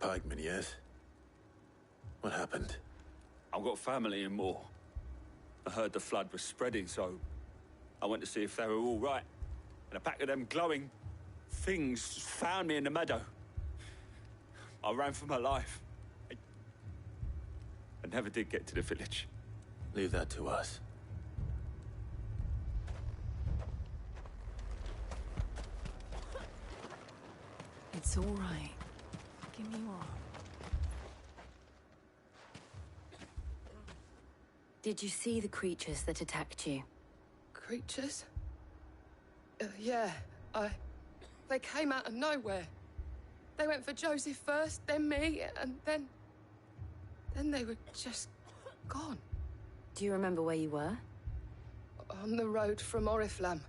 pikemen, yes? What happened? I've got family in Moor. I heard the flood was spreading, so I went to see if they were all right. And a pack of them glowing things found me in the meadow. I ran for my life. I never did get to the village. Leave that to us. It's all right. Give me your arm. Did you see the creatures that attacked you? Creatures? Yeah, They came out of nowhere. They went for Joseph first, then me, and then they were just gone. Do you remember where you were? On the road from Oriflamme.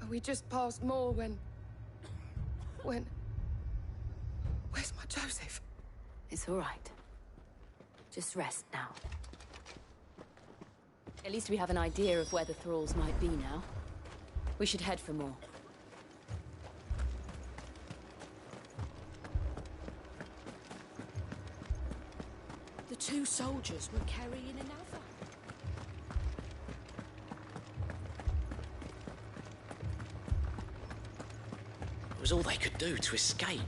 We just passed Moor when... Where's my Joseph? It's all right. Just rest now. At least we have an idea of where the thralls might be now. We should head for more. The two soldiers were carrying another. It was all they could do to escape.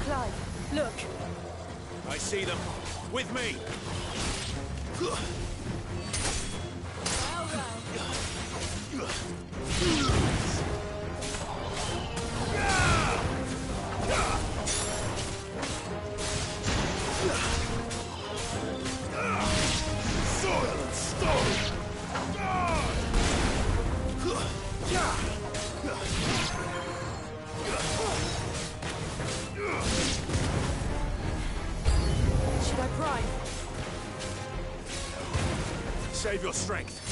Clive, look! I see them. With me! Should I prime? Save your strength.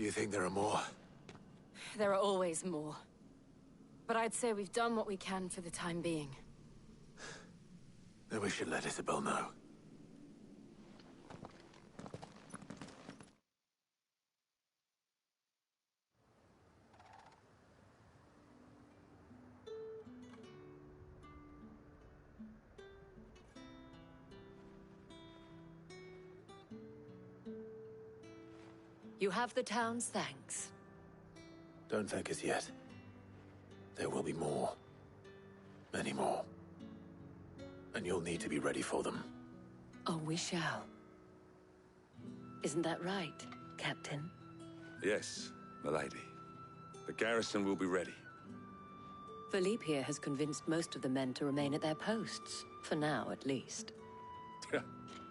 Do you think there are more? There are always more. But I'd say we've done what we can for the time being. Then we should let Isabel know. You have the town's thanks. Don't thank us yet. There will be more. Many more. And you'll need to be ready for them. Oh, we shall. Isn't that right, Captain? Yes, milady. The garrison will be ready. Philippe here has convinced most of the men to remain at their posts. For now, at least.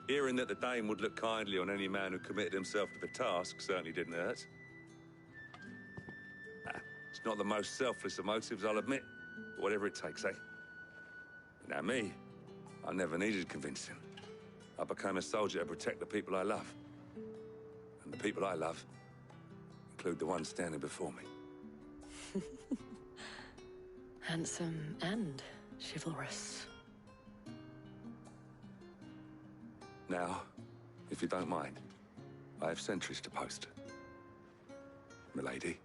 Hearing that the Dane would look kindly on any man who committed himself to the task certainly didn't hurt. It's not the most selfless of motives, I'll admit. But whatever it takes, eh? Now me, I never needed convincing. I became a soldier to protect the people I love. And the people I love include the ones standing before me. Handsome and chivalrous. Now, if you don't mind, I have sentries to post. Milady.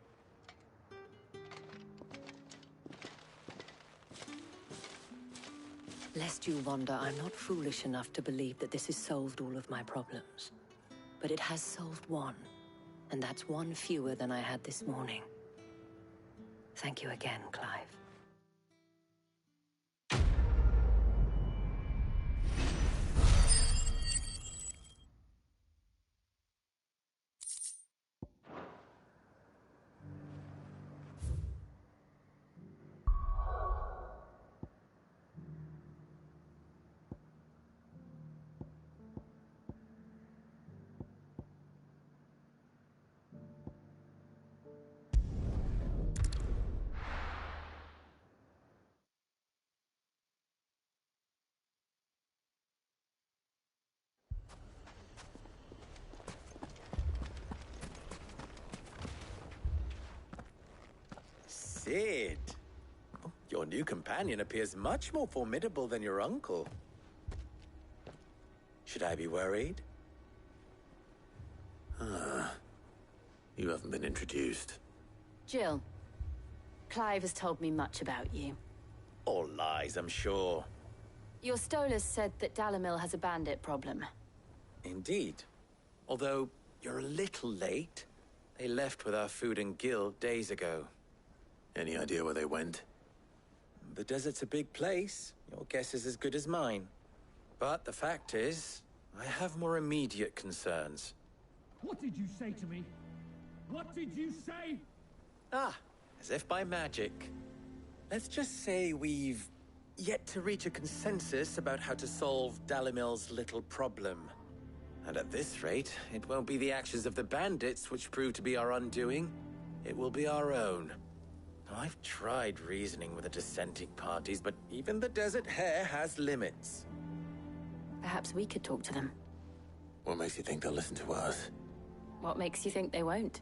Lest you wonder, I'm not foolish enough to believe that this has solved all of my problems. But it has solved one, and that's one fewer than I had this morning. Thank you again, Clive. Cid! Oh, your new companion appears much more formidable than your uncle. Should I be worried? You haven't been introduced. Jill, Clive has told me much about you. All lies, I'm sure. Your Stolas said that Dalimil has a bandit problem. Indeed. Although, you're a little late. They left with our food and guild days ago. Any idea where they went? The desert's a big place. Your guess is as good as mine. But the fact is, I have more immediate concerns. What did you say to me? What did you say? Ah, as if by magic. Let's just say we've yet to reach a consensus about how to solve Dalimil's little problem. And at this rate, it won't be the actions of the bandits which prove to be our undoing. It will be our own. I've tried reasoning with the dissenting parties, but even the Desert Hare has limits. Perhaps we could talk to them. What makes you think they'll listen to us? What makes you think they won't?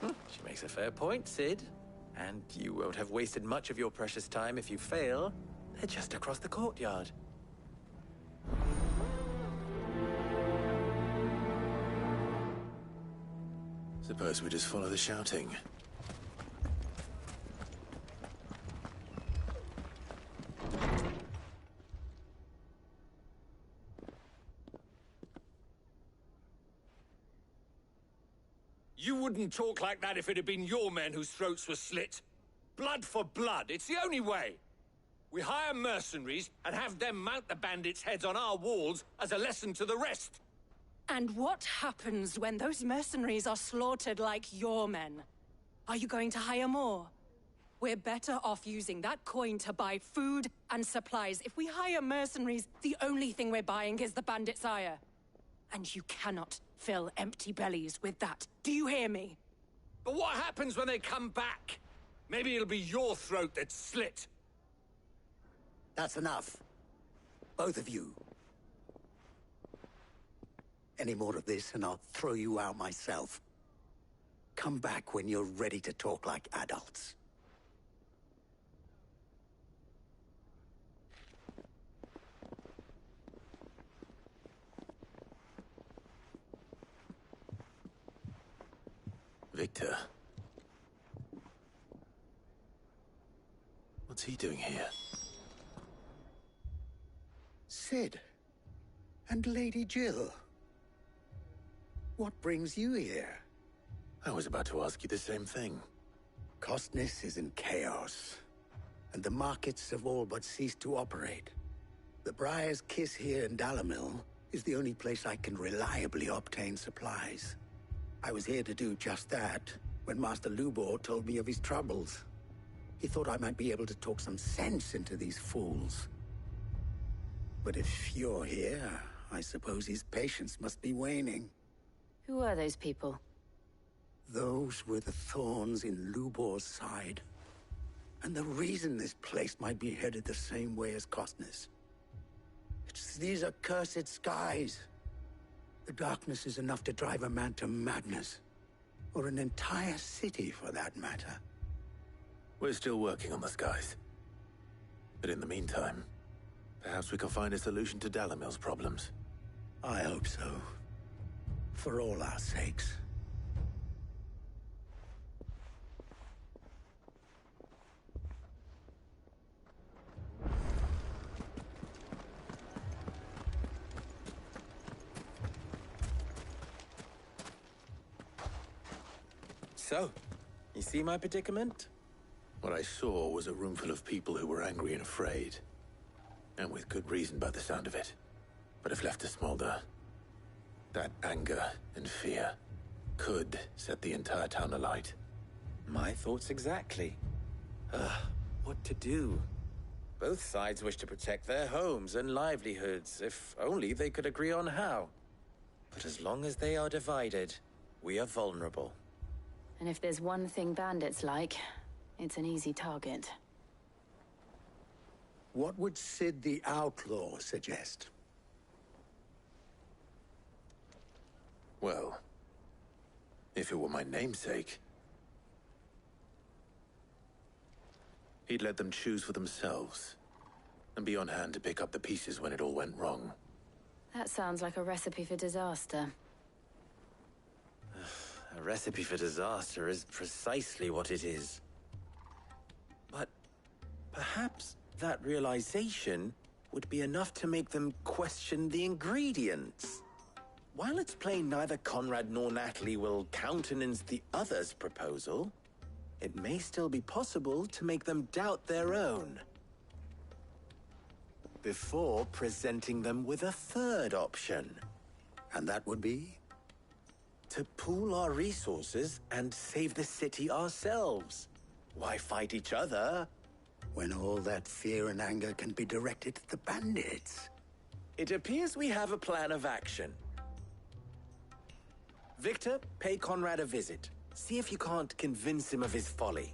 She makes a fair point, Cid. And you won't have wasted much of your precious time if you fail. They're just across the courtyard. Suppose we just follow the shouting. You wouldn't talk like that if it had been your men whose throats were slit. Blood for blood, it's the only way. We hire mercenaries and have them mount the bandits' heads on our walls as a lesson to the rest. And what happens when those mercenaries are slaughtered like your men? Are you going to hire more? We're better off using that coin to buy food and supplies. If we hire mercenaries, the only thing we're buying is the bandits' ire. And you cannot fill empty bellies with that. Do you hear me? But what happens when they come back? Maybe it'll be your throat that's slit. That's enough. Both of you. Any more of this and I'll throw you out myself. Come back when you're ready to talk like adults. Victor. What's he doing here? Cid. And Lady Jill. What brings you here? I was about to ask you the same thing. Costness is in chaos, and the markets have all but ceased to operate. The Briar's Kiss here in Dalimil is the only place I can reliably obtain supplies. I was here to do just that when Master Lubor told me of his troubles. He thought I might be able to talk some sense into these fools. But if you're here, I suppose his patience must be waning. Who are those people? Those were the thorns in Lubor's side. And the reason this place might be headed the same way as Costness. It's these accursed skies. The darkness is enough to drive a man to madness. Or an entire city, for that matter. We're still working on the skies. But in the meantime, perhaps we can find a solution to Dalimil's problems. I hope so. For all our sakes. So, you see my predicament? What I saw was a room full of people who were angry and afraid. And with good reason by the sound of it. But if left to smolder, that anger and fear could set the entire town alight. My thoughts exactly. What to do? Both sides wish to protect their homes and livelihoods, if only they could agree on how. But as long as they are divided, we are vulnerable. And if there's one thing bandits like, it's an easy target. What would Cid the Outlaw suggest? Well, if it were my namesake, he'd let them choose for themselves, and be on hand to pick up the pieces when it all went wrong. That sounds like a recipe for disaster. A recipe for disaster is precisely what it is. But perhaps that realization would be enough to make them question the ingredients. While it's plain neither Conrad nor Natalie will countenance the other's proposal, it may still be possible to make them doubt their own. Before presenting them with a third option. And that would be? To pool our resources and save the city ourselves. Why fight each other? When all that fear and anger can be directed at the bandits. It appears we have a plan of action. Victor, pay Conrad a visit. See if you can't convince him of his folly.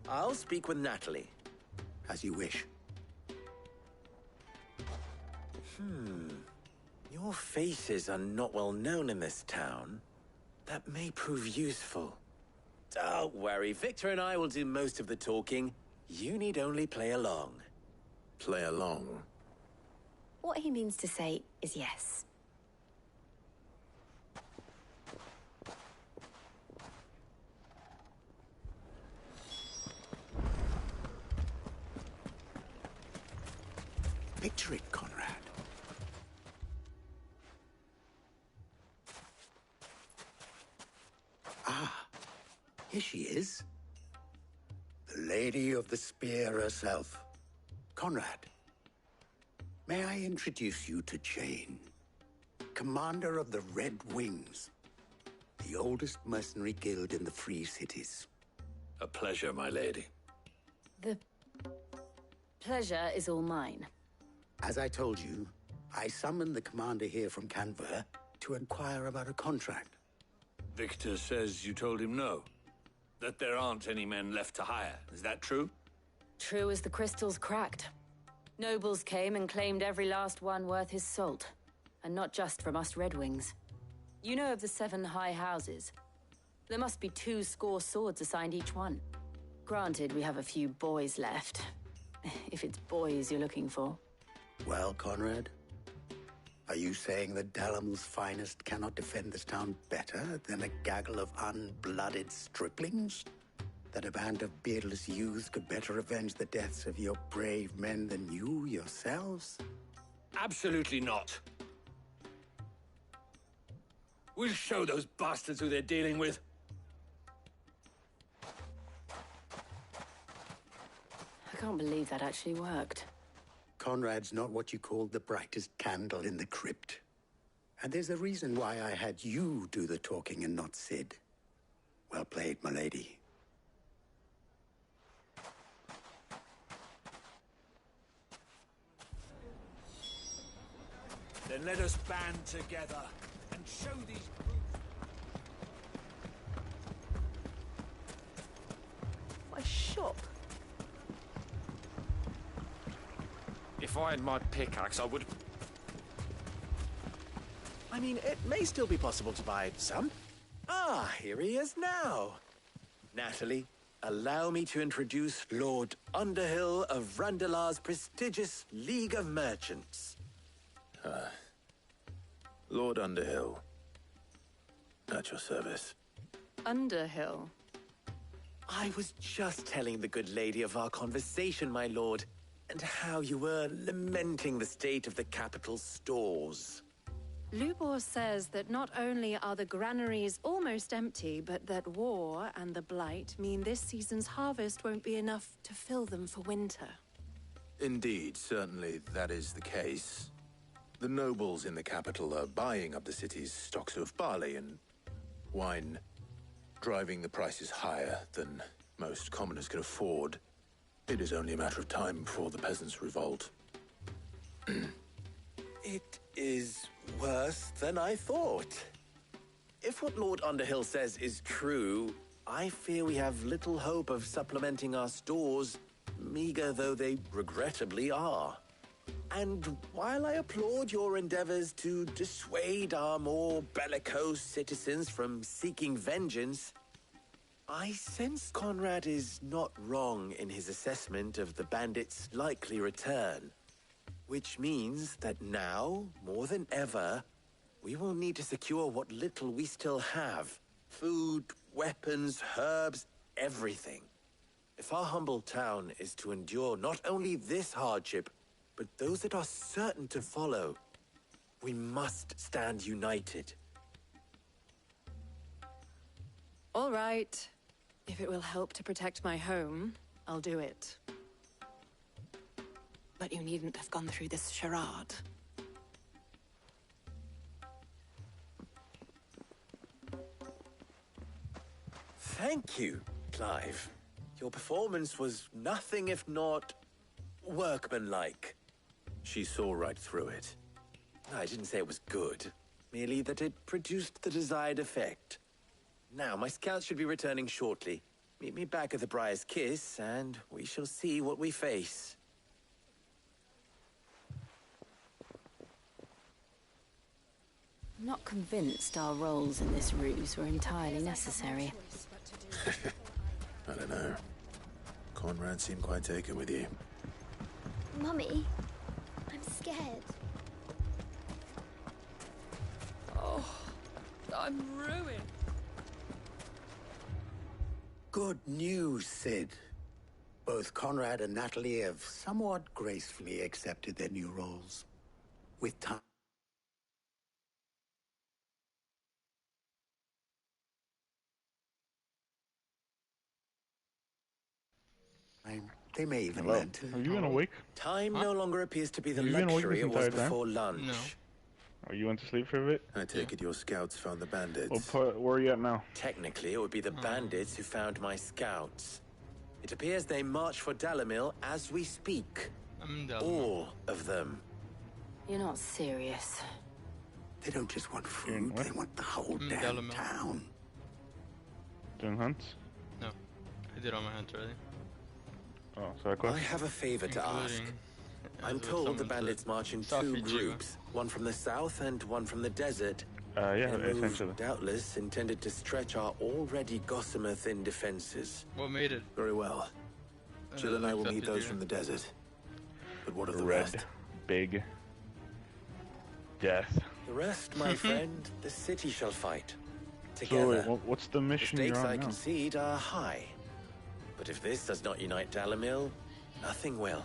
I'll speak with Natalie. As you wish. Your faces are not well known in this town. That may prove useful. Don't worry, Victor and I will do most of the talking. You need only play along. Play along? What he means to say is yes. Picture it, Conrad. Ah, here she is. The Lady of the Spear herself. Conrad, may I introduce you to Jane, commander of the Red Wings, the oldest mercenary guild in the Free Cities. A pleasure, my lady. The pleasure is all mine. As I told you, I summoned the commander here from Canver to inquire about a contract. Victor says you told him no. That there aren't any men left to hire. Is that true? True as the crystals cracked. Nobles came and claimed every last one worth his salt. And not just from us Red Wings. You know of the 7 high houses. There must be 200 swords assigned each one. Granted, we have a few boys left. If it's boys you're looking for. Well, Conrad, are you saying that Dalamil's finest cannot defend this town better than a gaggle of unblooded striplings? That a band of beardless youths could better avenge the deaths of your brave men than you yourselves? Absolutely not. We'll show those bastards who they're dealing with. I can't believe that actually worked. Conrad's not what you called the brightest candle in the crypt. And there's a reason why I had you do the talking and not Sid. Well played, my lady. Then let us band together and show these My shop. If I had my pickaxe, I would... I mean, it may still be possible to buy some. Ah, here he is now. Natalie, allow me to introduce Lord Underhill of Randalar's prestigious League of Merchants. Lord Underhill. At your service. Underhill? I was just telling the good lady of our conversation, my lord, and how you were lamenting the state of the capital's stores. Lubor says that not only are the granaries almost empty, but that war and the Blight mean this season's harvest won't be enough to fill them for winter. Indeed, certainly that is the case. The nobles in the capital are buying up the city's stocks of barley and wine, driving the prices higher than most commoners can afford. It is only a matter of time before the peasants revolt. It is worse than I thought. If what Lord Underhill says is true, I fear we have little hope of supplementing our stores, meager though they regrettably are. And while I applaud your endeavors to dissuade our more bellicose citizens from seeking vengeance, I sense Conrad is not wrong in his assessment of the bandits' likely return. Which means that now, more than ever, we will need to secure what little we still have. Food, weapons, herbs, everything. If our humble town is to endure not only this hardship, but those that are certain to follow, we must stand united. All right. If it will help to protect my home, I'll do it. But you needn't have gone through this charade. Thank you, Clive. Your performance was nothing if not workmanlike. She saw right through it. I didn't say it was good, merely that it produced the desired effect. Now, my scouts should be returning shortly. Meet me back at the Briar's Kiss, and we shall see what we face. I'm not convinced our roles in this ruse were entirely necessary. I don't know. Conrad seemed quite taken with you. Mummy, I'm scared. Oh, I'm ruined. Good news, Sid. Both Conrad and Natalie have somewhat gracefully accepted their new roles. With time, they may even learn to... Have you been awake? Time no longer appears to be the Have you been awake luxury this it was entire time? before lunch. No. Oh, you went to sleep for a bit? I take it your scouts found the bandits. Where are you at now? Technically, it would be the bandits who found my scouts. It appears they march for Dalamil as we speak. All of them. You're not serious. They don't just want food, they want the whole damn town. Doing hunts? No. I did all my hunts already. Oh, side quest? I have a favor to ask. I'm told the bandits march in two groups, one from the south and one from the desert. Yeah, A move essentially. doubtless intended to stretch our already gossamer-thin defenses. What made it? Very well. Jill and I will meet those from the desert. But what of the Red, rest? big, death. The rest, my friend, the city shall fight. So Together. wait, what's the The mission stakes you're on I now? concede are high. But if this does not unite Dalimil, nothing will.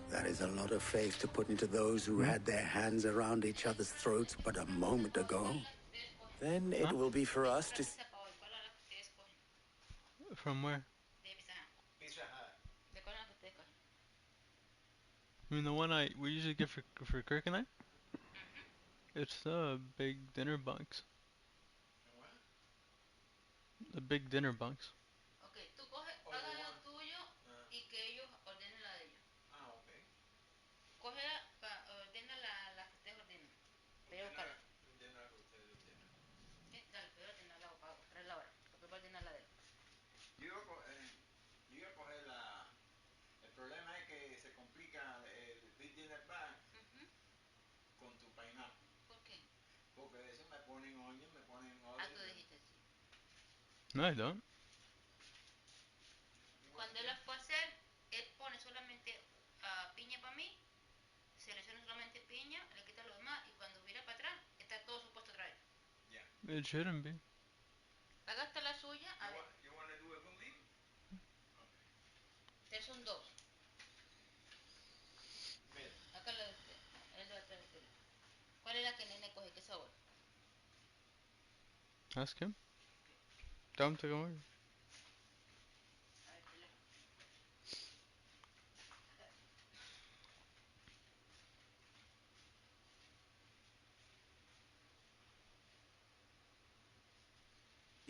That is a lot of faith to put into those who had their hands around each other's throats but a moment ago. Then it will be for us to... From where? I mean, the one we usually get for Kirk and I? It's a big dinner box. A big dinner box. No, I don't. Cuando él la fue a hacer, él pone solamente piña para mí, selecciona solamente piña, le quita lo demás y cuando vira para atrás, está todo supuesto otra vez. It shouldn't be. Haga hasta la suya, a ver. Ustedes son dos. Acá la de usted, él de atrás de usted. ¿Cuál es la que nene coge? ¿Qué sabor? Ask him. Tell him to go over.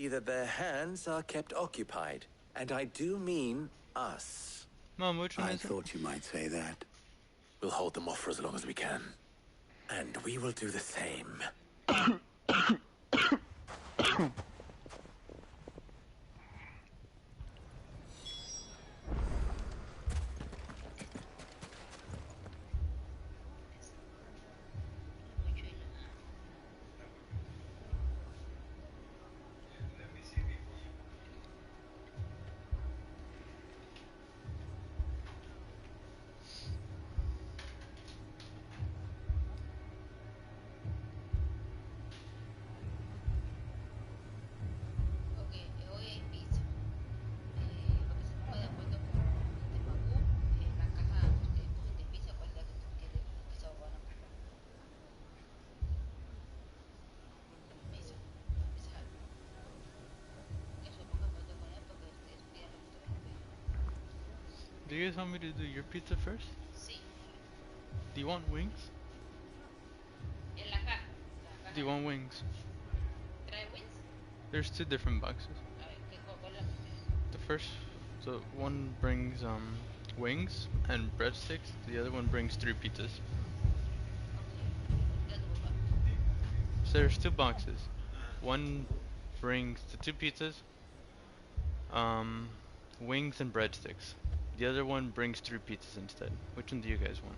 That their hands are kept occupied. And I do mean us. Mom, which one I is it? thought you might say that. We'll hold them off for as long as we can. And we will do the same. Do you guys want me to do your pizza first? Sí. Do you want wings? En la caja. Do you want wings? ¿Trae wings? There's two different boxes. A ver, ¿cuál es la primera? The first, so one brings wings and breadsticks. The other one brings 3 pizzas. So there's 2 boxes. One brings the 2 pizzas, wings and breadsticks. The other one brings 3 pizzas instead. Which one do you guys want?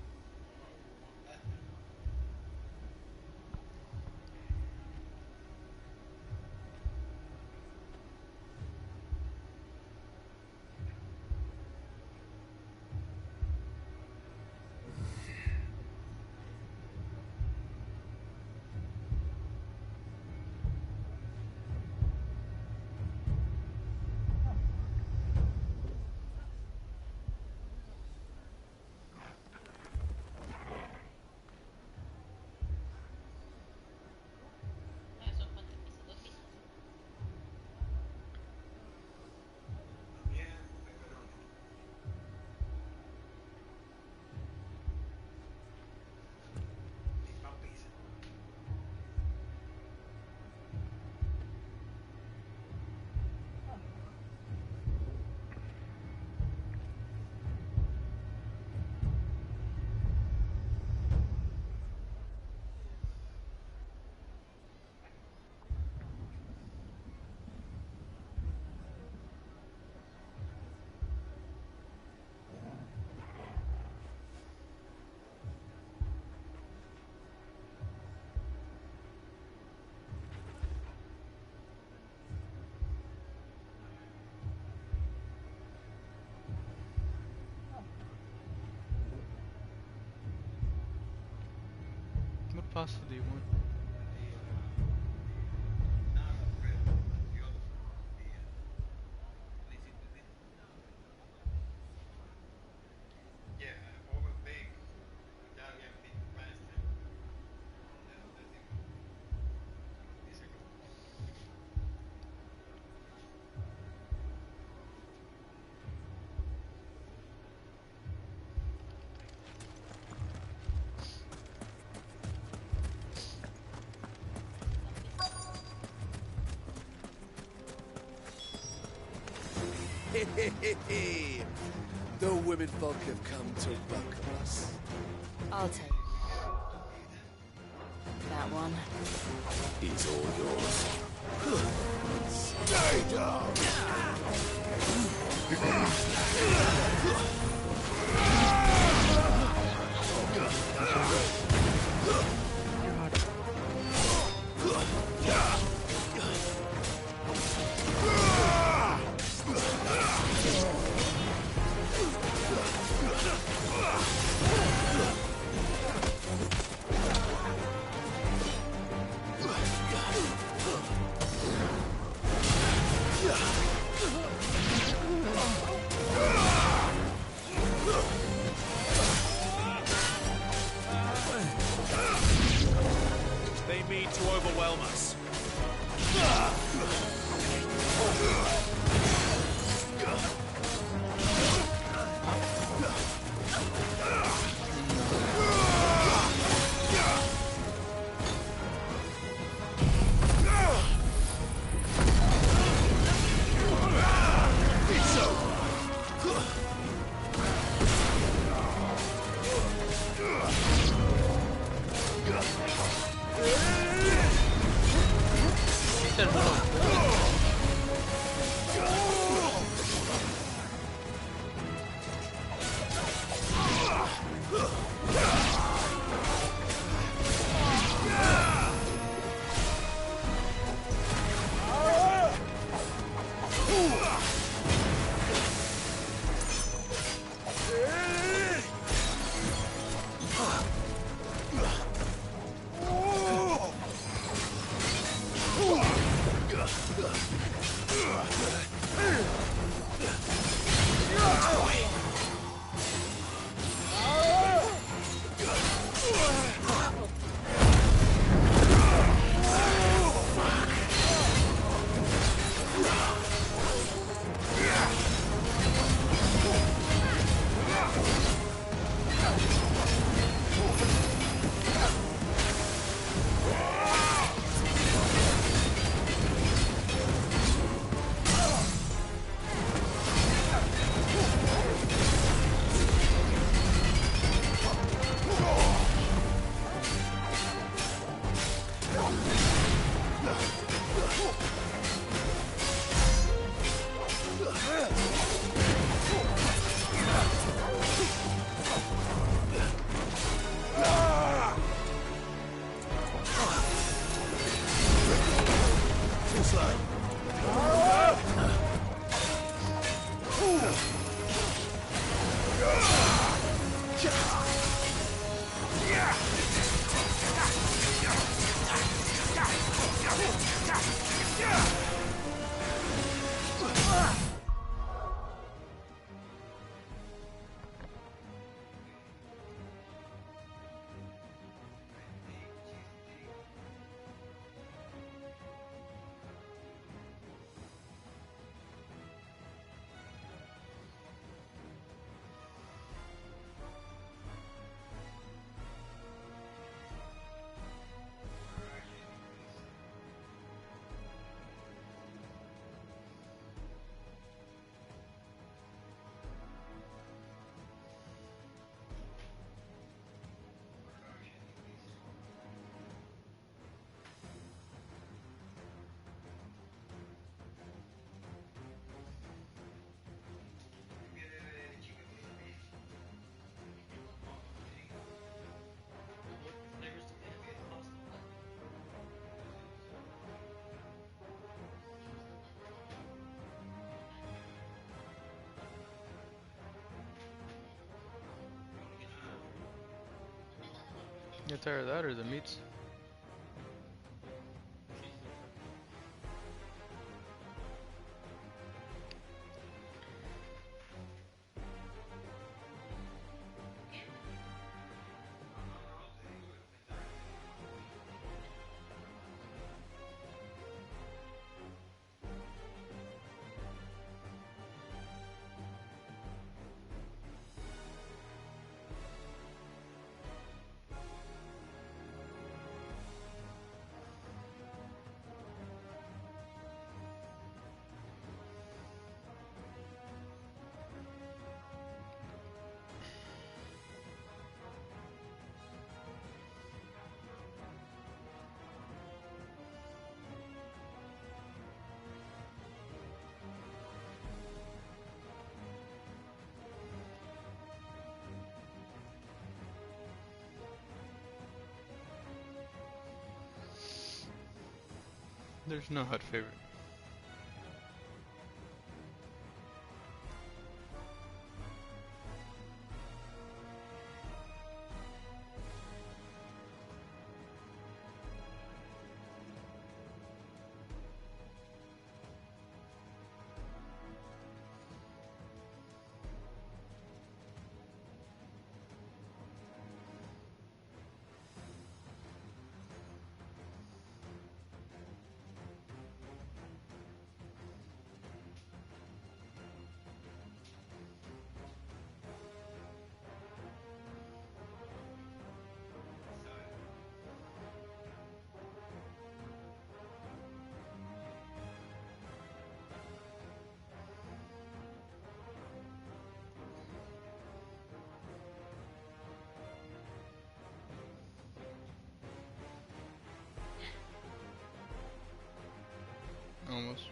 pasta do you want? The women folk have come to welcome us. I'll take that one. He's all yours. Stay down! They mean to overwhelm us. Get tired of that or the meats? There's no hut favorite. Almost.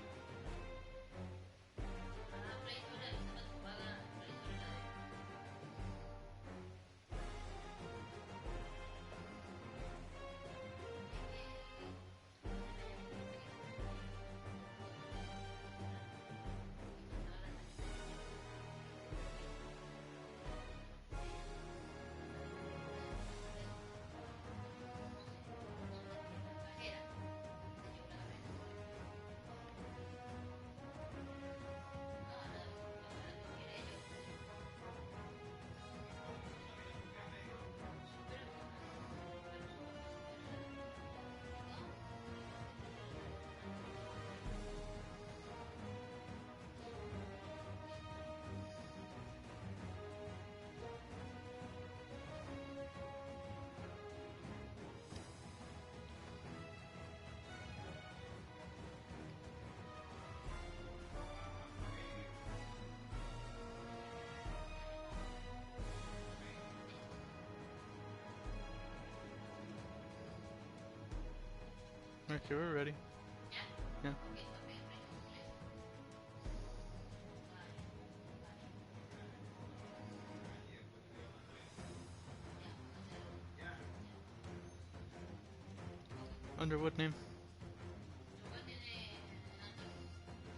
Okay, we're ready. Yeah. Under what name?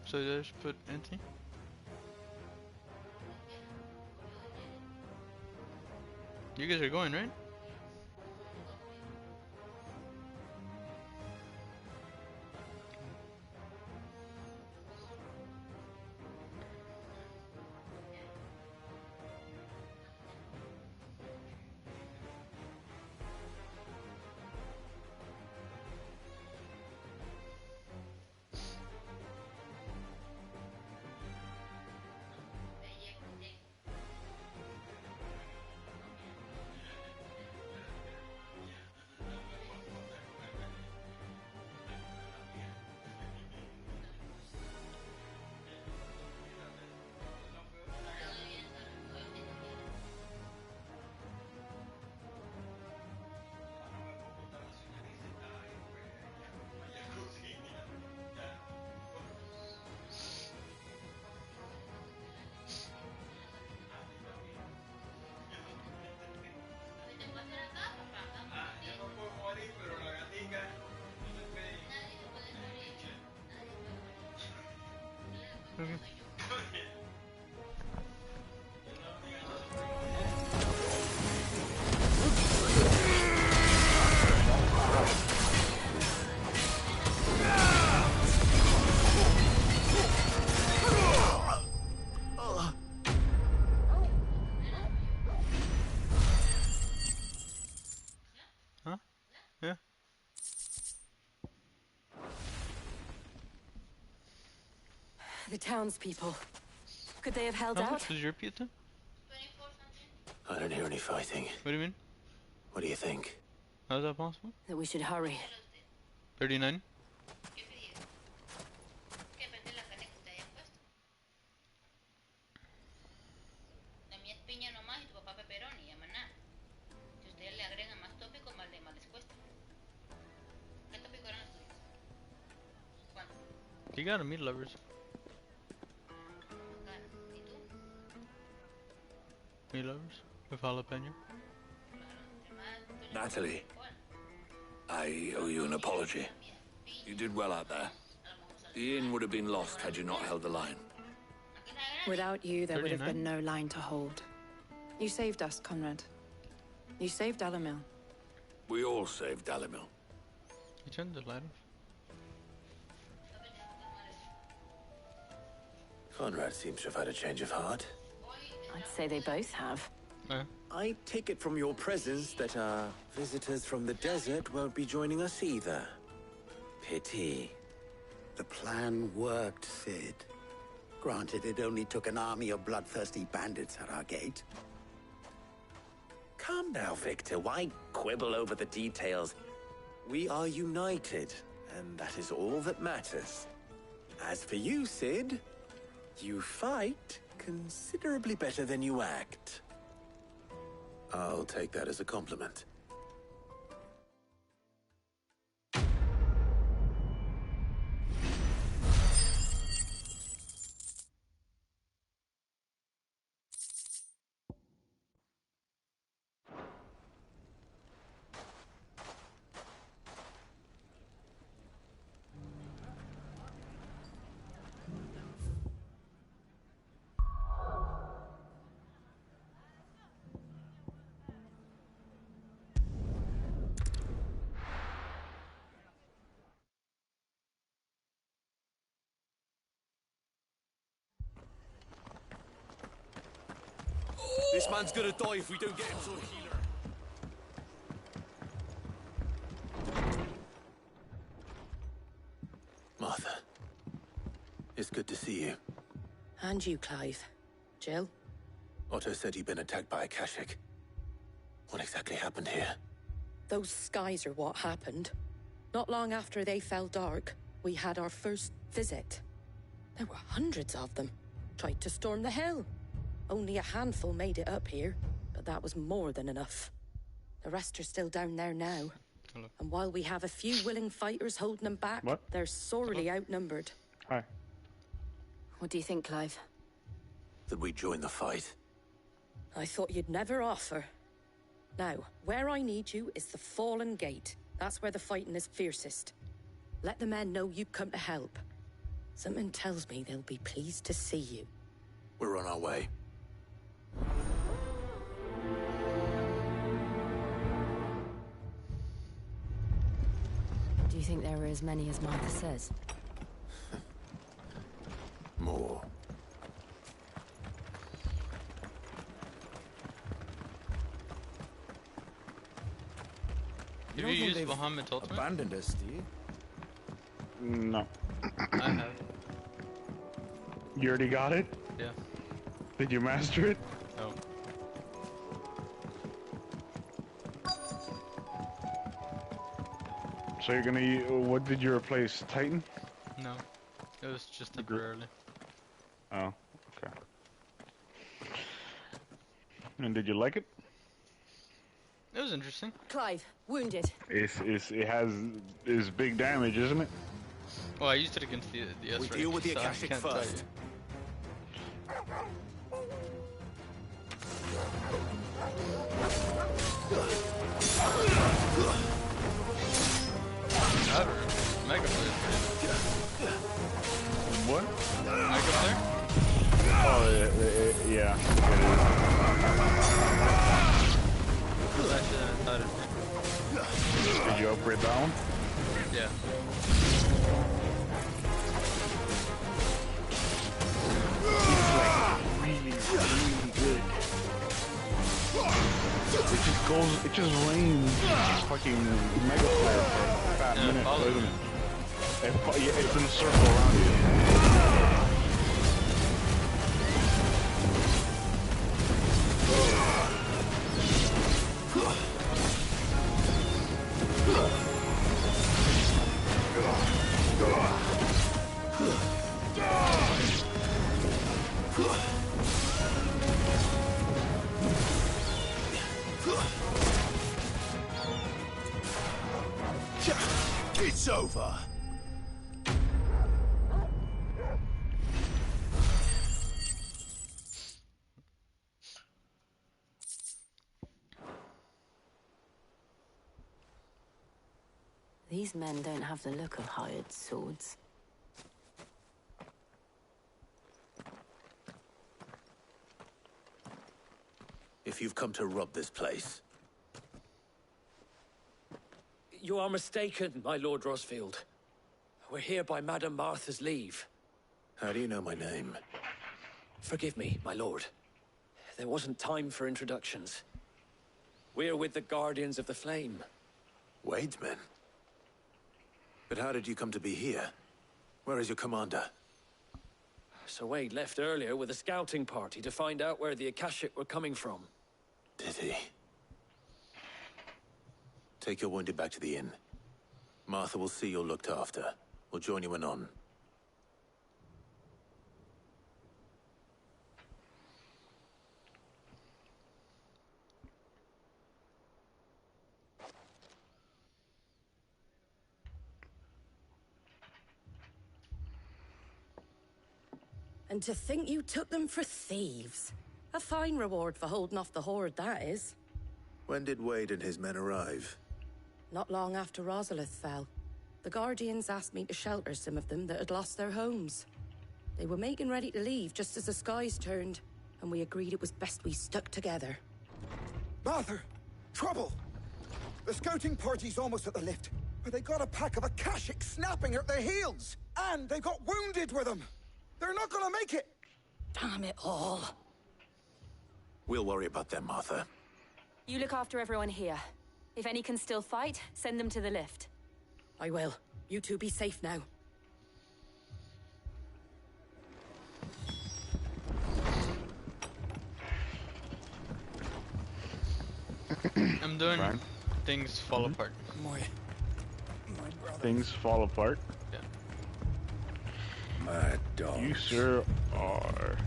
So I just put Anthony? You guys are going, right? The townspeople. Could they have held How out? much was your pizza? I don't hear any fighting. What do you mean? What do you think? How is that possible? That we should hurry. 39? La mía es piña nomás y tu papá pepperoni y maná. Si ustedes le agregan más tópicos, más les cuesta. ¿Qué tópicos eran los tuyos? ¿Cuántos? You got a meat lovers. ¿Y tú? Meat lovers? With jalapeno? Natalie, I owe you an apology. You did well out there. The inn would have been lost had you not held the line. Without you, there would have 39? been no line to hold. You saved us, Conrad. You saved Dalimil. We all saved Dalimil. You turned the light off. Conrad seems to have had a change of heart. I'd say they both have. I take it from your presence that our visitors from the desert won't be joining us either. Pity. The plan worked, Sid. Granted, it only took an army of bloodthirsty bandits at our gate. Calm now, Victor. Why quibble over the details? We are united, and that is all that matters. As for you, Sid, you fight considerably better than you act. I'll take that as a compliment. This man's gonna die if we don't get him to a healer. Martha, it's good to see you. And you, Clive. Jill? Otto said you'd been attacked by a Kashik. What exactly happened here? Those skies are what happened. Not long after they fell dark, we had our first visit. There were hundreds of them. Tried to storm the hill. Only a handful made it up here, but that was more than enough. The rest are still down there now. Hello. And while we have a few willing fighters holding them back, they're sorely outnumbered. Hi. What do you think, Clive? That we join the fight? I thought you'd never offer. Now, where I need you is the Fallen Gate. That's where the fighting is fiercest. Let the men know you've come to help. Something tells me they'll be pleased to see you. We're on our way. Do you think there were as many as Martha says? More. Have you used Bahamut's ultimate? Abandoned us, do you? No. I have. You already got it? Yeah. Did you master it? No. So you're gonna what did you replace? Titan? No. It was just temporarily. Oh, okay. And did you like it? It was interesting. Clive, wounded. It's big damage, isn't it? Well, I used it against the S-Range. We deal with the so I Akashic can't tell first. you. Mega Flare. What? Mega Flare? Oh, yeah. Cool, actually, I thought it. Did you upgrade that one? Yeah. Really good. It just rains fucking Mega Flare for a fat minute, doesn't it? It's in a circle around you. These men don't have the look of hired swords. If you've come to rob this place, You are mistaken, my Lord Rosfield. We're here by Madame Martha's leave. how do you know my name? Forgive me, my lord. There wasn't time for introductions. We're with the Guardians of the Flame. Wade's men? But how did you come to be here? Where is your commander? Sir Wade left earlier with a scouting party to find out where the Akashic were coming from. Did he? Take your wounded back to the inn. Martha will see you're looked after. We'll join you anon. And to think you took them for thieves. A fine reward for holding off the horde, that is. When did Wade and his men arrive? Not long after Rosalith fell. The Guardians asked me to shelter some of them that had lost their homes. They were making ready to leave just as the skies turned, and we agreed it was best we stuck together. Martha! Trouble! The scouting party's almost at the lift, but they got a pack of Akashic snapping at their heels! And they got wounded with them! They're not gonna make it! Damn it all. We'll worry about them, Martha. You look after everyone here. If any can still fight, send them to the lift. I will. You two be safe now. I'm doing things fall apart. Things fall apart? Yeah. My dog. You sure are.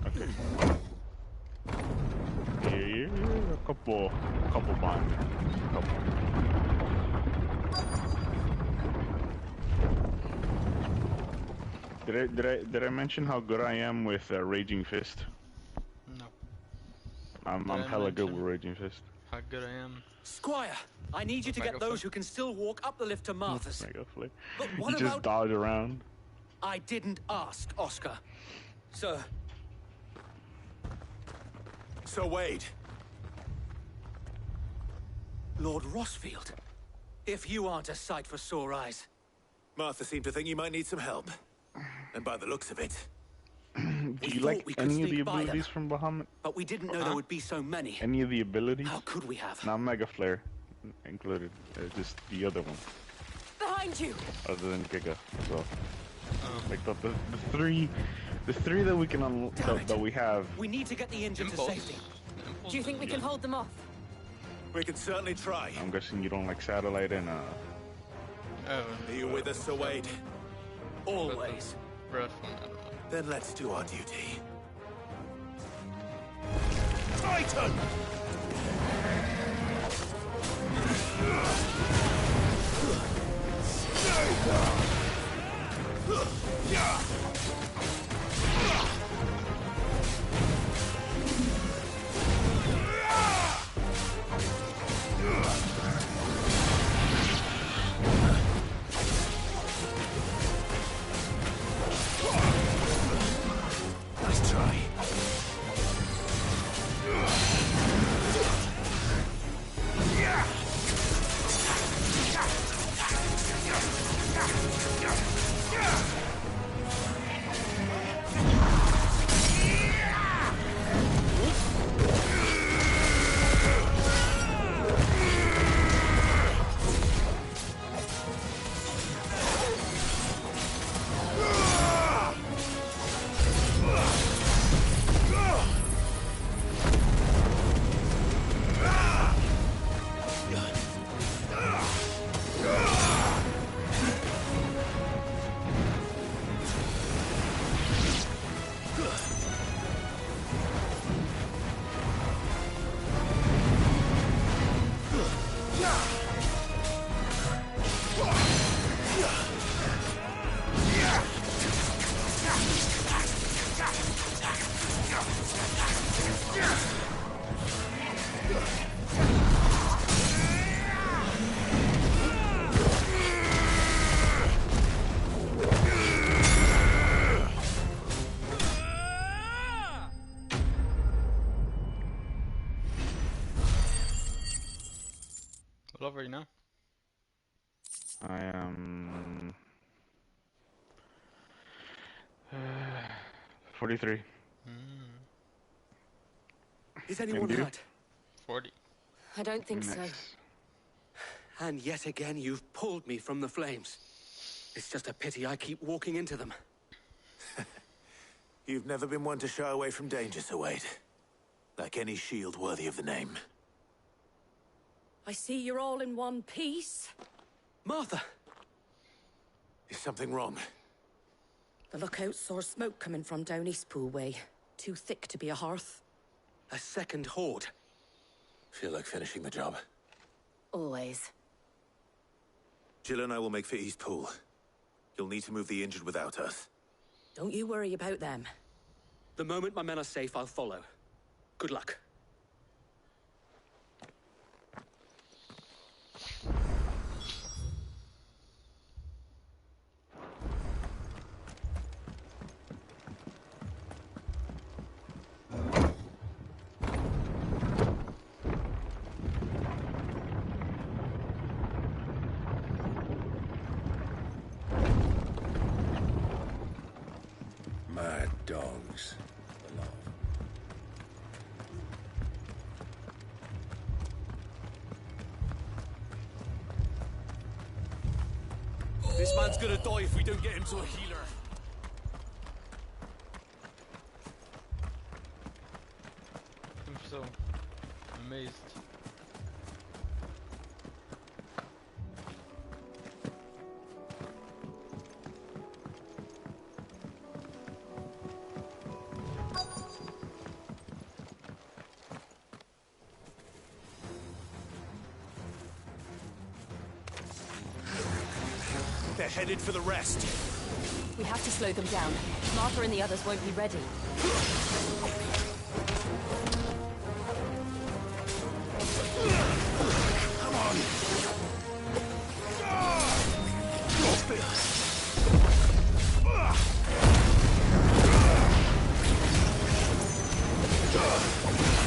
Okay. Yeah, a couple bonds. Did I mention how good I am with Raging Fist? No. I'm hella good with Raging Fist. How good I am. Squire, I need you to get those who can still walk up the lift to Martha's. Mega Flare. But what You about... just dodge around. I didn't ask, Oscar. Sir. Sir Wade. Lord Rosfield. If you aren't a sight for sore eyes. Martha seemed to think you might need some help. And by the looks of it... Do you like any of the abilities from Bahamut? But we didn't know there would be so many. Any of the abilities? How could we have? Not Mega Flare included. Just the other one. Behind you! Other than Giga. So, like the three that we can that we have. We need to get the injured to safety. Do you think we can hold them off? We can certainly try. I'm guessing you don't like Satellite and Are you with us, Sir Wade? Always. Then let's do our duty. Titan! Nice try. level are you now? I am 43. Is anyone And you? hurt? 40. I don't think so. And yet again, you've pulled me from the flames. It's just a pity I keep walking into them. You've never been one to shy away from danger, Sir Wade. Like any shield worthy of the name. I see you're all in one piece. Martha! Is something wrong? The lookout saw smoke coming from down Eastpool way. Too thick to be a hearth. A second horde. Feel like finishing the job. Always. Jill and I will make for Eastpool. You'll need to move the injured without us. Don't you worry about them. The moment my men are safe, I'll follow. Good luck. Mad dogs. This man's gonna die if we don't get him to a healer. I'm so amazed. They're headed for the rest. We have to slow them down. Martha and the others won't be ready. Come on!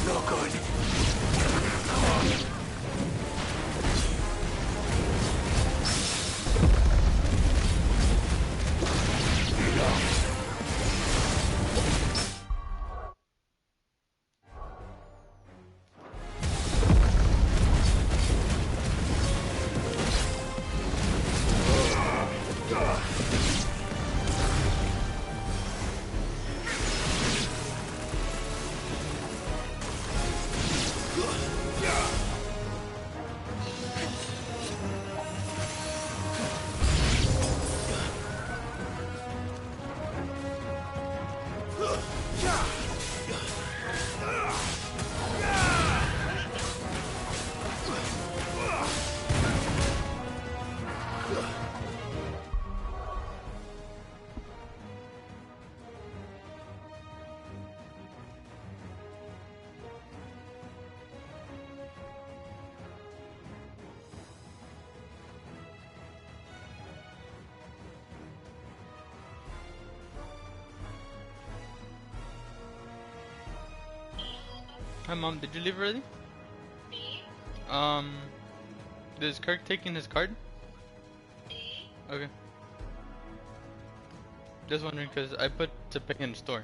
No good. Come on! Hi Mom, did you leave already? Is Kirk taking his card? Okay. Just wondering because I put to pay in the store.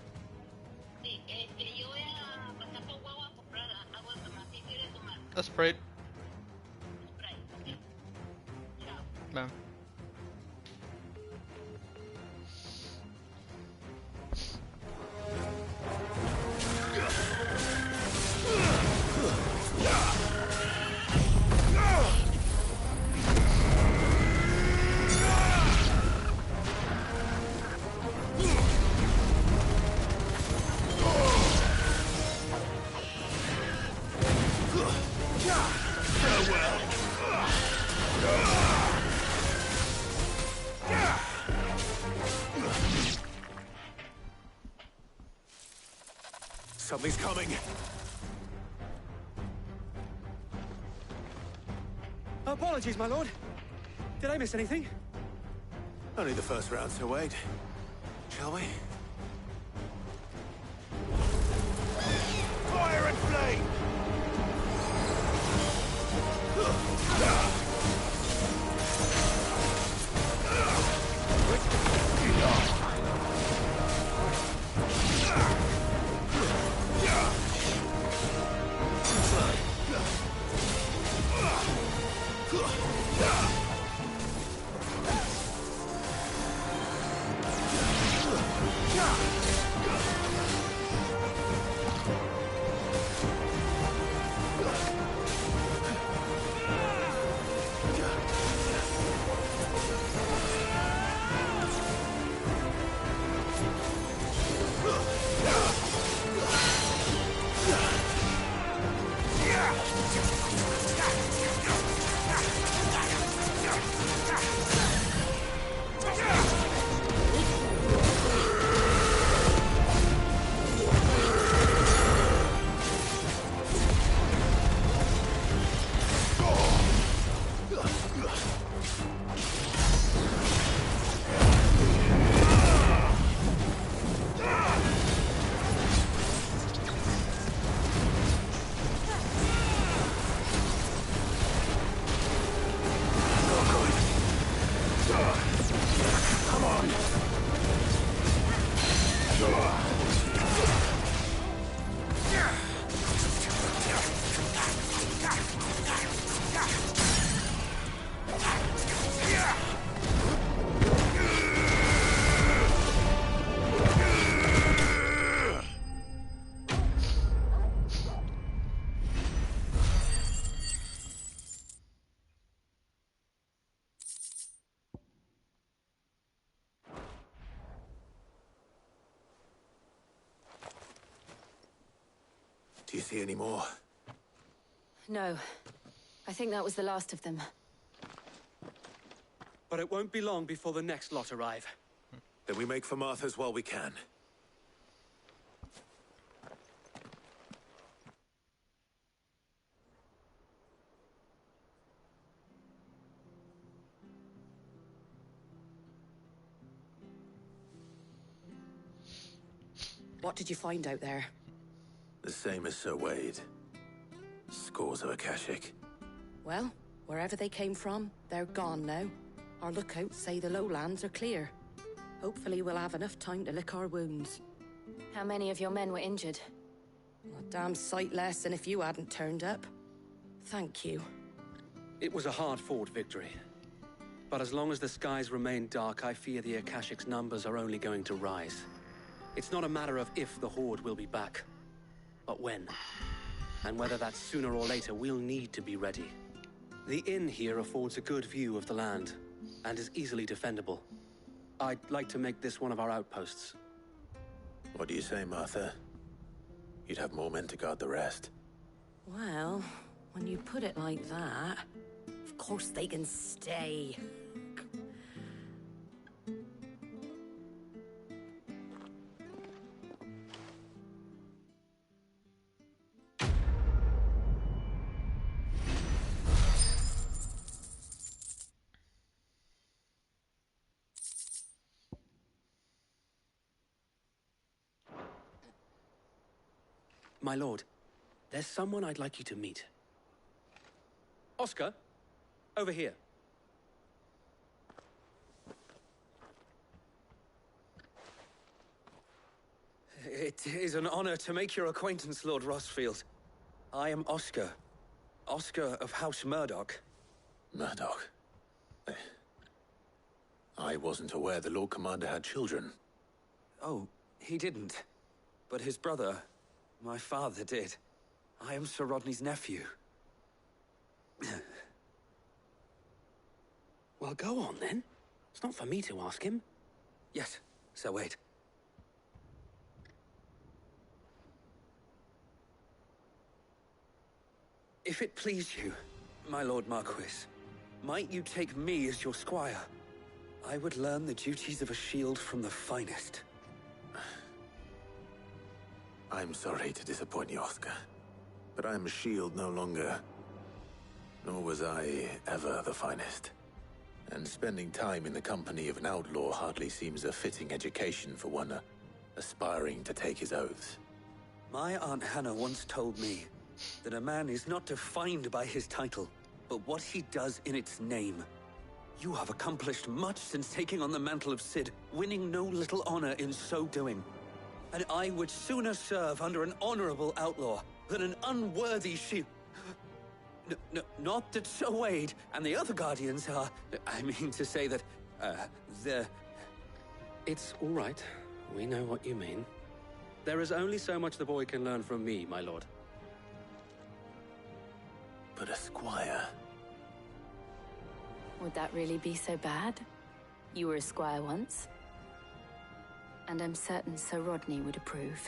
That's Sprite. Ma'am. Something's coming. Apologies, my lord. Did I miss anything? Only the first round, Sir Wade. Shall we? Fire and flame! Do you see any more? No. I think that was the last of them. But it won't be long before the next lot arrive. Then we make for Martha's while we can. What did you find out there? The same as Sir Wade. Scores of Akashic. Well, wherever they came from, they're gone now. Our lookouts say the lowlands are clear. Hopefully we'll have enough time to lick our wounds. How many of your men were injured? A damn sight less than if you hadn't turned up. Thank you. It was a hard-fought victory. But as long as the skies remain dark, I fear the Akashic's numbers are only going to rise. It's not a matter of if the Horde will be back, but when. And whether that's sooner or later, we'll need to be ready. The inn here affords a good view of the land, and is easily defendable. I'd like to make this one of our outposts. What do you say, Martha? You'd have more men to guard the rest. Well, when you put it like that, of course they can stay. My lord, there's someone I'd like you to meet. Oscar, over here. It is an honor to make your acquaintance, Lord Rosfield. I am Oscar. Oscar of House Murdoch. Murdoch? I wasn't aware the Lord Commander had children. Oh, he didn't. But his brother, my father, did. I am Sir Rodney's nephew. Well, go on, then. It's not for me to ask him. Yes, Sir Wade. If it please you, my Lord Marquis, might you take me as your squire? I would learn the duties of a shield from the finest. I'm sorry to disappoint you, Oscar. But I'm a shield no longer. Nor was I ever the finest. And spending time in the company of an outlaw hardly seems a fitting education for one aspiring to take his oaths. My Aunt Hannah once told me that a man is not defined by his title, but what he does in its name. You have accomplished much since taking on the mantle of Cid, winning no little honor in so doing. And I would sooner serve under an honorable outlaw than an unworthy shield. Not that Sir Wade and the other Guardians are... I mean to say that, they're... It's all right. We know what you mean. There is only so much the boy can learn from me, my lord. But a squire... Would that really be so bad? You were a squire once. And I'm certain Sir Rodney would approve.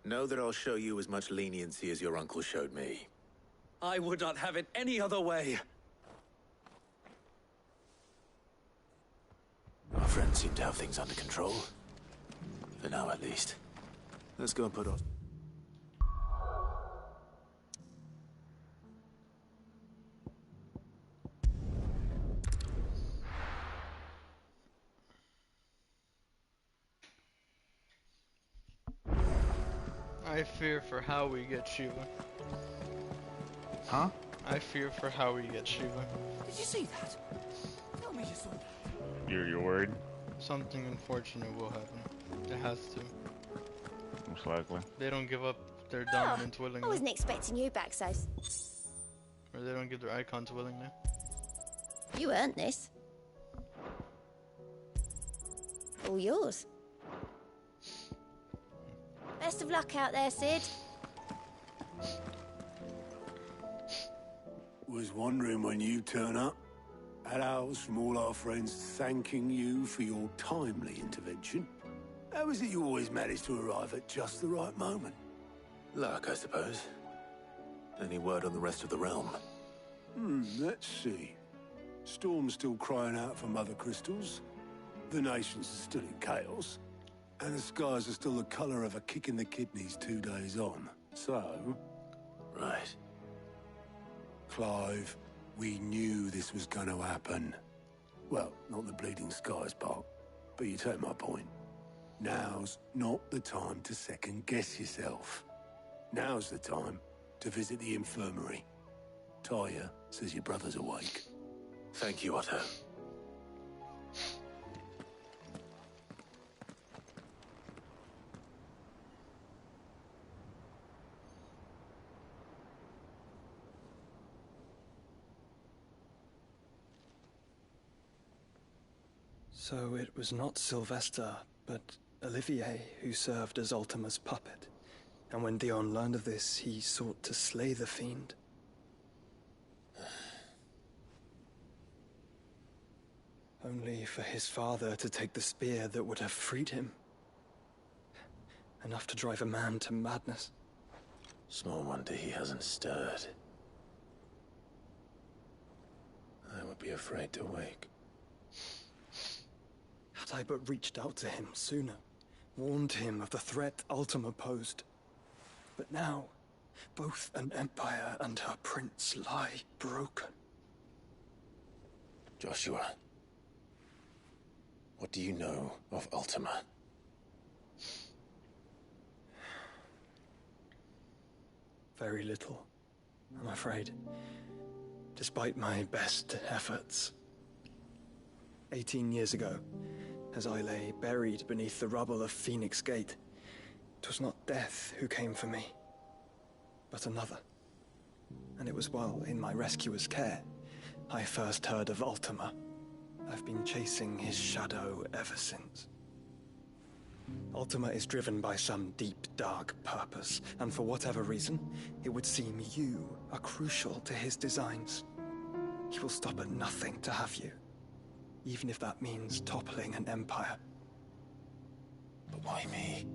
Know that I'll show you as much leniency as your uncle showed me. I would not have it any other way. Our friends seem to have things under control. For now, at least. Let's go and put on... I fear for how we get Shiva. Huh? I fear for how we get Shiva. Did you see that? Tell me you saw that. You're worried? Something unfortunate will happen. It has to. Most likely. They don't give up their dominance I willingly. wasn't expecting you back, so... Or they don't give their icons willingly. You earned this. All yours. Best of luck out there, Cid. Was wondering when you turn up. Had owls from all our friends thanking you for your timely intervention. How is it you always manage to arrive at just the right moment? Luck, I suppose. Any word on the rest of the realm? Let's see. Storm's still crying out for Mother Crystals. The nations are still in chaos. And the skies are still the colour of a kick in the kidneys 2 days on. So... Right. Clive, we knew this was going to happen. Well, not the bleeding skies part, but you take my point. Now's not the time to second-guess yourself. Now's the time to visit the infirmary. Talia says your brother's awake. Thank you, Otto. So it was not Sylvester, but Olivier who served as Ultima's puppet. And when Dion learned of this, he sought to slay the fiend. Only for his father to take the spear that would have freed him. Enough to drive a man to madness. Small wonder he hasn't stirred. I would be afraid to wake. Had I but reached out to him sooner, warned him of the threat Ultima posed. But now, both an empire and her prince lie broken. Joshua, what do you know of Ultima? Very little, I'm afraid. Despite my best efforts. 18 years ago, as I lay buried beneath the rubble of Phoenix Gate, it was not death who came for me, but another. And it was while in my rescuer's care, I first heard of Ultima. I've been chasing his shadow ever since. Ultima is driven by some deep, dark purpose, and for whatever reason, it would seem you are crucial to his designs. He will stop at nothing to have you, even if that means toppling an empire. But why me?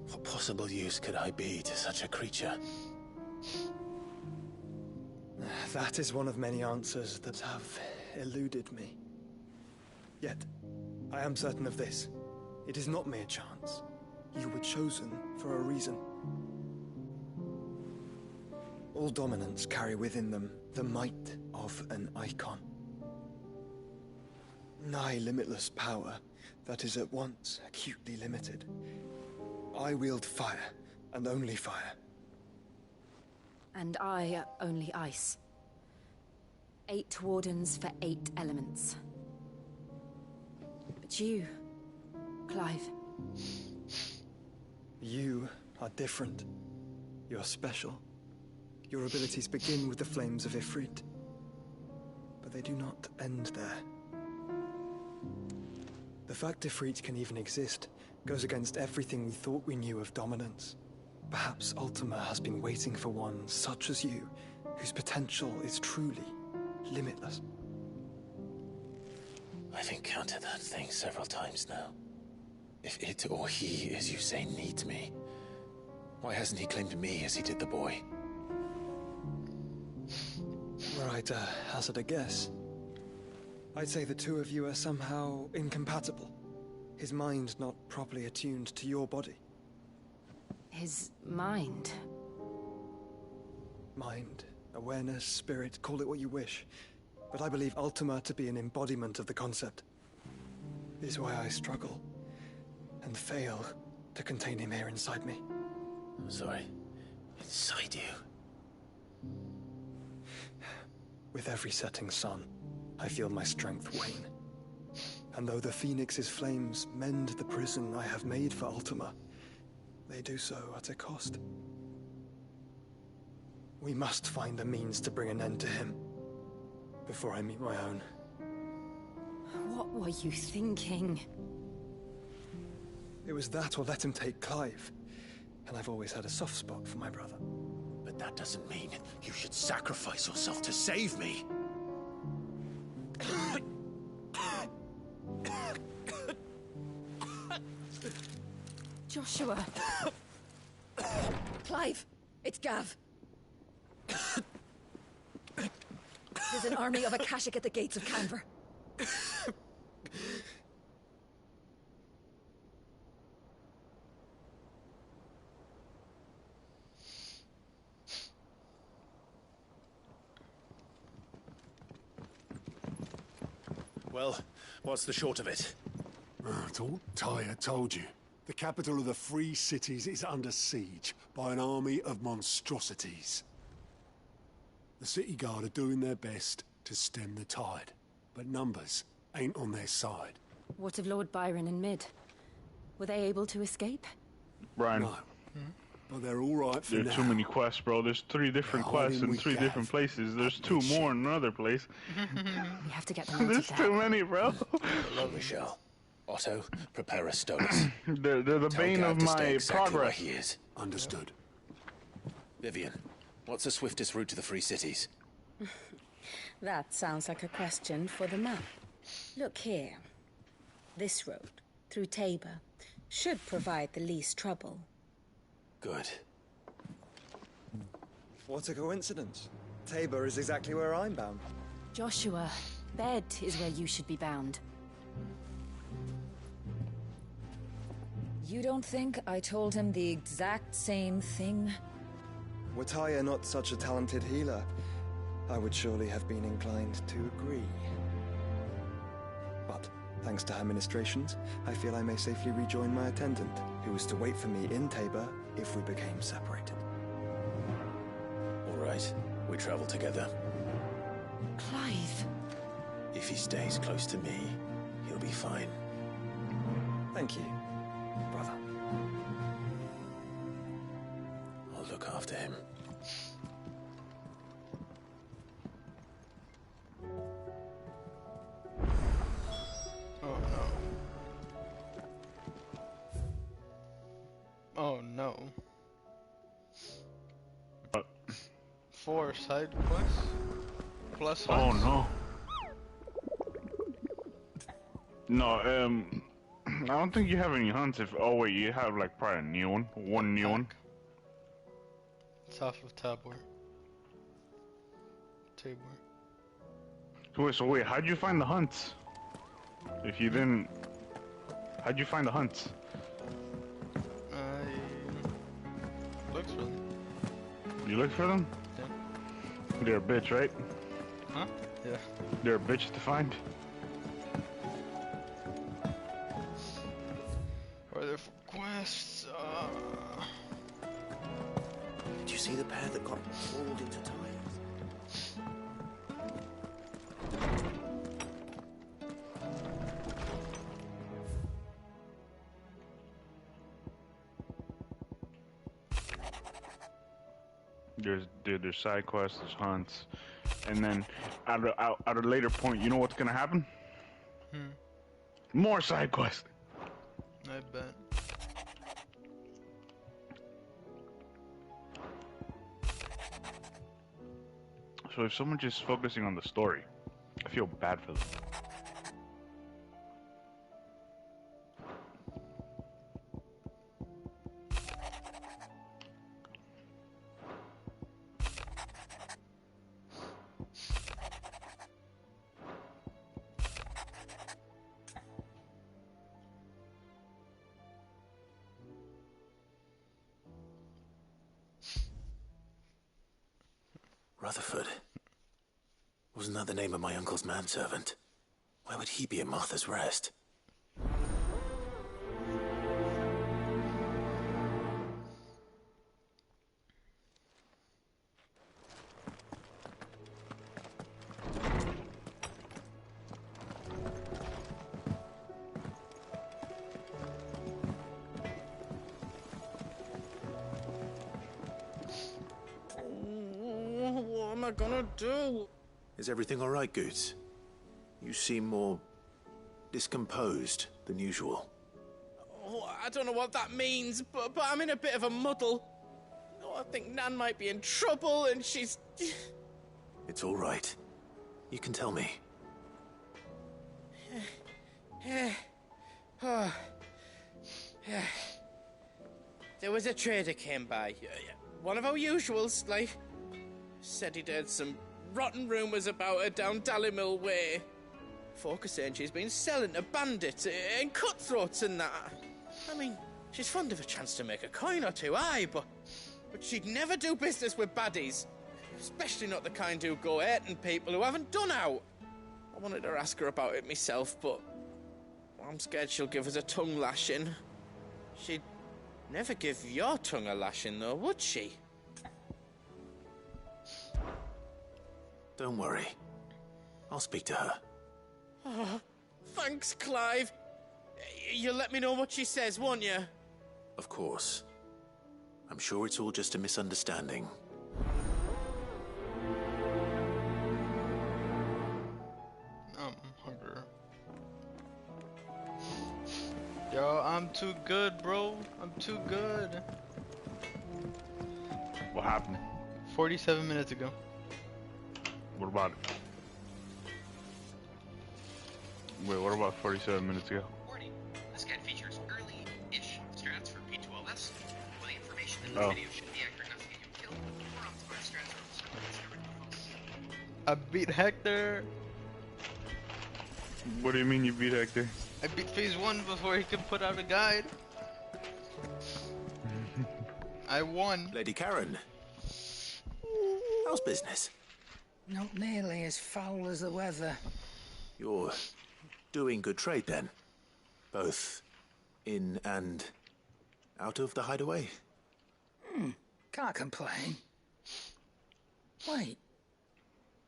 What possible use could I be to such a creature? That is one of many answers that have eluded me. Yet, I am certain of this. It is not mere chance. You were chosen for a reason. All dominants carry within them the might of an icon. Nigh limitless power that is at once acutely limited. I wield fire, and only fire. And I only ice. 8 wardens for 8 elements. But you, Clive. You are different. You're special. Your abilities begin with the flames of Ifrit. But they do not end there. The fact Ifrit can even exist goes against everything we thought we knew of dominance. Perhaps Ultima has been waiting for one such as you, whose potential is truly limitless. I've encountered that thing several times now. If it or he, as you say, needs me, why hasn't he claimed me as he did the boy? Were I to hazard a guess, I'd say the two of you are somehow incompatible. His mind not properly attuned to your body. His mind? Mind, awareness, spirit, call it what you wish. But I believe Ultima to be an embodiment of the concept. This is why I struggle and fail to contain him here inside me. I'm sorry. Inside you? With every setting sun, I feel my strength wane. And though the Phoenix's flames mend the prison I have made for Ultima, they do so at a cost. We must find a means to bring an end to him before I meet my own. What were you thinking? It was that or let him take Clive. And I've always had a soft spot for my brother. But that doesn't mean you should sacrifice yourself to save me. Joshua. Clive, it's Gav. There's an army of Akashic at the gates of Canver. Well, what's the short of it? It's all Tyr told you. The capital of the Free Cities is under siege by an army of monstrosities. The city guard are doing their best to stem the tide, but numbers ain't on their side. What of Lord Byron and Mid? Were they able to escape? Brian. No. But they're all right for now. There's too many quests, bro. There's 3 different quests in 3 different places. There's 2 more in another place. We have to get them out There's of there. too many, bro. Hello, Michelle. Otto, prepare a Stolas. they're the bane of my exactly where progress. he is. Understood. Vivian, what's the swiftest route to the Free Cities? That sounds like a question for the map. Look here. This road, through Tabor, should provide the least trouble. Good. What a coincidence. Tabor is exactly where I'm bound. Joshua, bed is where you should be bound. You don't think I told him the exact same thing? Were Tyr not such a talented healer, I would surely have been inclined to agree. But, thanks to her ministrations, I feel I may safely rejoin my attendant, who was to wait for me in Tabor if we became separated. All right, we travel together. Clive. If he stays close to me, he'll be fine. Thank you, brother. I'll look after him. Oh no. Oh no. What? 4 side quests? Plus Oh hunts? no. No, I don't think you have any hunts if... Oh wait, you have like probably a new one. One new one. South of Tabor. So wait, how'd you find the hunts? If you didn't... How'd you find the hunts? I looked for them. You looked for them? Yeah. They're a bitch, right? Huh? Yeah. They're a bitch to find. Are there quests? see the pair that got pulled into Tyre? There's side quests, there's hunts, and then at a later point, you know what's gonna happen? More side quests. I bet. So if someone's just focusing on the story, I feel bad for them. Rutherford. Wasn't that the name of my uncle's manservant? Why would he be at Martha's Rest? What am I gonna do? Is everything all right, Goots? You seem more discomposed than usual. Oh, I don't know what that means, but I'm in a bit of a muddle. Oh, I think Nan might be in trouble, and she's... It's all right. You can tell me. There was a trader came by. One of our usuals, like... Said he'd heard some rotten rumours about her down Dalimil Way. Folk are saying she's been selling to bandits and cutthroats and that. I mean, she's fond of a chance to make a coin or two, aye, but she'd never do business with baddies. Especially not the kind who go hurting people who haven't done out. I wanted to ask her about it myself, but I'm scared she'll give us a tongue lashing. She'd never give your tongue a lashing, though, would she? Don't worry. I'll speak to her. Oh, thanks, Clive. You'll let me know what she says, won't you? Of course. I'm sure it's all just a misunderstanding. I'm hungry. Yo, I'm too good, bro. I'm too good. What happened? 47 minutes ago. What about it? Wait, what about 47 minutes ago? Warning. This guide features early-ish strats for P12S. While the information in this video should be accurate enough to get you killed, more optimized strats are discovered to be false. I beat Hector. What do you mean you beat Hector? I beat phase 1 before he could put out a guide. I won. Lady Karen. How's business? Not nearly as foul as the weather. You're doing good trade then? Both in and out of the hideaway? Can't complain. Wait.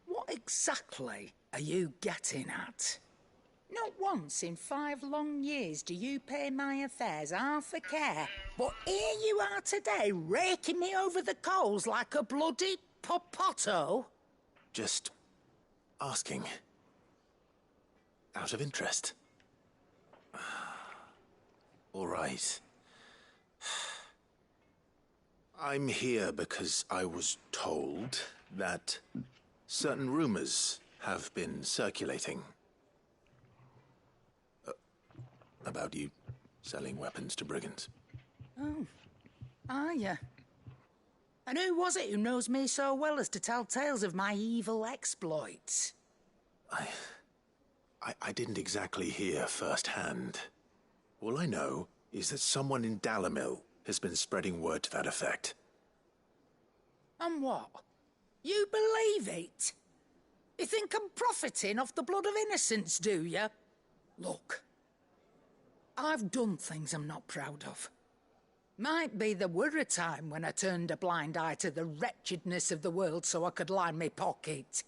What exactly are you getting at? Not once in 5 long years do you pay my affairs half a care. But here you are today, raking me over the coals like a bloody popoto. Just asking. Out of interest. All right. I'm here because I was told that certain rumors have been circulating about you selling weapons to brigands. Oh, are ya? And who was it who knows me so well as to tell tales of my evil exploits? I didn't exactly hear firsthand. All I know is that someone in Dalimil has been spreading word to that effect. And what? You believe it? You think I'm profiting off the blood of innocents, do you? Look, I've done things I'm not proud of. Might be there were a time when I turned a blind eye to the wretchedness of the world so I could line me pocket.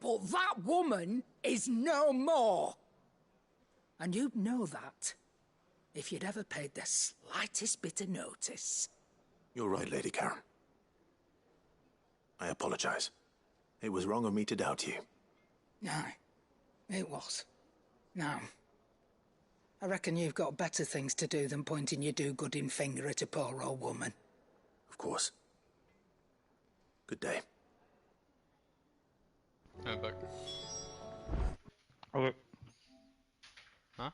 But that woman is no more. And you'd know that if you'd ever paid the slightest bit of notice. You're right, Lady Karen. I apologize. It was wrong of me to doubt you. Aye, it was. Now, I reckon you've got better things to do than pointing your do-gooding finger at a poor old woman. Of course. Good day. I'm back. Okay. Huh?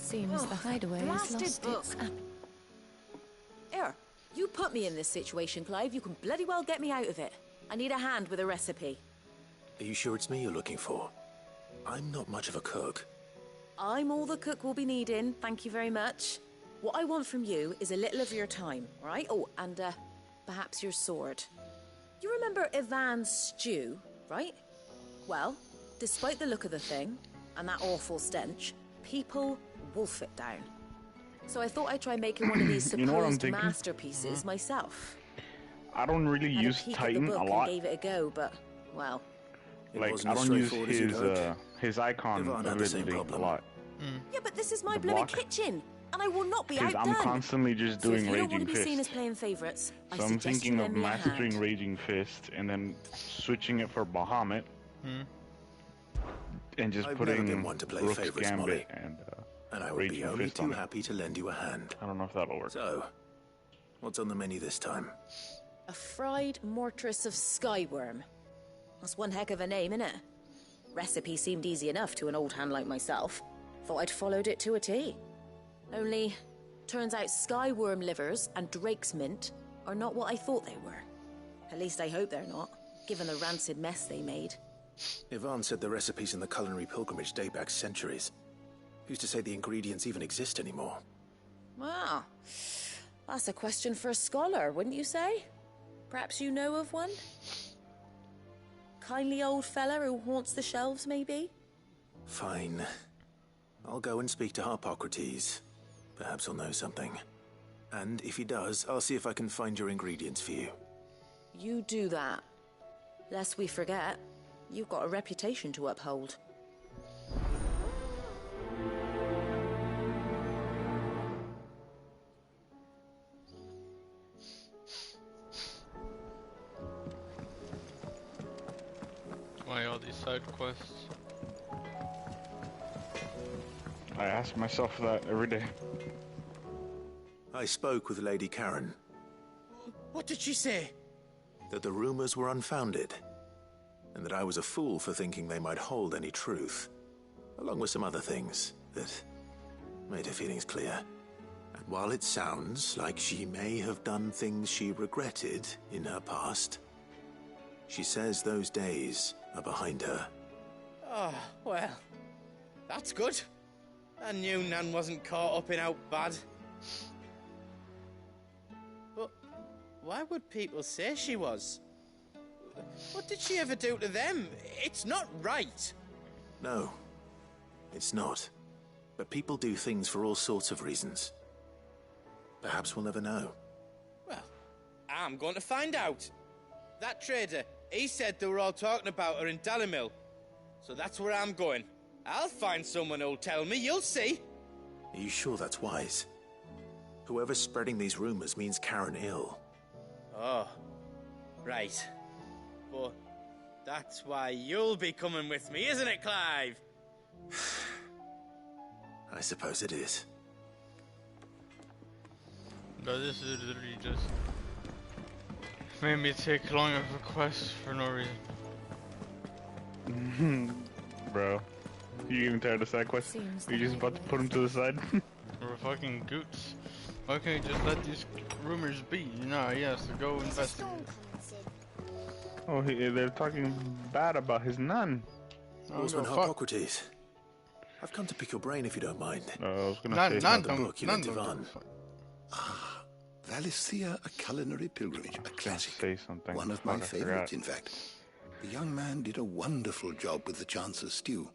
Seems the hideaway has lost its... Here, you put me in this situation, Clive. You can bloody well get me out of it. I need a hand with a recipe. Are you sure it's me you're looking for? I'm not much of a cook. I'm all the cook will be needing, thank you very much. What I want from you is a little of your time, right? Oh, and perhaps your sword. You remember Ivan's stew, right? Well, despite the look of the thing, and that awful stench, people wolf it down. So I thought I'd try making one of these You know what I'm supposed thinking? masterpieces myself. I don't really Had use a peek Titan at the a book lot. and gave it a go, but, well... Like, wasn't I as don't use straightforward as you'd his icon Yvonne had the same vividly a problem. lot. Yeah, but this is my The blooming block? kitchen, and I will not be Because outdone. I'm constantly just So if doing you don't want Raging to be seen as Fist. playing favourites, I So I'm suggest thinking you of lend me a mastering hand. Raging Fist and then switching it for Bahamut. And just I've putting never been one to play Rook's favourites, Gambit Molly. and I would be Raging only Fist too on it. happy to lend you a hand. I don't know if that'll work. So, what's on the menu this time? A fried mortress of skyworm. That's one heck of a name, innit? Recipe seemed easy enough to an old hand like myself. Thought I'd followed it to a T. Only, turns out skyworm livers and drake's mint are not what I thought they were. At least I hope they're not, given the rancid mess they made. Yvonne said the recipes in the culinary pilgrimage date back centuries. Who's to say the ingredients even exist anymore? Wow. That's a question for a scholar, wouldn't you say? Perhaps you know of one? Kindly old fella who haunts the shelves, maybe? Fine. I'll go and speak to Harpocrates. Perhaps he'll know something. And if he does, I'll see if I can find your ingredients for you. You do that. Lest we forget, you've got a reputation to uphold. Why all these side quests? I ask myself that every day. I spoke with Lady Karen. What did she say? That the rumors were unfounded, and that I was a fool for thinking they might hold any truth, along with some other things that made her feelings clear. And while it sounds like she may have done things she regretted in her past, she says those days are behind her. Oh, well, that's good. I knew Nan wasn't caught up in out bad. But why would people say she was? What did she ever do to them? It's not right. No, it's not. But people do things for all sorts of reasons. Perhaps we'll never know. Well, I'm going to find out. That trader, he said they were all talking about her in Dalimil. So that's where I'm going. I'll find someone who'll tell me, you'll see. Are you sure that's wise? Whoever's spreading these rumors means Karen ill. Oh, right. But that's why you'll be coming with me, isn't it, Clive? I suppose it is. But this is literally just made me take long of a quest for no reason. Bro, you getting tired of side quests? You're just about to put them to the side? We're fucking goots. Why can't you just let these rumors be? No, yes, go investigate. Oh, they're talking bad about his nun. Horseman Harpocrates. I've come to pick your brain if you don't mind. I was gonna say say the book you lent Yvonne. Valisthea, a culinary pilgrimage, a classic. Say something. One of my Fuck, I favorites, forgot. in fact. The young man did a wonderful job with the Chance's stew.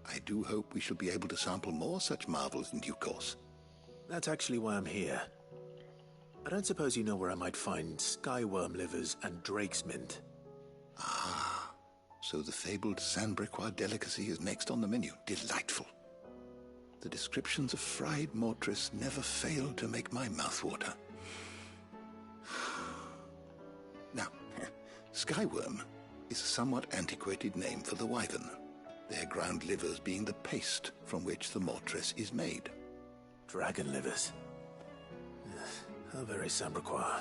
I do hope we shall be able to sample more such marvels in due course. That's actually why I'm here. I don't suppose you know where I might find skyworm livers and drake's mint. Ah, so the fabled Sandbrequois delicacy is next on the menu. Delightful. The descriptions of fried mortress never fail to make my mouth water. Now, skyworm is a somewhat antiquated name for the wyvern, their ground livers being the paste from which the mortress is made. Dragon livers. How very Sandbrequois.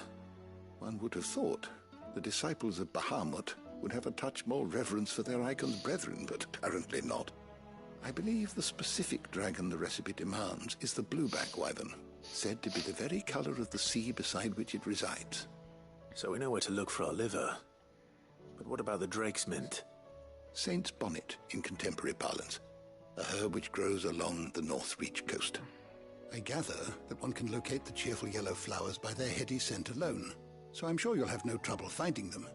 One would have thought the disciples of Bahamut would have a touch more reverence for their icon's brethren, but apparently not. I believe the specific dragon the recipe demands is the blueback wyvern, said to be the very color of the sea beside which it resides. So we know where to look for our liver. But what about the drake's mint? Saint's bonnet, in contemporary parlance. A herb which grows along the North Reach coast. I gather that one can locate the cheerful yellow flowers by their heady scent alone, so I'm sure you'll have no trouble finding them.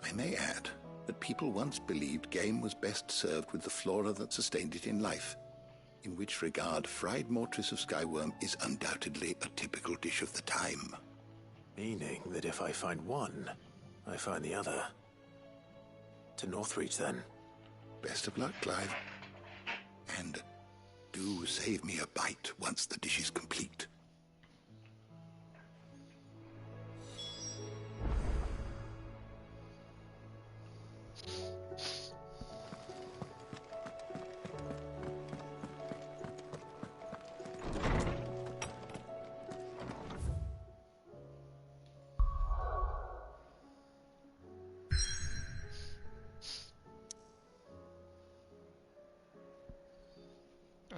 I may add that people once believed game was best served with the flora that sustained it in life, in which regard fried mortress of skyworm is undoubtedly a typical dish of the time. Meaning that if I find one, I find the other. To Northreach, then. Best of luck, Clive. And do save me a bite once the dish is complete.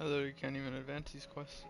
Although you can't even advance these quests.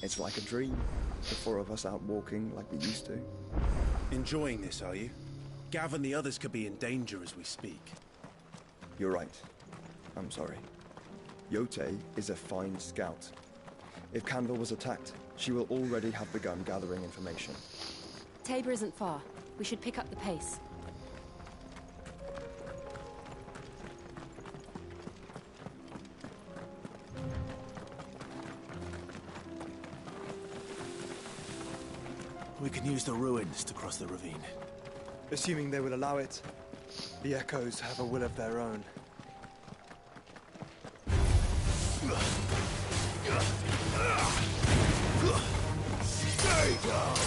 It's like a dream. The four of us out walking like we used to. Enjoying this, are you? Gav and the others could be in danger as we speak. You're right. I'm sorry. Yote is a fine scout. If Canville was attacked, she will already have begun gathering information. Tabor isn't far. We should pick up the pace. We can use the ruins to cross the ravine. Assuming they will allow it. The Echoes have a will of their own. Stay down!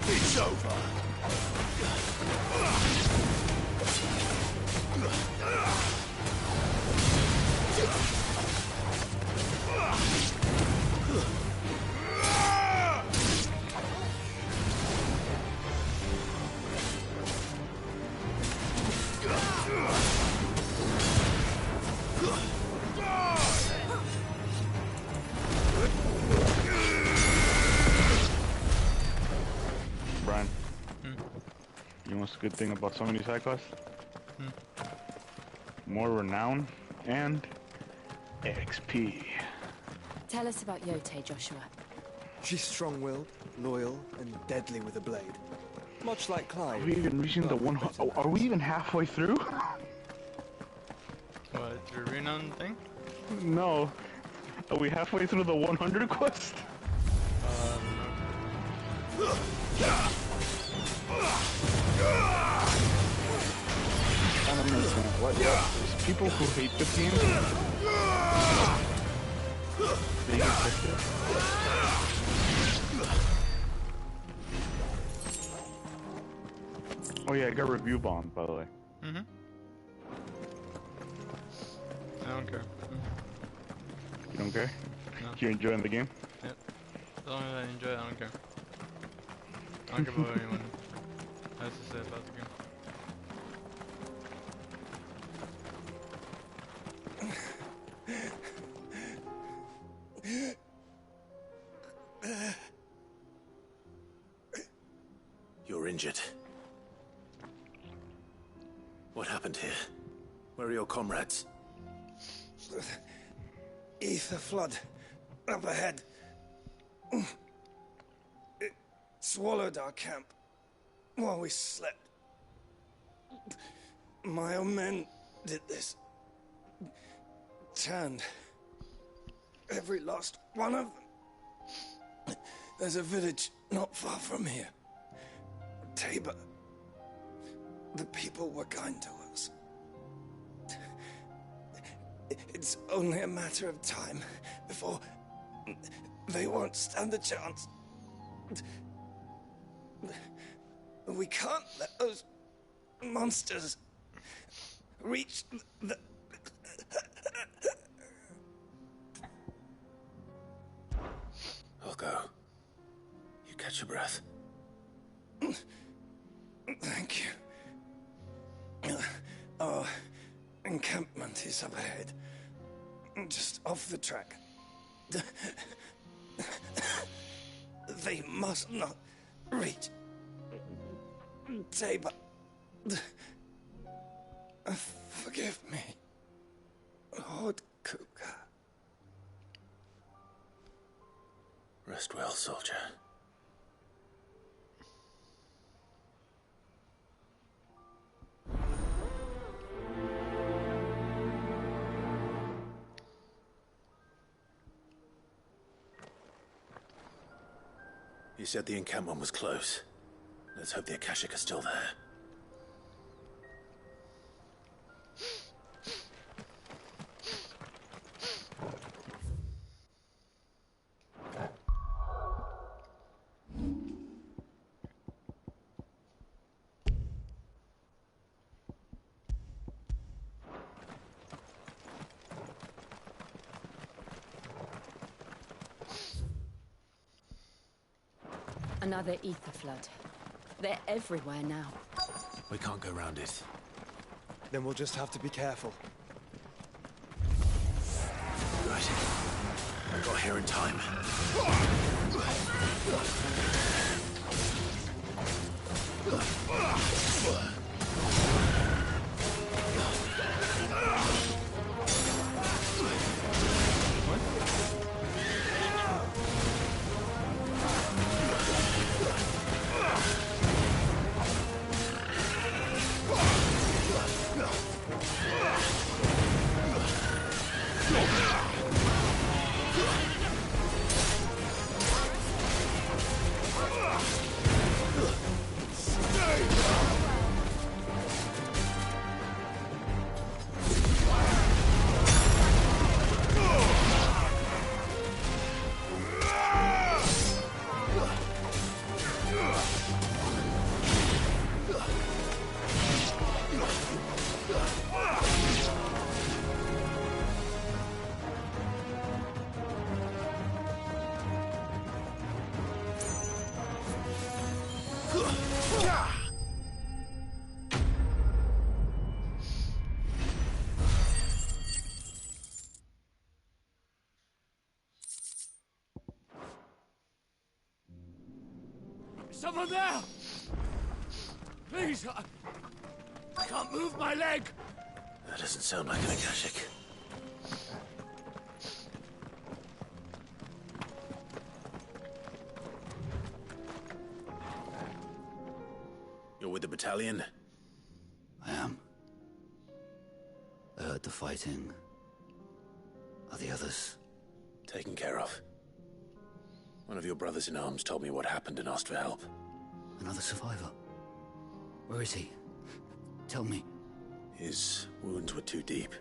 It's over. Brian, you know what's a good thing about so many side quests? More renown and XP. Tell us about Yote, Joshua. She's strong-willed, loyal, and deadly with a blade. Much like Clive. Are we even reaching the 100? Are we even halfway through? What, your renown thing? No. Are we halfway through the 100 quest? I don't understand. What? There's people who hate this game. They get pissed off. Oh yeah, I got review bomb, by the way. Mm-hmm. I don't care. You don't care? No. You enjoying the game? Yep. As long as I enjoy it, I don't care. I don't care about what anyone has to say about the game. You're injured. What happened here? Where are your comrades? Ether flood. Up ahead. It swallowed our camp while we slept. My own men did this. Turned every last one of them. There's a village not far from here. Tabor. The people were kind to us. It's only a matter of time before they won't stand a chance. We can't let those monsters reach the... I'll go. You catch your breath. Thank you. Our encampment is up ahead. Just off the track. They must not reach Tabor. Forgive me, Lord Kuka. Rest well, soldier. You said the encampment was close. Let's hope the Akashic are still there. Another ether flood. They're everywhere now. We can't go round it. Then we'll just have to be careful. Right. I got here in time. Someone there! Please, I can't move my leg! That doesn't sound like an Akashic. You're with the battalion? I am. I heard the fighting. Are the others? Taken care of. One of your brothers in arms told me what happened and asked for help. Another survivor? Where is he? Tell me. His wounds were too deep.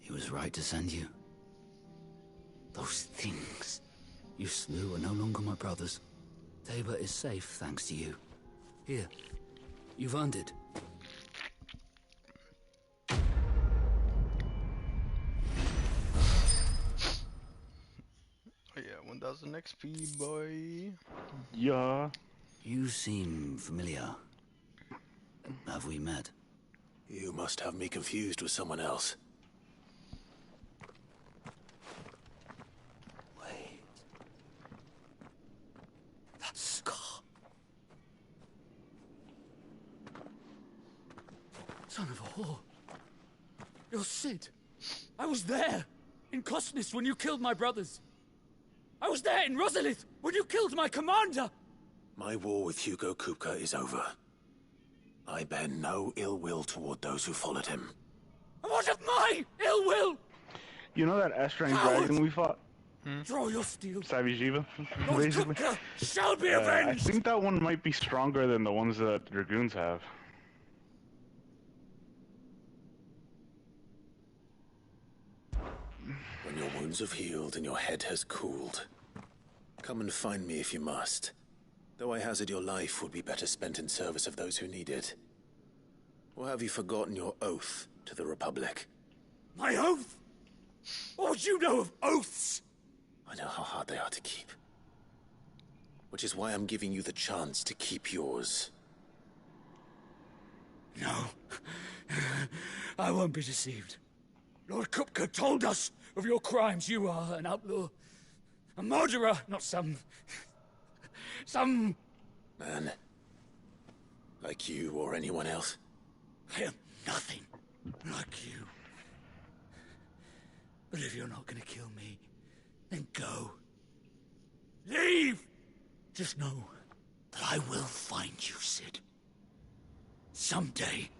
He was right to send you. Those things you slew are no longer my brothers. Tabor is safe thanks to you. Here, you've earned it. Oh yeah, 1000 XP, boy. Yeah. You seem familiar. Have we met? You must have me confused with someone else. Wait. That scar. Son of a whore. You're Cid. I was there, in Cosnes, when you killed my brothers. I was there in Rosalith, when you killed my commander. My war with Hugo Kupka is over. I bear no ill will toward those who followed him. What of my ill will? You know that S-rank dragon we fought? Draw your steel. Savvy Jiva, Lord basically. Kupka shall be I avenged. think that one might be stronger than the ones that Dragoons have. When your wounds have healed and your head has cooled, come and find me if you must. Though I hazard your life would be better spent in service of those who need it. Or have you forgotten your oath to the Republic? My oath? What would you know of oaths? I know how hard they are to keep. Which is why I'm giving you the chance to keep yours. No. I won't be deceived. Lord Kupka told us of your crimes. You are an outlaw. A murderer, not some man. Like you or anyone else. I am nothing like you. But if you're not gonna kill me, then go. Leave! Just know that I will find you, Cid. Someday.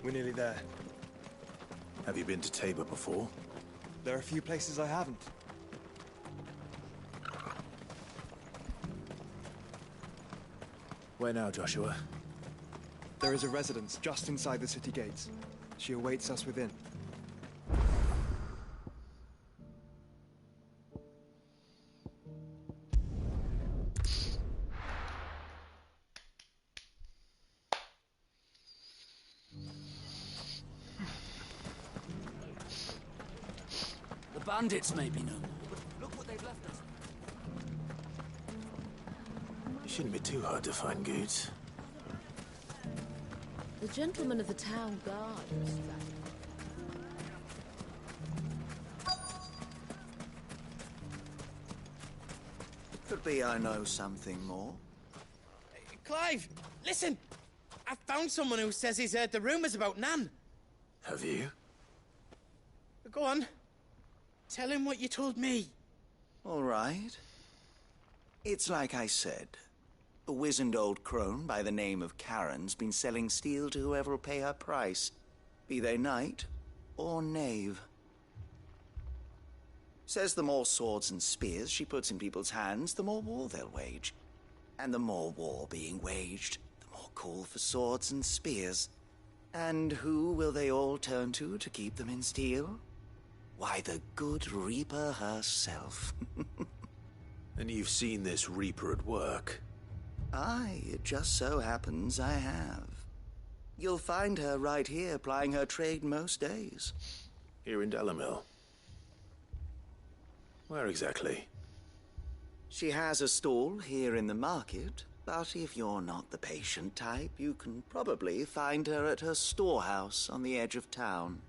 We're nearly there. Have you been to Tabor before? There are a few places I haven't. Where now, Joshua? There is a residence just inside the city gates. She awaits us within. The bandits may be no more, but look what they've left us. It shouldn't be too hard to find goods. The gentleman of the town guard. Could be I know something more. Clive, listen! I found someone who says he's heard the rumors about Nan. Have you? Go on. Tell him what you told me. All right. It's like I said. A wizened old crone by the name of Karen's been selling steel to whoever will pay her price, be they knight or knave. Says the more swords and spears she puts in people's hands, the more war they'll wage. And the more war being waged, the or call for swords and spears. And who will they all turn to keep them in steel? Why, the good Reaper herself. And you've seen this Reaper at work? Aye, it just so happens I have. You'll find her right here plying her trade most days. Here in Dalimil? Where exactly? She has a stall here in the market, but if you're not the patient type, you can probably find her at her storehouse on the edge of town.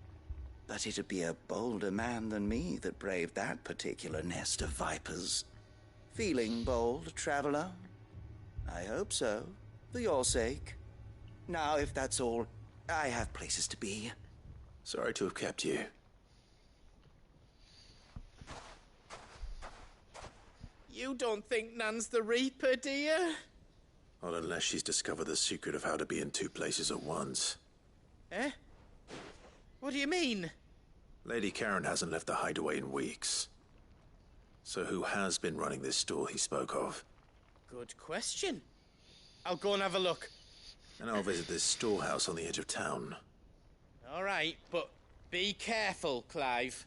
But it'd be a bolder man than me that braved that particular nest of vipers. Feeling bold, traveler? I hope so, for your sake. Now, if that's all, I have places to be. Sorry to have kept you. You don't think Nan's the Reaper, do you? Not unless she's discovered the secret of how to be in two places at once. Eh? What do you mean? Lady Karen hasn't left the hideaway in weeks. So who has been running this stall he spoke of? Good question. I'll go and have a look. And I'll visit this storehouse on the edge of town. All right, but be careful, Clive.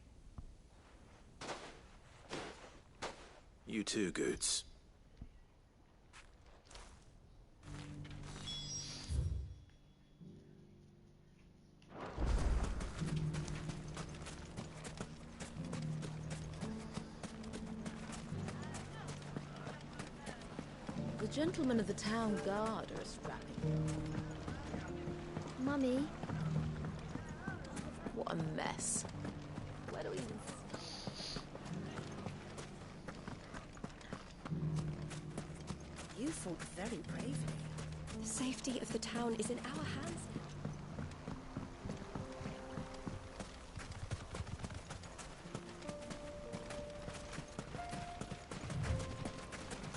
You too, Goots. The gentlemen of the town guard are strapping. Mummy. What a mess. Where do we even... You fought very bravely. The safety of the town is in our hands.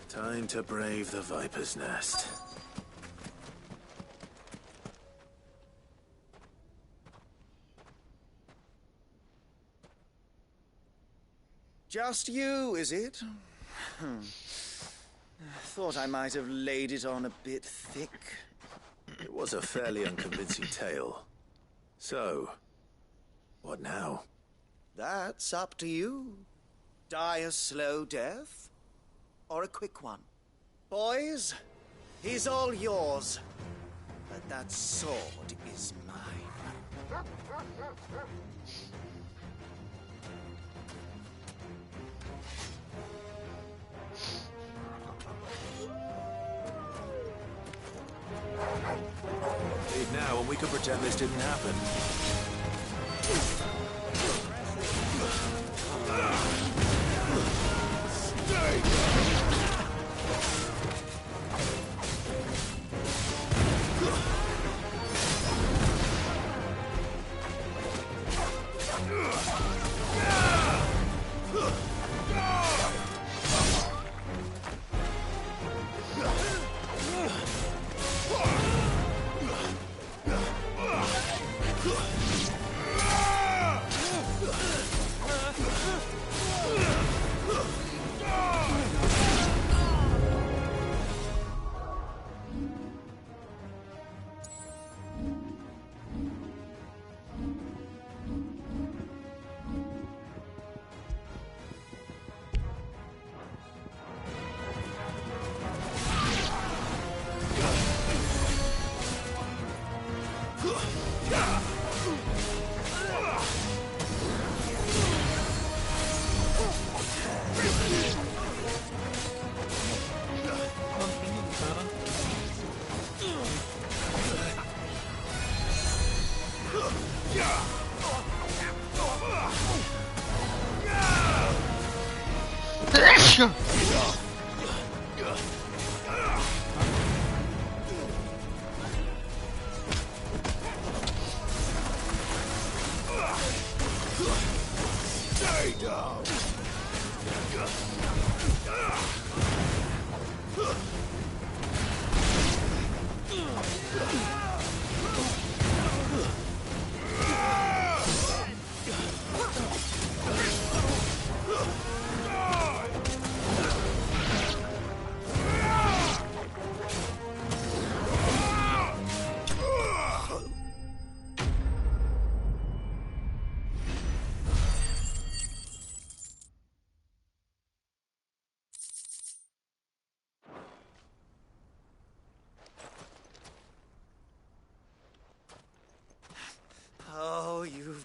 Time to brave the Viper's Nest. Just you, is it? Thought I might have laid it on a bit thick. It was a fairly unconvincing tale. So, what now? That's up to you. Die a slow death, or a quick one. Boys, he's all yours. But that sword is mine. Leave now, and we could pretend this didn't happen.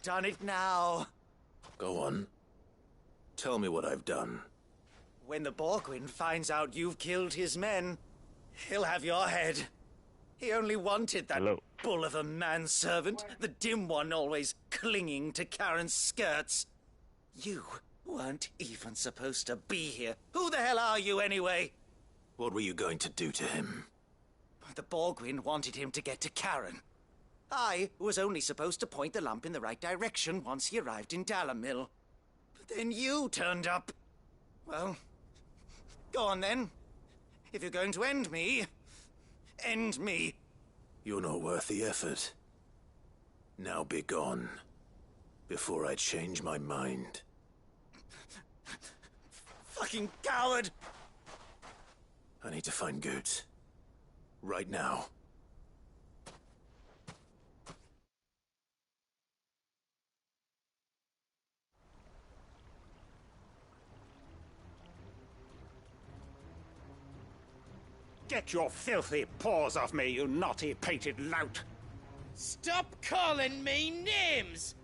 done it now. Go on. Tell me what I've done. When the Borgwyn finds out you've killed his men, he'll have your head. He only wanted that bull of a manservant, the dim one always clinging to Karen's skirts. You weren't even supposed to be here. Who the hell are you, anyway? What were you going to do to him? The Borgwyn wanted him to get to Karen. I was only supposed to point the lamp in the right direction once he arrived in Dalamil. But then you turned up. Well, go on then. If you're going to end me, end me. You're not worth the effort. Now be gone, before I change my mind. Fucking coward! I need to find Goetz. Right now. Get your filthy paws off me, you naughty-pated lout! Stop calling me names!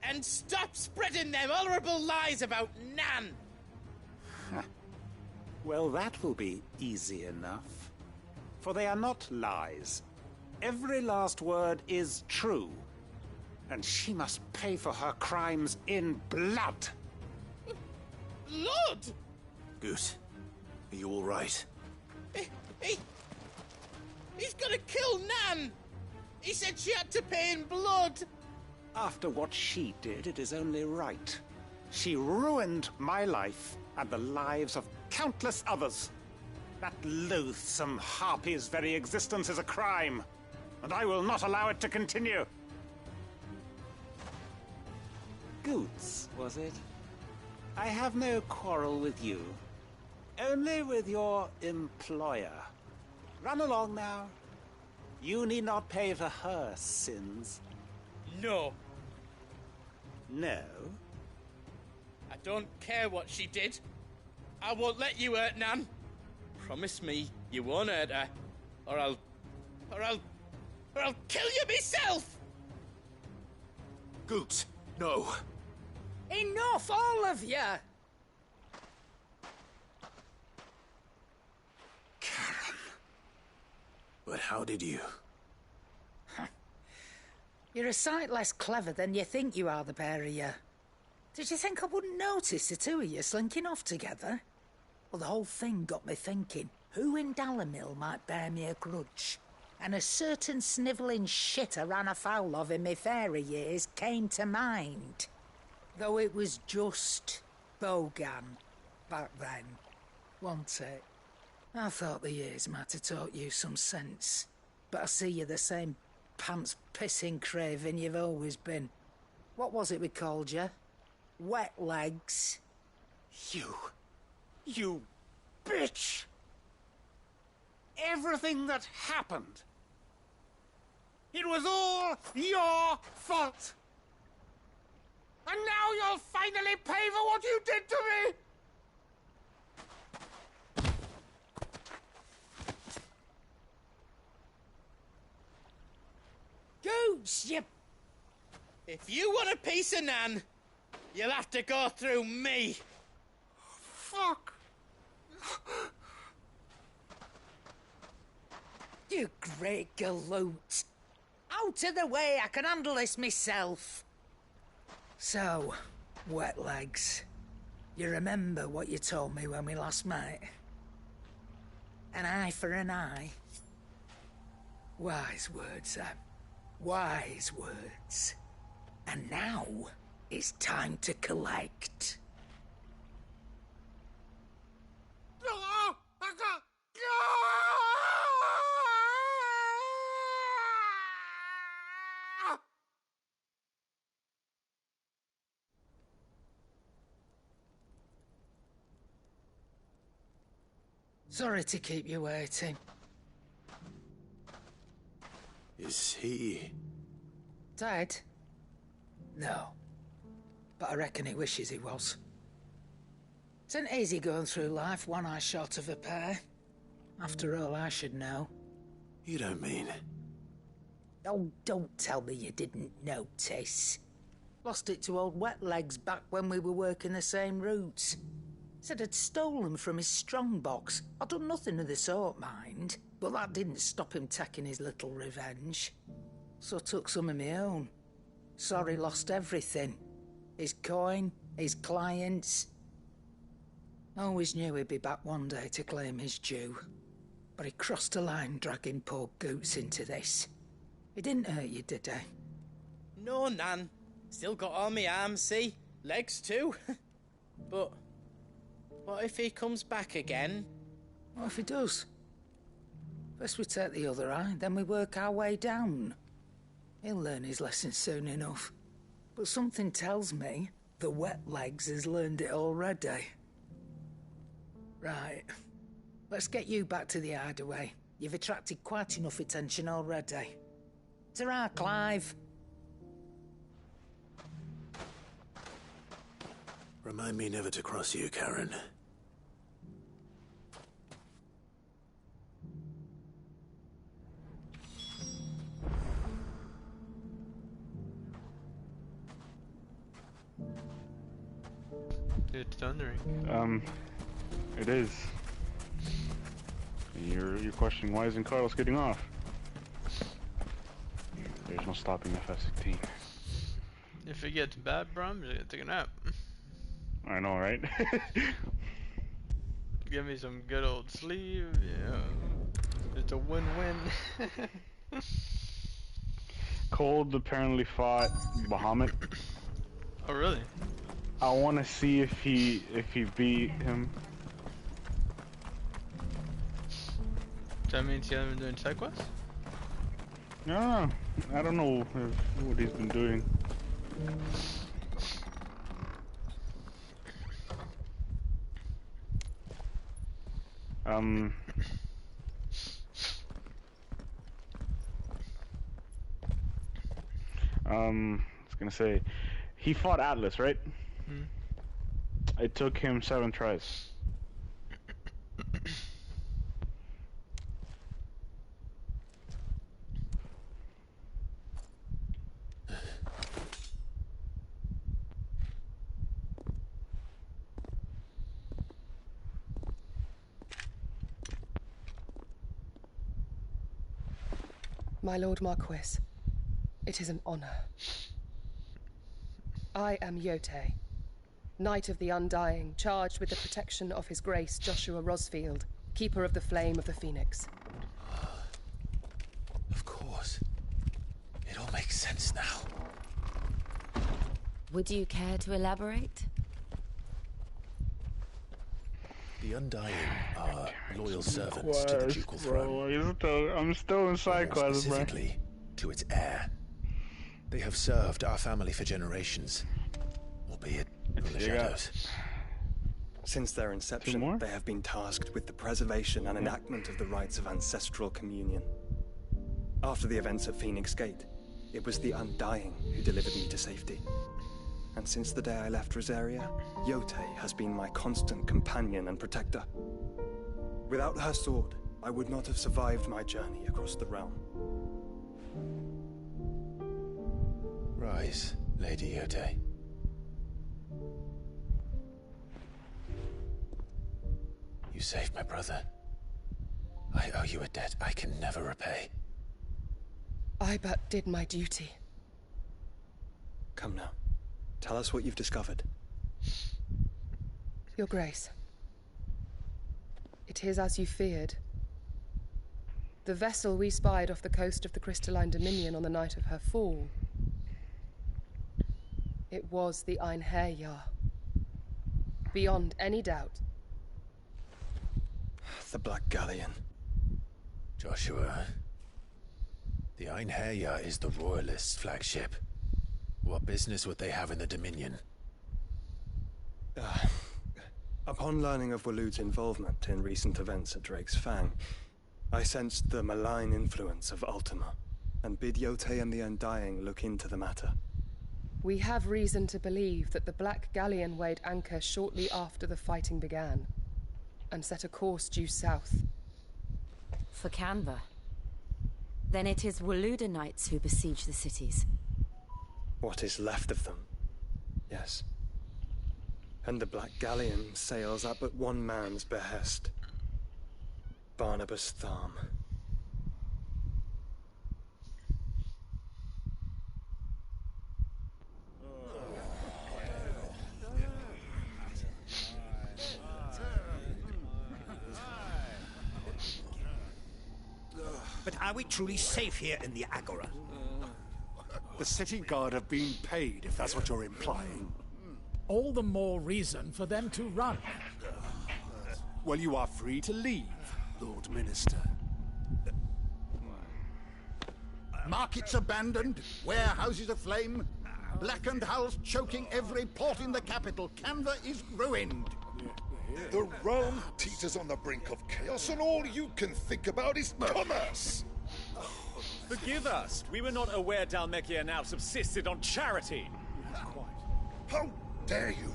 And stop spreading them horrible lies about Nan! Well, that will be easy enough. For they are not lies. Every last word is true. And she must pay for her crimes in blood. Blood? Goose, are you all right? He's gonna kill Nan! He said she had to pay in blood! After what she did, it is only right. She ruined my life and the lives of countless others. That loathsome harpy's very existence is a crime, and I will not allow it to continue. Goetz, was it? I have no quarrel with you. Only with your employer. Run along now. You need not pay for her sins. No. No? I don't care what she did. I won't let you hurt Nan. Promise me you won't hurt her, or I'll kill you myself! Goetz, no. Enough, all of you! But how did you? You're a sight less clever than you think you are, the pair of you. Did you think I wouldn't notice the two of you slinking off together? Well, the whole thing got me thinking, who in Dalamil might bear me a grudge? And a certain snivelling shit I ran afoul of in my fairy years came to mind. Though it was just Bogan back then, wasn't it? I thought the years might have taught you some sense, but I see you're the same pants-pissing craven you've always been. What was it we called you? Wet legs? You bitch! Everything that happened, it was all your fault! And now you'll finally pay for what you did to me! Goose, you... If you want a piece of Nan, you'll have to go through me. Fuck. You great galoot. Out of the way, I can handle this myself. So, wet legs, you remember what you told me when we last met? An eye for an eye. Wise words, Sam. Wise words. And now, it's time to collect. Sorry to keep you waiting. Is he... dead? No. But I reckon he wishes he was. It isn't easy going through life one eye short of a pair. After all, I should know. You don't mean... Oh, don't tell me you didn't notice. Lost it to old Wet Legs back when we were working the same routes. Said I'd stolen from his strongbox. I'd done nothing of the sort, mind, but that didn't stop him taking his little revenge. So I took some of my own. Sorry, lost everything. His coin, his clients. Always knew he'd be back one day to claim his due. But he crossed a line dragging poor Goots into this. He didn't hurt you, did he? No, Nan. Still got all my arms, see? Legs too. But what if he comes back again? What if he does? First we take the other eye, then we work our way down. He'll learn his lesson soon enough. But something tells me the Wet Legs has learned it already. Right. Let's get you back to the hideaway. You've attracted quite enough attention already. Ta-ra, Clive. Remind me never to cross you, Karen. It's thundering. It is. You're questioning why isn't Carlos getting off? There's no stopping FS-16. If it gets bad, bro, I'm just gonna take a nap. I know, right? Give me some good old sleep, yeah. It's a win-win. Cold apparently fought Bahamut. Oh, really? I want to see if he beat him. So that means he hasn't been doing side quests? No, I don't know what he's been doing. I was gonna say, he fought Atlas, right? Hmm. It took him 7 tries. My Lord Marquis, it is an honor. I am Yotei, Knight of the Undying, charged with the protection of His Grace Joshua Rosfield, Keeper of the Flame of the Phoenix. Of course. It all makes sense now. Would you care to elaborate? The Undying are loyal servants to the ducal throne. I'm still in side quests, bro. Specifically, to its heir. They have served our family for generations, albeit from the shadows. Since their inception, they have been tasked with the preservation and enactment of the rites of ancestral communion. After the events at Phoenix Gate, it was the Undying who delivered me to safety. And since the day I left Rosaria, Yotei has been my constant companion and protector. Without her sword, I would not have survived my journey across the realm. Rise, Lady Yotei. You saved my brother. I owe you a debt I can never repay. I but did my duty. Come now. Tell us what you've discovered. Your Grace. It is as you feared. The vessel we spied off the coast of the Crystalline Dominion on the night of her fall. It was the Einherjar. Beyond any doubt. The Black Galleon. Joshua. The Einherjar is the Royalists' flagship. What business would they have in the Dominion? Upon learning of Waloed's involvement in recent events at Drake's Fang, I sensed the malign influence of Ultima, and bid Yotei and the Undying look into the matter. We have reason to believe that the Black Galleon weighed anchor shortly after the fighting began, and set a course due south. For Canva. Then it is Waloeda Knights who besiege the cities. What is left of them Yes. And the Black Galleon sails at but one man's behest. Barnabas Tharm. But are we truly safe here in the Agora? The city guard have been paid, if that's what you're implying. All the more reason for them to run. Well, you are free to leave, Lord Minister. Markets abandoned, warehouses aflame, blackened hulls choking every port in the capital. Canva is ruined. The realm teeters on the brink of chaos, and all you can think about is commerce! Forgive us! We were not aware Dhalmekia now subsisted on charity! How dare you!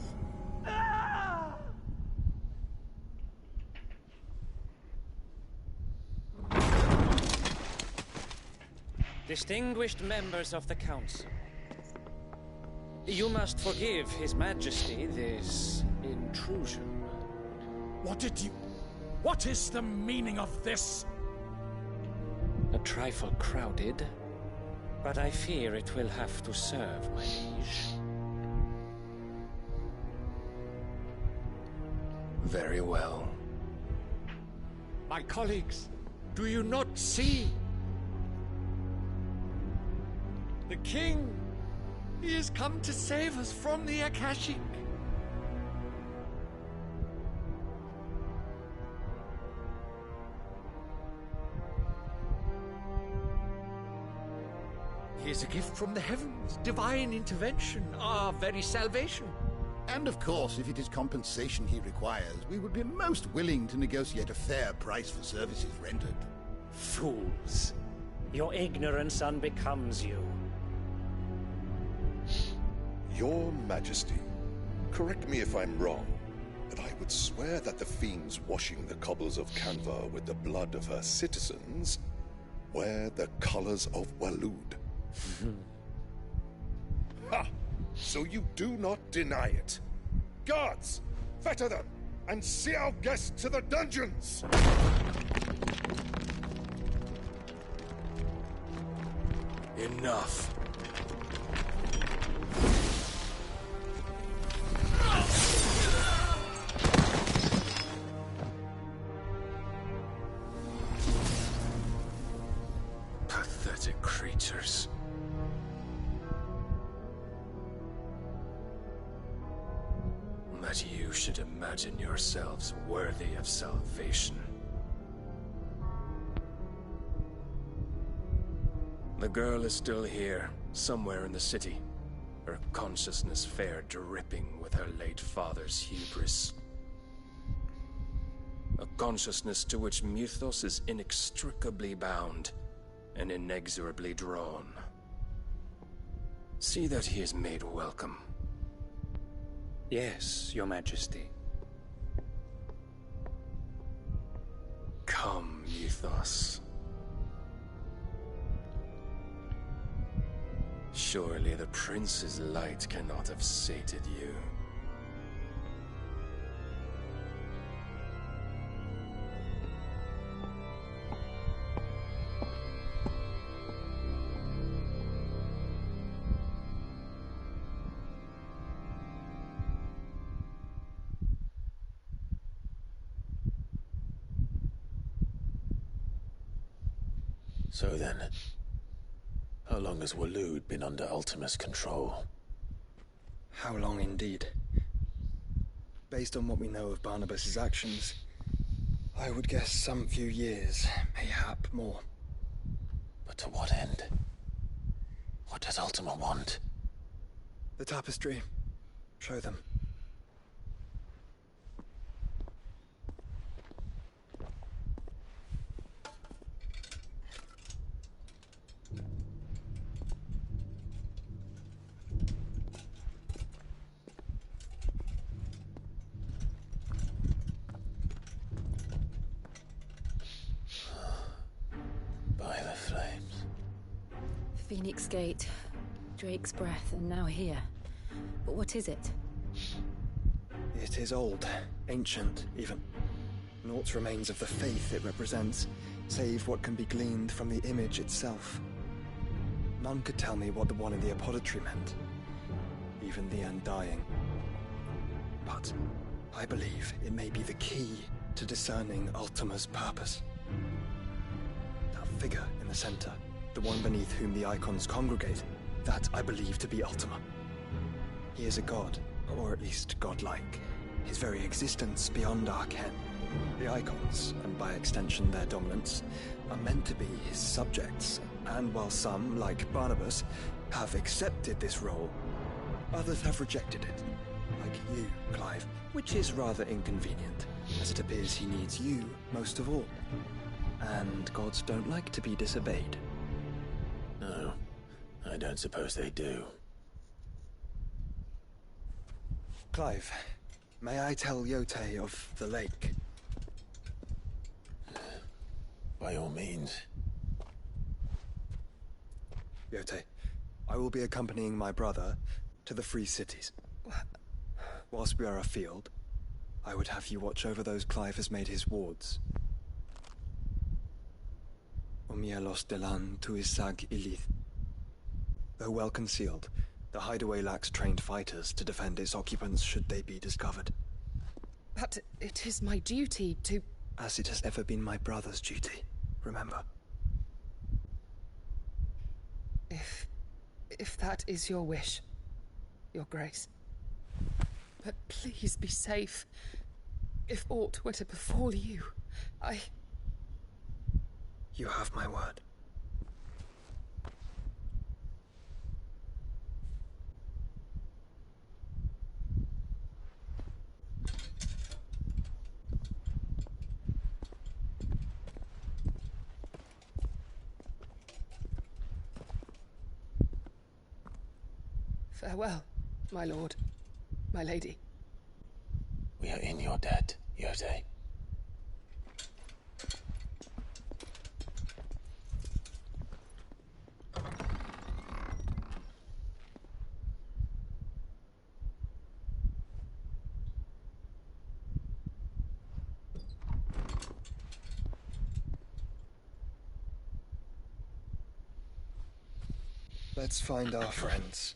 Distinguished members of the Council, you must forgive His Majesty this intrusion. What is the meaning of this? A trifle crowded, but I fear it will have to serve, my liege. Very well. My colleagues, do you not see? The king! He has come to save us from the Akashic. He is a gift from the heavens, divine intervention, our very salvation. And of course, if it is compensation he requires, we would be most willing to negotiate a fair price for services rendered. Fools! Your ignorance unbecomes you. Your Majesty, correct me if I'm wrong, but I would swear that the fiends washing the cobbles of Canva with the blood of her citizens wear the colors of Waloed. Ha! So you do not deny it. Guards, fetter them, and see our guests to the dungeons! Enough. Pathetic creatures. That you should imagine yourselves worthy of salvation. The girl is still here, somewhere in the city, her consciousness fair dripping with her late father's hubris. A consciousness to which Mythos is inextricably bound and inexorably drawn. See that he is made welcome. Yes, Your Majesty. Come, Mythos. Surely the prince's light cannot have sated you. So then, how long has Waloed been under Ultima's control? How long indeed? Based on what we know of Barnabas's actions, I would guess some few years, mayhap more. But to what end? What does Ultima want? The tapestry. Show them. Phoenix Gate, Drake's Breath, and now here. But what is it? It is old, ancient, even. Naught remains of the faith it represents, save what can be gleaned from the image itself. None could tell me what the one in the apothecary meant, even the Undying. But I believe it may be the key to discerning Ultima's purpose. That figure in the center, the one beneath whom the icons congregate, that I believe to be Ultima. He is a god, or at least godlike, his very existence beyond our ken. The icons, and by extension their dominants, are meant to be his subjects, and while some, like Barnabas, have accepted this role, others have rejected it, like you, Clive, which is rather inconvenient, as it appears he needs you most of all. And gods don't like to be disobeyed. No, I don't suppose they do. Clive, may I tell Yote of the lake? By all means. Yote, I will be accompanying my brother to the Free Cities. Whilst we are afield, I would have you watch over those Clive has made his wards. Omielos delan tuisag ilith. Though well concealed, the hideaway lacks trained fighters to defend its occupants should they be discovered. But it is my duty to... As it has ever been my brother's duty, remember. If that is your wish, Your Grace. But please be safe. If aught were to befall you, You have my word. Farewell, my lord, my lady. We are in your debt, Yote. Let's find our friends.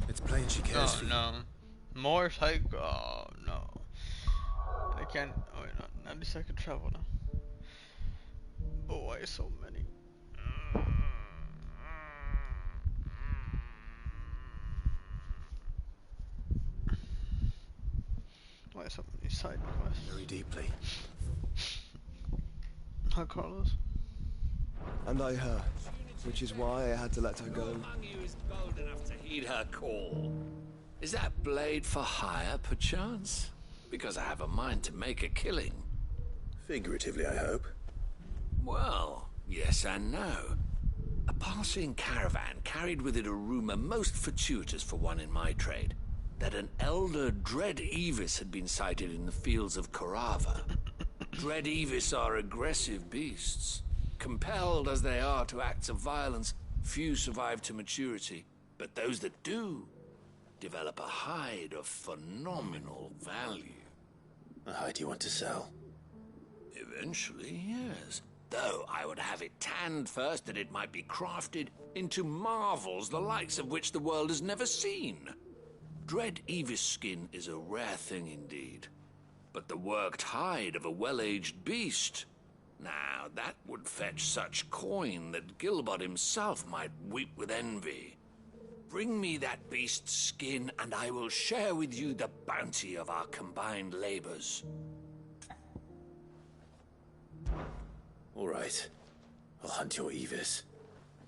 It's plain she cares for you. No. More psych. Oh no. I can't. Oh wait, no. At least I can travel now. Oh, why so many? Why so many side quests? Very deeply. Hi, Carlos. And I her, which is why I had to let her go. Who among you is bold enough to heed her call? Is that blade for hire, perchance? Because I have a mind to make a killing. Figuratively, I hope. Well, yes and no. A passing caravan carried with it a rumor most fortuitous for one in my trade, that an elder Dread Evis had been sighted in the fields of Korava. Dread Evis are aggressive beasts. Compelled as they are to acts of violence, few survive to maturity, but those that do develop a hide of phenomenal value. A hide you want to sell? Eventually, yes. Though I would have it tanned first that it might be crafted into marvels the likes of which the world has never seen. Dread Evis skin is a rare thing indeed. But the worked hide of a well-aged beast, now that would fetch such coin that Gilbert himself might weep with envy. Bring me that beast's skin, and I will share with you the bounty of our combined labors. All right. I'll hunt your Evis.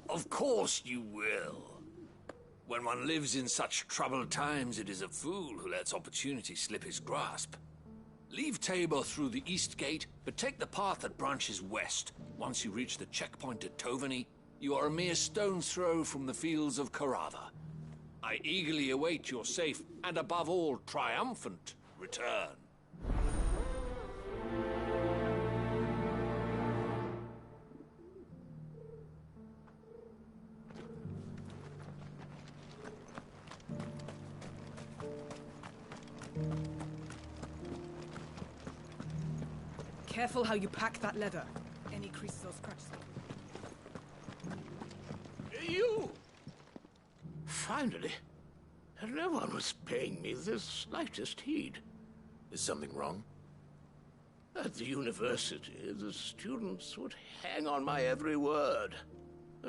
Of course you will. When one lives in such troubled times, it is a fool who lets opportunity slip his grasp. Leave Tabor through the east gate, but take the path that branches west. Once you reach the checkpoint at Tovany, you are a mere stone's throw from the fields of Caratha. I eagerly await your safe, and above all, triumphant return. Careful how you pack that leather. Any creases or scratches. You! Finally. No one was paying me the slightest heed. Is something wrong? At the university, the students would hang on my every word.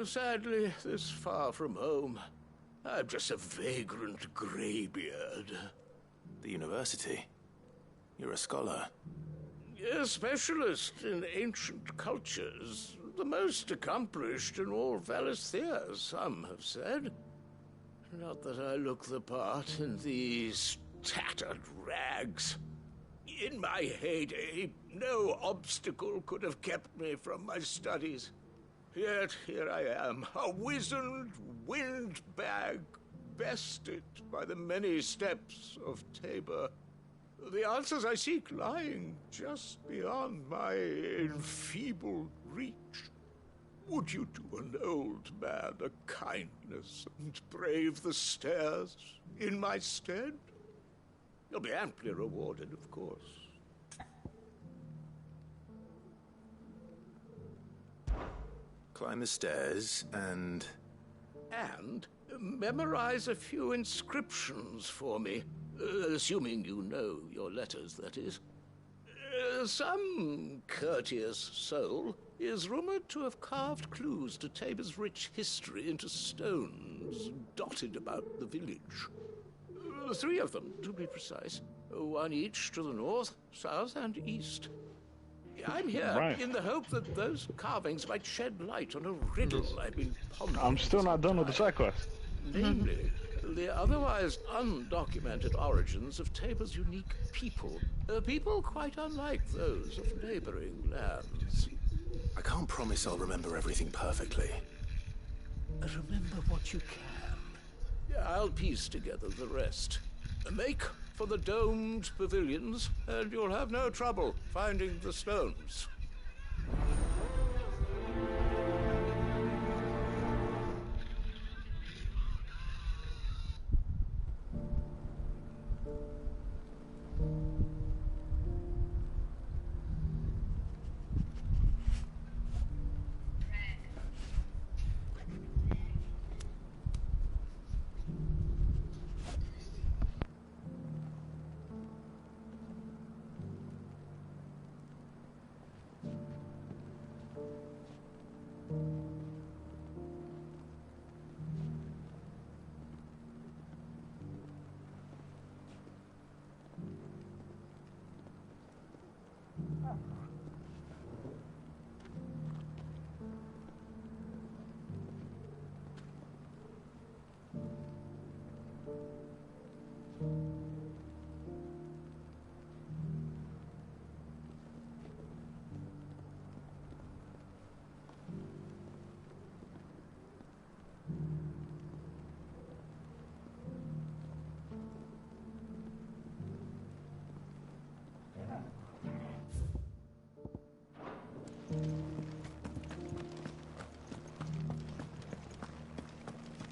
Sadly, this far from home, I'm just a vagrant greybeard. The university? You're a scholar. A specialist in ancient cultures. The most accomplished in all Valisthea, some have said. Not that I look the part in these tattered rags. In my heyday, no obstacle could have kept me from my studies. Yet here I am, a wizened windbag, bested by the many steps of Tabor. The answers I seek lying just beyond my enfeebled reach. Would you do an old man a kindness and brave the stairs in my stead? You'll be amply rewarded, of course. Climb the stairs and... And memorize a few inscriptions for me. Assuming you know your letters, that is. Some courteous soul is rumored to have carved clues to Tabor's rich history into stones dotted about the village. 3 of them, to be precise. 1 each to the north, south, and east. I'm here in the hope that those carvings might shed light on a riddle I've been pondering. I'm still not done with the side quest. Namely, the otherwise undocumented origins of Tabor's unique people. People quite unlike those of neighboring lands. I can't promise I'll remember everything perfectly. Remember what you can. I'll piece together the rest. Make for the domed pavilions, and you'll have no trouble finding the stones.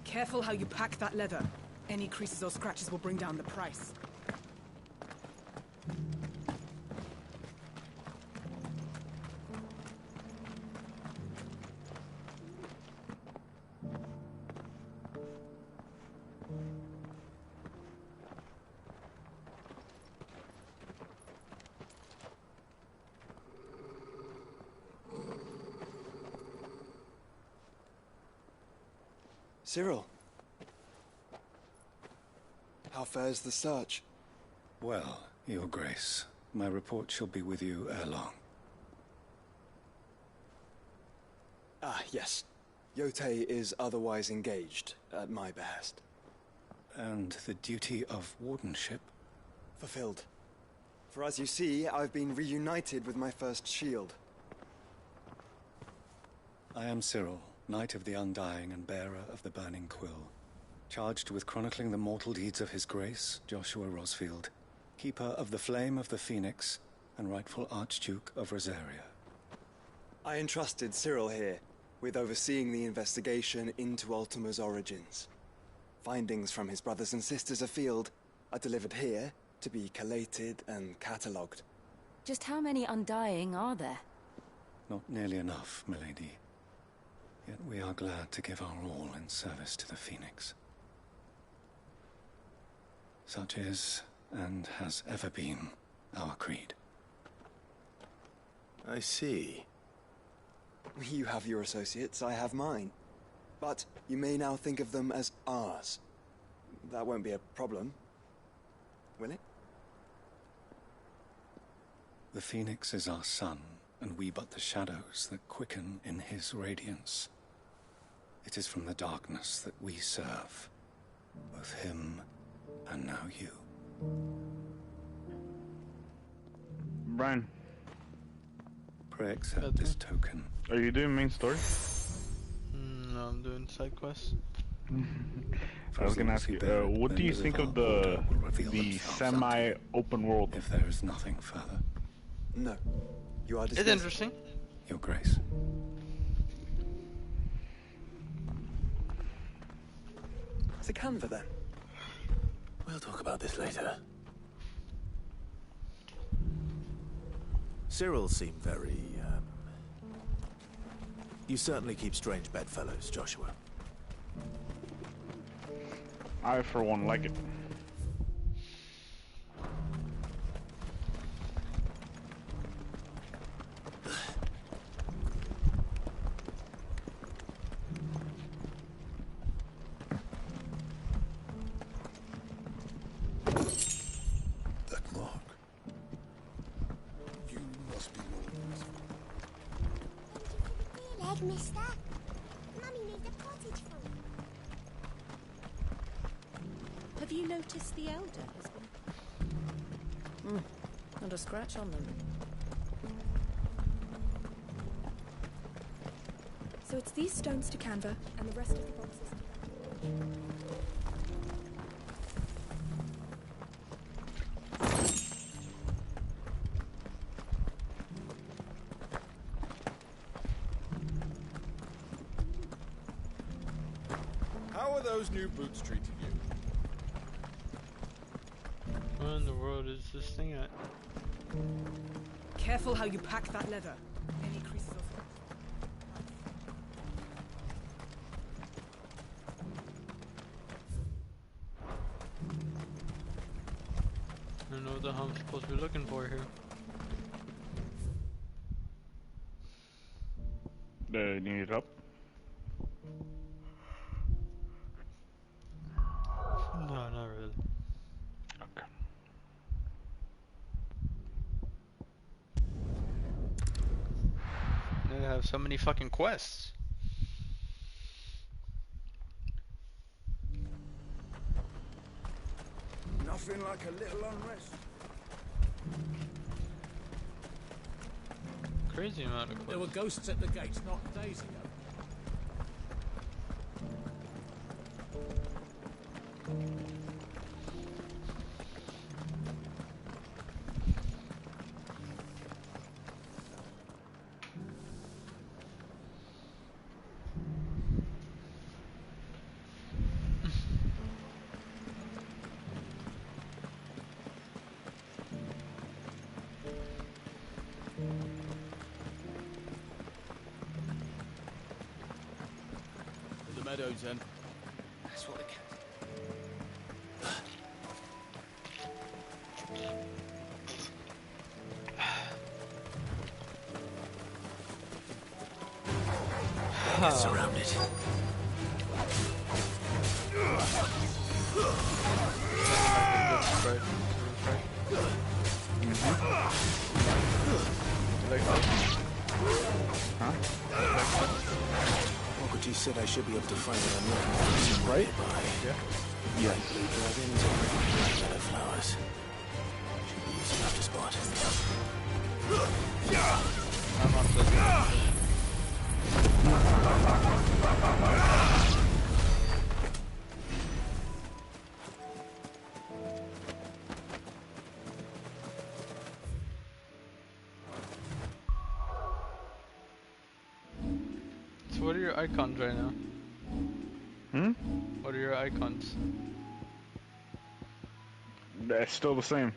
Careful how you pack that leather. Any creases or scratches will bring down the price. Cyril. How fares the search? Well, Your Grace, my report shall be with you ere long. Ah, yes. Yotei is otherwise engaged, at my behest. And the duty of wardenship? Fulfilled. For as you see, I've been reunited with my first shield. I am Cyril, Knight of the Undying and bearer of the Burning Quill, charged with chronicling the mortal deeds of His Grace, Joshua Rosfield, Keeper of the Flame of the Phoenix and rightful Archduke of Rosaria. I entrusted Cyril here with overseeing the investigation into Ultima's origins. Findings from his brothers and sisters afield are delivered here to be collated and catalogued. Just how many Undying are there? Not nearly enough, milady. Yet we are glad to give our all in service to the Phoenix. Such is, and has ever been, our creed. I see. You have your associates, I have mine. But you may now think of them as ours. That won't be a problem, will it? The Phoenix is our sun, and we but the shadows that quicken in his radiance. It is from the darkness that we serve, both him and now you. Brian. Pray accept this token. Are you doing main story? No, I'm doing side quests. I was gonna ask you, what do you think of the semi-open world? If there is nothing further. No. You are It's dismissed. interesting. Your Grace. It's a Canva then. We'll talk about this later. Cyril seemed very, You certainly keep strange bedfellows, Joshua. I, for one, like it. That mark. You must be Lord. Leg, mister. Mummy moved a cottage for me. Have you noticed the Elder has been... Not a scratch on them. So it's these stones to Canva and the rest of the boxes. How are those new boots treating you? Where in the world is this thing at? Careful how you pack that leather. Any creases or I don't know what the hell I'm supposed to be looking for here. You need it up? No, not really. Okay. They have so many fucking quests. Nothing like a little unrest. Crazy amount of quests. There were ghosts at the gates not days ago. The meadows, then. That's what the cat. Get surrounded. Mokujji said I should be able to find what I'm looking for somewhere nearby. Yes. Dragons or meadow flowers. Should be easy enough to spot. I'm not listening. So what are your icons right now? What are your icons? That's still the same.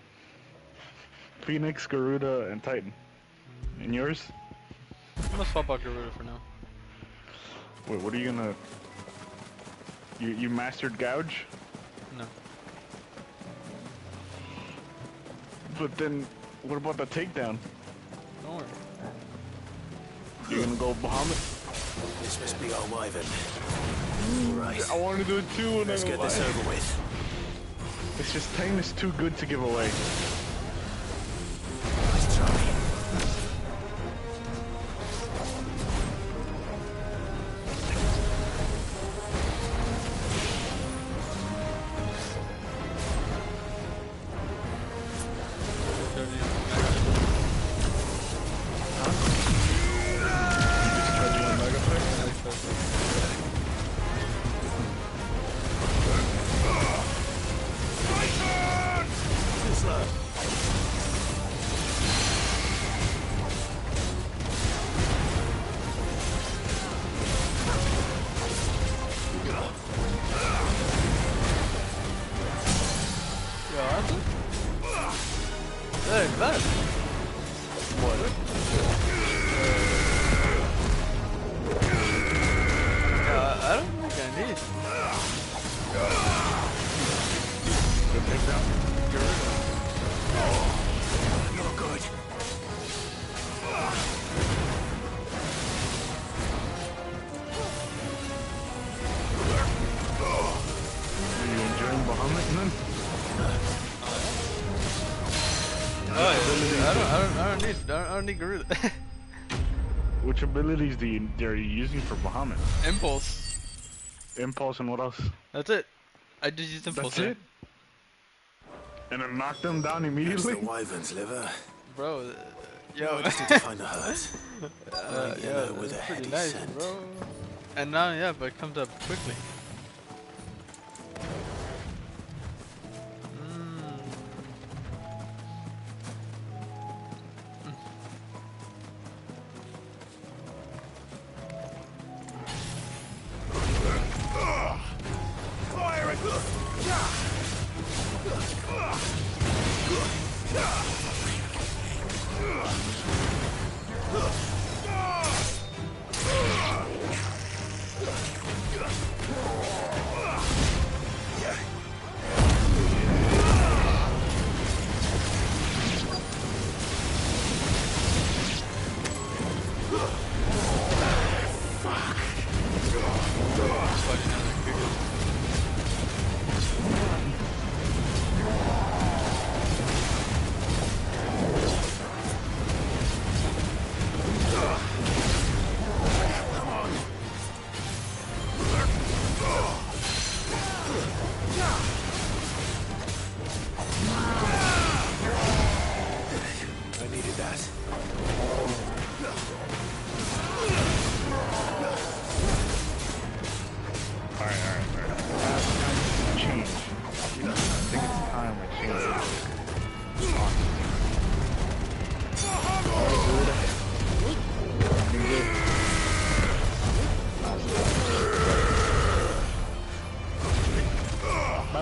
Phoenix, Garuda, and Titan. And yours? I'm gonna swap out Garuda for now. Wait, what are you gonna... You mastered Gouge? No. But then, what about the takedown? Don't worry. You're gonna go Bahamut? This must be our wyvern. Right. I want to do it too. Let's get this over with. It's just Titan is too good to give away. Nice try. I don't need Garuda. Which abilities are you using for Bahamut? Impulse. Impulse and what else? That's it. I just used Impulse. That's it? And then knock them down immediately? That's the wyvern's liver. Bro, yo. I just need to find the hurt. Yeah, with a pretty heady nice, scent. bro. And now, yeah, but it comes up quickly.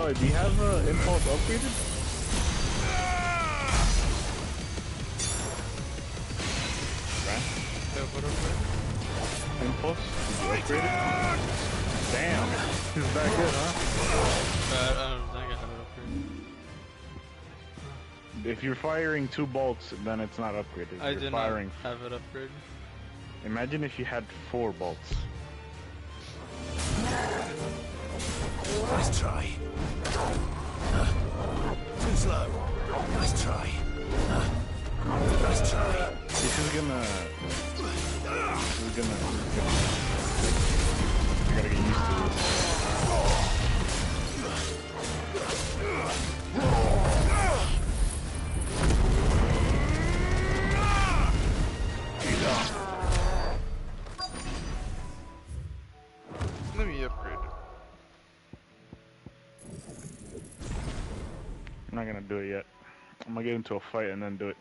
Do you have Impulse upgraded? Right? Impulse? Did you upgrade it? Damn! It's that good, huh? I don't think I have it upgraded. If you're firing 2 bolts, then it's not upgraded. I did not have it upgraded. Imagine if you had 4 bolts. Nice try. Too slow. Nice try. Nice try. This is gonna... You gotta get used to this. not gonna do it yet. I'm gonna get into a fight and then do it.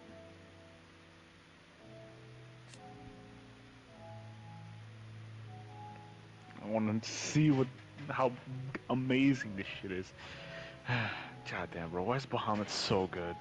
I want to see how amazing this shit is. God damn, bro, why is Bahamut so good?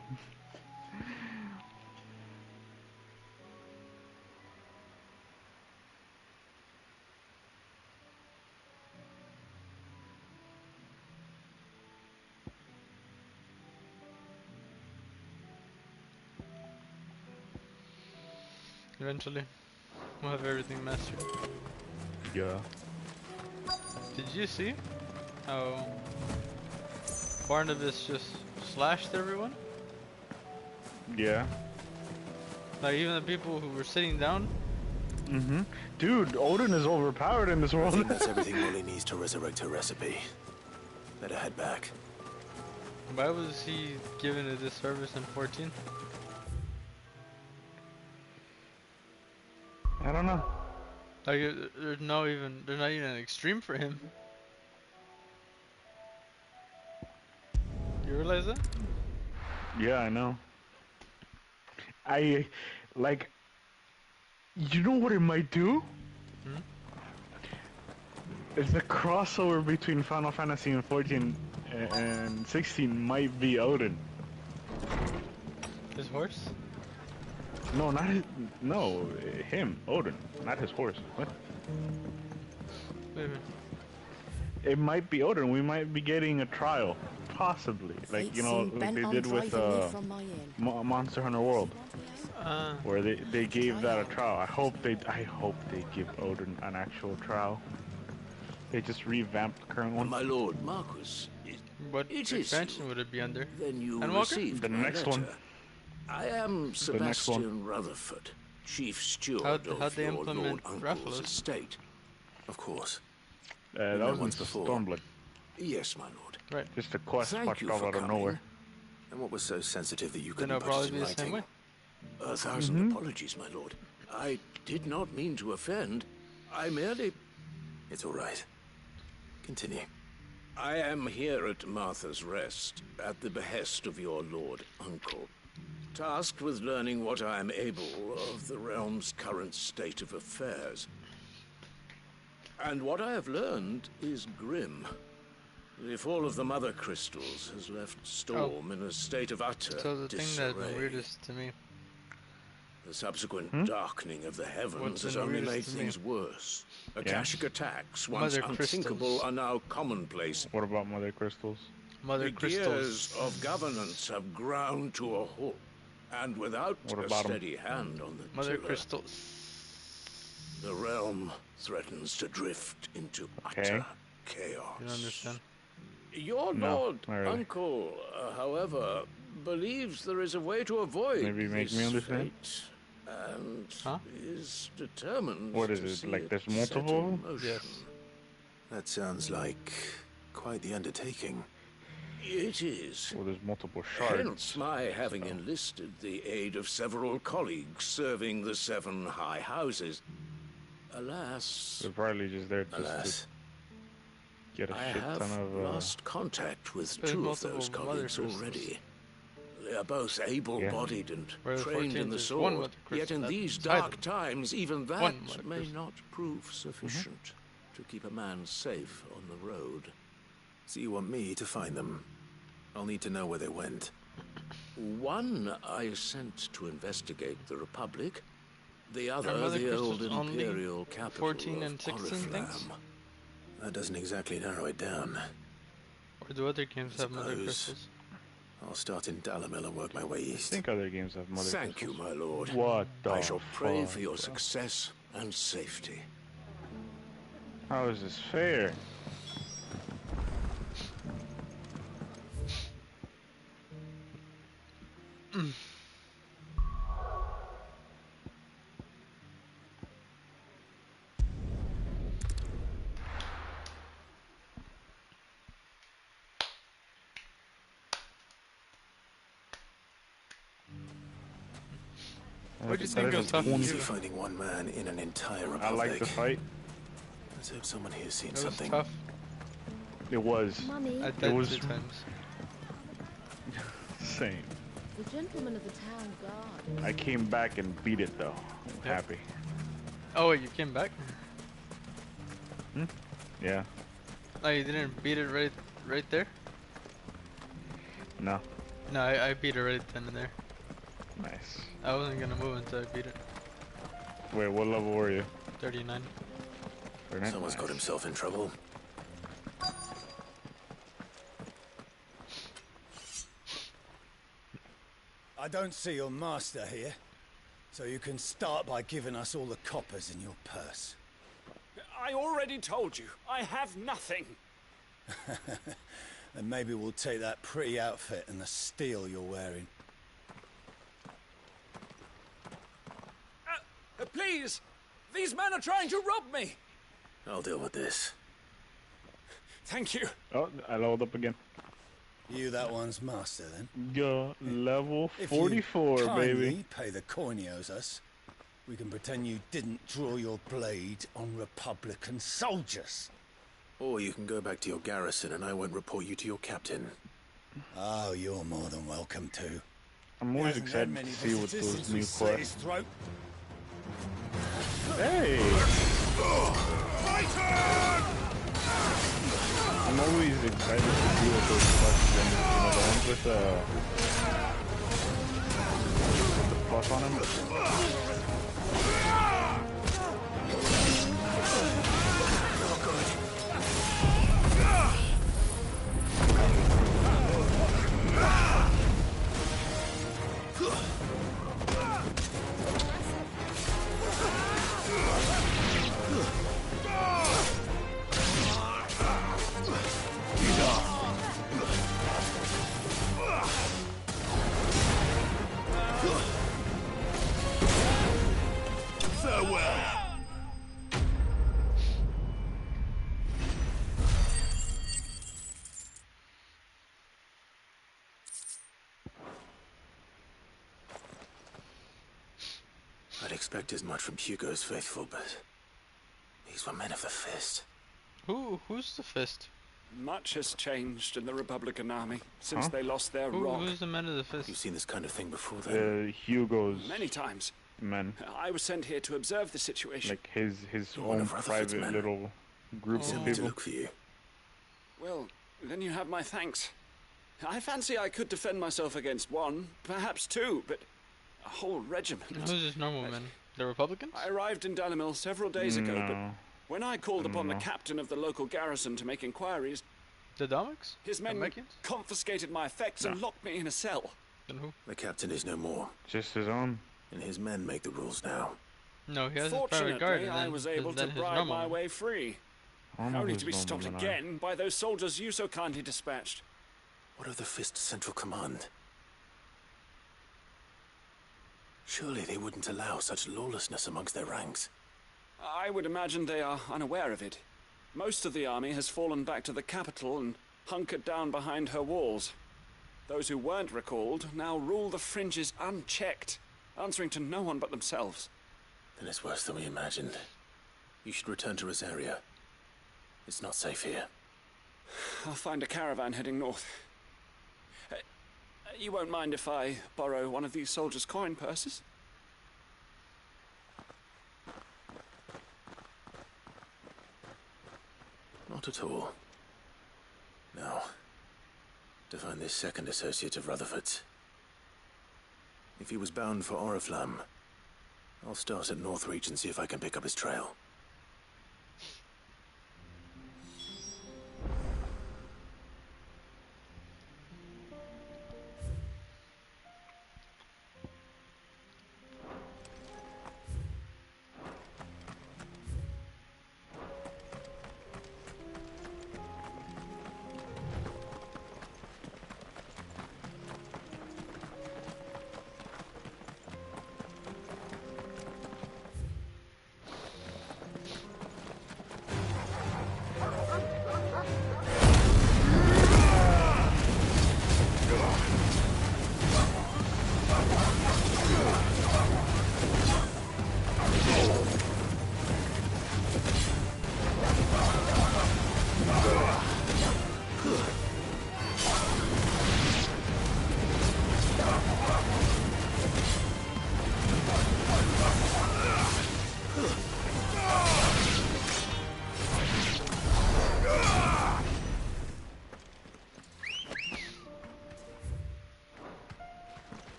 Eventually, we'll have everything mastered. Yeah. Did you see how Barnabas just slashed everyone? Yeah. Like even the people who were sitting down? Mm-hmm. Dude, Odin is overpowered in this world. I think that's everything Molly needs to resurrect her recipe. Better head back. Why was he given a disservice in 14? I don't know. Like there's not even an extreme for him. You realize that? Yeah, I know. You know what it might do? Hmm? It's the crossover between Final Fantasy and 14 and 16 might be Odin. His horse? No, not his. No, him, Odin, not his horse. What? Wait a minute. It might be Odin. We might be getting a trial, possibly. Like like they did with Monster Hunter World, where they gave that a trial. I hope they give Odin an actual trial. They just revamped the current one. My lord Marquis, what expansion would it be under? Then you Endwalker? received The my next letter. one. I am Sebastian Rutherford, chief steward How'd they of your implement Lord Uncle's Rathalos? estate. Of course. That was once in before. Stormblood. Yes, my lord. Right. Just a quest Thank popped you up for out of coming. nowhere. And what was so sensitive that you Then couldn't it'll put it probably in be the same writing? way. 1,000 apologies, my lord. I did not mean to offend. I merely... It's all right. Continue. I am here at Martha's Rest, at the behest of your Lord Uncle, tasked with learning what I am able of the realm's current state of affairs. And what I have learned is grim. The fall of the Mother Crystals has left Storm in a state of utter So the thing disarray. that's the weirdest to me. The subsequent darkening of the heavens What's has the only weirdest made to me? things worse. Akashic attacks, once Mother unthinkable, crystals. are now commonplace. What about Mother Crystals? Mother The crystals. gears of governance have ground to a halt, and without What a about 'em? steady hand on the Mother tiller, crystals. the realm threatens to drift into Okay. utter chaos. You don't understand? Your No, Lord not really. Uncle, however, believes there is a way to avoid Maybe make this me understand? fate, and Huh? is determined What is to it, see like there's set in multiple? motion. Yes. That sounds like quite the undertaking. It is. Well, there's multiple shards. Hence my having enlisted the aid of several colleagues serving the 7 high houses. Alas, They're probably just there just Alas. to get a I shit have ton of. lost contact with There's 2 of those multiple Mother colleagues Crystals. already. They are both able-bodied and Where the trained 14th in the is one sword. Mother Yet Crystal in these inside dark them. times, even One that Mother may Crystal. not prove sufficient to keep a man safe on the road. So you want me to find them? I'll need to know where they went. One I sent to investigate the Republic, the Are other Mother the old Crystals only Imperial capital 14 of and 16 things? Oriflamme. That doesn't exactly narrow it down. Or do other games have Mother Suppose. crystals? I'll start in Dalamil and work my way I east. think other games have Mother Thank Crystals. you, my lord. What the I shall pray fuck, for your bro? success and safety. How is this fair? What do you think of tough Easy finding one man in an entire republic. I like the fight. Let's hope someone here's seen It was something. tough. It was. Mummy. I It died was. 2 times. Same. The gentleman of the town guard. I came back and beat it though. I'm happy. Oh wait, you came back? Yeah. Oh, you didn't beat it right there? No. No, I beat it right then and there. Nice. I wasn't gonna move until I beat it. Wait, what level were you? 39. Someone's got himself in trouble. I don't see your master here, so you can start by giving us all the coppers in your purse. I already told you, I have nothing. Then maybe we'll take that pretty outfit and the steel you're wearing. Please! These men are trying to rob me! I'll deal with this. Thank you. Oh, I leveled up again. You that one's master, then? Yo, level 44, if you kindly baby. pay the coin he owes us, we can pretend you didn't draw your blade on Republican soldiers. Or you can go back to your garrison and I won't report you to your captain. Oh, you're more than welcome to. I'm always excited to see what those new quests. Hey! I'm always excited to see what those quests and the ones with the plus on them. I'd expect as much from Hugo's faithful, but these were men of the Fist. Who's the Fist? Much has changed in the Republican army since they lost their rock. Who's the men of the Fist? You've seen this kind of thing before, then? Hugo's many times. Men. I was sent here to observe the situation. Like his own private little group of people. To look for you. Well, then you have my thanks. I fancy I could defend myself against one, perhaps two, but a whole regiment. Who's just normal men? The Republicans? I arrived in Dalimil several days ago, but when I called upon the captain of the local garrison to make inquiries, the Domix? His men confiscated my effects and locked me in a cell. Then who? The captain is no more. Just his own. And his men make the rules now. No, he has his private guard. Fortunately, I was able to bribe my way free. Only to be stopped again by those soldiers you so kindly dispatched. What of the Fist Central Command? Surely they wouldn't allow such lawlessness amongst their ranks. I would imagine they are unaware of it. Most of the army has fallen back to the capital and hunkered down behind her walls. Those who weren't recalled now rule the fringes unchecked, answering to no one but themselves. Then it's worse than we imagined. You should return to Rosaria. It's not safe here. I'll find a caravan heading north. You won't mind if I borrow one of these soldiers' coin purses? Not at all. Now, to find this second associate of Rutherford's. If he was bound for Oriflamme, I'll start at Northreach and see if I can pick up his trail.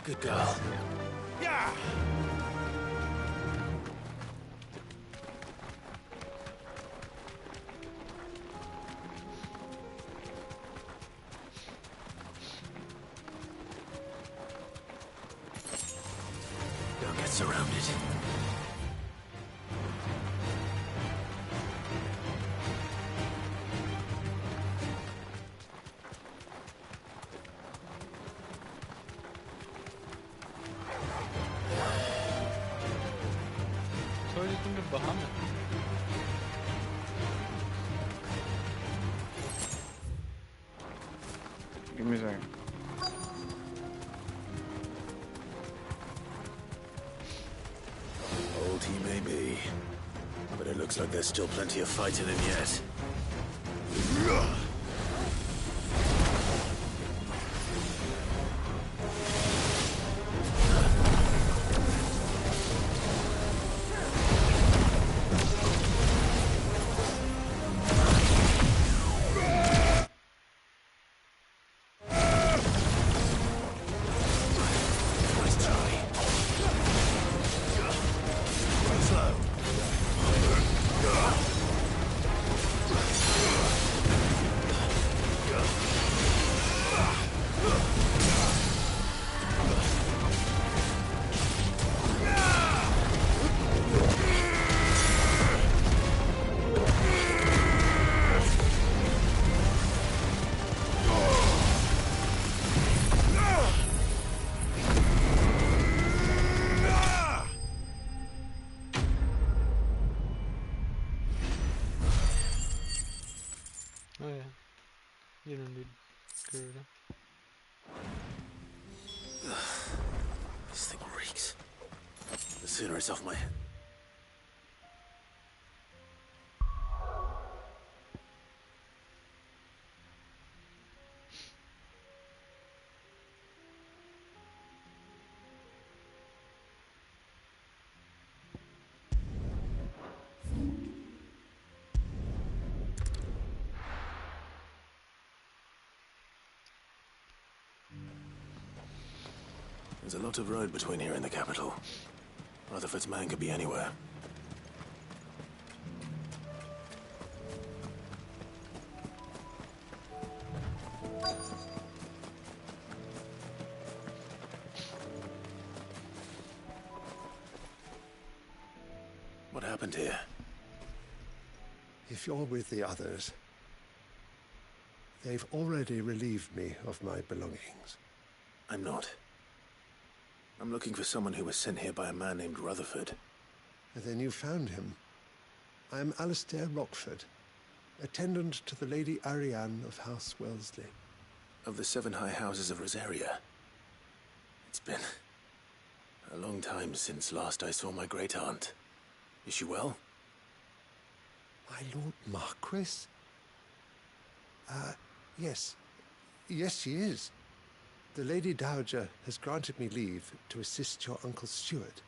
Good girl. Yeah! Don't get surrounded. Bahamut. Give me a second. Old he may be, but it looks like there's still plenty of fight in him yet. Oh yeah, you don't need Garuda. This thing reeks. The sooner it's off my head. There's a lot of road between here and the capital. Rutherford's man could be anywhere. What happened here? If you're with the others, they've already relieved me of my belongings. I'm not. I'm looking for someone who was sent here by a man named Rutherford. Then you found him. I am Alistair Rockford, attendant to the Lady Ariane of House Wellesley. Of the 7 high houses of Rosaria. It's been a long time since last I saw my great-aunt. Is she well? My Lord Marquis? Yes. Yes, she is. The Lady Dowager has granted me leave to assist your Uncle Stuart.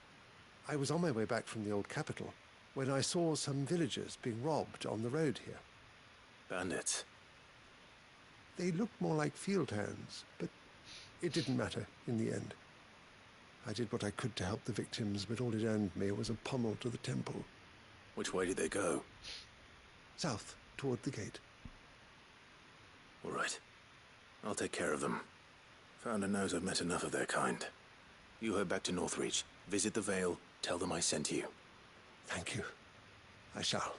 I was on my way back from the old capital when I saw some villagers being robbed on the road here. Bandits? They looked more like field hands, but it didn't matter in the end. I did what I could to help the victims, but all it earned me was a pommel to the temple. Which way did they go? South, toward the gate. All right. I'll take care of them. Founder knows I've met enough of their kind. You head back to Northreach, visit the Vale, tell them I sent you. Thank you. I shall.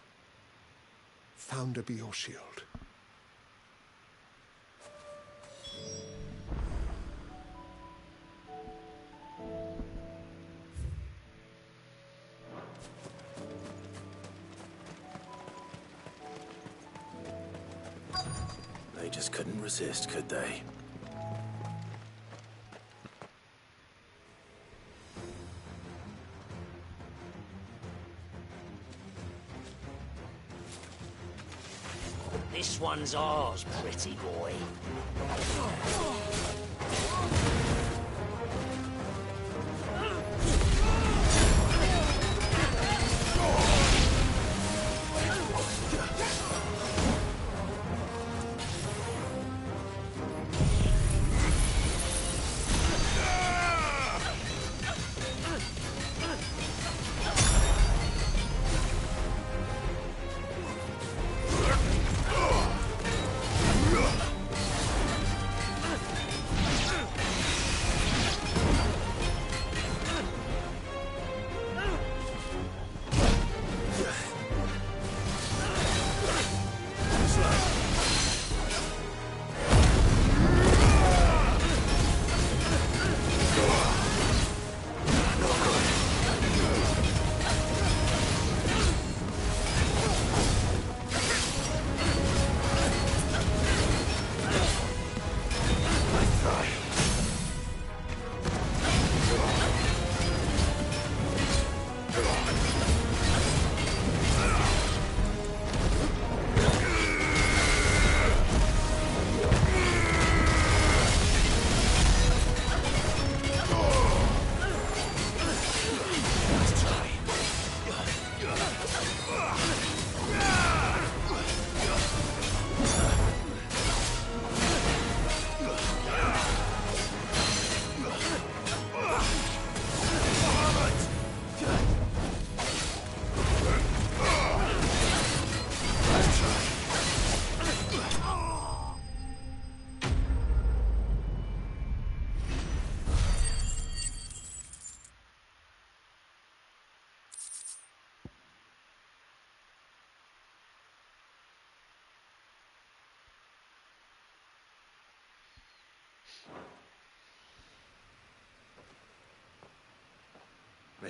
Founder be your shield. They just couldn't resist, could they? This one's ours, pretty boy.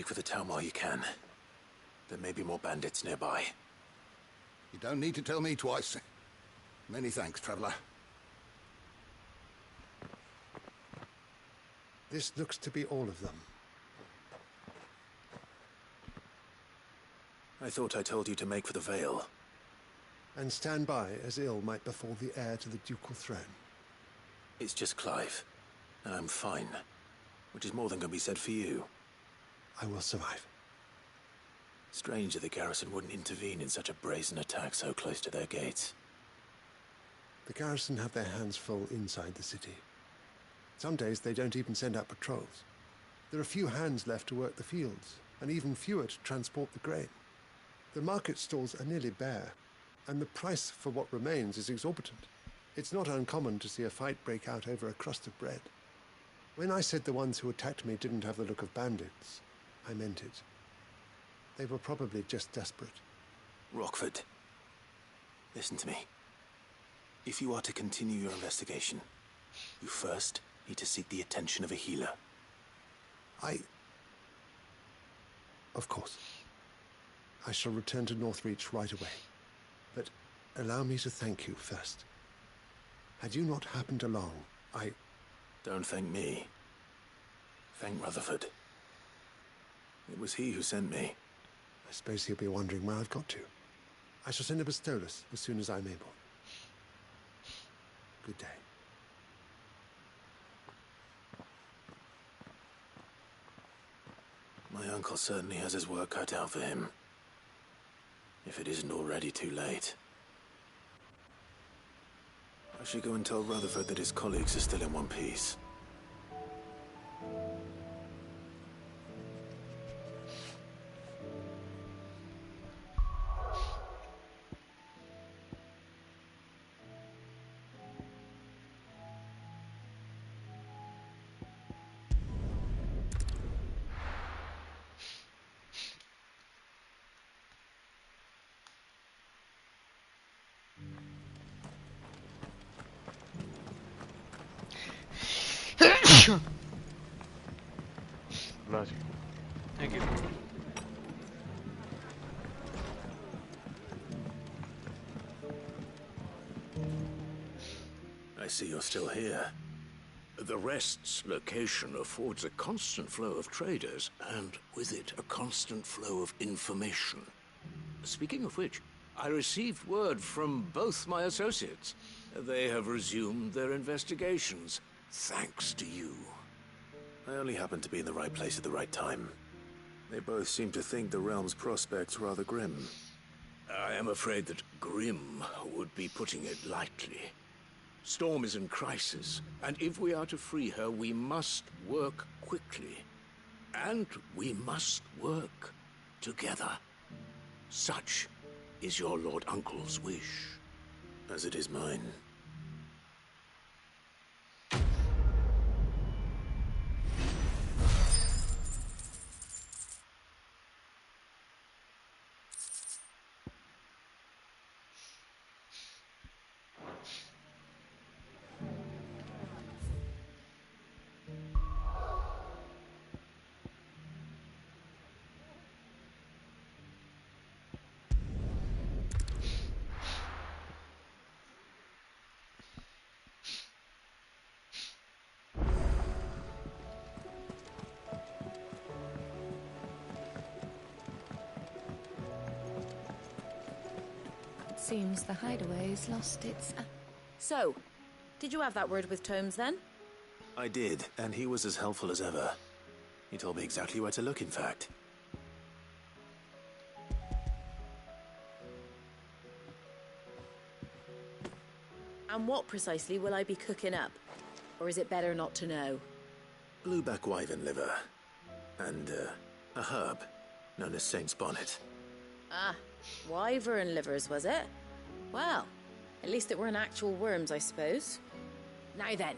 Break for the town while you can. There may be more bandits nearby. You don't need to tell me twice. Many thanks, traveler. This looks to be all of them. I thought I told you to make for the Vale. And stand by as ill might befall the heir to the ducal throne. It's just Clive, and I'm fine. Which is more than can be said for you. I will survive. Strange that the garrison wouldn't intervene in such a brazen attack so close to their gates. The garrison have their hands full inside the city. Some days they don't even send out patrols. There are few hands left to work the fields, and even fewer to transport the grain. The market stalls are nearly bare, and the price for what remains is exorbitant. It's not uncommon to see a fight break out over a crust of bread. When I said the ones who attacked me didn't have the look of bandits, I meant it. They were probably just desperate. Rockford, listen to me. If you are to continue your investigation, you first need to seek the attention of a healer. Of course. I shall return to Northreach right away. But allow me to thank you first. Had you not happened along, Don't thank me. Thank Rutherford. It was he who sent me. I suppose he'll be wondering where I've got to. I shall send a Bastolus as soon as I'm able. Good day. My uncle certainly has his work cut out for him. If it isn't already too late. I should go and tell Rutherford that his colleagues are still in one piece. Bless you. Thank you. I see you're still here. The Rest's location affords a constant flow of traders, and with it, a constant flow of information. Speaking of which, I received word from both my associates. They have resumed their investigations, thanks to you. I only happened to be in the right place at the right time. They both seem to think the realm's prospects rather grim. I am afraid that grim would be putting it lightly. Storm is in crisis, and if we are to free her, we must work quickly. And we must work together. Such is your Lord Uncle's wish. As it is mine. Seems the hideaway's lost its... So, did you have that word with Tomes then? I did, and he was as helpful as ever. He told me exactly where to look, in fact. And what precisely will I be cooking up? Or is it better not to know? Blueback wyvern liver. And, a herb known as Saint's Bonnet. Ah, wyvern livers, was it? Well, at least it weren't actual worms, I suppose. Now then,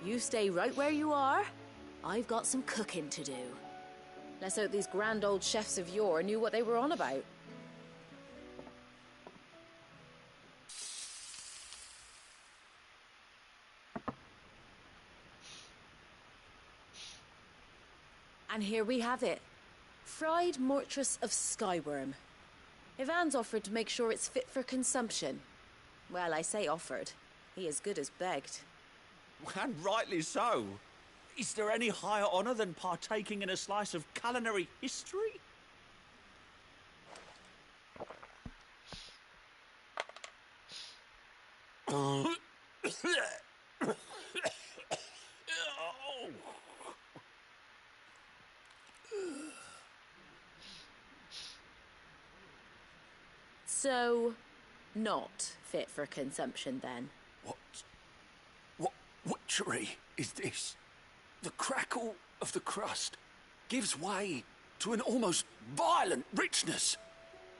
you stay right where you are. I've got some cooking to do. Let's hope these grand old chefs of yore knew what they were on about. And here we have it. Fried Mortress of Skyworm. Ivan's offered to make sure it's fit for consumption. Well, I say offered. He as good as begged. And rightly so. Is there any higher honour than partaking in a slice of culinary history? So, not fit for consumption then? What witchery is this? The crackle of the crust gives way to an almost violent richness.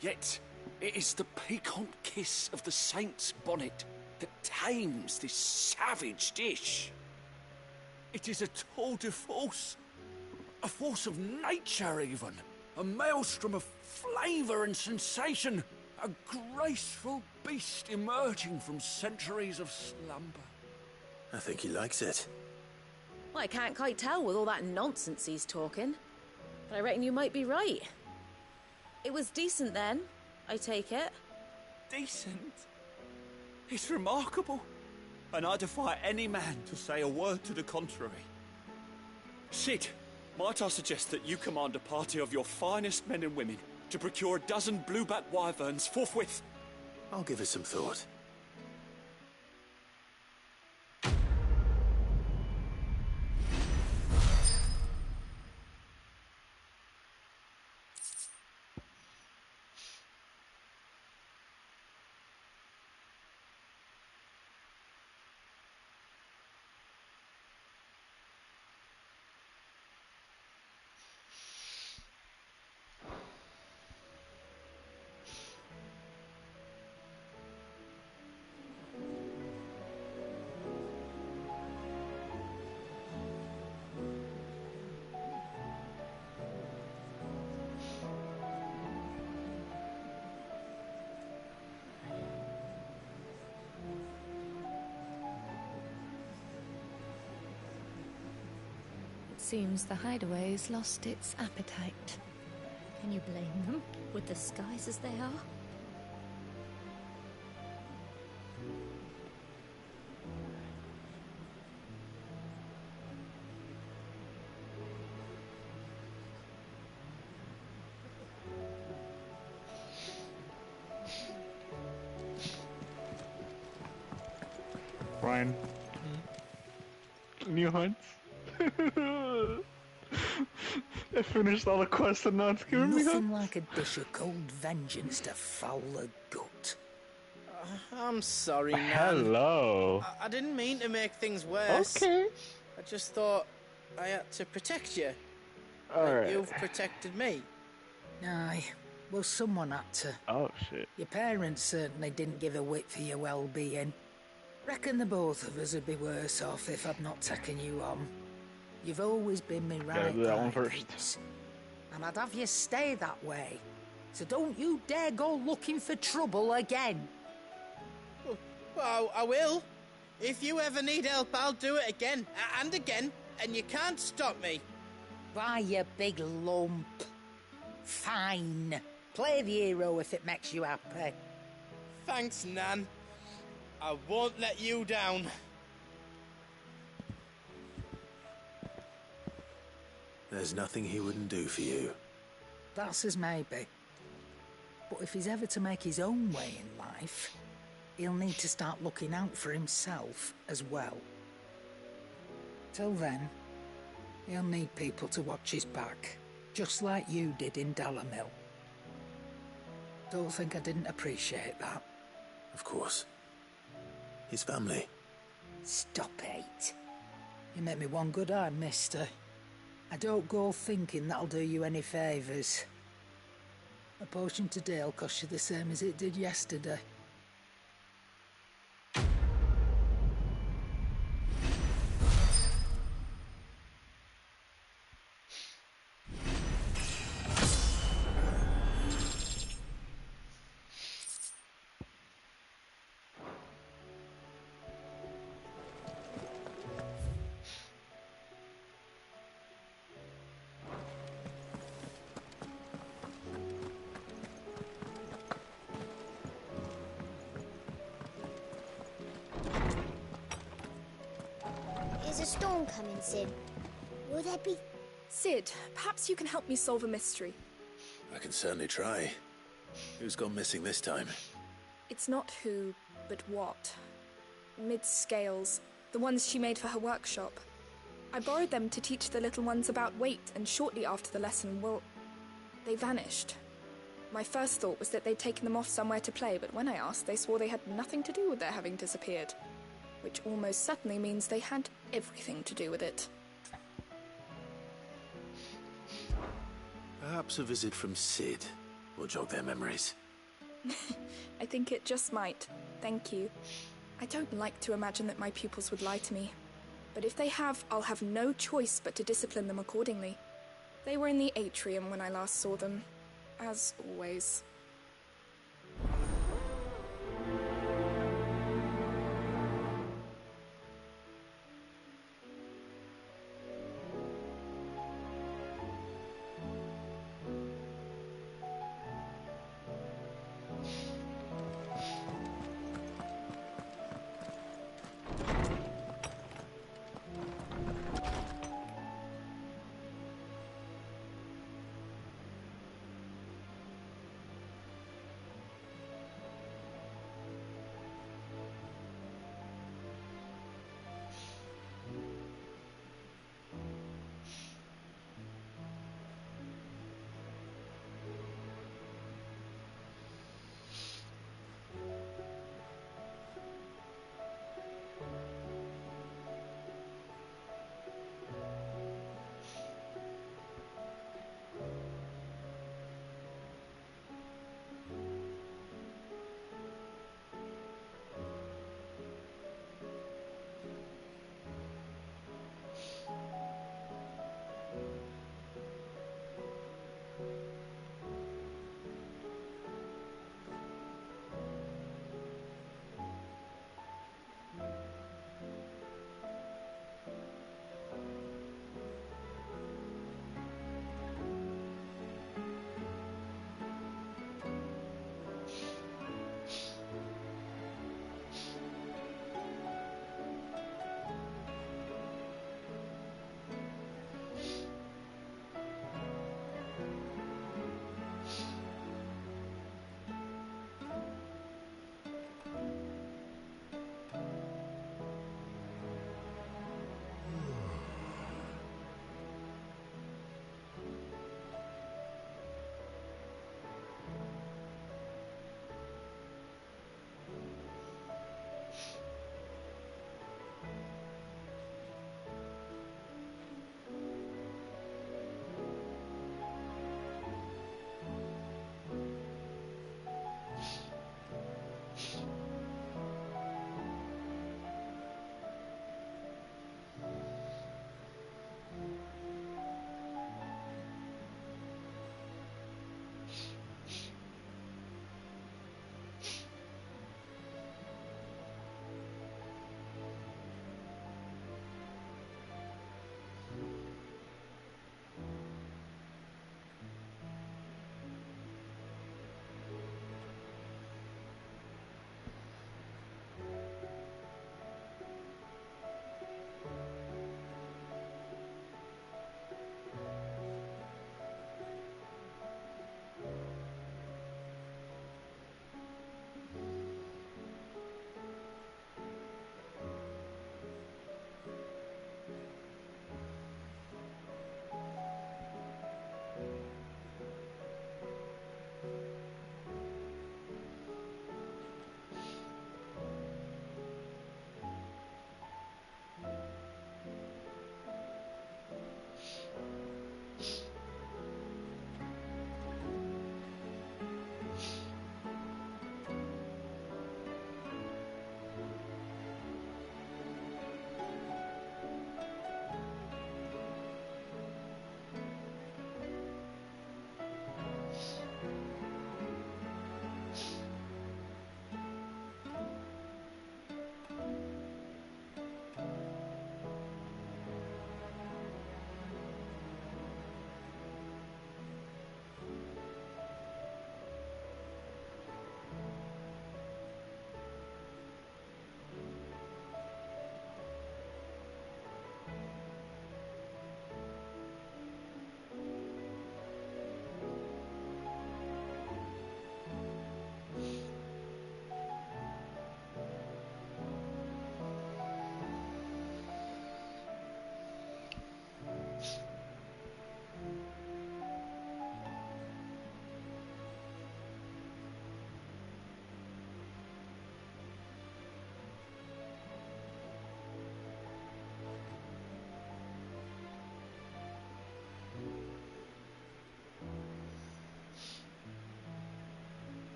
Yet, it is the piquant kiss of the saint's bonnet that tames this savage dish. It is a tour de force, a force of nature even, a maelstrom of flavour and sensation, a graceful beast emerging from centuries of slumber. I think he likes it. Well, I can't quite tell with all that nonsense he's talking. But I reckon you might be right. It was decent then, I take it. Decent? It's remarkable. And I defy any man to say a word to the contrary. Sid, might I suggest that you command a party of your finest men and women to procure a dozen blueback wyverns forthwith? I'll give it some thought. Seems the hideaway's lost its appetite. Can you blame them, with the skies as they are? Ryan. New hunts? I finished all the quests and now it's giving me Nothing like a dish of cold vengeance to foul the gut. I'm sorry, Nan. Hello. I didn't mean to make things worse. Okay. I just thought I had to protect you. Alright. You've protected me. Aye. Well, someone had to. Oh, shit. Your parents certainly didn't give a whit for your well-being. Reckon the both of us would be worse off if I'd not taken you on. You've always been me right. Gotta do that one guide, first. Pete. And I'd have you stay that way. So don't you dare go looking for trouble again. Well, I will. If you ever need help, I'll do it again and again, and you can't stop me. Why, you big lump. Fine. Play the hero if it makes you happy. Thanks, Nan. I won't let you down. There's nothing he wouldn't do for you. That's as maybe. But if he's ever to make his own way in life, he'll need to start looking out for himself as well. Till then, he'll need people to watch his back, just like you did in Dalamil. Don't think I didn't appreciate that. Of course. His family. Stop it. You make me one good eye, mister. I don't go thinking that'll do you any favours. A potion today'll cost you the same as it did yesterday. Is a storm coming, Sid? Will there be... Sid, perhaps you can help me solve a mystery. I can certainly try. Who's gone missing this time? It's not who, but what. Mid's scales, the ones she made for her workshop. I borrowed them to teach the little ones about weight, and shortly after the lesson, well, they vanished. My first thought was that they'd taken them off somewhere to play, but when I asked, they swore they had nothing to do with their having disappeared. Which almost certainly means they had everything to do with it. Perhaps a visit from Sid will jog their memories. I think it just might. Thank you. I don't like to imagine that my pupils would lie to me. But if they have, I'll have no choice but to discipline them accordingly. They were in the atrium when I last saw them. As always.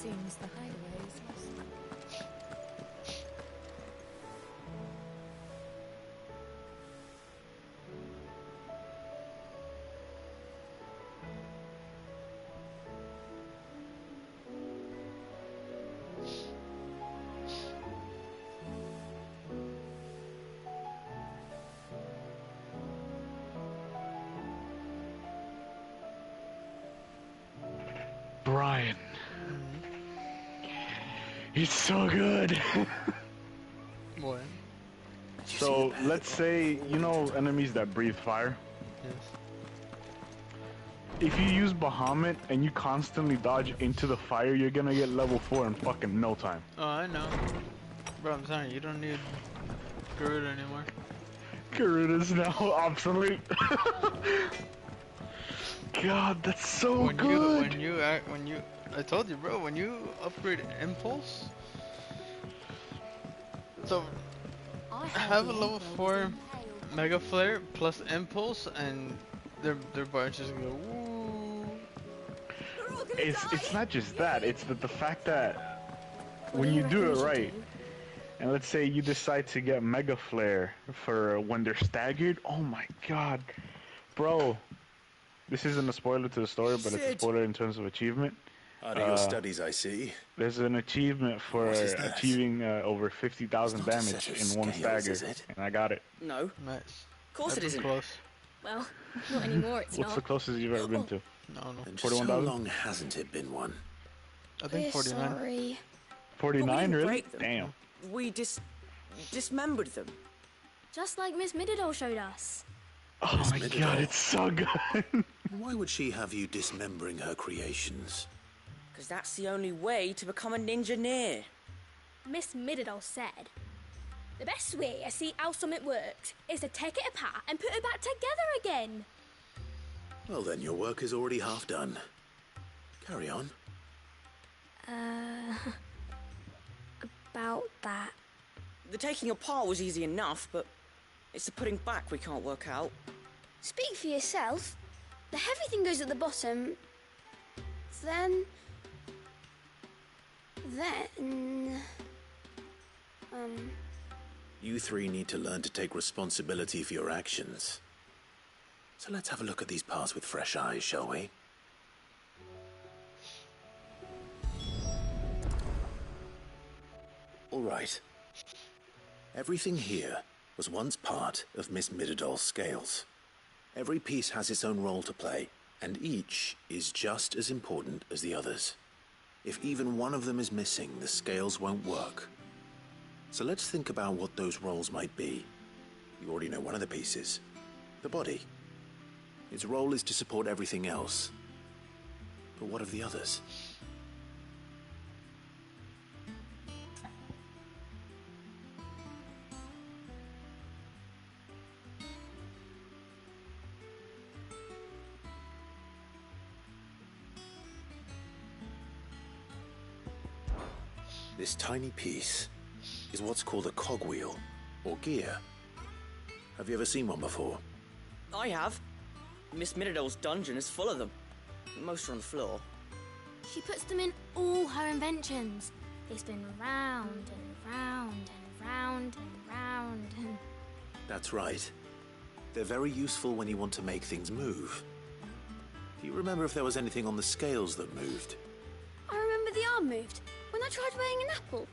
seems the hideaway is lost. Brian. It's so good. What? So let's say, you know enemies that breathe fire? Yes. If you use Bahamut and you constantly dodge into the fire, you're gonna get level 4 in fucking no time. Oh, I know. Bro, I'm telling you, you don't need Garuda anymore. Garuda's now obsolete. God, that's so good. I told you, bro, when you upgrade Impulse, so have a level 4 Mega Flare plus Impulse, and their bars just go woo. It's not just that, it's the fact that when you do it right, and let's say you decide to get Mega Flare for when they're staggered, oh my god, bro. This isn't a spoiler to the story, but it's a spoiler in terms of achievement. Out of your studies, I see. There's an achievement for achieving over 50,000 damage in one stagger, and I got it. No. Nice. Of course it isn't. Close. Well, not anymore, it's What's the closest you've ever been to? No. And just how 41,000? long hasn't it been one? I think 49. Sorry. 49, really? Break them. Damn. We dismembered them. Just like Miss Middledore showed us. Oh my god, it's so good. Why would she have you dismembering her creations? Because that's the only way to become a ninja-neer. Miss Middledore said, the best way to see how something works is to take it apart and put it back together again. Well then, your work is already half done. Carry on. About that. The taking apart was easy enough, but it's the putting back we can't work out. Speak for yourself. The heavy thing goes at the bottom. Then... You three need to learn to take responsibility for your actions. So let's have a look at these parts with fresh eyes, shall we? All right. Everything here was once part of Miss Middledor's scales. Every piece has its own role to play, and each is just as important as the others. If even one of them is missing, the scales won't work. So let's think about what those roles might be. You already know one of the pieces, the body. Its role is to support everything else. But what of the others? This tiny piece is what's called a cogwheel, or gear. Have you ever seen one before? I have. Miss Middledore's dungeon is full of them. Most are on the floor. She puts them in all her inventions. They spin round and round and round and round and... That's right. They're very useful when you want to make things move. Do you remember if there was anything on the scales that moved? I remember the arm moved when I tried weighing an apple.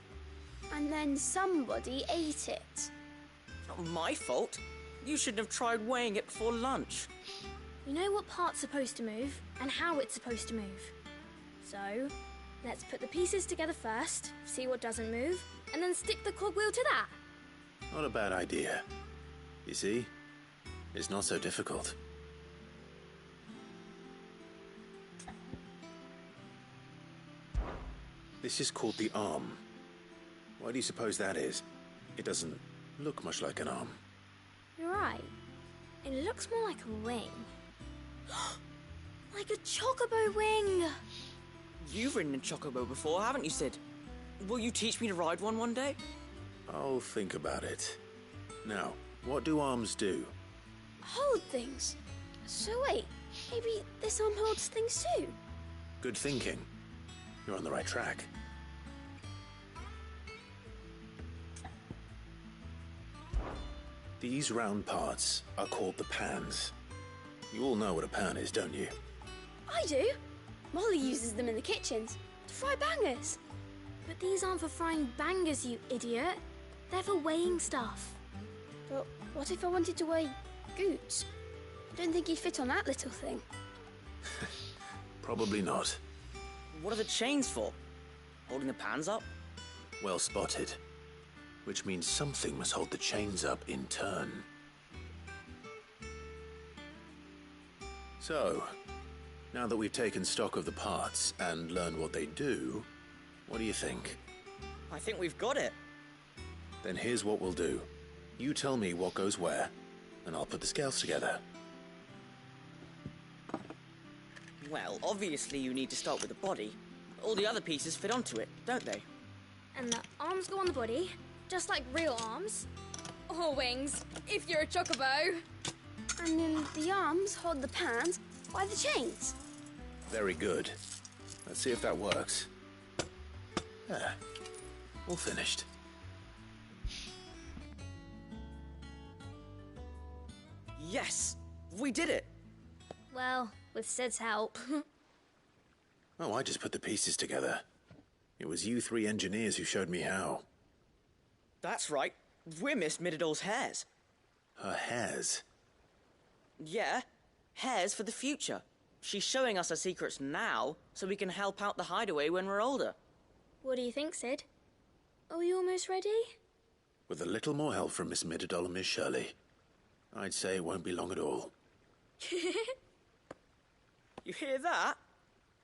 And then somebody ate it. Not my fault. You shouldn't have tried weighing it before lunch. You know what part's supposed to move and how it's supposed to move. So, let's put the pieces together first, see what doesn't move, and then stick the cogwheel to that. Not a bad idea. You see? It's not so difficult. This is called the arm. Why do you suppose that is? It doesn't look much like an arm. You're right. It looks more like a wing. Like a chocobo wing! You've ridden a chocobo before, haven't you, Sid? Will you teach me to ride one day? I'll think about it. Now, what do arms do? Hold things. So wait, maybe this arm holds things too? Good thinking. You're on the right track. These round parts are called the pans. You all know what a pan is, don't you? I do. Molly uses them in the kitchens to fry bangers. But these aren't for frying bangers, you idiot. They're for weighing stuff. But what if I wanted to weigh Goots? I don't think he'd fit on that little thing. Probably not. What are the chains for? Holding the pans up? Well spotted. Which means something must hold the chains up in turn. So, now that we've taken stock of the parts and learned what they do, what do you think? I think we've got it. Then here's what we'll do. You tell me what goes where, and I'll put the scales together. Well, obviously you need to start with the body. All the other pieces fit onto it, don't they? And the arms go on the body, just like real arms. Or wings, if you're a chocobo. And then the arms hold the pans by the chains. Very good. Let's see if that works. There. All finished. Yes! We did it! Well, with Sid's help. Oh, I just put the pieces together. It was you three engineers who showed me how. That's right. We're Miss Mididol's hairs. Her hairs? Yeah, hairs for the future. She's showing us her secrets now, so we can help out the hideaway when we're older. What do you think, Sid? Are we almost ready? With a little more help from Miss Mididol and Miss Shirley, I'd say it won't be long at all. You hear that?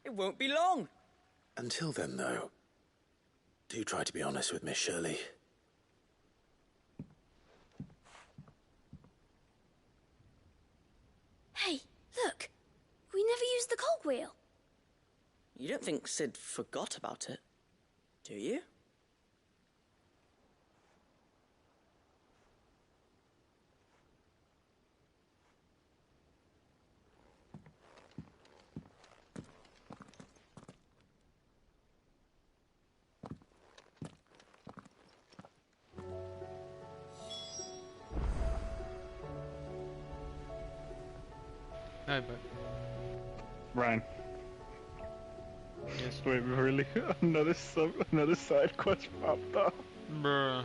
It won't be long. Until then, though, do try to be honest with Miss Shirley. Hey, look! We never used the cogwheel. You don't think Sid forgot about it, do you? No, but... Ryan. Yes. Wait, really? Another side quest popped up. Bruh.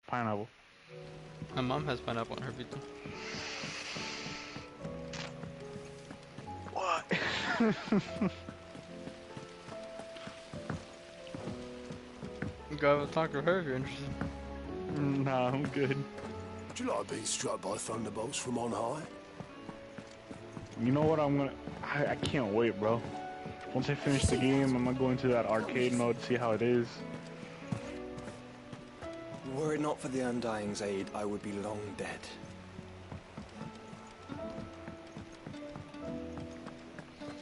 Pineapple. My mom has pineapple on her pizza. What? You gotta talk to her if you're interested. Nah, I'm good. Would you like being struck by thunderbolts from on high? You know what? I can't wait, bro. Once I finish the game, I'm gonna go into that arcade mode, see how it is. Were it not for the Undying's aid, I would be long dead.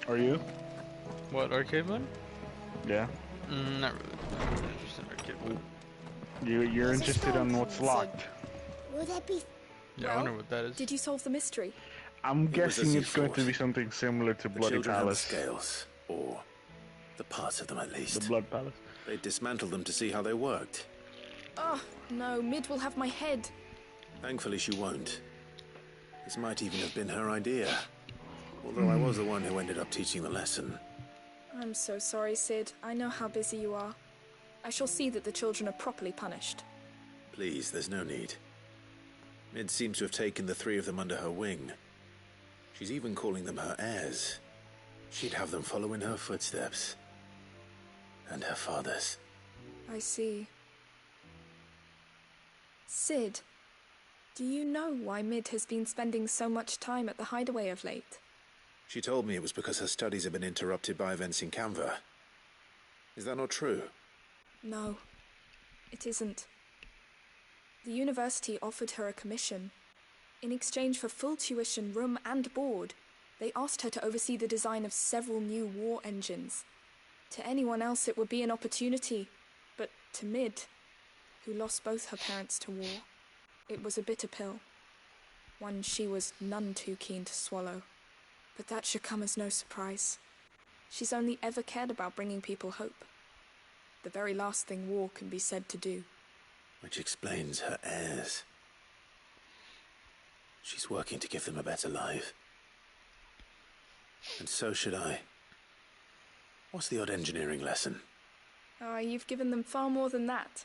Are you? What, arcade mode? Yeah. Not really. I'm not interested in arcade mode. You're interested in what's locked. Will there be... Yeah, I wonder what that is. Did you solve the mystery? I'm guessing it's going to be something similar to Bloody Palace. Scales, or the parts of them at least. The Blood Palace. They dismantled them to see how they worked. Oh, no, Mid will have my head. Thankfully she won't. This might even have been her idea. Although I was the one who ended up teaching the lesson. I'm so sorry, Sid. I know how busy you are. I shall see that the children are properly punished. Please, there's no need. Mid seems to have taken the three of them under her wing. She's even calling them her heirs. She'd have them follow in her footsteps. And her father's. I see. Sid, do you know why Mid has been spending so much time at the Hideaway of late? She told me it was because her studies have been interrupted by events in Canva. Is that not true? No, it isn't. The university offered her a commission. In exchange for full tuition, room and board, they asked her to oversee the design of several new war engines. To anyone else it would be an opportunity, but to Mid, who lost both her parents to war, it was a bitter pill. One she was none too keen to swallow. But that should come as no surprise. She's only ever cared about bringing people hope. The very last thing war can be said to do. Which explains her heirs. She's working to give them a better life. And so should I. What's the odd engineering lesson? Ah, you've given them far more than that.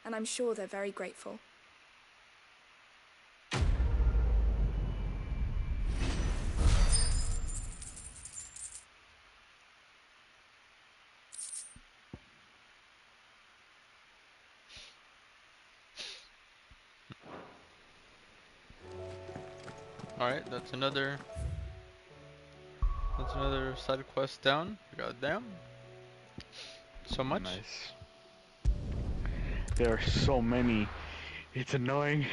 And I'm sure they're very grateful. Alright, that's another side quest down. Goddamn. So much. Nice. There are so many. It's annoying.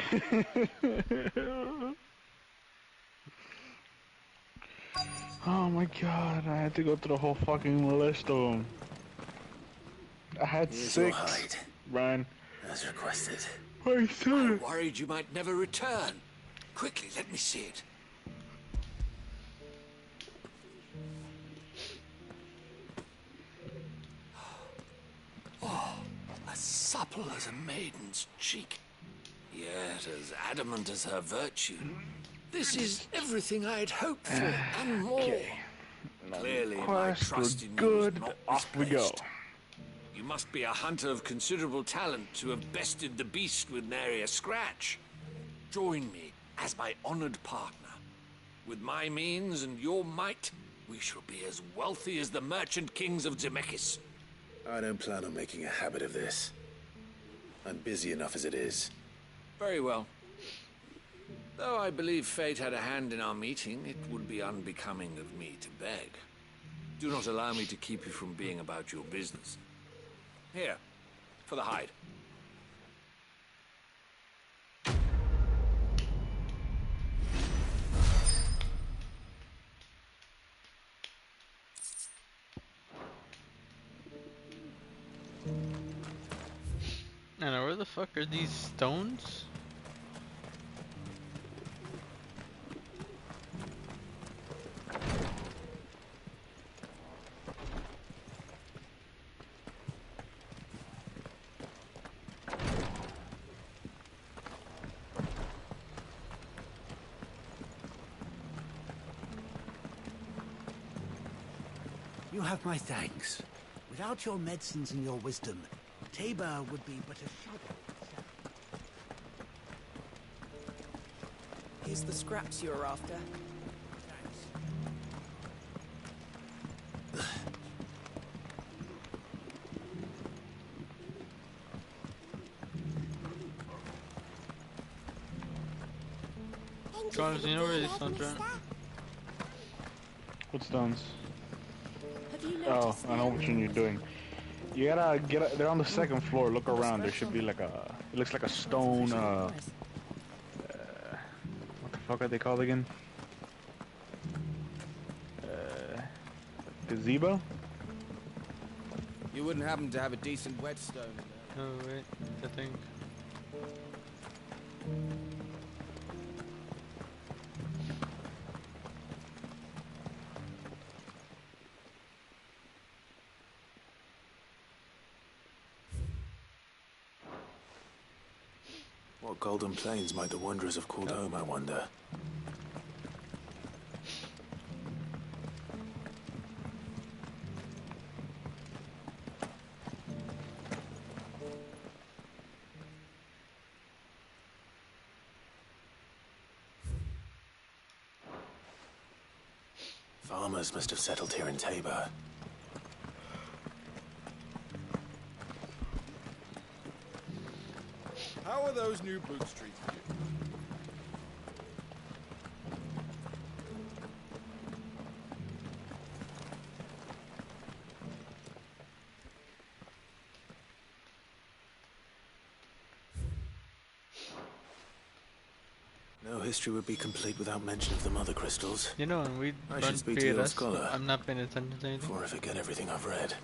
Oh my god, I had to go through the whole fucking list of them. I had Here's 6. your hide. Brian. As requested. I worried you might never return. Quickly, let me see it. Oh, as supple as a maiden's cheek, yet as adamant as her virtue. This is everything I'd hoped for, and more. Okay. Clearly, my Quest, trust we're in good. you is not Off we go. misplaced. You must be a hunter of considerable talent to have bested the beast with nary a scratch. Join me as my honored partner. With my means and your might, we shall be as wealthy as the merchant kings of Zemeckis. I don't plan on making a habit of this. I'm busy enough as it is. Very well. Though I believe fate had a hand in our meeting, it would be unbecoming of me to beg. Do not allow me to keep you from being about your business. Here, for the hide. And where the fuck are these stones? You have my thanks. Without your medicines and your wisdom, Tabor would be but a shadow. Here's the scraps you were after. Charles, you know where these stones are? What stones? Have you Oh, noticed I know which one you're doing. You gotta get. They're on the second floor. Look around. There should be like a. It looks like a stone. What the fuck are they called again? Gazebo? You wouldn't happen to have a decent whetstone in there? Oh wait, I think. What golden plains might the wanderers have called home, I wonder? Farmers must have settled here in Tabor. How are those new boots treating you? No history would be complete without mention of the mother crystals. You know, when we I run should speak to your PRS, scholar. I'm not paying attention to anything. Before I forget everything I've read.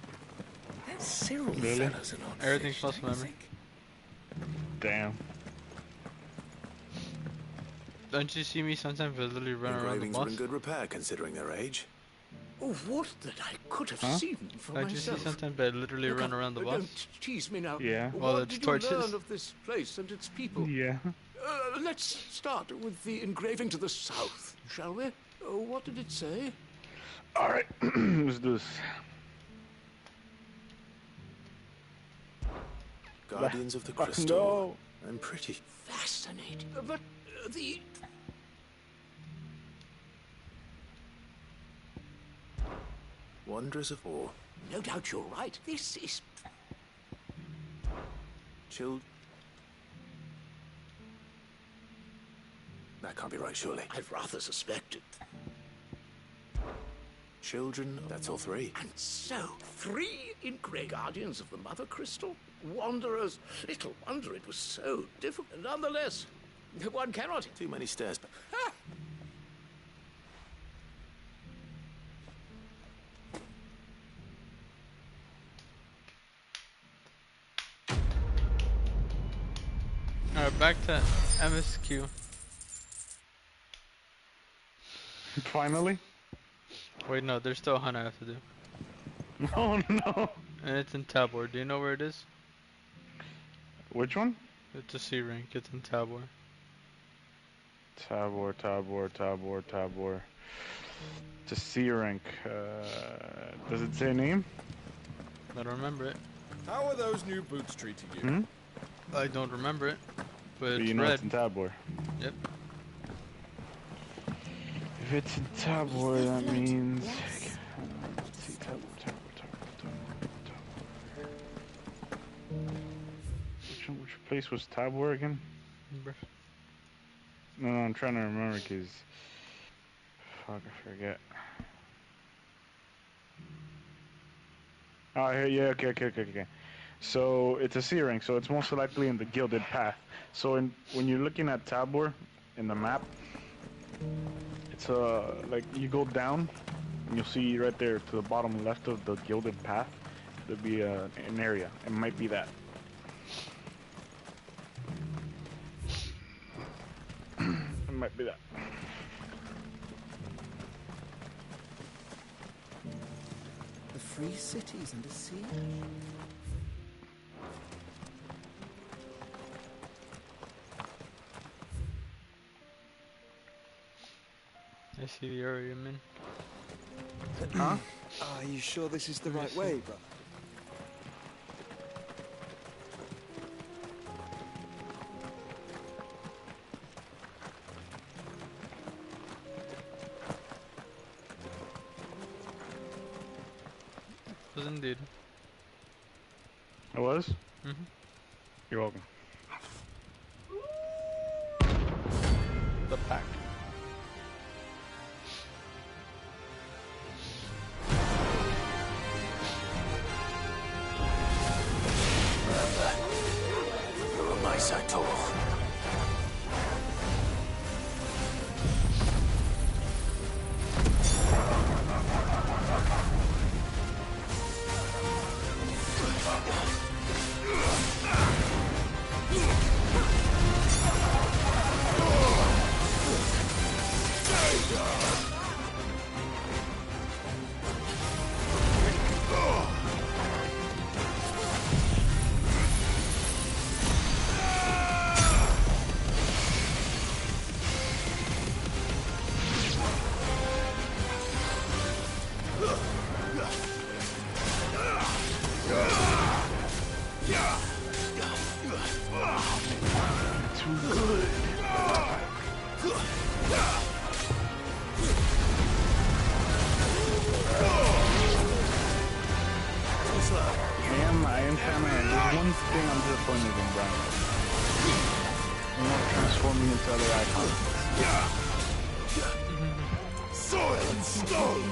Cyril Really? fellows are not Everything's fish, lost don't you memory. Damn. Don't you see me sometimes literally run around the Engravings are boss? in good repair considering their age. Oh, what that I could have Huh? seen for Don't you see myself. sometimes I literally Look run up, around the Don't boss? tease me now. Yeah. Well, What it's did torches. you learn of this place and its people? Yeah. Let's start with the engraving to the south, shall we? What did it say? Alright, let's do this. Guardians of the Fuck Crystal. no. I'm pretty. Fascinating. But the... Wanderers of War. No doubt you're right. This is... Child. That can't be right, surely. I've rather suspected. Children, that's all three. And so, 3 engraved guardians of the Mother Crystal? Wanderers. Little wonder it was so difficult. Nonetheless, one cannot... Too many stairs, but... Ha! Alright, back to MSQ. Finally? Wait, no, there's still a hunt I have to do. No, no. And it's in Tabor. Do you know where it is? Which one? It's a C rank. It's in Tabor. Tabor, Tabor, Tabor, Tabor. It's a C rank. Does it say a name? I don't remember it. How are those new boots treating you? Hmm? I don't remember it. But But it's you know red. it's in Tabor. Yep. If it's in Tabor, that means... Let's see, Tabor, Tabor, Tabor. Which place was Tabor again? No, I'm trying to remember because... Fuck, I forget. Oh, yeah, okay. So, it's a C rank, so it's most likely in the Gilded Path. So, when you're looking at Tabor in the map, it's like you go down, and you'll see right there to the bottom left of the Gilded Path, there'll be an area. It might be that. It might be that. The free cities and the sea. I see the area I'm in. Huh? Are you sure this is the right way, brother? was indeed. It was? Mm-hmm. You're welcome. The pack. You're on my side, Torgal. I am Batman. There's one thing I'm disappointed in, Brian. You're not transforming into other icons. Soil and stone!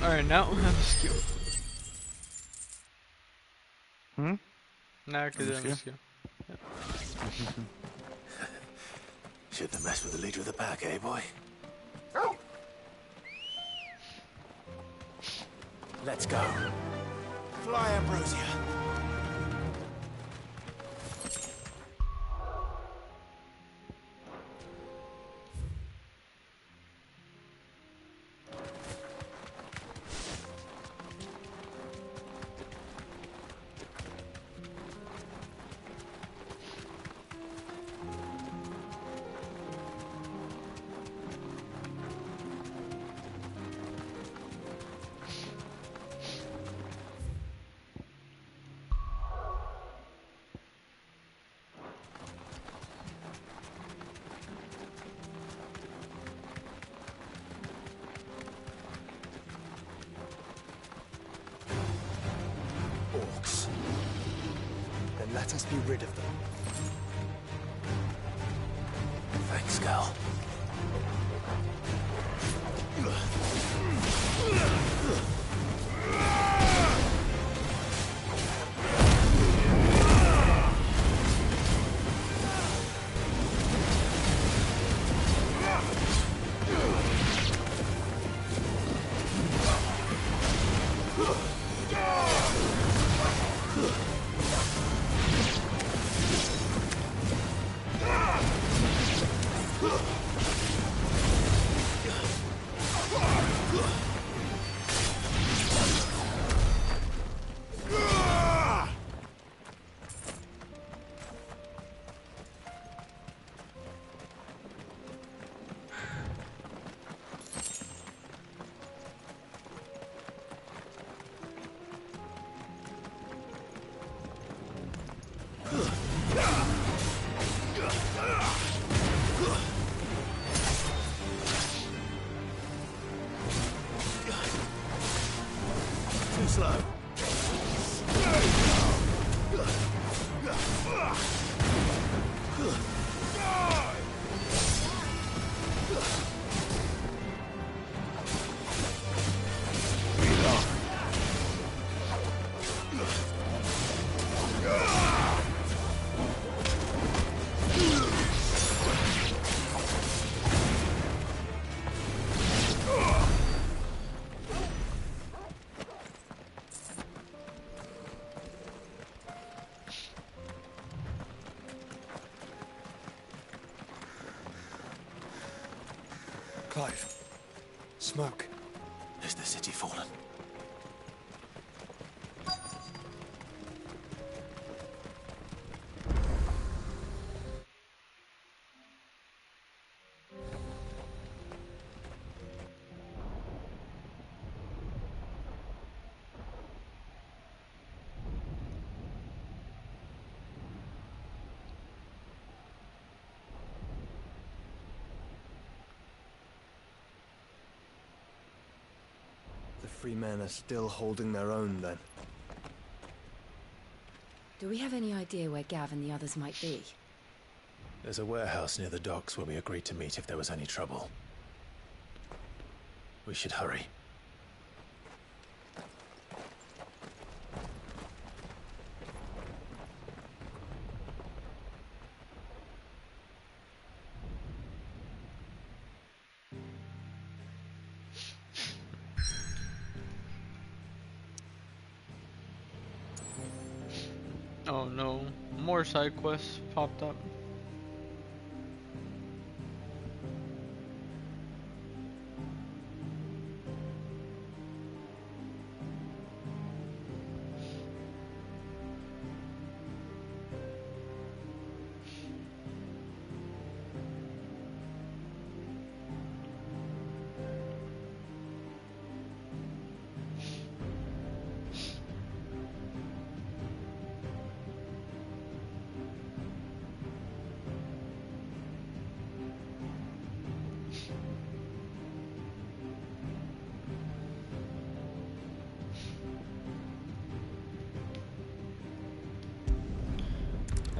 Alright, now we have a skill. Now I can do a skill. Yep. Shouldn't have messed with the leader of the pack, eh, boy? Let's go. Fly, Ambrosia. Orcs. Then let us be rid of them. Thanks, Gal. Too slow. Smoke. Is the city fallen? The free men are still holding their own, then. Do we have any idea where Gav and the others might be? There's a warehouse near the docks where we agreed to meet if there was any trouble. We should hurry. Oh no, more side quests popped up.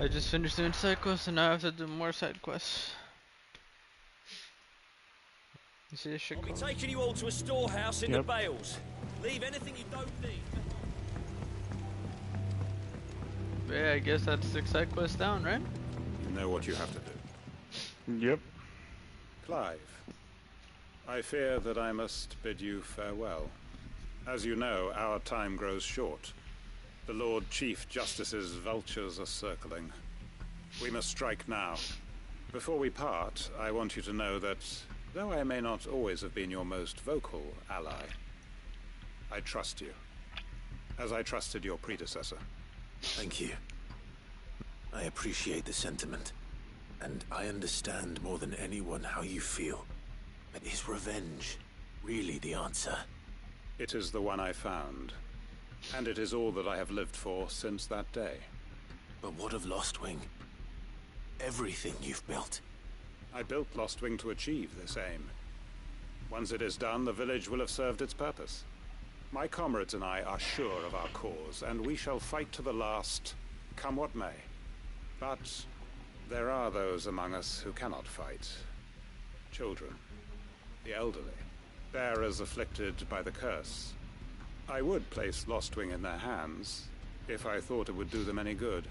I just finished doing side quests and now I have to do more side quests. You see this shit? I'll be taking you all to a storehouse in the Bales. Leave anything you don't need. Yeah, I guess that's 6 side quests down, right? You know what you have to do. Yep. Clive, I fear that I must bid you farewell. As you know, our time grows short. The Lord Chief Justice's vultures are circling. We must strike now. Before we part, I want you to know that, though I may not always have been your most vocal ally, I trust you, as I trusted your predecessor. Thank you. I appreciate the sentiment, and I understand more than anyone how you feel. But is revenge really the answer? It is the one I found. And it is all that I have lived for since that day. But what of Lostwing? Everything you've built. I built Lostwing to achieve this aim. Once it is done, the village will have served its purpose. My comrades and I are sure of our cause, and we shall fight to the last, come what may. But there are those among us who cannot fight. Children, the elderly, bearers afflicted by the curse. I would place Lostwing in their hands, if I thought it would do them any good.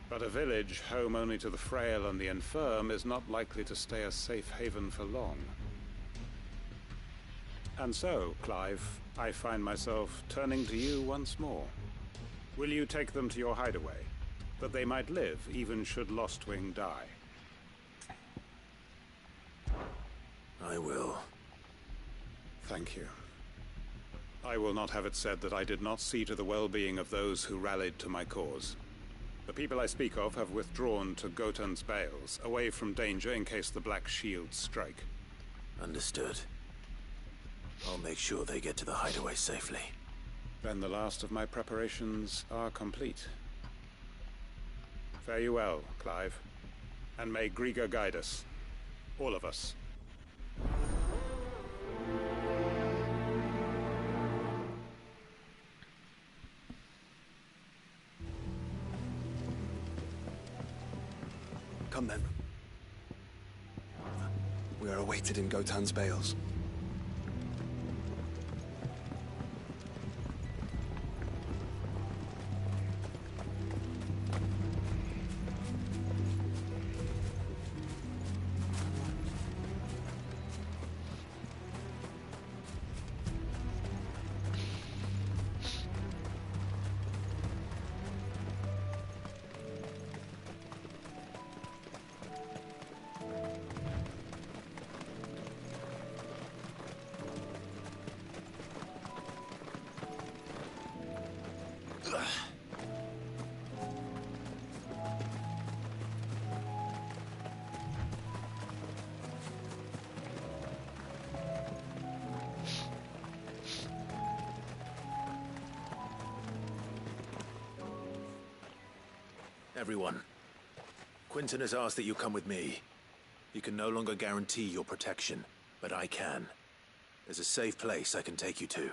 But a village home only to the frail and the infirm is not likely to stay a safe haven for long. And so, Clive, I find myself turning to you once more. Will you take them to your hideaway, that they might live even should Lostwing die? I will. Thank you. I will not have it said that I did not see to the well-being of those who rallied to my cause. The people I speak of have withdrawn to Gotan's Bales, away from danger in case the Black Shields strike. Understood. I'll make sure they get to the hideaway safely. Then the last of my preparations are complete. Fare you well, Clive. And may Griga guide us. All of us. Come then. We are awaited in Gotan's Bales. Everyone, Quentin has asked that you come with me. He can no longer guarantee your protection, but I can. There's a safe place I can take you to.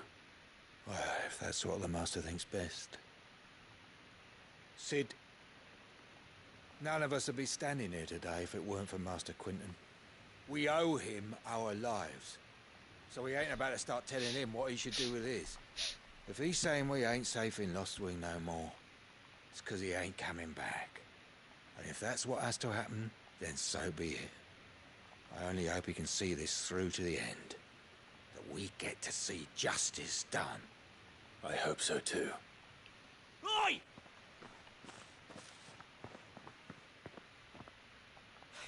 Well, if that's what the Master thinks best. Cid, none of us would be standing here today if it weren't for Master Quentin. We owe him our lives. So we ain't about to start telling him what he should do with his. If he's saying we ain't safe in Lostwing no more, it's because he ain't coming back. And if that's what has to happen, then so be it. I only hope he can see this through to the end. That we get to see justice done. I hope so too. Oi!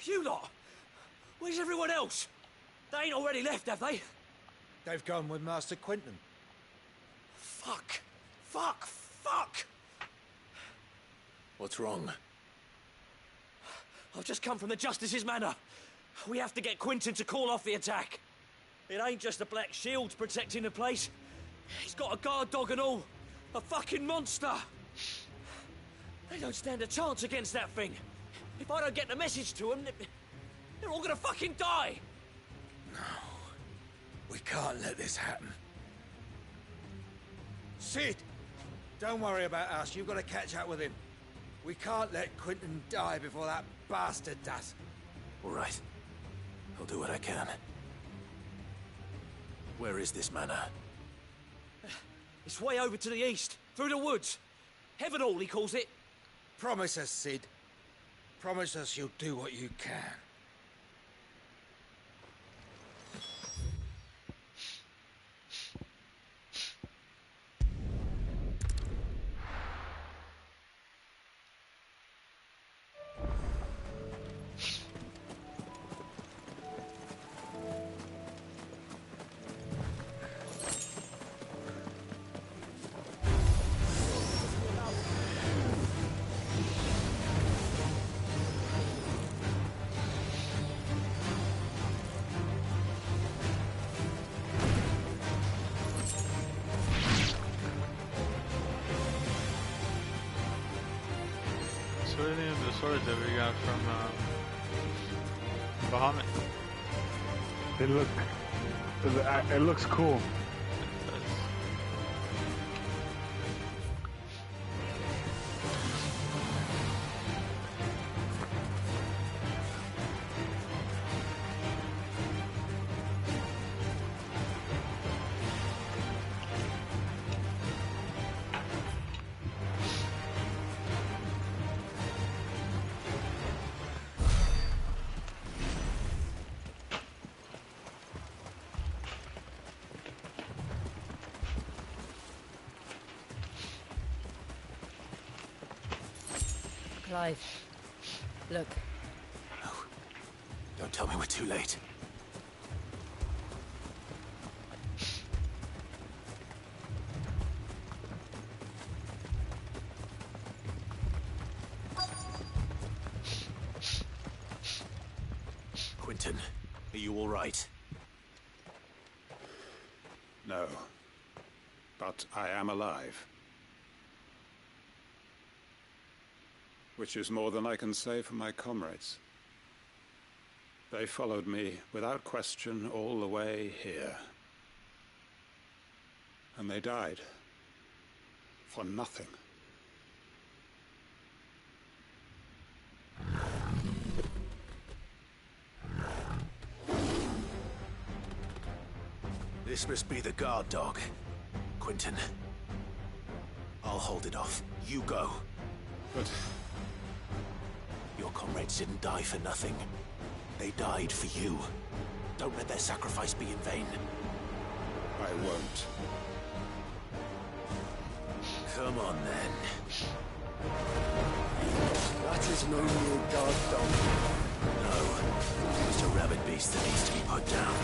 You lot! Where's everyone else? They ain't already left, have they? They've gone with Master Quentin. Fuck! Fuck! Fuck! What's wrong? I've just come from the Justice's manor. We have to get Quentin to call off the attack. It ain't just the Black Shields protecting the place. He's got a guard dog and all. A fucking monster. They don't stand a chance against that thing. If I don't get the message to them, they're all gonna fucking die. No. We can't let this happen. Cid! Don't worry about us. You've got to catch up with him. We can't let Quentin die before that bastard does. All right. I'll do what I can. Where is this manor? It's way over to the east, through the woods. Heavenhall, he calls it. Promise us, Cid. Promise us you'll do what you can. What are the name of the swords that we got from Bahamut? It looks cool. Clive, look. No. Don't tell me we're too late. Quentin, are you all right? No. But I am alive. Which is more than I can say for my comrades. They followed me without question all the way here. And they died. For nothing. This must be the guard dog. Quentin. I'll hold it off. You go. But... your comrades didn't die for nothing. They died for you. Don't let their sacrifice be in vain. I won't. Come on, then. That is no mere guard dog. No. It's a rabid beast that needs to be put down.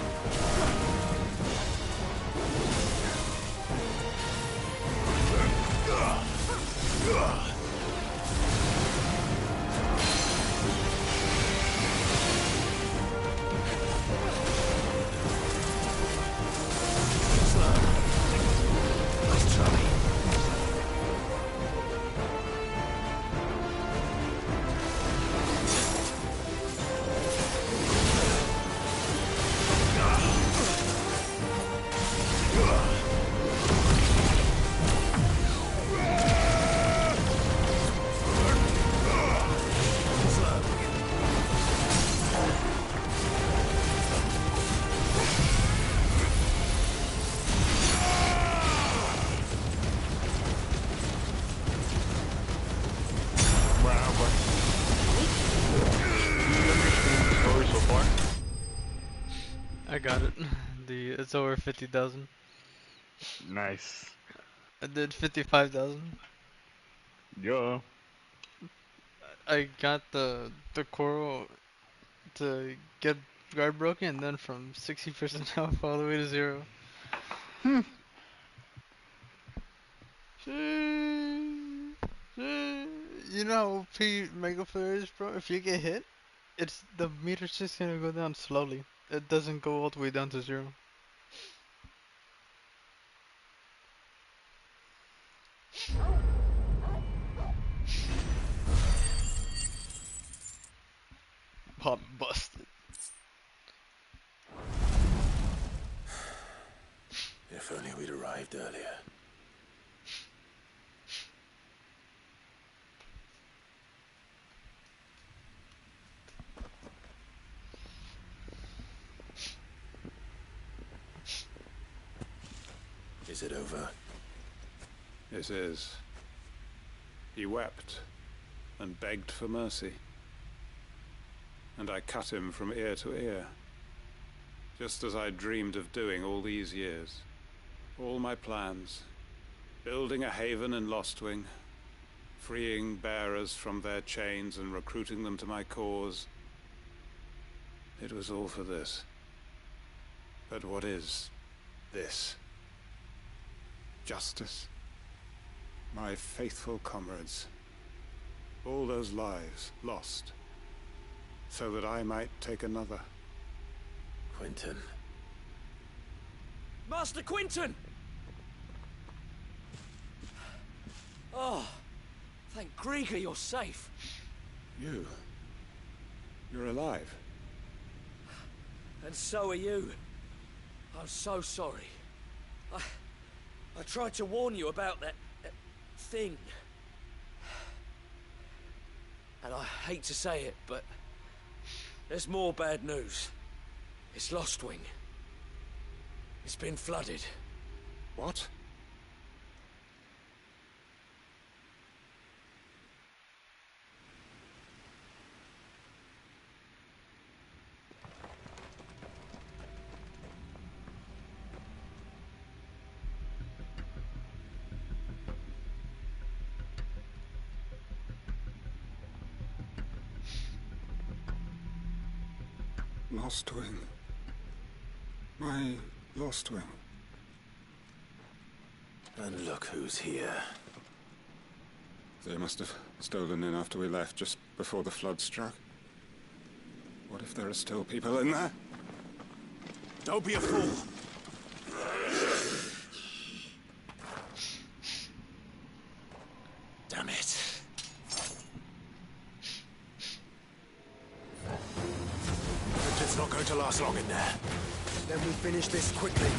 just over 50,000. Nice. I did 55,000. Yeah. I got the coral to get guard broken, and then from 60% off all the way to 0. You know how OP Mega Flare is, bro? If you get hit, the meter's just gonna go down slowly. It doesn't go all the way down to 0. Pop busted. If only we'd arrived earlier. Is it over? It is. He wept and begged for mercy. And I cut him from ear to ear, just as I dreamed of doing all these years. All my plans, building a haven in Lostwing, freeing bearers from their chains and recruiting them to my cause. It was all for this. But what is this? Justice? My faithful comrades. All those lives lost, so that I might take another. Quentin. Master Quentin! Oh, thank Grieger you're safe. You're alive. And so are you. I'm so sorry. I tried to warn you about that thing. And I hate to say it, but there's more bad news. It's Lostwing. It's been flooded. What? Lostwing. My Lostwing. And look who's here. They must have stolen in after we left, just before the flood struck. What if there are still people in there? Don't be a fool. Damn it. It's not going to last long in there. Then we finish this quickly.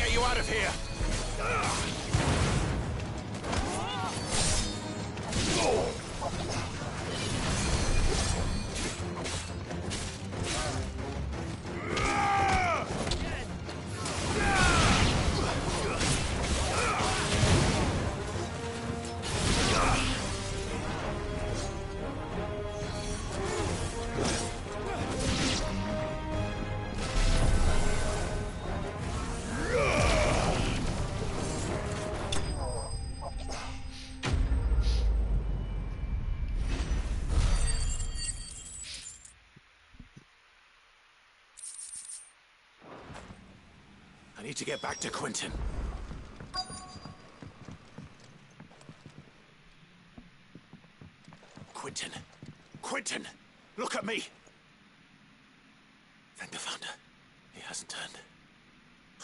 get you out of here! I need to get back to Quentin. Quentin! Quentin! Look at me! Thank the Founder. He hasn't turned.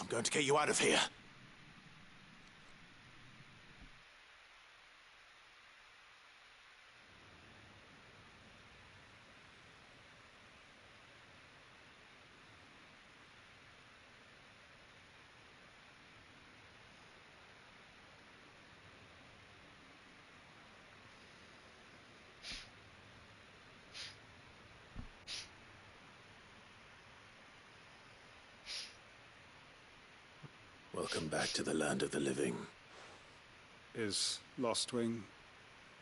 I'm going to get you out of here. Welcome back to the land of the living. Is Lostwing?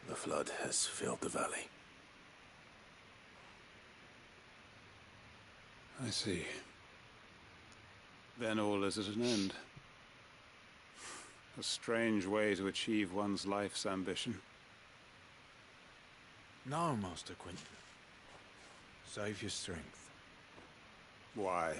The flood has filled the valley. I see. Then all is at an end. A strange way to achieve one's life's ambition. No, Master Quentin. Save your strength. Why?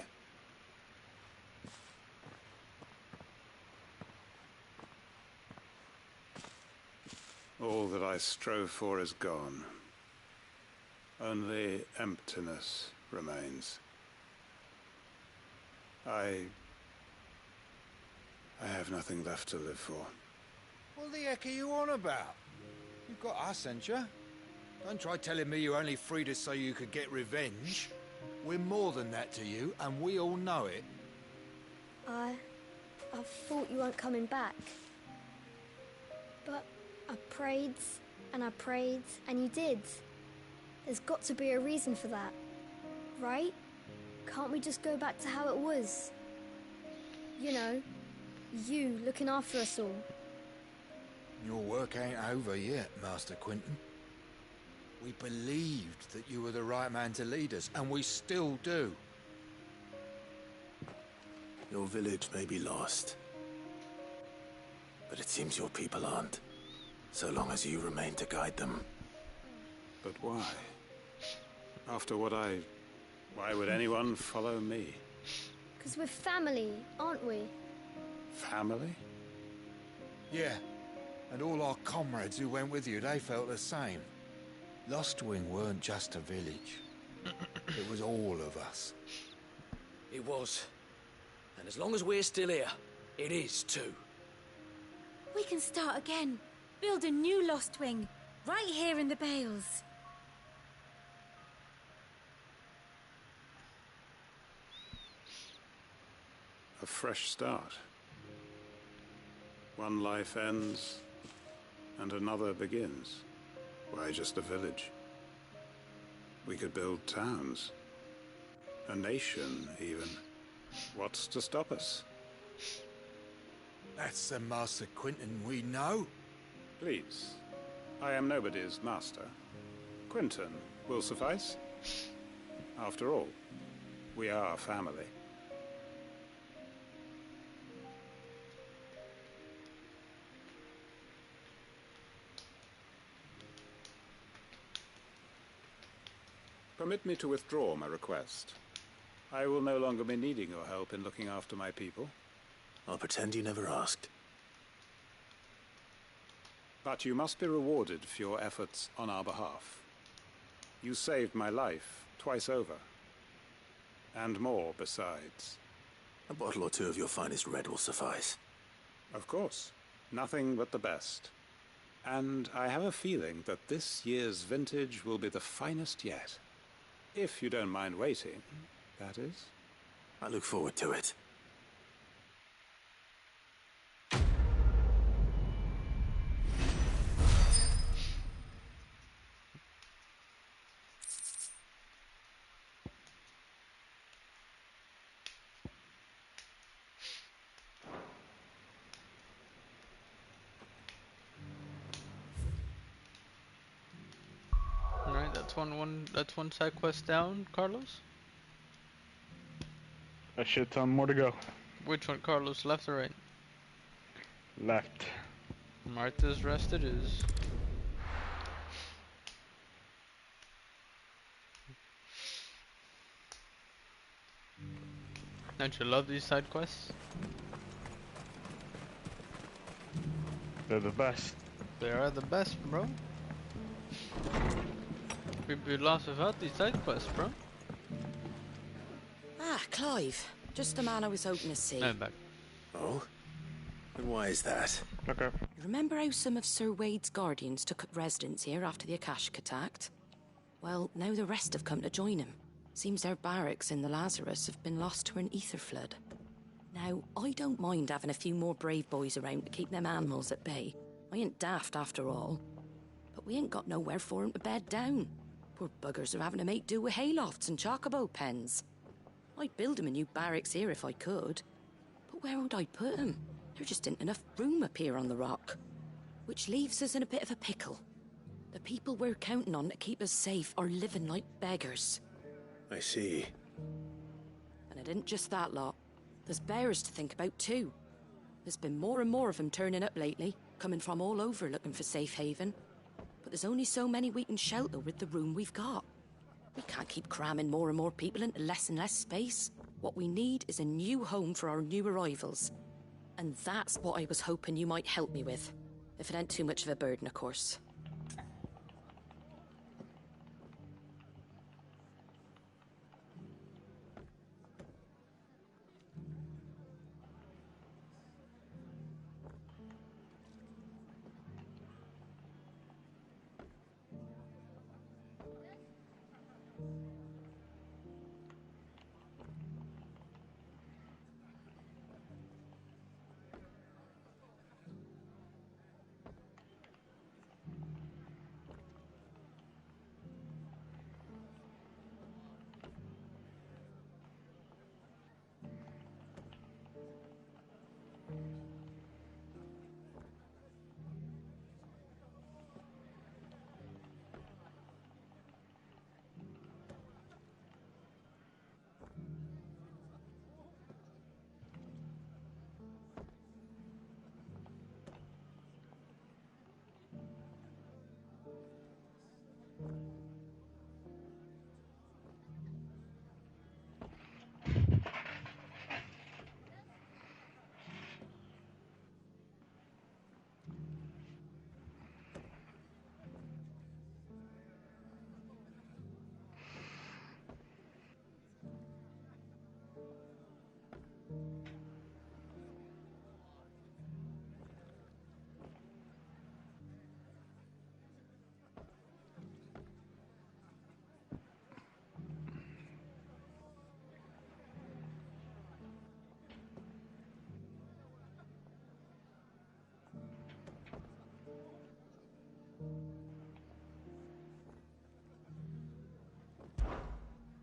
All that I strove for is gone. Only emptiness remains. I have nothing left to live for. What the heck are you on about? You've got us, ain't you? Don't try telling me you only freed us so you could get revenge. We're more than that to you, and we all know it. I thought you weren't coming back. But I prayed, and you did. There's got to be a reason for that, right? Can't we just go back to how it was? You know, you looking after us all. Your work ain't over yet, Master Quentin. We believed that you were the right man to lead us, and we still do. Your village may be lost, but it seems your people aren't. So long as you remain to guide them. But why? After what why would anyone follow me? 'Cause we're family, aren't we? Family? Yeah. And all our comrades who went with you, they felt the same. Lostwing weren't just a village. It was all of us. It was. And as long as we're still here, it is too. We can start again. Build a new Lostwing, right here in the Bales. A fresh start. One life ends, and another begins. Why, just a village. We could build towns. A nation, even. What's to stop us? That's the Master Quentin we know. Please. I am nobody's master. Quentin will suffice. After all, we are family. Permit me to withdraw my request. I will no longer be needing your help in looking after my people. I'll pretend you never asked. But you must be rewarded for your efforts on our behalf. You saved my life twice over. And more besides. A bottle or two of your finest red will suffice. Of course. Nothing but the best. And I have a feeling that this year's vintage will be the finest yet. If you don't mind waiting, that is. I look forward to it. That's one side quest down, Carlos? A shit ton more to go. Which one, Carlos? Left or right? Left. Martha's Rest it is. Don't you love these side quests? They're the best. They are the best, bro. We'd be lost without these side quests, bro. Ah, Clive. Just the man I was hoping to see. I'm back. Oh? And why is that? Okay. You remember how some of Sir Wade's guardians took up residence here after the Akashic attacked? Well, now the rest have come to join him. Seems their barracks in the Lazarus have been lost to an ether flood. Now, I don't mind having a few more brave boys around to keep them animals at bay. I ain't daft after all. But we ain't got nowhere for 'em to bed down. Poor buggers are having to make do with haylofts and chocobo pens. I'd build 'em a new barracks here if I could. But where would I put 'em? There just ain't enough room up here on the rock. Which leaves us in a bit of a pickle. The people we're counting on to keep us safe are living like beggars. I see. And it isn't just that lot. There's bears to think about too. There's been more and more of them turning up lately, coming from all over looking for safe haven. But there's only so many we can shelter with the room we've got. We can't keep cramming more and more people into less and less space. What we need is a new home for our new arrivals. And that's what I was hoping you might help me with. If it ain't too much of a burden, of course.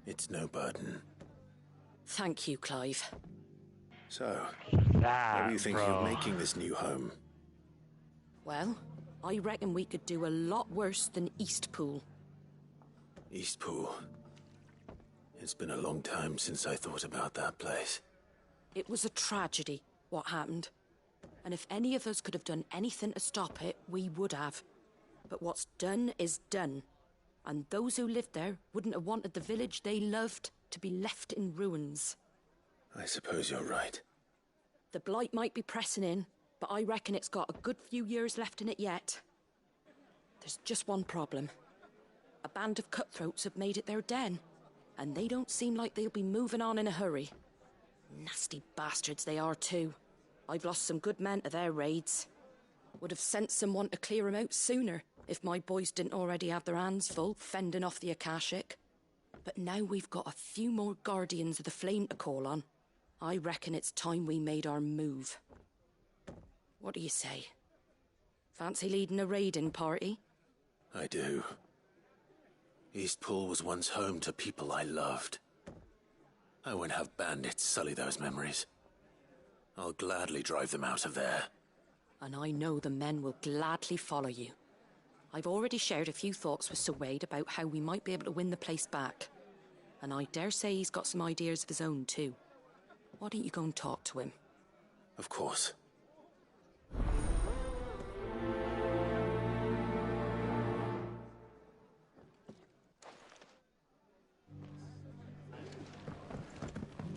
It's no burden. Thank you, Clive. So, how are you thinking of making this new home? Well, I reckon we could do a lot worse than Eastpool. Eastpool. It's been a long time since I thought about that place. It was a tragedy, what happened. And if any of us could have done anything to stop it, we would have. But what's done is done. And those who lived there wouldn't have wanted the village they loved to be left in ruins. I suppose you're right. The blight might be pressing in, but I reckon it's got a good few years left in it yet. There's just one problem. A band of cutthroats have made it their den, and they don't seem like they'll be moving on in a hurry. Nasty bastards they are too. I've lost some good men to their raids. Would have sent someone to clear 'em out sooner, if my boys didn't already have their hands full fending off the Akashic. But now we've got a few more Guardians of the Flame to call on. I reckon it's time we made our move. What do you say? Fancy leading a raiding party? I do. Eastpool was once home to people I loved. I won't have bandits sully those memories. I'll gladly drive them out of there. And I know the men will gladly follow you. I've already shared a few thoughts with Sir Wade about how we might be able to win the place back. And I dare say he's got some ideas of his own, too. Why don't you go and talk to him? Of course.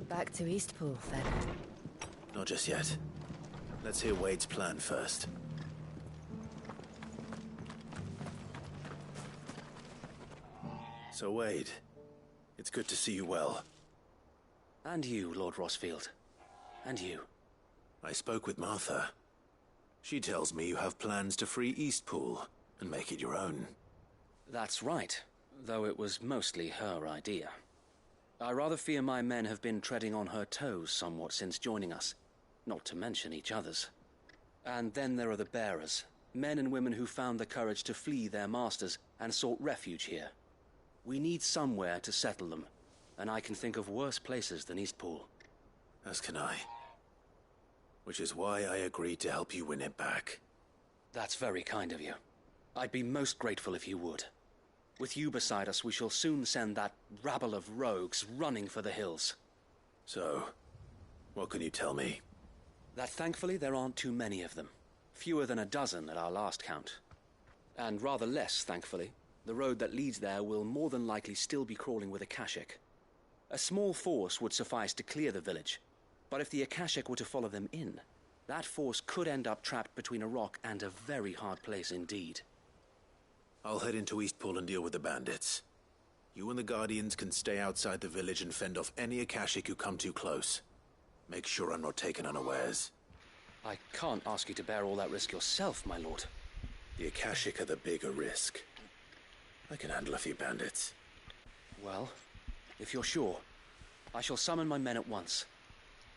Back to Eastpool, then. Not just yet. Let's hear Wade's plan first. So, Wade, it's good to see you well. And you, Lord Rosfield. And you. I spoke with Martha. She tells me you have plans to free Eastpool and make it your own. That's right, though it was mostly her idea. I rather fear my men have been treading on her toes somewhat since joining us, not to mention each other's. And then there are the bearers, men and women who found the courage to flee their masters and sought refuge here. We need somewhere to settle them, and I can think of worse places than Eastpool. As can I. Which is why I agreed to help you win it back. That's very kind of you. I'd be most grateful if you would. With you beside us, we shall soon send that rabble of rogues running for the hills. So, what can you tell me? That thankfully there aren't too many of them. Fewer than a dozen at our last count. And rather less, thankfully, the road that leads there will more than likely still be crawling with Akashic. A small force would suffice to clear the village, but if the Akashic were to follow them in, that force could end up trapped between a rock and a very hard place indeed. I'll head into Eastpool and deal with the bandits. You and the Guardians can stay outside the village and fend off any Akashic who come too close. Make sure I'm not taken unawares. I can't ask you to bear all that risk yourself, my lord. The Akashic are the bigger risk. I can handle a few bandits. Well, if you're sure, I shall summon my men at once.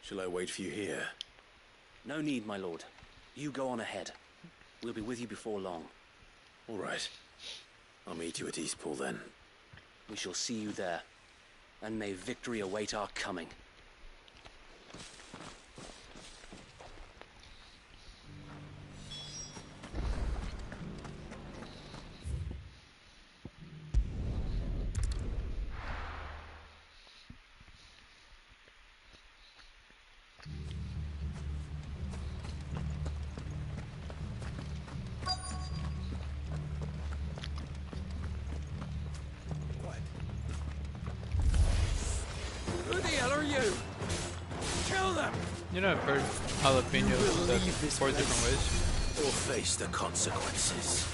Shall I wait for you here? No need, my lord. You go on ahead. We'll be with you before long. All right. I'll meet you at Eastpool then. We shall see you there. And may victory await our coming. You know, I've heard jalapenos said 4 different ways. Or face the consequences.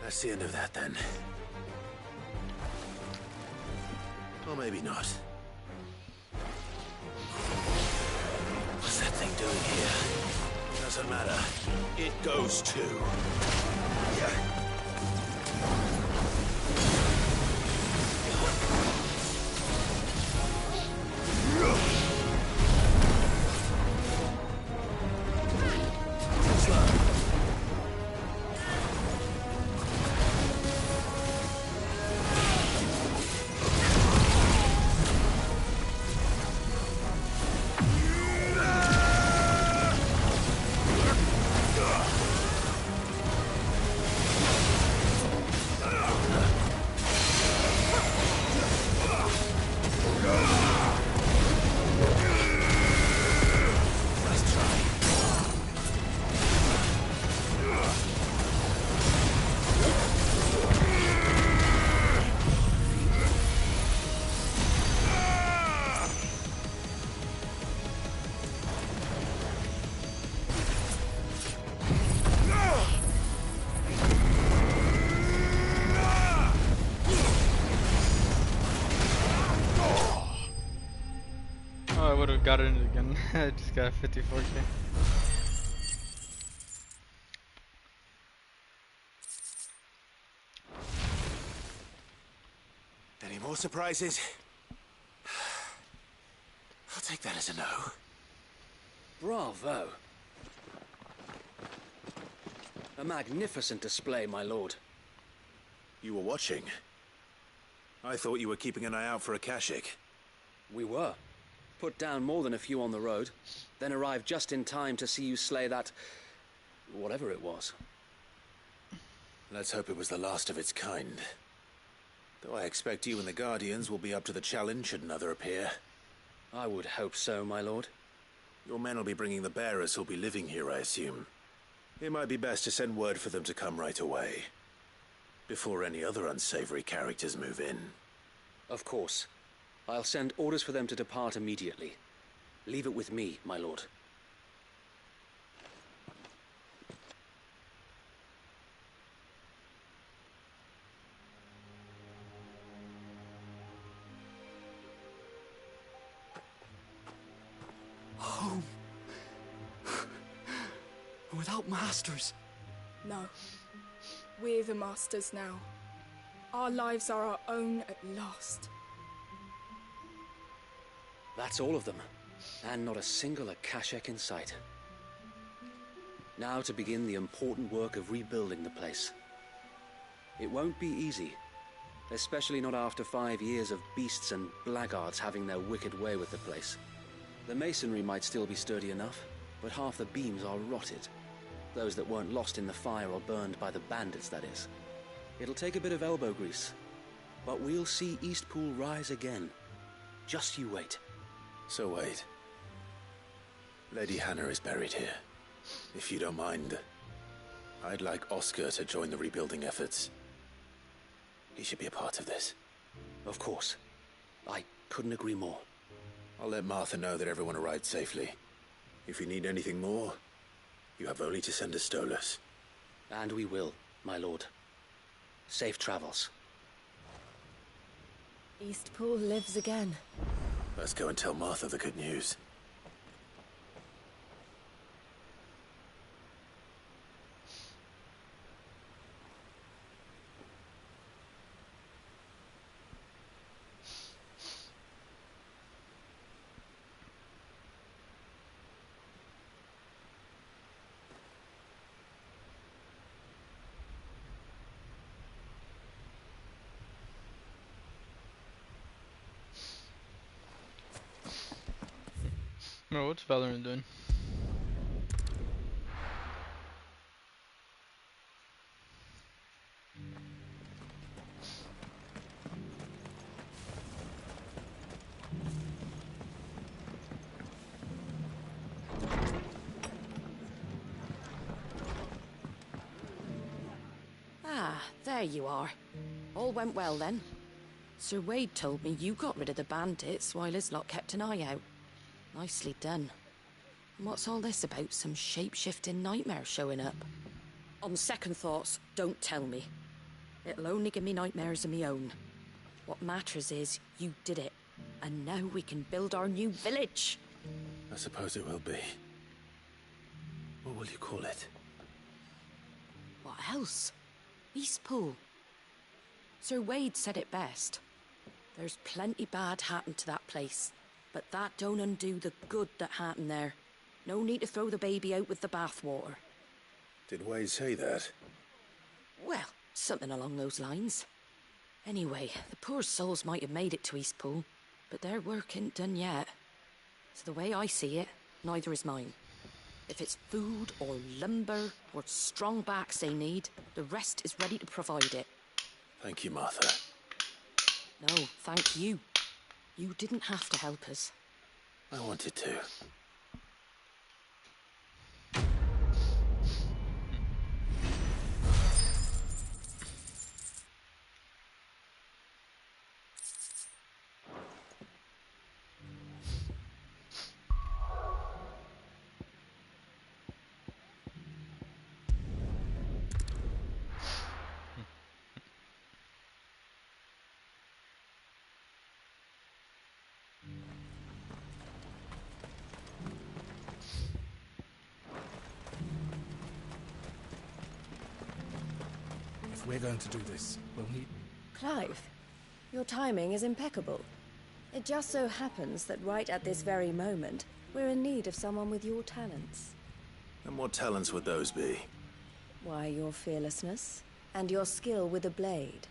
That's the end of that, then. Or maybe not. What's that thing doing here? Doesn't matter. It goes too. Got it again. I just got 54k. more surprises? I'll take that as a no. Bravo. A magnificent display, my lord. You were watching? I thought you were keeping an eye out for a Akashic. We were. Put down more than a few on the road, then arrived just in time to see you slay that... whatever it was. Let's hope it was the last of its kind. Though I expect you and the Guardians will be up to the challenge should another appear. I would hope so, my lord. Your men will be bringing the bearers who'll be living here, I assume. It might be best to send word for them to come right away, before any other unsavory characters move in. Of course. I'll send orders for them to depart immediately. Leave it with me, my lord. Home. Without masters. No. We're the masters now. Our lives are our own at last. That's all of them. And not a single Akashic in sight. Now to begin the important work of rebuilding the place. It won't be easy. Especially not after 5 years of beasts and blackguards having their wicked way with the place. The masonry might still be sturdy enough, but half the beams are rotted. Those that weren't lost in the fire or burned by the bandits, that is. It'll take a bit of elbow grease, but we'll see Eastpool rise again. Just you wait. So wait. Lady Hannah is buried here. If you don't mind, I'd like Oscar to join the rebuilding efforts. He should be a part of this. Of course. I couldn't agree more. I'll let Martha know that everyone arrived safely. If you need anything more, you have only to send a Stolas. And we will, my lord. Safe travels. Eastpool lives again. Let's go and tell Martha the good news. Oh, what's Valorant doing? Ah, there you are. All went well then. Sir Wade told me you got rid of the bandits while his lot kept an eye out. Nicely done. And what's all this about some shape-shifting nightmare showing up? On second thoughts, don't tell me. It'll only give me nightmares of me own. What matters is, you did it. And now we can build our new village. I suppose it will be. What will you call it? What else? Eastpool. Sir Wade said it best. There's plenty bad happened to that place. But that don't undo the good that happened there. No need to throw the baby out with the bathwater. Did Wade say that? Well, something along those lines. Anyway, the poor souls might have made it to Eastpool, but their work ain't done yet. So the way I see it, neither is mine. If it's food or lumber or strong backs they need, the rest is ready to provide it. Thank you, Martha. No, thank you. You didn't have to help us. I wanted to. If we're going to do this, we'll need... Clive, Your timing is impeccable. It just so happens that right at this very moment, we're in need of someone with your talents. And what talents would those be? Why, your fearlessness, and your skill with a blade.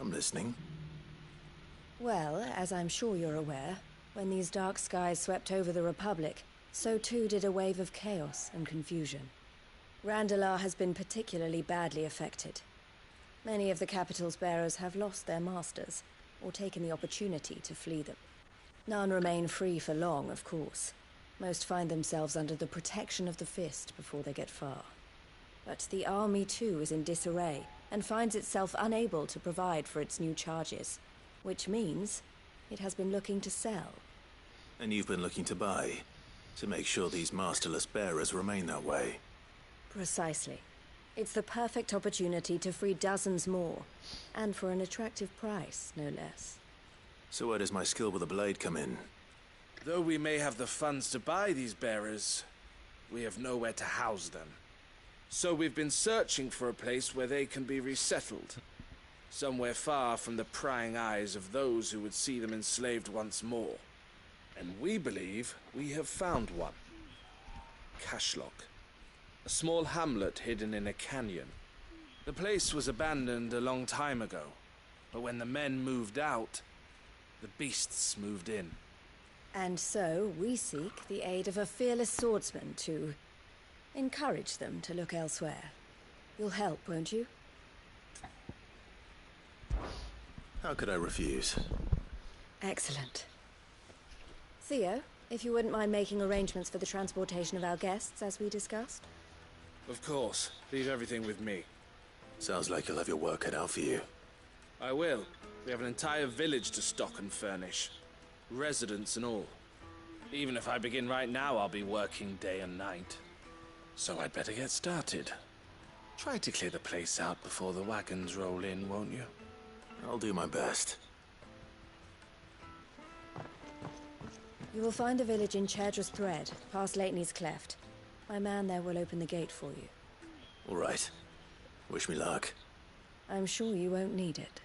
I'm listening. Well, as I'm sure you're aware, when these dark skies swept over the Republic, so too did a wave of chaos and confusion. Randalar has been particularly badly affected. Many of the capital's bearers have lost their masters, or taken the opportunity to flee them. None remain free for long, of course. Most find themselves under the protection of the Fist before they get far. But the army too is in disarray, and finds itself unable to provide for its new charges, which means it has been looking to sell. And you've been looking to buy, to make sure these masterless bearers remain that way. Precisely. It's the perfect opportunity to free dozens more, and for an attractive price, no less. So where does my skill with a blade come in? Though we may have the funds to buy these bearers, we have nowhere to house them. So we've been searching for a place where they can be resettled. Somewhere far from the prying eyes of those who would see them enslaved once more. And we believe we have found one. Cashlock. A small hamlet hidden in a canyon. The place was abandoned a long time ago, but when the men moved out, the beasts moved in. And so we seek the aid of a fearless swordsman to encourage them to look elsewhere. You'll help, won't you? How could I refuse? Excellent. Theo, if you wouldn't mind making arrangements for the transportation of our guests, as we discussed. Of course. Leave everything with me. Sounds like you'll have your work cut out for you. I will. We have an entire village to stock and furnish. Residents and all. Even if I begin right now, I'll be working day and night. So I'd better get started. Try to clear the place out before the wagons roll in, won't you? I'll do my best. You will find a village in Cherdrus Thread, past Leitney's Cleft. My man there will open the gate for you. All right. Wish me luck. I'm sure you won't need it.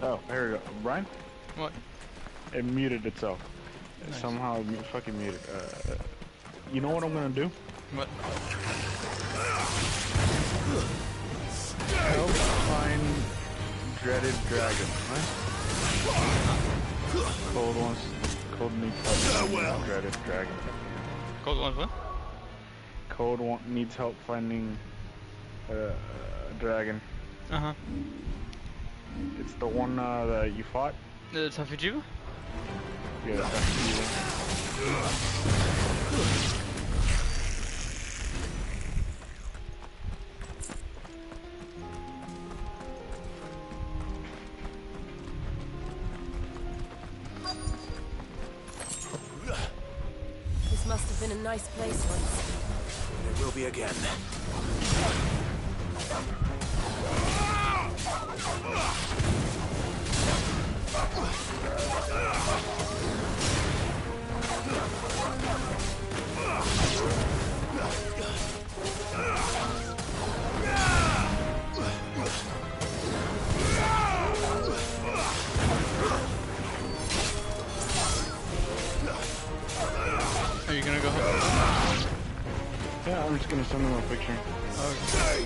Oh, here we go. Brian? What? It muted itself. Nice. Somehow it fucking muted. You know what I'm gonna do? What? Help find dreaded dragon, right? Cold needs help finding dreaded dragon. Cold wants what? Cold needs help finding a dragon. Uh-huh. It's the one that you fought? The Tafijiva? Yeah, Tafijiva. This must have been a nice place once. It will be again. Are you gonna go home? Yeah, I'm just gonna send them a picture. Okay.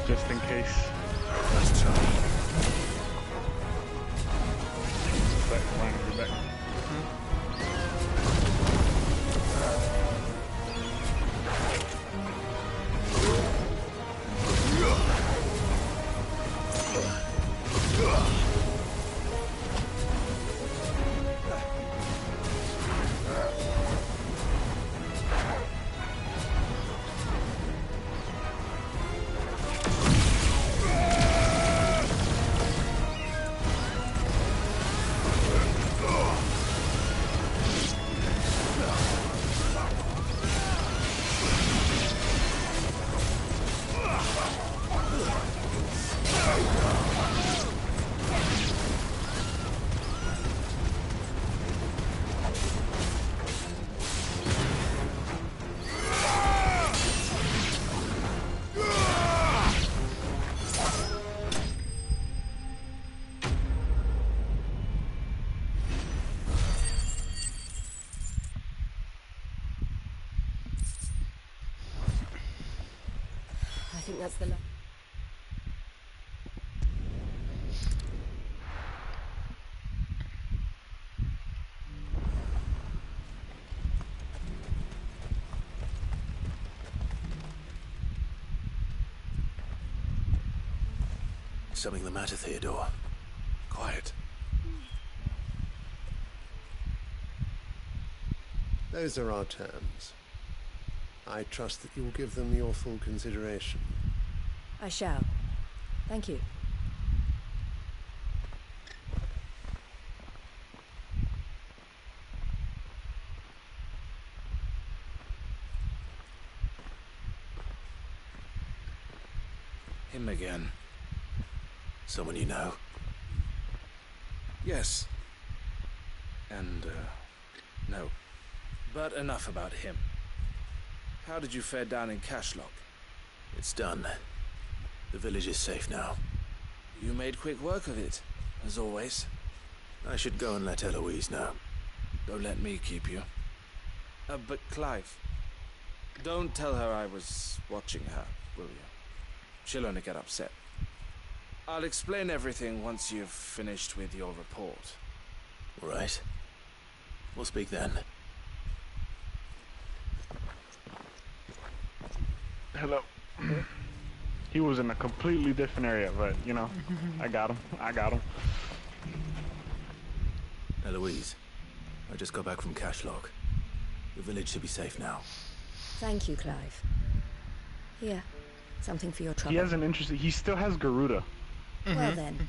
Just in case. Let's try. Back, Brian, be back. I think that's the Something the matter, Theodore? Quiet. Those are our terms. I trust that you will give them your full consideration. I shall. Thank you. Him again. Someone you know? Yes. And, no. But enough about him. How did you fare down in Cashlock? It's done. The village is safe now. You made quick work of it, as always. I should go and let Eloise know. Don't let me keep you. But Clive, don't tell her I was watching her, will you? She'll only get upset. I'll explain everything once you've finished with your report. All right. We'll speak then. Hello. He was in a completely different area, but, you know, I got him. Eloise, I just got back from Cashlock. The village should be safe now. Thank you, Clive. Here, Something for your trouble. He has an interesting. He still has Garuda. Well then.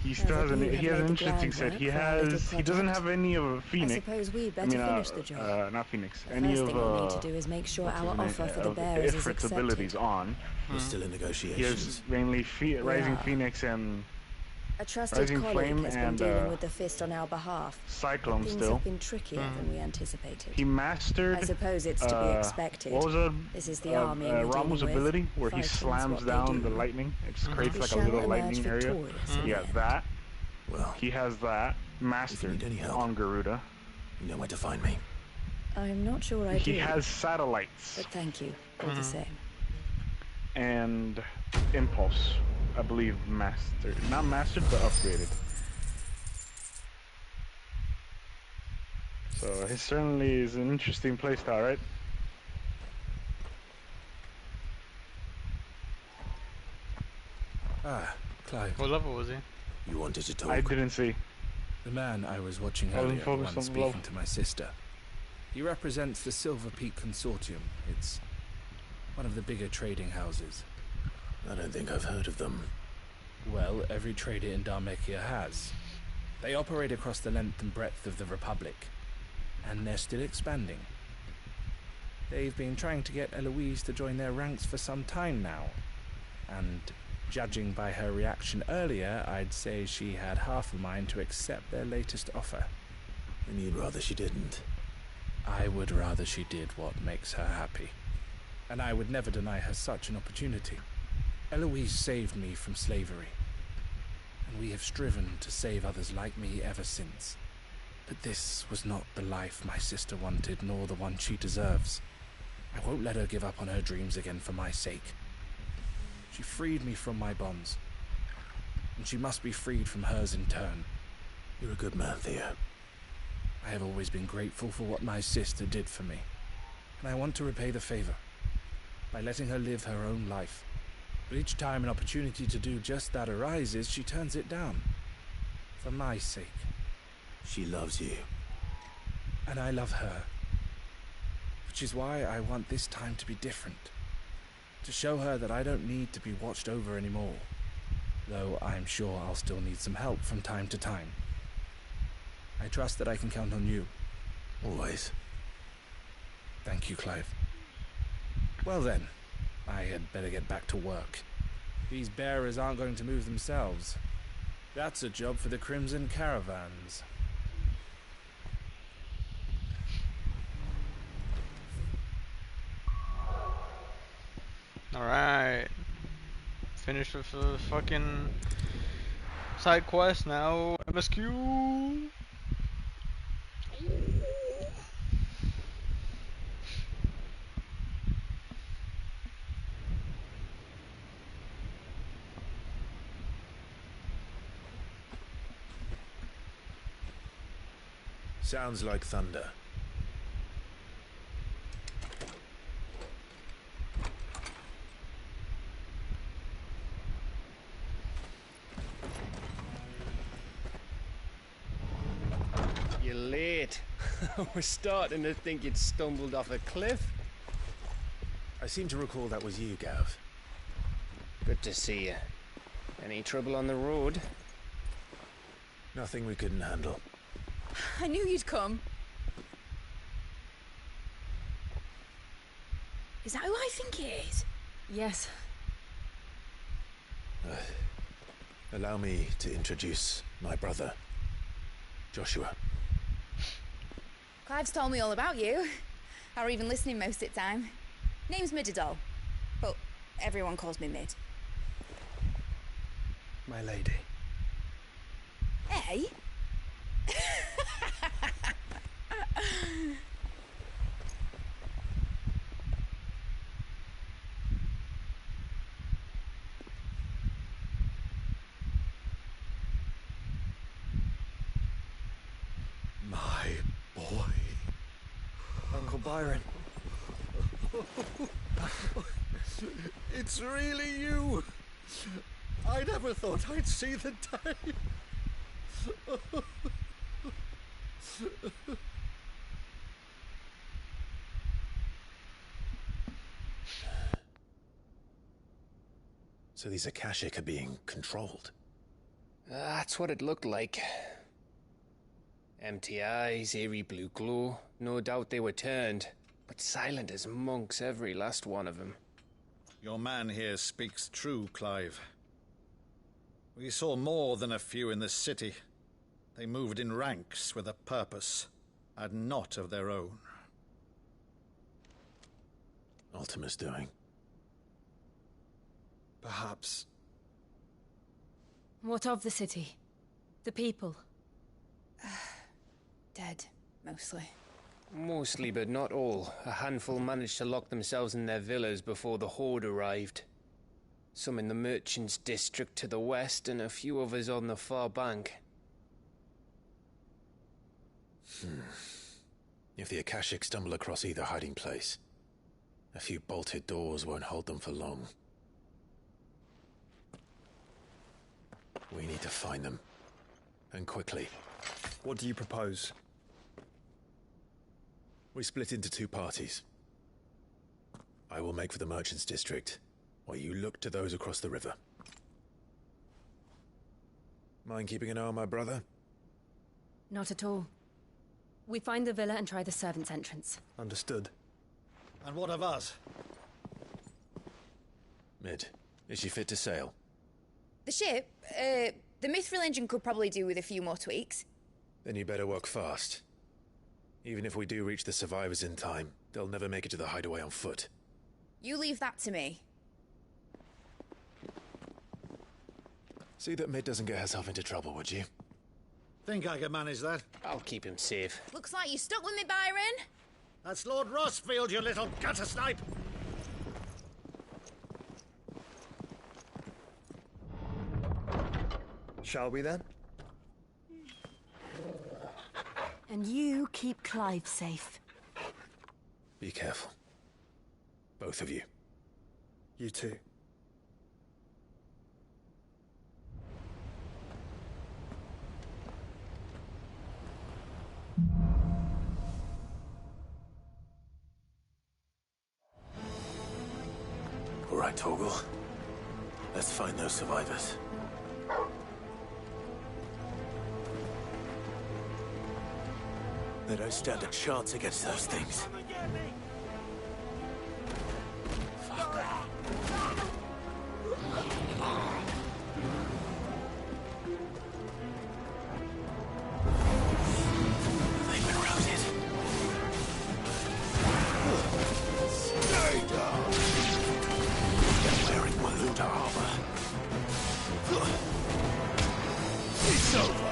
He still has an. He has an interesting set. He has. He doesn't have any of a Phoenix. I suppose we'd better finish the job. Not Phoenix. The any first of. thing we'll need to do is make sure our offer for the bearers is Ifrit's accepted. abilities on. We're still in negotiations. He has mainly Rising Phoenix and. A trusted Rising colleague Flame has been and, dealing with the Fist on our behalf. Cyclone Things still. have been trickier than we anticipated. He mastered. I suppose it's to be expected. What was This is the army we're Ramu's dealing ability, with. where he Fighting's slams what down they the do. lightning? It just creates We like a shall little emerge lightning area. victorious in Yeah, the end. that. Well, he has that mastered on Garuda. You know where to find me. I'm not sure I do. He has satellites. But thank you, all the same. And Impulse, I believe mastered. Not mastered, but upgraded. So he certainly is an interesting playstyle, right? Ah, Clive. What level was he? You wanted to talk? I didn't see. The man I was watching earlier, the one speaking to my sister. He represents the Silver Peak Consortium. It's one of the bigger trading houses. I don't think I've heard of them. Well, every trader in Dharmekia has. They operate across the length and breadth of the Republic, and they're still expanding. They've been trying to get Eloise to join their ranks for some time now, and judging by her reaction earlier, I'd say she had half a mind to accept their latest offer. And you'd rather she didn't? I would rather she did what makes her happy. And I would never deny her such an opportunity. Eloise saved me from slavery, and we have striven to save others like me ever since. But this was not the life my sister wanted, nor the one she deserves. I won't let her give up on her dreams again for my sake. She freed me from my bonds, and she must be freed from hers in turn. You're a good man, Theo. I have always been grateful for what my sister did for me, and I want to repay the favor by letting her live her own life. But each time an opportunity to do just that arises, she turns it down. For my sake. She loves you. And I love her. Which is why I want this time to be different. To show her that I don't need to be watched over anymore. Though I'm sure I'll still need some help from time to time. I trust that I can count on you. Always. Thank you, Clive. Well then, I had better get back to work. These bearers aren't going to move themselves. That's a job for the Crimson Caravans. Alright. Finished with the fucking side quest, now MSQ. Sounds like thunder. You're late. We're starting to think you'd stumbled off a cliff. I seem to recall that was you, Gav. Good to see you. Any trouble on the road? Nothing we couldn't handle. I knew you'd come. Is that who I think it is? Yes. Allow me to introduce my brother, Joshua. Clive's told me all about you. Or even listening most of the time. Name's Midadol, but everyone calls me Mid. My lady. Hey? My boy. Uncle Byron. It's really you. I never thought I'd see the day. So these Akashic are being controlled? That's what it looked like. Empty eyes, eerie blue glow. No doubt they were turned, but silent as monks, every last one of them. Your man here speaks true, Clive. We saw more than a few in this city. They moved in ranks with a purpose, and not of their own. Ultima's doing. Perhaps. What of the city? The people? Dead, mostly. Mostly, but not all. A handful managed to lock themselves in their villas before the Horde arrived. Some in the Merchants' District to the west, and a few others on the far bank. If the Akashic stumble across either hiding place, a few bolted doors won't hold them for long. We need to find them. And quickly. What do you propose? We split into two parties. I will make for the Merchants' District, while you look to those across the river. Mind keeping an eye on my brother? Not at all. We find the villa and try the servants' entrance. Understood. And what of us? Mid, is she fit to sail? The ship? The Mithril engine could probably do with a few more tweaks. Then you better work fast. Even if we do reach the survivors in time, they'll never make it to the hideaway on foot. You leave that to me. See that Mid doesn't get herself into trouble, would you? Think I can manage that? I'll keep him safe. Looks like you stuck with me, Byron. That's Lord Rossfield, you little gutter snipe! Shall we then? And you keep Clive safe. Be careful. Both of you. You too. All right, Torgal. Let's find those survivors. They don't stand a chance against those things. They've been routed. Stay down. They're wearing Maluda armor. It's over.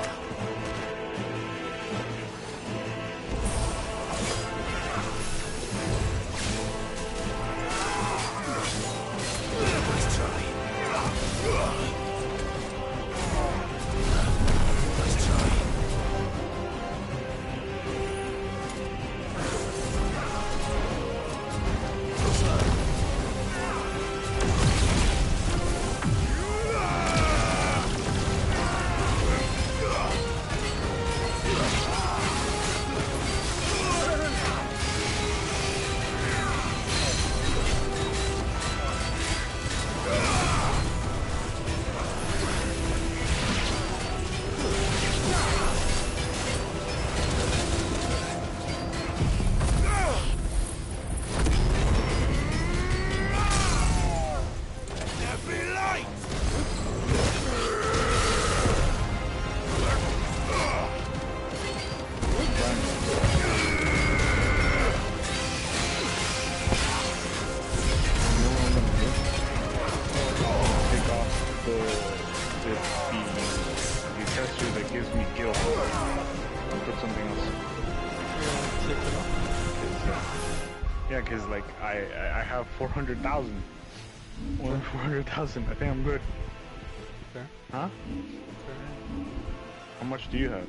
Because like I have 400,000. More than 400,000. I think I'm good. Fair. Huh? Fair. How much do you have?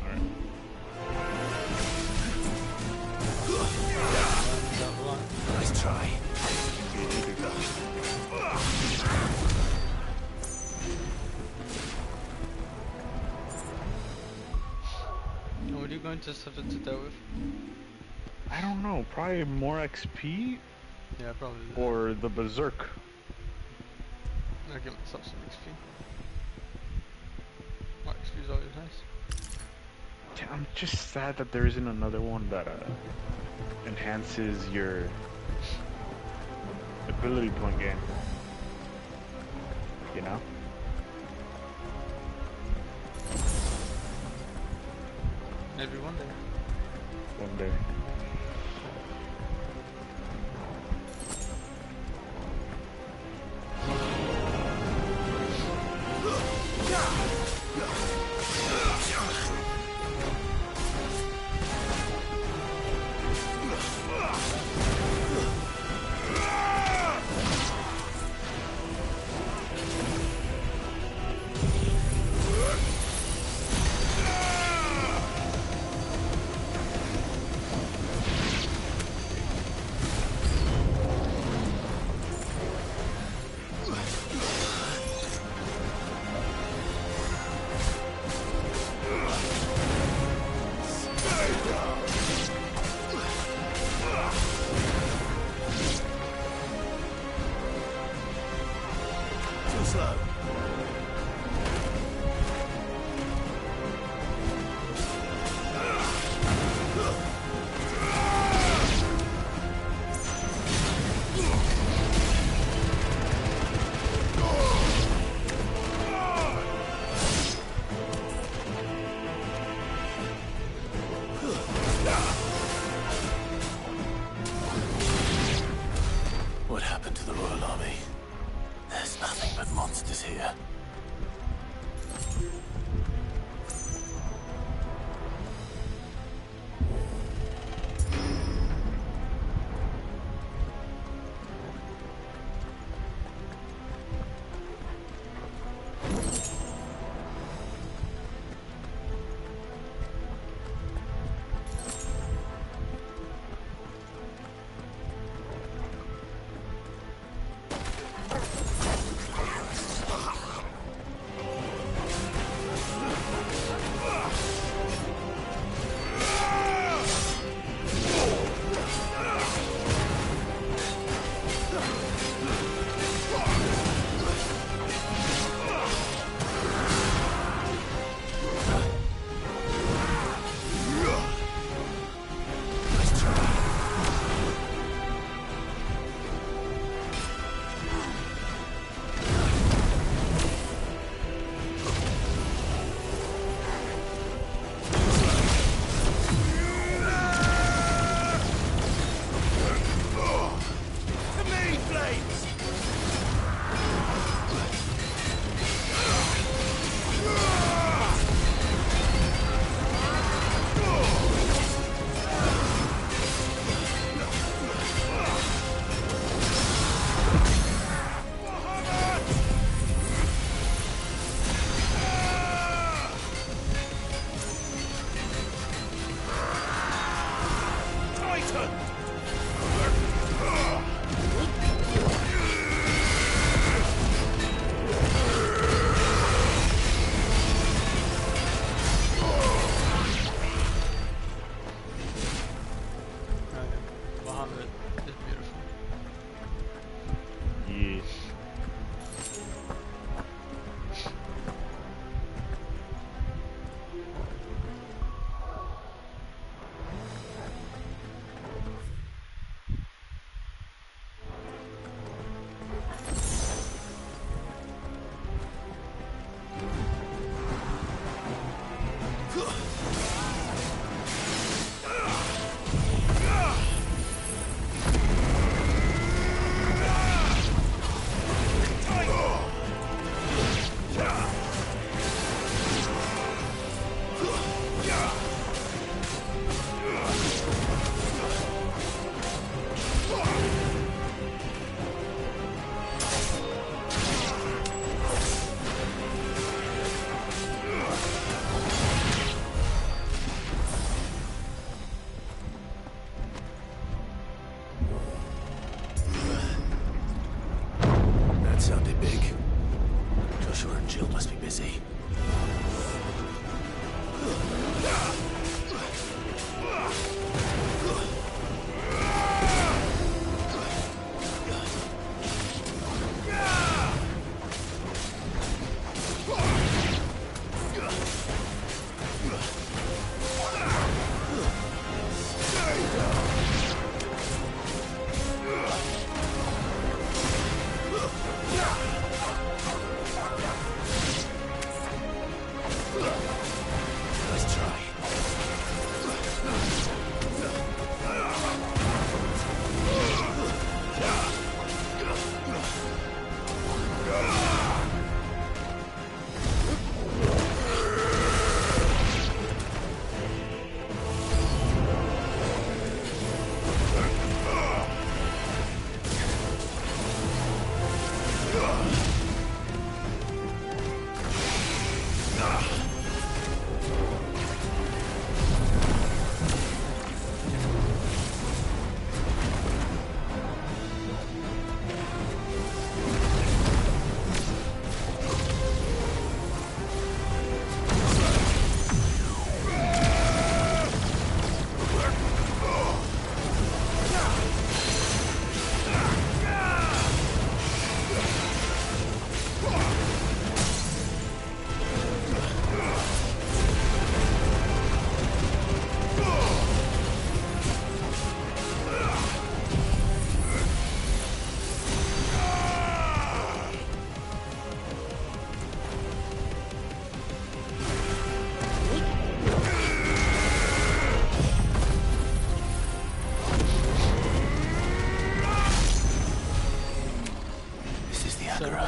Alright. Nice try. What are you going to substitute that with? I don't know. Probably more XP. Yeah, probably. Or the Berserk. I'll give myself some XP. More XP is always nice. I'm just sad that there isn't another one that enhances your ability point gain. You know? Maybe one day. One day. What happened to the Royal Army? There's nothing but monsters here.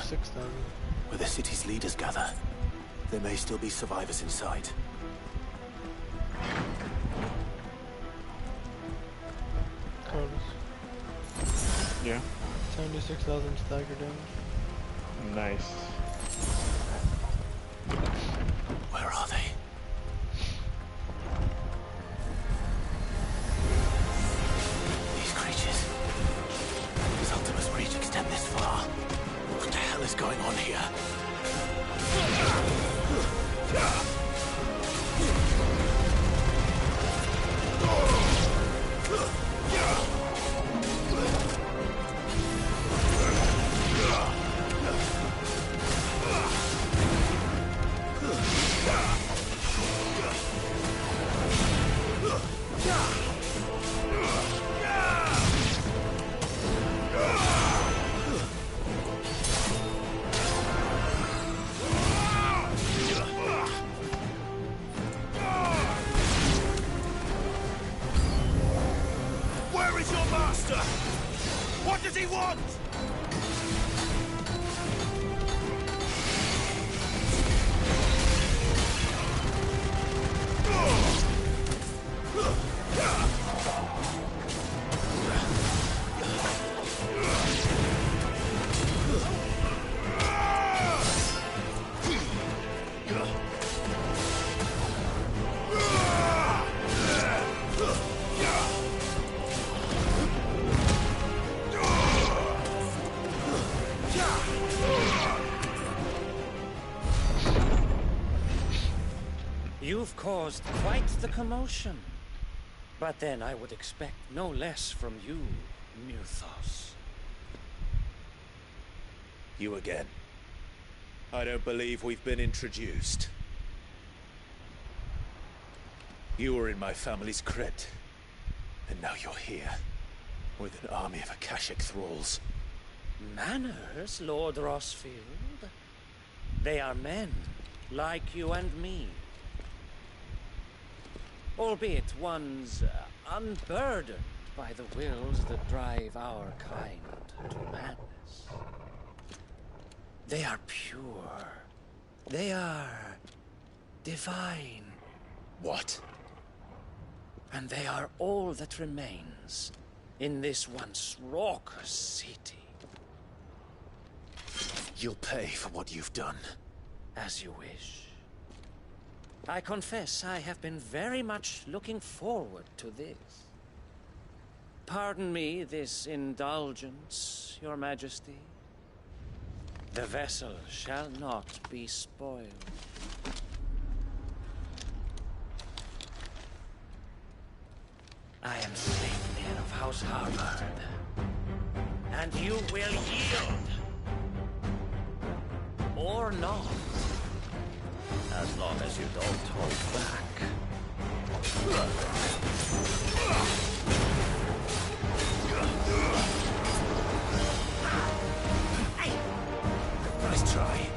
6,000. Where the city's leaders gather. There may still be survivors inside. Carlos. Yeah? 76,000 stagger damage. Nice. Where are they? These creatures. Does Ultima's reach extend this far? What the hell is going on here? Where is your master? What does he want? You've caused quite the commotion. But then I would expect no less from you, Muthos. You again. I don't believe we've been introduced. You were in my family's crypt. And now you're here. With an army of Akashic thralls. Manners, Lord Rossfield? They are men, like you and me. Albeit ones unburdened by the wills that drive our kind to madness. They are pure. They are divine. What? And they are all that remains in this once raucous city. You'll pay for what you've done. As you wish. I confess I have been very much looking forward to this. Pardon me this indulgence, Your Majesty. The vessel shall not be spoiled. I am Sleipnir of House Harvard, and you will yield. Or not. As long as you don't hold back. Nice try.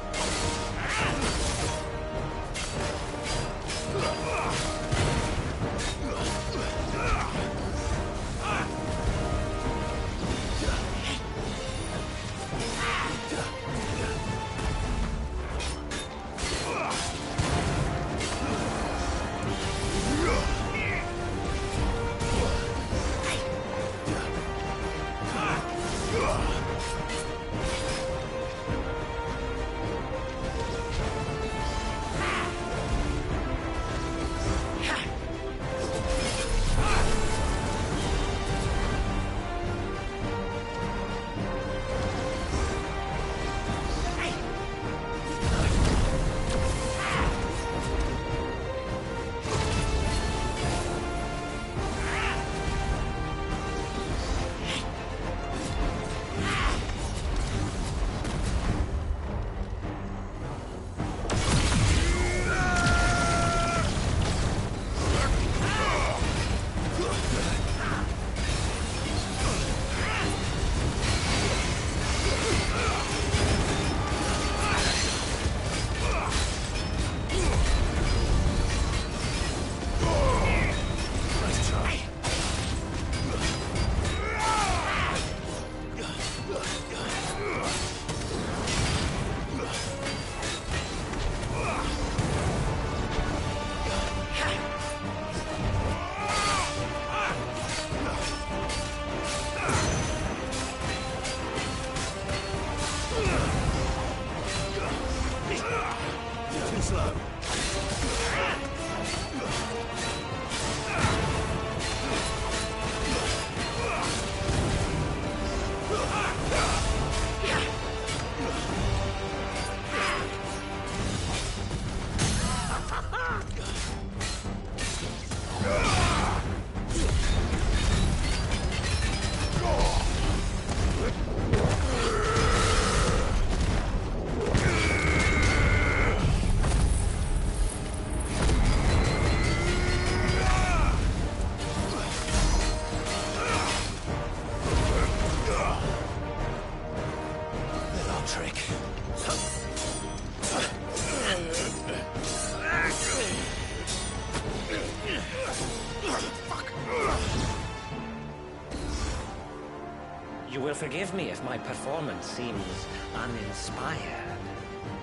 You will forgive me if my performance seems uninspired.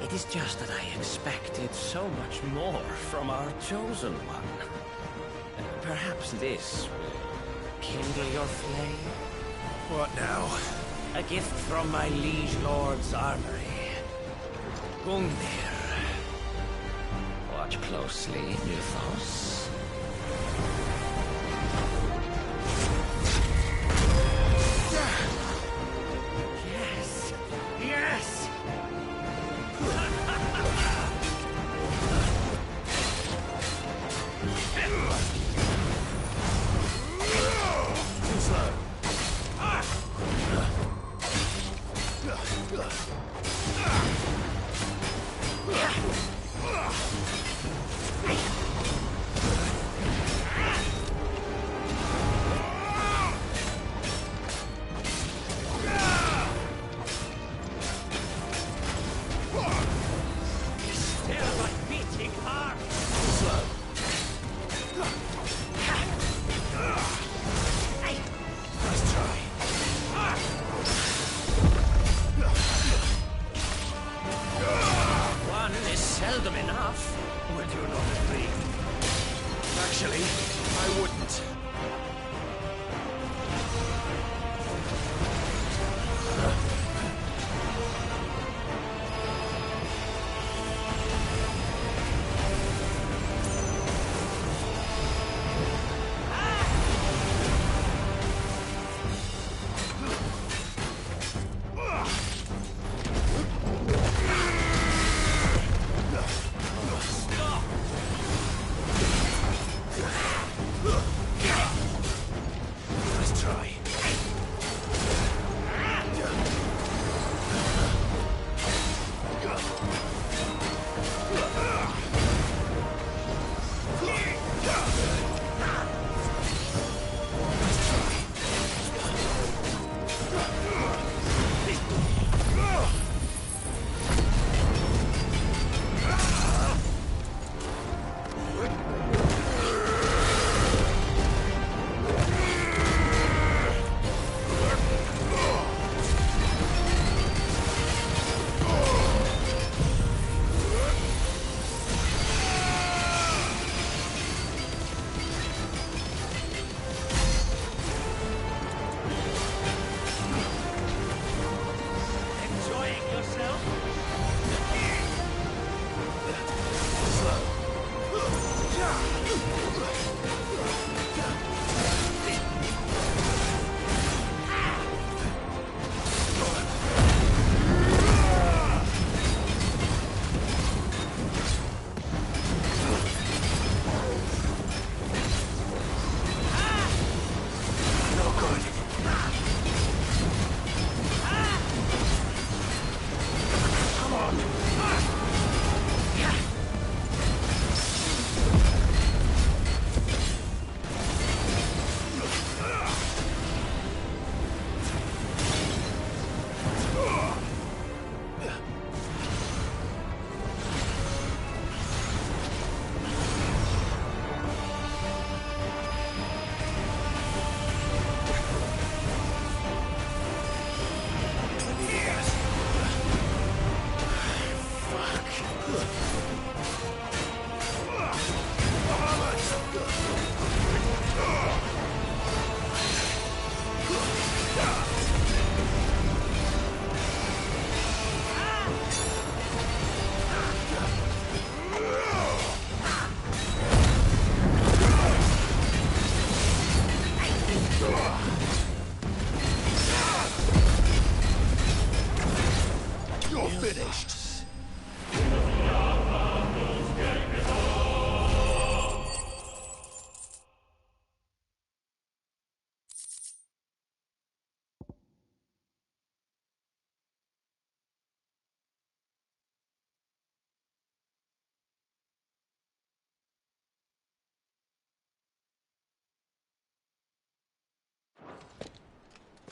It is just that I expected so much more from our chosen one. Perhaps this will kindle your flame? What now? A gift from my liege lord's armory. Gungnir. Watch closely, Nilfos. Yes! Yes!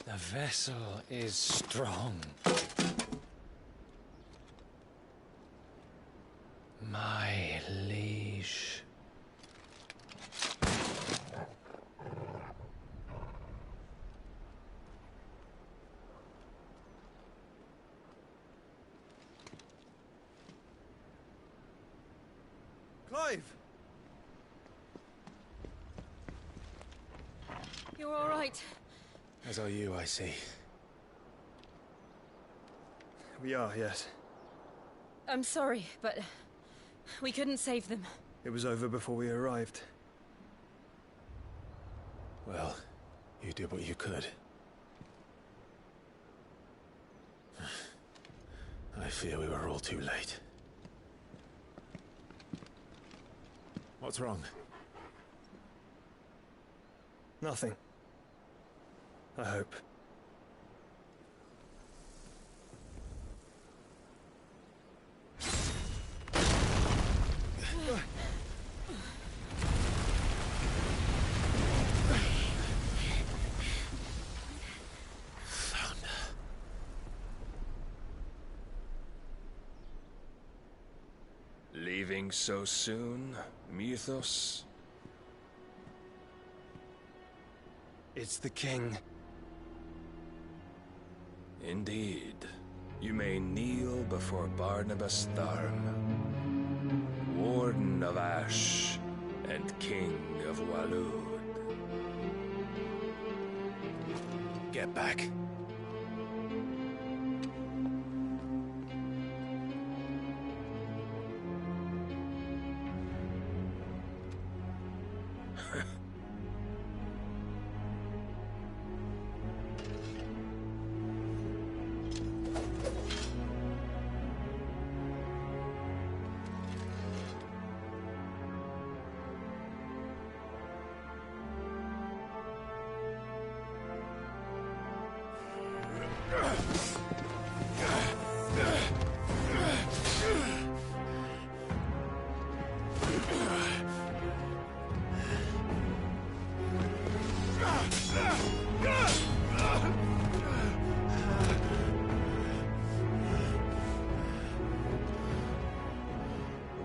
The vessel is strong. My liege. alive! You're all right. As are you, I see. We are, yes. I'm sorry, but we couldn't save them. It was over before we arrived. Well, you did what you could. I fear we were all too late. What's wrong? Nothing. I hope. Leaving so soon, Mythos? It's the king. Indeed. You may kneel before Barnabas Tharm, Warden of Ash and King of Waloed. Get back.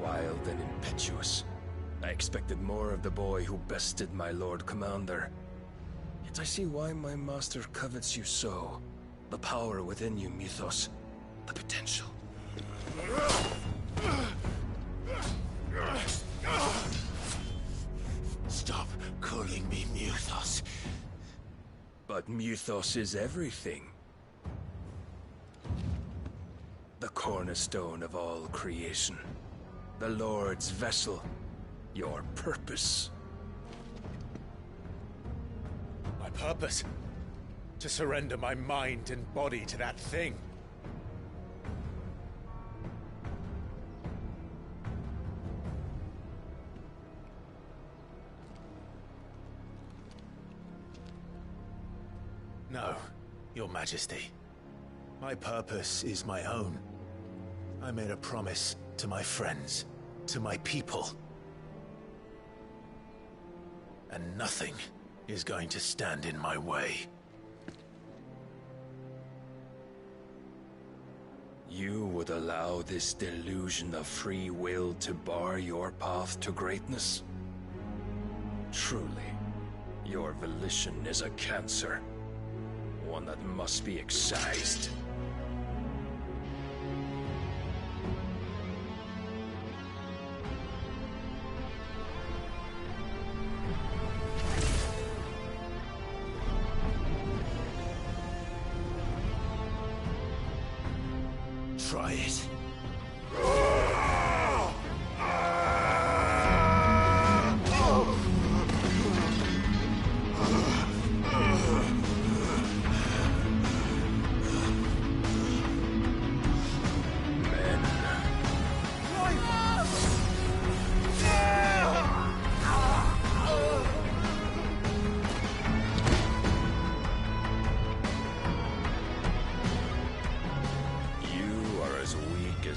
Wild and impetuous. I expected more of the boy who bested my Lord Commander. Yet I see why my master covets you so. The power within you, Mythos. The potential. Stop calling me Mythos. But Mythos is everything. The cornerstone of all creation. The Lord's vessel. Your purpose. My purpose? To surrender my mind and body to that thing. No, Your Majesty. My purpose is my own. I made a promise to my friends, to my people. And nothing is going to stand in my way. You would allow this delusion of free will to bar your path to greatness? Truly, your volition is a cancer. One that must be excised. Try it.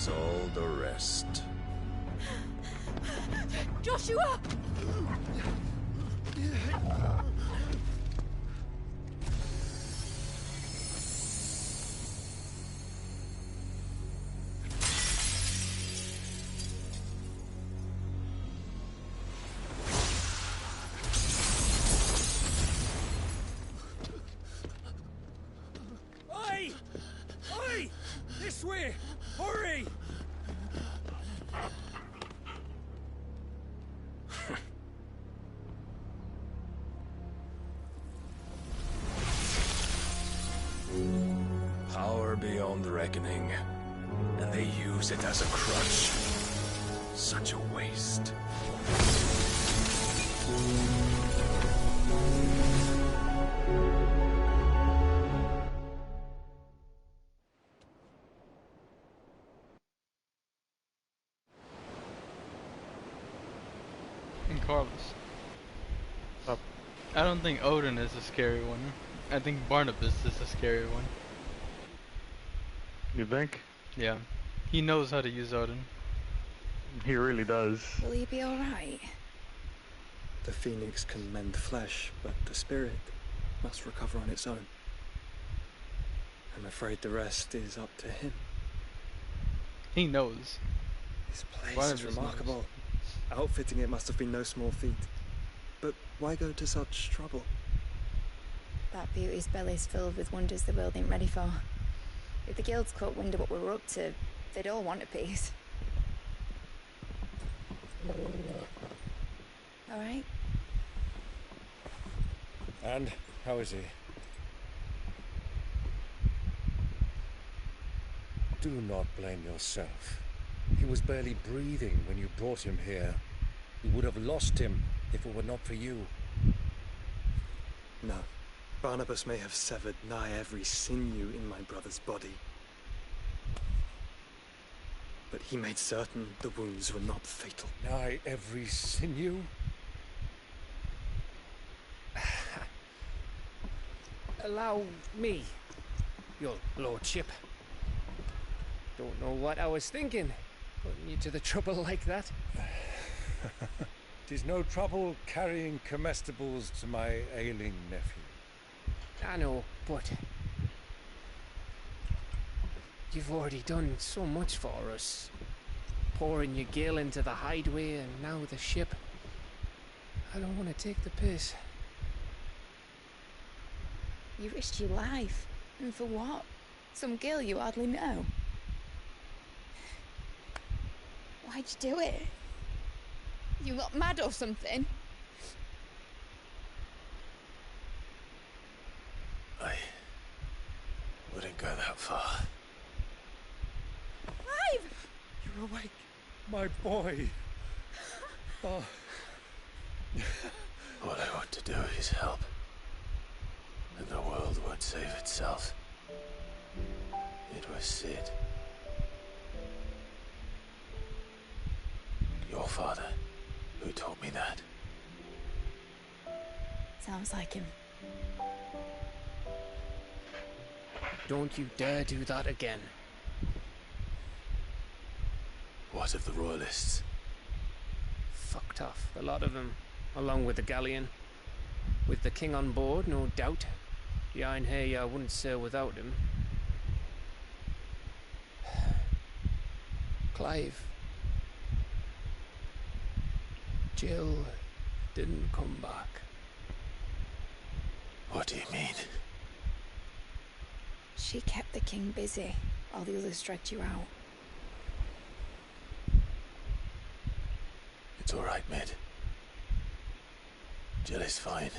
All the rest. Joshua! Oi! Oi! This way! Hurry! beyond reckoning, and they use it as a crutch. Such a waste. And Carlos. Up. I don't think Odin is a scary one. I think Barnabas is a scary one. You think? Yeah. He knows how to use Odin. He really does. Will he be alright? The phoenix can mend flesh, but the spirit must recover on its own. I'm afraid the rest is up to him. He knows. This place Barnabas is remarkable. knows. Outfitting it must have been no small feat. But why go to such trouble? That beauty's belly's filled with wonders the world ain't ready for. If the guilds caught wind of what we were up to, they'd all want a piece. Alright? And how is he? Do not blame yourself. He was barely breathing when you brought him here. We would have lost him if it were not for you. No. Barnabas may have severed nigh every sinew in my brother's body. But he made certain the wounds were not fatal. Nigh every sinew? Allow me, your lordship. Don't know what I was thinking, putting you to the trouble like that. 'Tis no trouble carrying comestibles to my ailing nephew. I know, but you've already done so much for us. Pouring your gil into the hideaway and now the ship. I don't want to take the piss. You risked your life. And for what? Some girl you hardly know. Why'd you do it? You got mad or something? I wouldn't go that far. Clive! You're awake, my boy. Oh. All I want to do is help. And the world won't save itself. It was Sid. Your father, who taught me that. Sounds like him. Don't you dare do that again. What of the Royalists? Fucked off, a lot of them, along with the galleon. With the king on board, no doubt. The Iron Hair wouldn't sail without him. Clive. Jill didn't come back. What do you mean? She kept the king busy while the others dragged you out. It's all right, Mid. Jill is fine.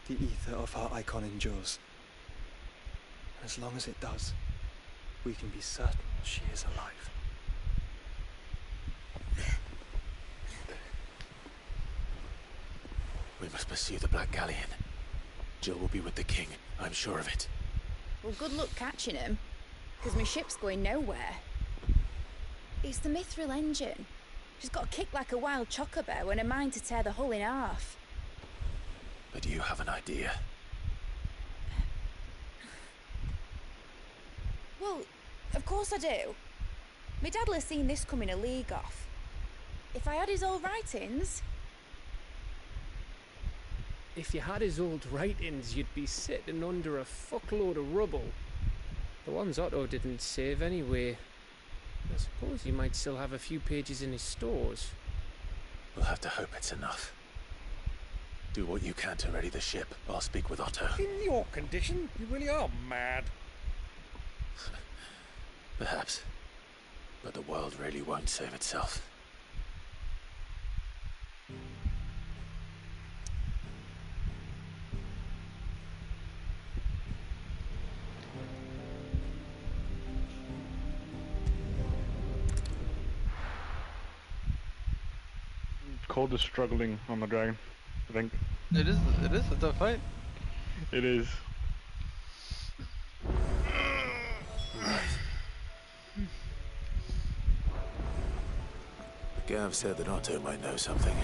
The ether of her icon endures. And as long as it does, we can be certain she is alive. We must pursue the Black Galleon. Jill will be with the king, I'm sure of it. Well, good luck catching him, because my ship's going nowhere. It's the Mithril engine. She's got a kick like a wild chocobo and a mind to tear the hull in half. But you have an idea. Well, of course I do. My dad'll have seen this coming a league off. If I had his old writings... If you had his old writings, you'd be sitting under a fuckload of rubble. The ones Otto didn't save anyway. I suppose he might still have a few pages in his stores. We'll have to hope it's enough. Do what you can to ready the ship. I'll speak with Otto. In your condition, you really are mad. Perhaps. But the world really won't save itself. Cold is struggling on the dragon, I think. It is a tough fight. It is. Gav said that Otto might know something.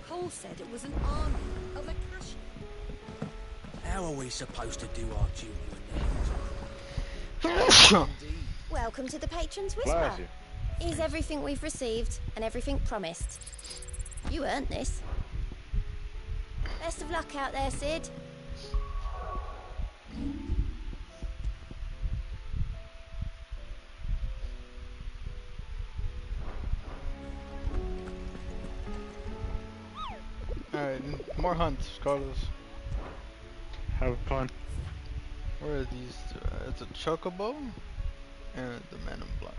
Cole said it was an army of Akashi. How are we supposed to do our duty? Welcome to the Patron's Whisper. Here's everything we've received and everything promised. You earned this. Best of luck out there, Sid. Alright, more hunts, Carlos. Have fun. Where are these two? It's a chocobo and the man in black.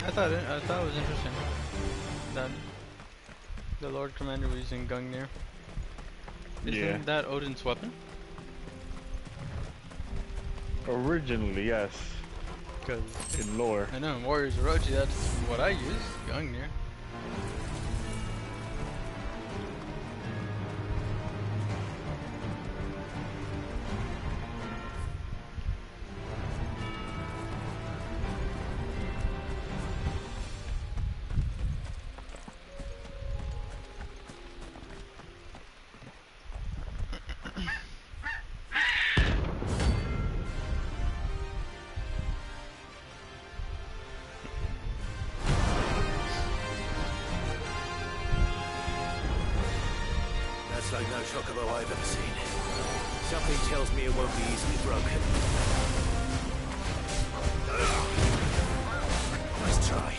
I thought it was interesting that the Lord Commander was using Gungnir. Isn't that Odin's weapon? Originally, yes. Because in lore. I know in Warriors of Orochi, that's what I use, Gungnir. no chocobo I've ever seen. Something tells me it won't be easily broken. Let's try.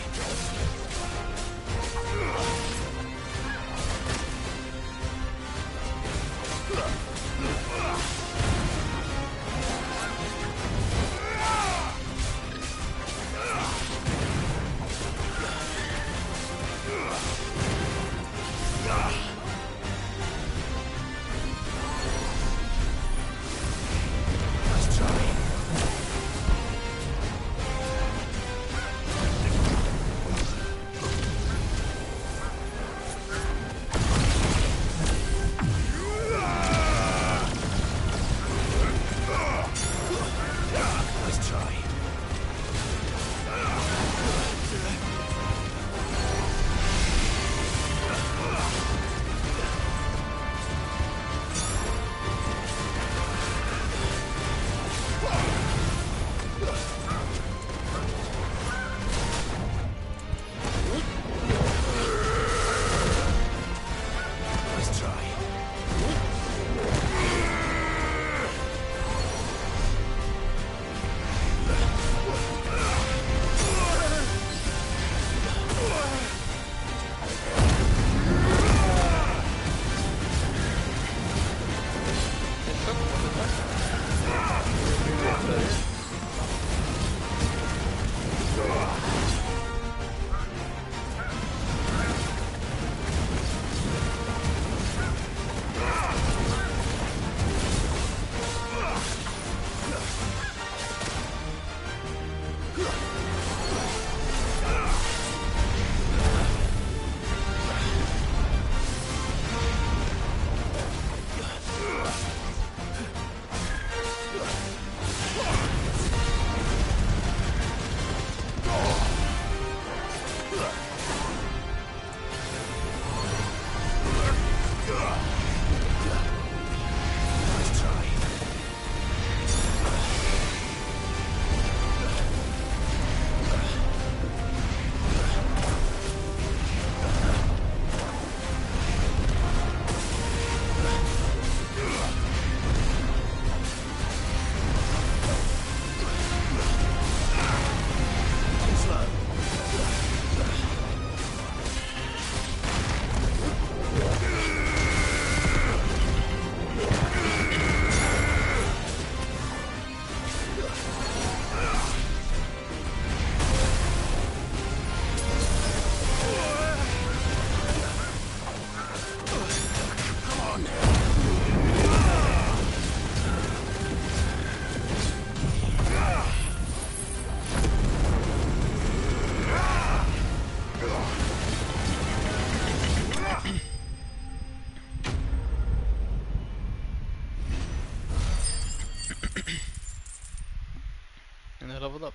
And I leveled up.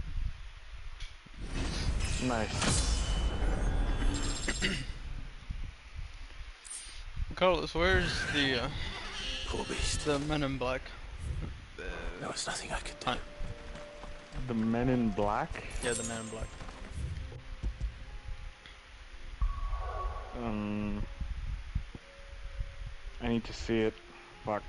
Nice. Carlos, where's the poor beast? The Men in Black. No, it's nothing I can do. The Men in Black? Yeah, the Men in Black. I need to see it. Fuck.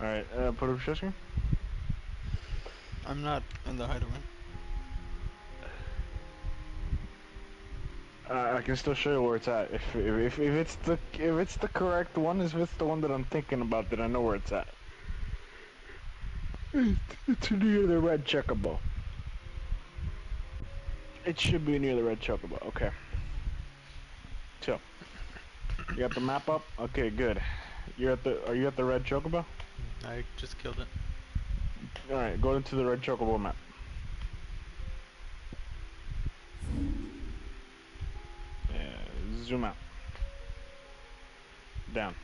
Alright, put up share screen. I'm not in the hideaway. I can still show you where it's at. If it's the correct one, if it's the one that I'm thinking about, then I know where it's at. It's near the red chocobo. It should be near the red chocobo. Okay. So, you got the map up? Okay, good. Are you at the red chocobo? I just killed it. Alright, go into the red chocobo map. Zoom out. Down.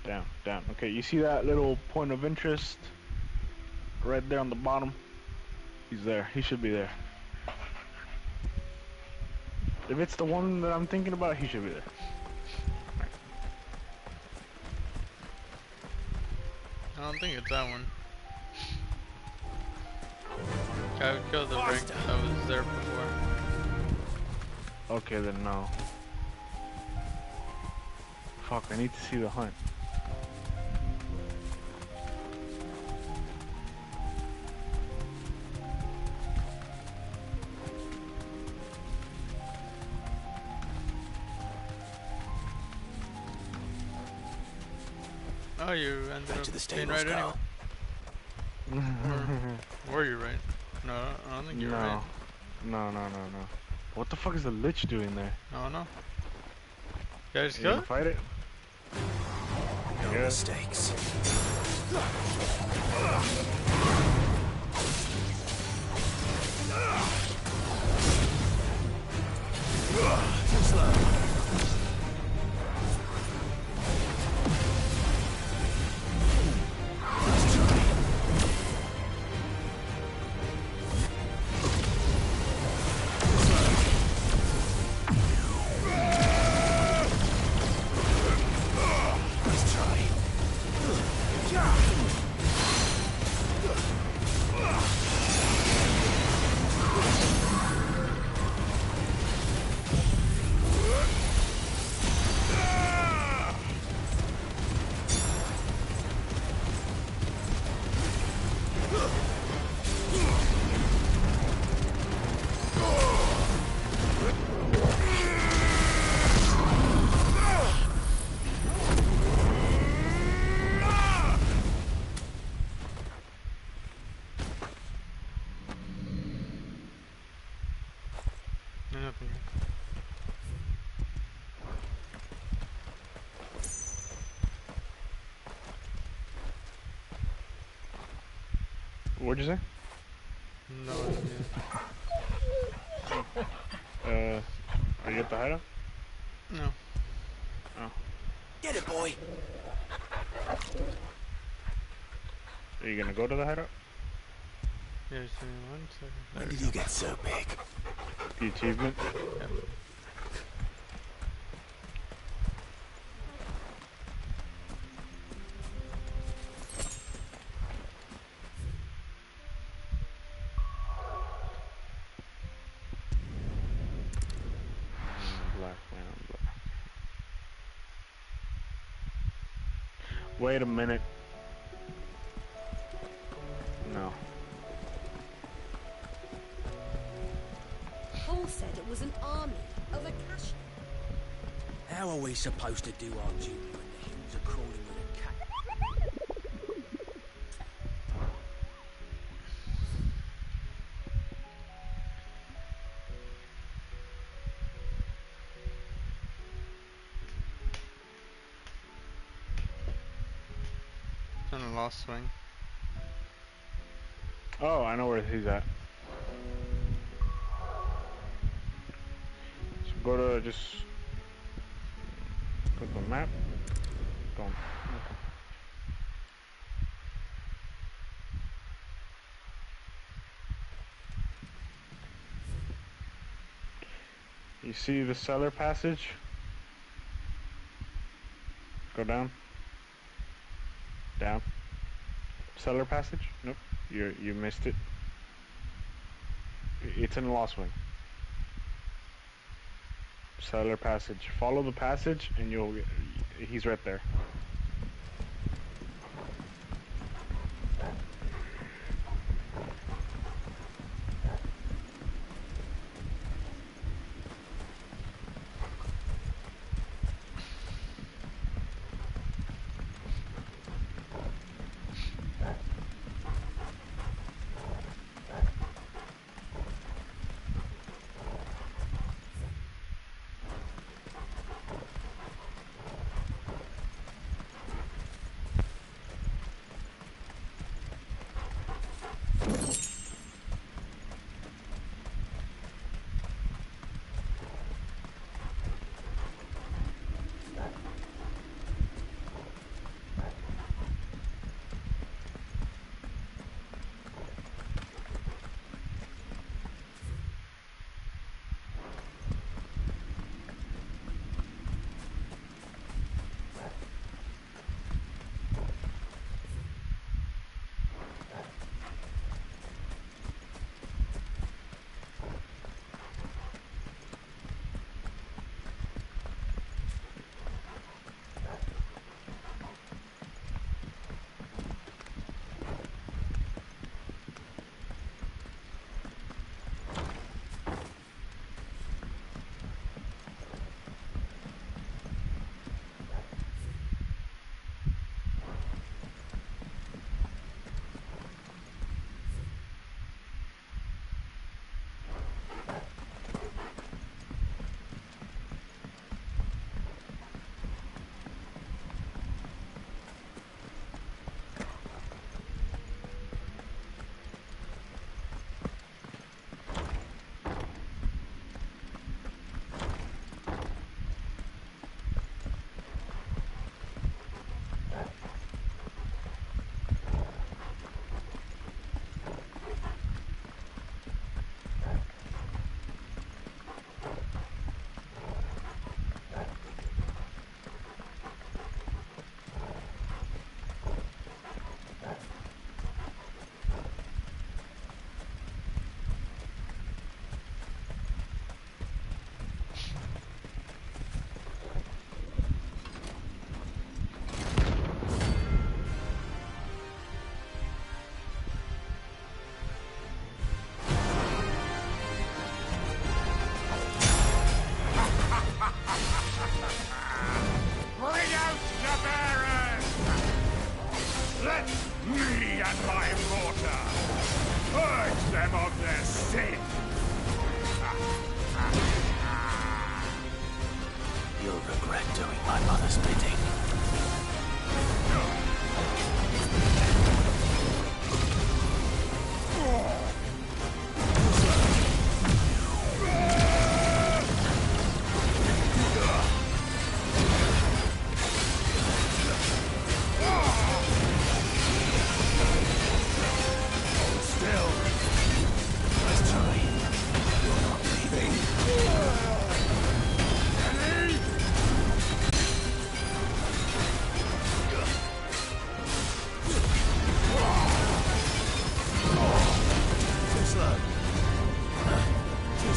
Down, down. Okay, you see that little point of interest right there on the bottom? He's there. He should be there. If it's the one that I'm thinking about, he should be there. I don't think it's that one. I would kill the rank that was there before. Okay, then no. Fuck, I need to see the hunt. Oh, you ended up being right anyway. Were you right? No, I don't think you're right. No. What the fuck is the Lich doing there? No. You guys You kill gonna it? fight it? No mistakes. Too slow. What'd you say? No idea. Are you at the hideout? No. Oh. Get it, boy. Are you gonna go to the hideout? Yeah, just give me 1 second. When did you get so big? The achievement? Yep. Wait a minute. No. Paul said it was an army of Akashi. How are we supposed to do our duty when the hills are crawling with a cat? On the last swing. Oh, I know where he's at. So go to just go to the map. Don't. Okay. You see the cellar passage? Go down. Down. Cellar passage? Nope. You missed it. It's in the Lost Wing. Cellar passage. Follow the passage and you'll get, he's right there.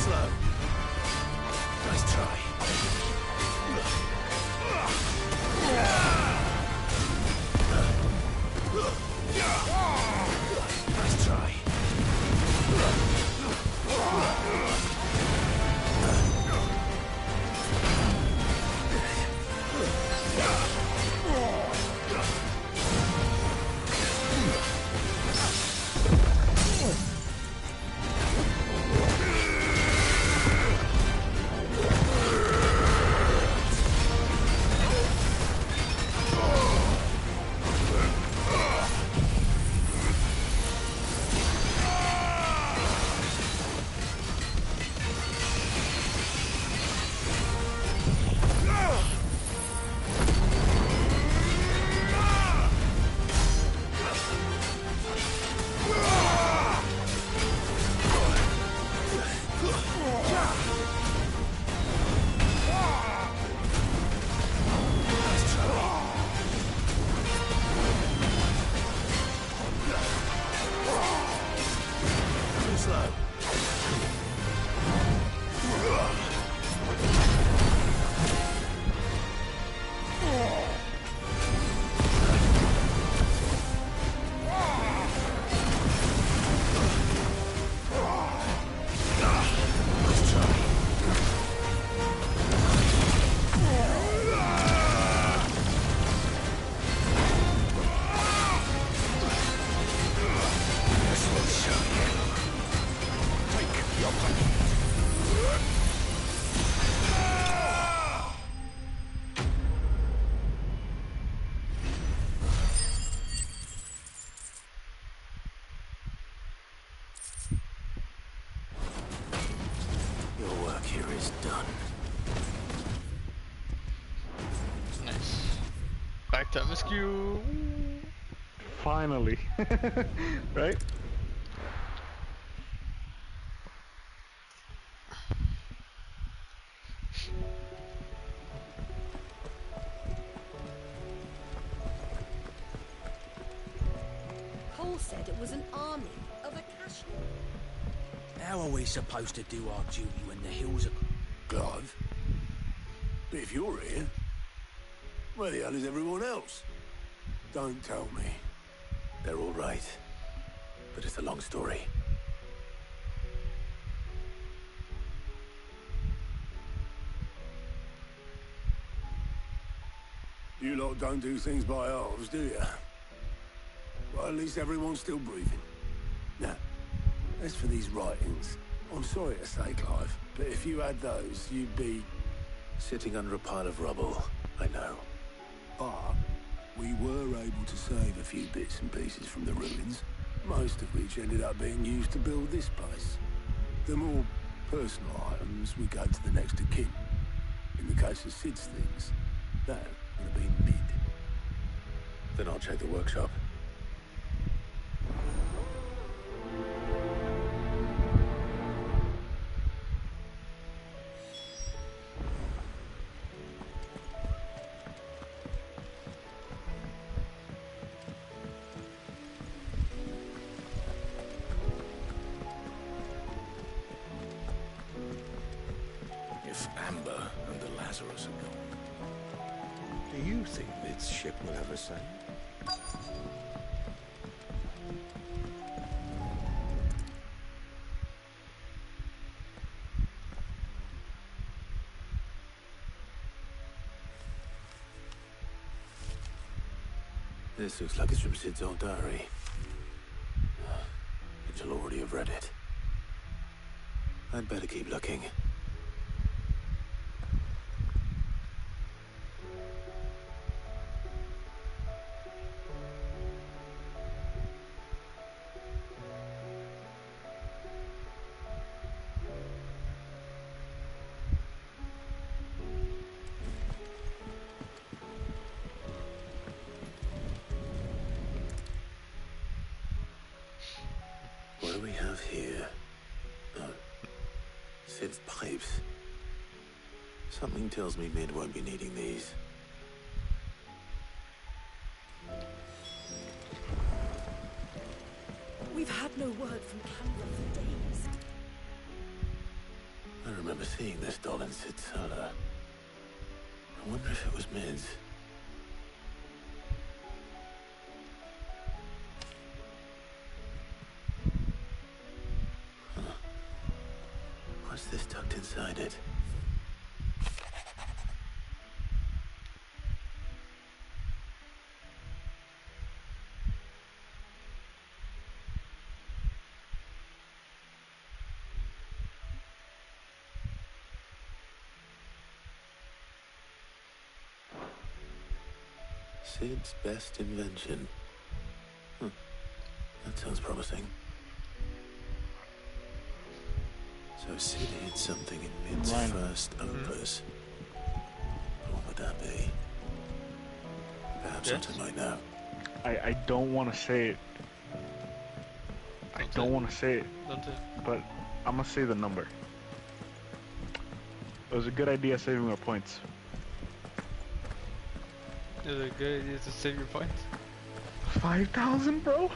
slow. Nice try. Nice try. Time askew. Finally. Right? Cole said it was an army of Akashians. How are we supposed to do our duty when the hills are... Clive? But if you're here, where the hell is everyone else? Don't tell me. They're all right. But it's a long story. You lot don't do things by halves, do you? Well, at least everyone's still breathing. Now, as for these writings, I'm sorry to say, Clive, but if you had those, you'd be... Sitting under a pile of rubble, I know. But we were able to save a few bits and pieces from the ruins, most of which ended up being used to build this place. The more personal items we gave to the next of kin. In the case of Sid's things, that would have been mid. Then I'll check the workshop. If Amber and the Lazarus are gone, Do you think this ship will ever sail? This looks like it's from Sid's old diary. But you'll already have read it. I'd better keep looking. What do we have here? Oh, Sid's pipes. Something tells me Mid won't be needing these. We've had no word from Canberra for days. I remember seeing this doll in Sitsala. I wonder if it was Mid's. Huh. What's this tucked inside it? Sid's best invention. That sounds promising. So Sid hid something in Mid's first opus. What would that be? Perhaps something like that. I don't want to say it. I don't want to say it. But I'm gonna say the number. It was a good idea saving our points. Is it a good idea to save your points? 5,000, bro?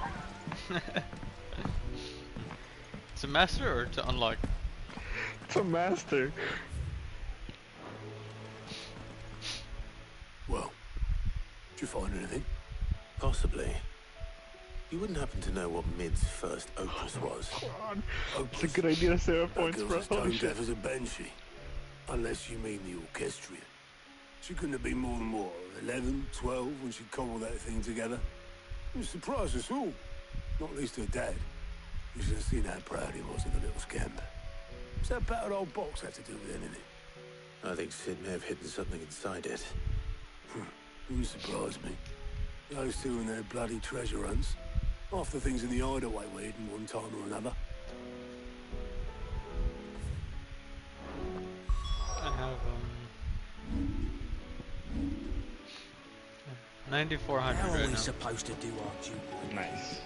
It's a master or to unlock? It's a master. Well, did you find anything? Possibly. You wouldn't happen to know what Mid's first opus was? It's a good idea to save our points, bro. That girl's as tone deaf as a banshee. Unless you mean the orchestrion. She couldn't have been more than, what, 11, 12 when she cobbled that thing together? It surprised us all. Not least her dad. You should have seen how proud he was of the little scamp. What's that battered old box had to do with anything? I think Sid may have hidden something inside it. Wouldn't surprise me. Those two and their bloody treasure hunts. Half the things in the hideaway were hidden one time or another. I have 9,400 How are right we now. supposed to do our duty? Nice.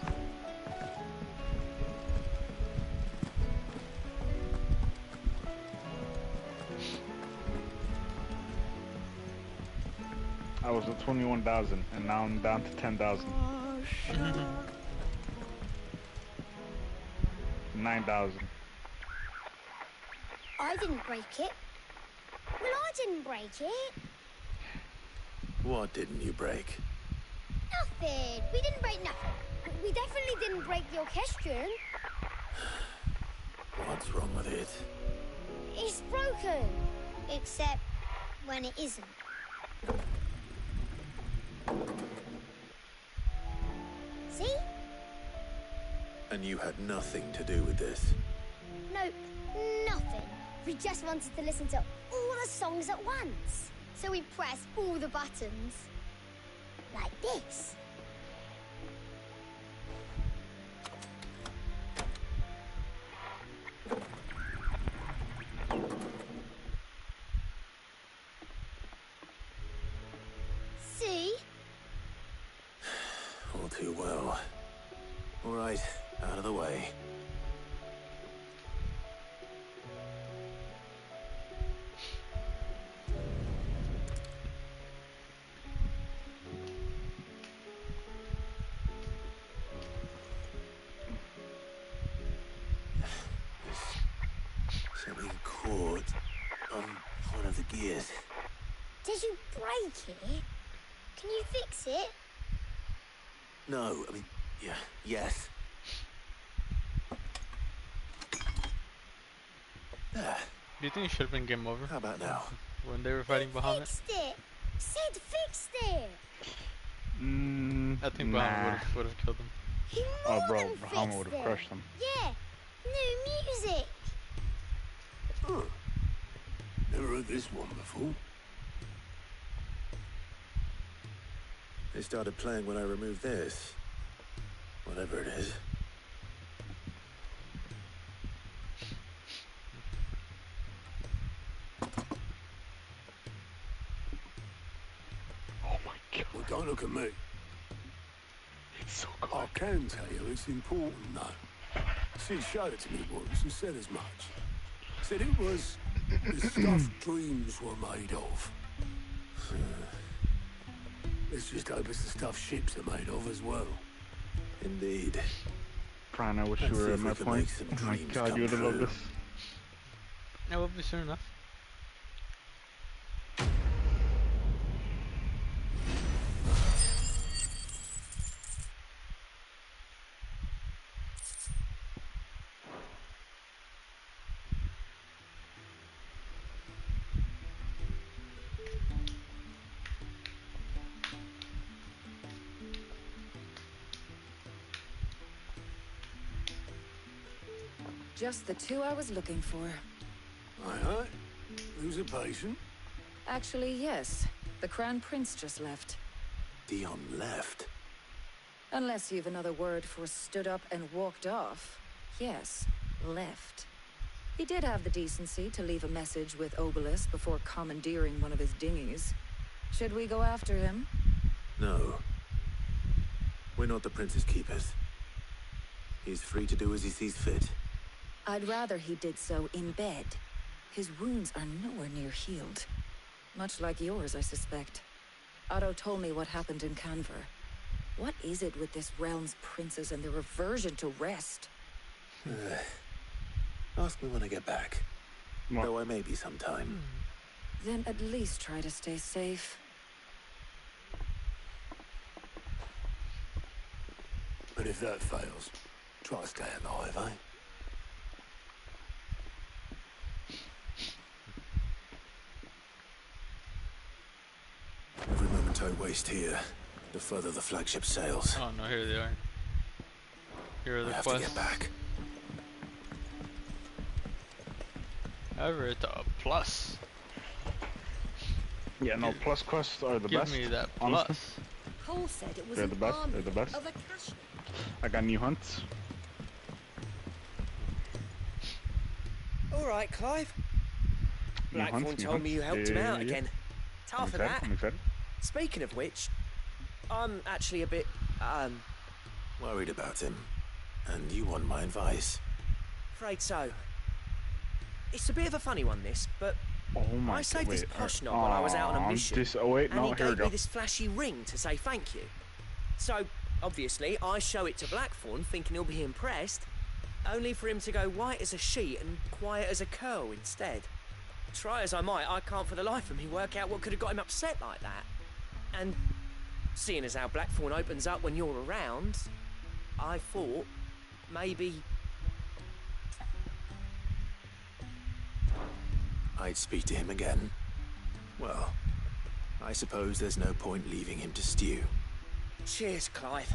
I was at 21,000 and now I'm down to 10,000. 9,000. I didn't break it. Well, I didn't break it. What didn't you break? Nothing. We didn't break nothing. We definitely didn't break the orchestrion. What's wrong with it? It's broken. Except when it isn't. See? And you had nothing to do with this? Nope, nothing. We just wanted to listen to all the songs at once. So we pressed all the buttons. Like this. See? All too well. All right, out of the way. Something caught on one of the gears. Did you break it? Can you fix it? No, I mean, yeah, yes. There. Do you think it should have been game over? How about now? When they were fighting Bahamut? Fixed it. Sid fixed it. I think Bahamut would have killed him. He Oh, bro, than Bahamut would fixed have it. crushed him. Yeah. New music. Huh. Never heard this one before. They started playing when I removed this. Whatever it is. Oh my god. Well, don't look at me. It's so good. I can tell you it's important, though. Sid showed it to me once and said as much. Said it was the stuff dreams were made of. Let's just hope it's the stuff ships are made of as well. Indeed. Brian, I wish you Let's were see at if my we can point. make some Oh my dreams god, come you would have loved true. this. It will be soon enough. Just the two I was looking for. Aye. Who's a patient? Actually, yes. The Crown Prince just left. Dion left? Unless you've another word for stood up and walked off. Yes, left. He did have the decency to leave a message with Obelisk before commandeering one of his dinghies. Should we go after him? No. We're not the Prince's keepers. He's free to do as he sees fit. I'd rather he did so in bed. His wounds are nowhere near healed. Much like yours, I suspect. Otto told me what happened in Canver. What is it with this realm's princes and their aversion to rest? Ask me when I get back. What? Though I may be sometime. Then at least try to stay safe. But if that fails, try to stay alive, eh? Every moment I waste here, the further the flagship sails. Oh no, here they are. Here are the I have quests. to get back. However, it's a plus. Yeah, no, plus quests are the best. Give me that honestly. plus. Cole said it was They're an the best. army They're the best. of Akash. I got new hunts. All right, Clive. New Blackthorn hunts, new told me you hunts. helped him out Yeah. again. Tough for I'm excited, that. I'm excited. Speaking of which, I'm actually a bit, Worried about him. And you want my advice. afraid so. It's a bit of a funny one, this, but Oh my I saved this wait, posh knob while I was out on a mission, wait, and no, he here we gave go. me this flashy ring to say thank you. So, obviously, I show it to Blackthorn, thinking he'll be impressed, only for him to go white as a sheet and quiet as a curl instead. Try as I might, I can't for the life of me work out what could have got him upset like that. And seeing as how Blackthorn opens up when you're around, I thought maybe... I'd speak to him again. Well, I suppose there's no point leaving him to stew. Cheers, Clive.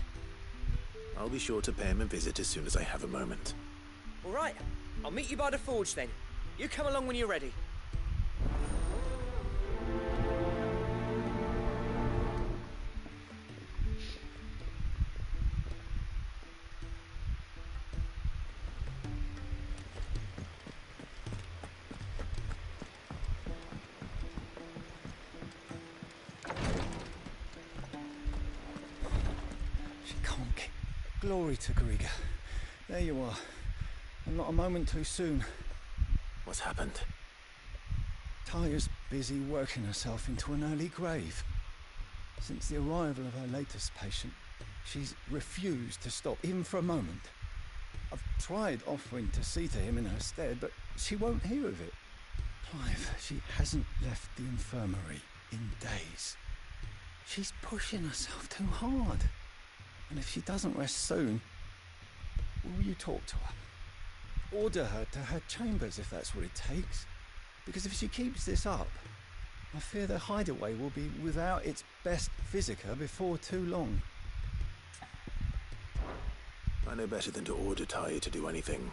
I'll be sure to pay him a visit as soon as I have a moment. All right, I'll meet you by the forge then. You come along when you're ready. Conk. Glory to Griga. There you are. And not a moment too soon. What's happened? Taya's busy working herself into an early grave. Since the arrival of her latest patient, she's refused to stop, even for a moment. I've tried offering to see to him in her stead, but she won't hear of it. Clive, she hasn't left the infirmary in days. She's pushing herself too hard. And if she doesn't rest soon, will you talk to her? Order her to her chambers if that's what it takes. Because if she keeps this up, I fear the hideaway will be without its best physica before too long. I know better than to order Taya to do anything.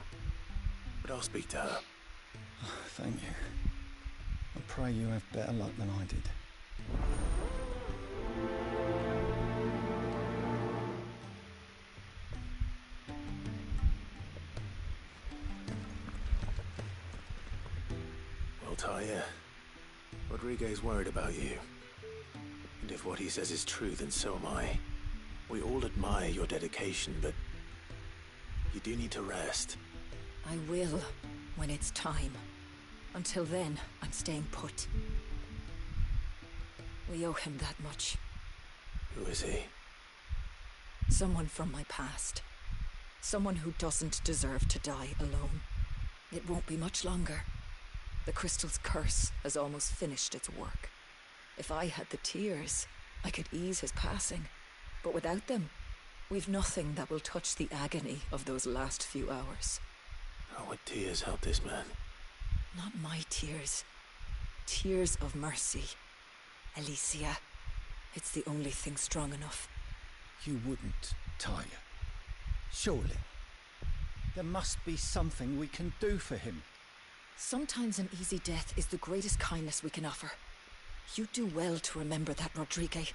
But I'll speak to her. Thank you. I pray you have better luck than I did. Well, Taya, Rodriguez worried about you. And if what he says is true, then so am I. We all admire your dedication, but you do need to rest. I will, when it's time. Until then, I'm staying put. We owe him that much. Who is he? Someone from my past. Someone who doesn't deserve to die alone. It won't be much longer. The crystal's curse has almost finished its work. If I had the tears, I could ease his passing. But without them, we've nothing that will touch the agony of those last few hours. How would tears help this man? Not my tears. Tears of mercy. Alicia, it's the only thing strong enough. You wouldn't, Talia. Surely. There must be something we can do for him. Sometimes an easy death is the greatest kindness we can offer. You do well to remember that, Rodrigue.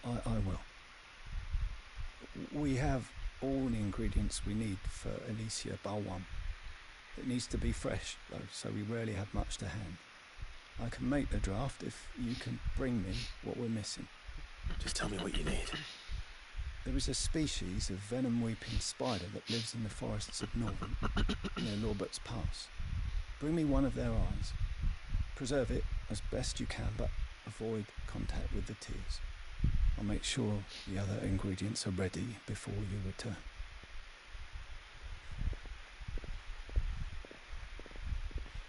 I will. We have all the ingredients we need for Alicia Balwan. It needs to be fresh, though, so we rarely have much to hand. I can make the draft if you can bring me what we're missing. Just tell me what you need. There is a species of venom-weeping spider that lives in the forests of Northern, near Lorbert's Pass. Bring me one of their eyes. Preserve it as best you can, but avoid contact with the tears. I'll make sure the other ingredients are ready before you return.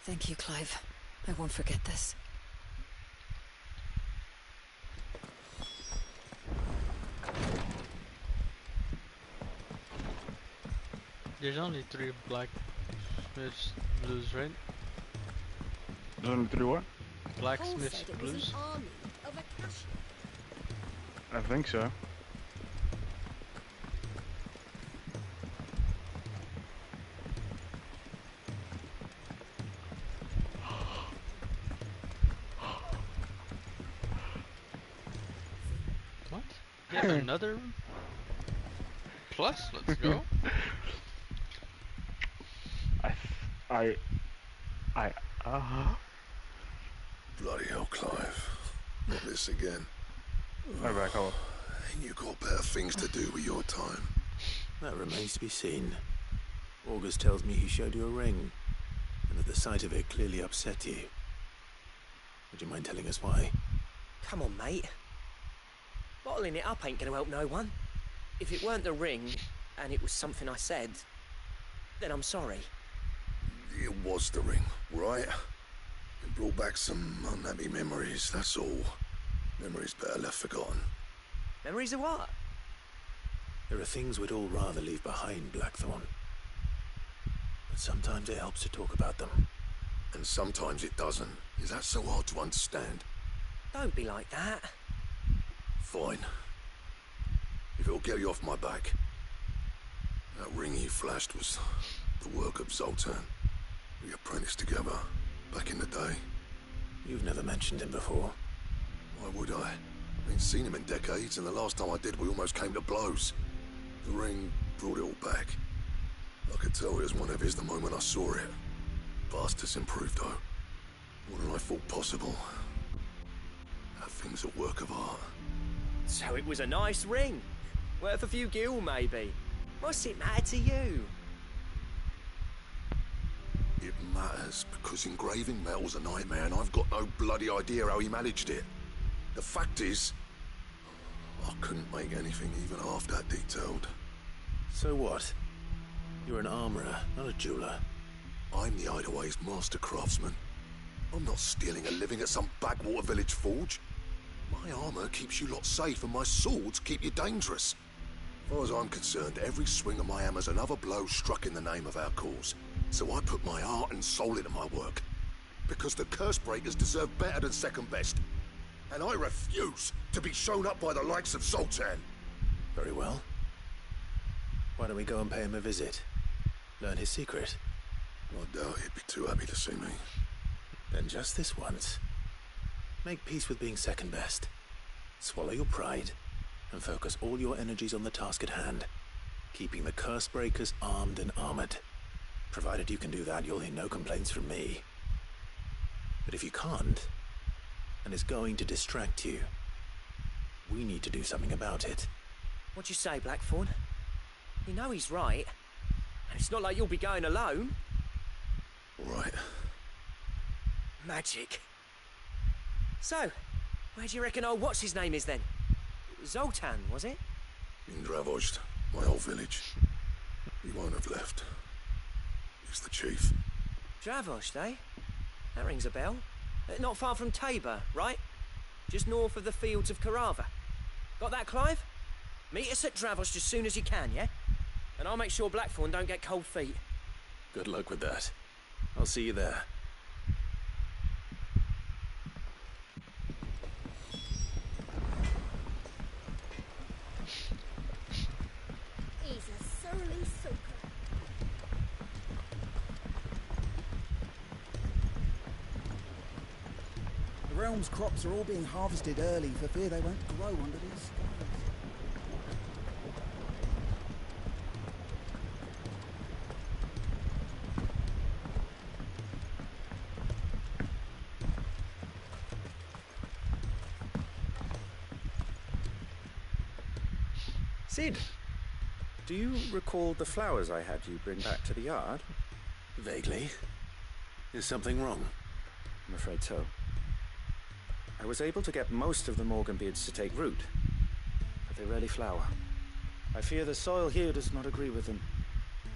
Thank you, Clive. I won't forget this. There's only 3 blacksmiths blues, right? There's only 3 what? Blacksmiths blues? I think so. What? Yet another plus? Let's go. Bloody hell, Clive. Not this again. Right back home. Ain't you got better things to do with your time? That remains to be seen. August tells me he showed you a ring, and that the sight of it clearly upset you. Would you mind telling us why? Come on, mate. Bottling it up ain't gonna help no one. If it weren't the ring, and it was something I said, then I'm sorry. It was the ring, right? It brought back some unhappy memories, that's all. Memories better left forgotten. Memories of what? There are things we'd all rather leave behind, Blackthorn. But sometimes it helps to talk about them. And sometimes it doesn't. Is that so hard to understand? Don't be like that. Fine. If it'll get you off my back. That ring you flashed was the work of Zoltan. We apprenticed together, back in the day. You've never mentioned him before. Why would I? I ain't seen him in decades, and the last time I did, we almost came to blows. The ring brought it all back. I could tell it was one of his the moment I saw it. Vast has improved, though. More than I thought possible. That thing's a work of art. So it was a nice ring. Worth a few gil, maybe. What's it matter to you? It matters, because engraving metal's a nightmare, and I've got no bloody idea how he managed it. The fact is, I couldn't make anything even half that detailed. So what? You're an armorer, not a jeweler. I'm the Hideaway's master craftsman. I'm not stealing a living at some backwater village forge. My armor keeps you lot safe, and my swords keep you dangerous. As far as I'm concerned, every swing of my hammer's another blow struck in the name of our cause. So I put my heart and soul into my work. Because the Cursebreakers deserve better than second best. And I refuse to be shown up by the likes of Zoltan. Very well. Why don't we go and pay him a visit? Learn his secret? I doubt he'd be too happy to see me. Then just this once. Make peace with being second best. Swallow your pride, and focus all your energies on the task at hand. Keeping the Cursebreakers armed and armored. Provided you can do that, you'll hear no complaints from me. But if you can't, and it's going to distract you, we need to do something about it. What'd you say, Blackthorn? You know he's right. And it's not like you'll be going alone. All right. Magic. So, where do you reckon old what's-his-name is then? Zoltan, was it? In Dravozd, my old village. He won't have left. the chief. Dravosh, eh? That rings a bell. Not far from Tabor, right? Just north of the fields of Carava. Got that, Clive? Meet us at Dravosh as soon as you can, yeah? And I'll make sure Blackthorn don't get cold feet. Good luck with that. I'll see you there. He's a surly soaker. The realm's crops are all being harvested early for fear they won't grow under these skies. Cid, do you recall the flowers I had you bring back to the yard? Vaguely. Is something wrong? I'm afraid so. I was able to get most of the Morganbeards to take root, but they rarely flower. I fear the soil here does not agree with them.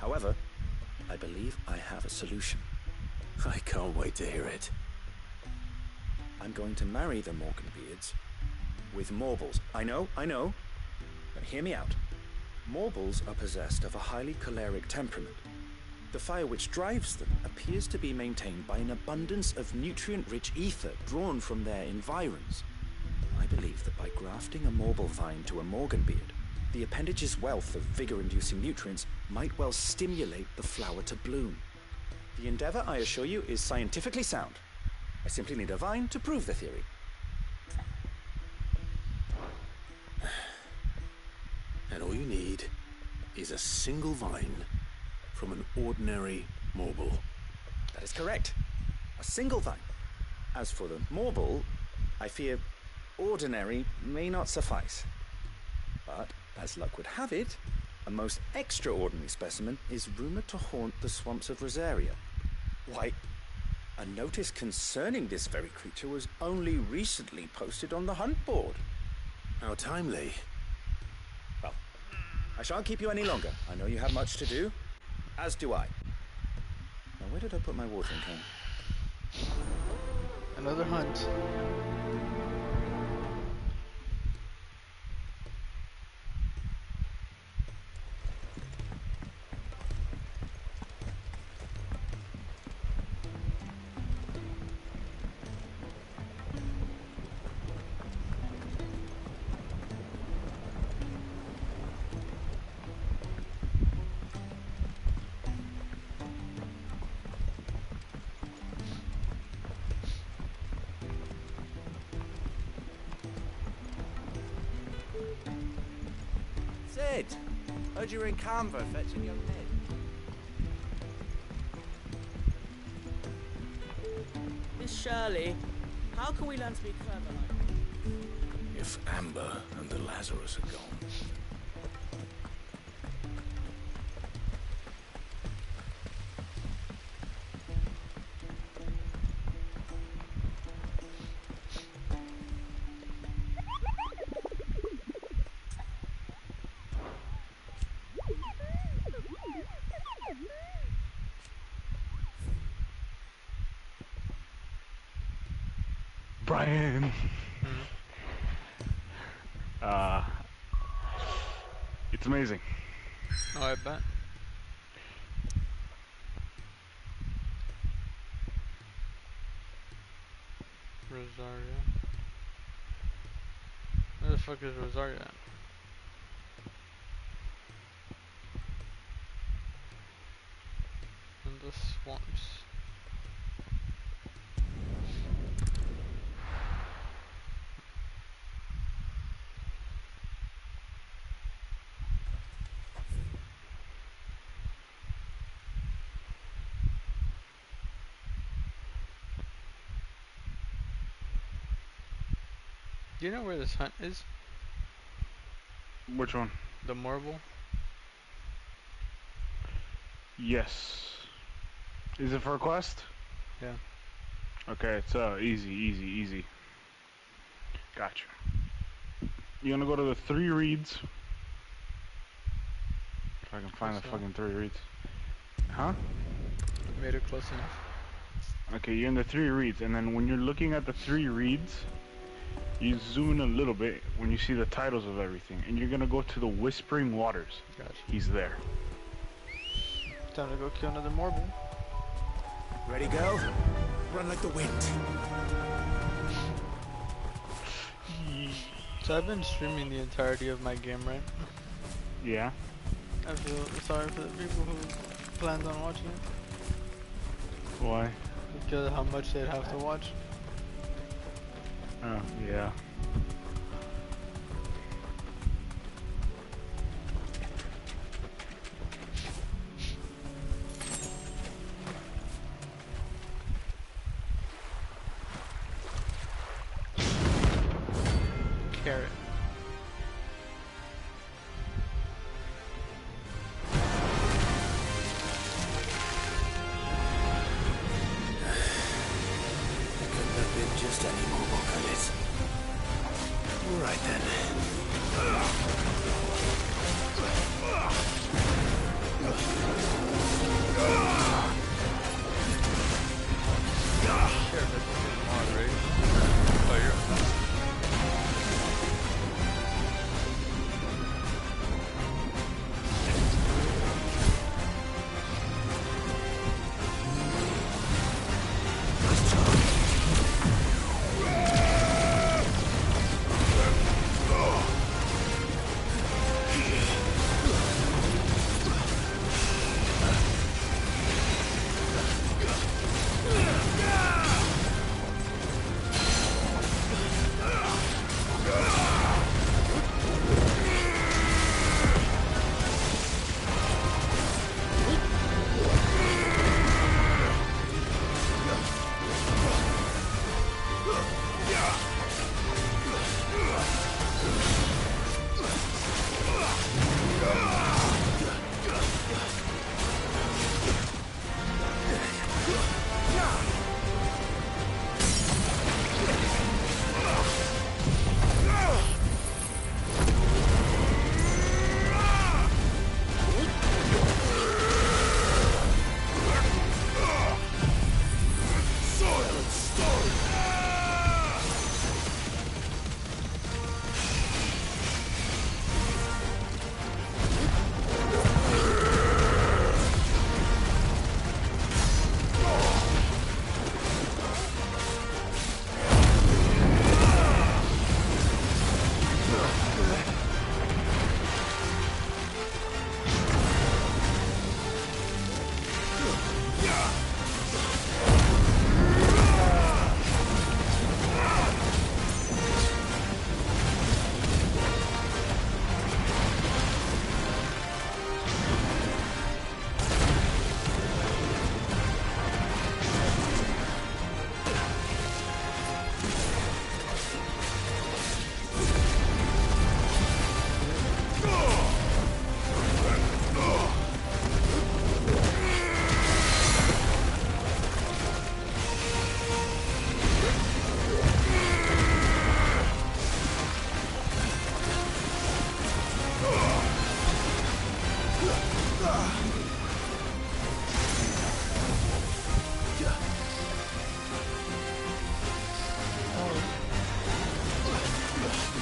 However, I believe I have a solution. I can't wait to hear it. I'm going to marry the Morganbeards with Morbles. I know, but hear me out. Morbles are possessed of a highly choleric temperament. The fire which drives them appears to be maintained by an abundance of nutrient-rich ether drawn from their environs. I believe that by grafting a Morble vine to a Morganbeard, the appendage's wealth of vigor-inducing nutrients might well stimulate the flower to bloom. The endeavor, I assure you, is scientifically sound. I simply need a vine to prove the theory. And all you need is a single vine from an ordinary Morble. That is correct. A single vine. As for the Morble, I fear ordinary may not suffice. But, as luck would have it, a most extraordinary specimen is rumored to haunt the swamps of Rosaria. Why, a notice concerning this very creature was only recently posted on the hunt board. How timely. Well, I shan't keep you any longer. I know you have much to do, as do I. Now, where did I put my watering can? Another hunt. Cid, heard you were in Canva fetching your head. Miss Shirley, how can we learn to be clever like If Amber and the Lazarus are gone. Brian. It's amazing. Oh, I bet. Rosaria. Where the fuck is Rosaria at? In the swamps. Do you know where this hunt is? Which one? The Morble? Yes. Is it for a quest? Yeah. Okay, it's easy. Gotcha. You wanna go to the 3 reeds? If I can find the fucking 3 reeds. Huh? made it close enough. Okay, you're in the 3 reeds, and then when you're looking at the 3 reeds, you zoom in a little bit when you see the titles of everything, and you're gonna go to the Whispering Waters. Gotcha. He's there. Time to go kill another Morble. Ready, go? Run like the wind. So I've been streaming the entirety of my game, right? Yeah. I feel sorry for the people who planned on watching it. Why? Because how much they'd have to watch. Oh, yeah. Carrot. Just any more bullets. All right then. Sure, that's more, right? Oh, you're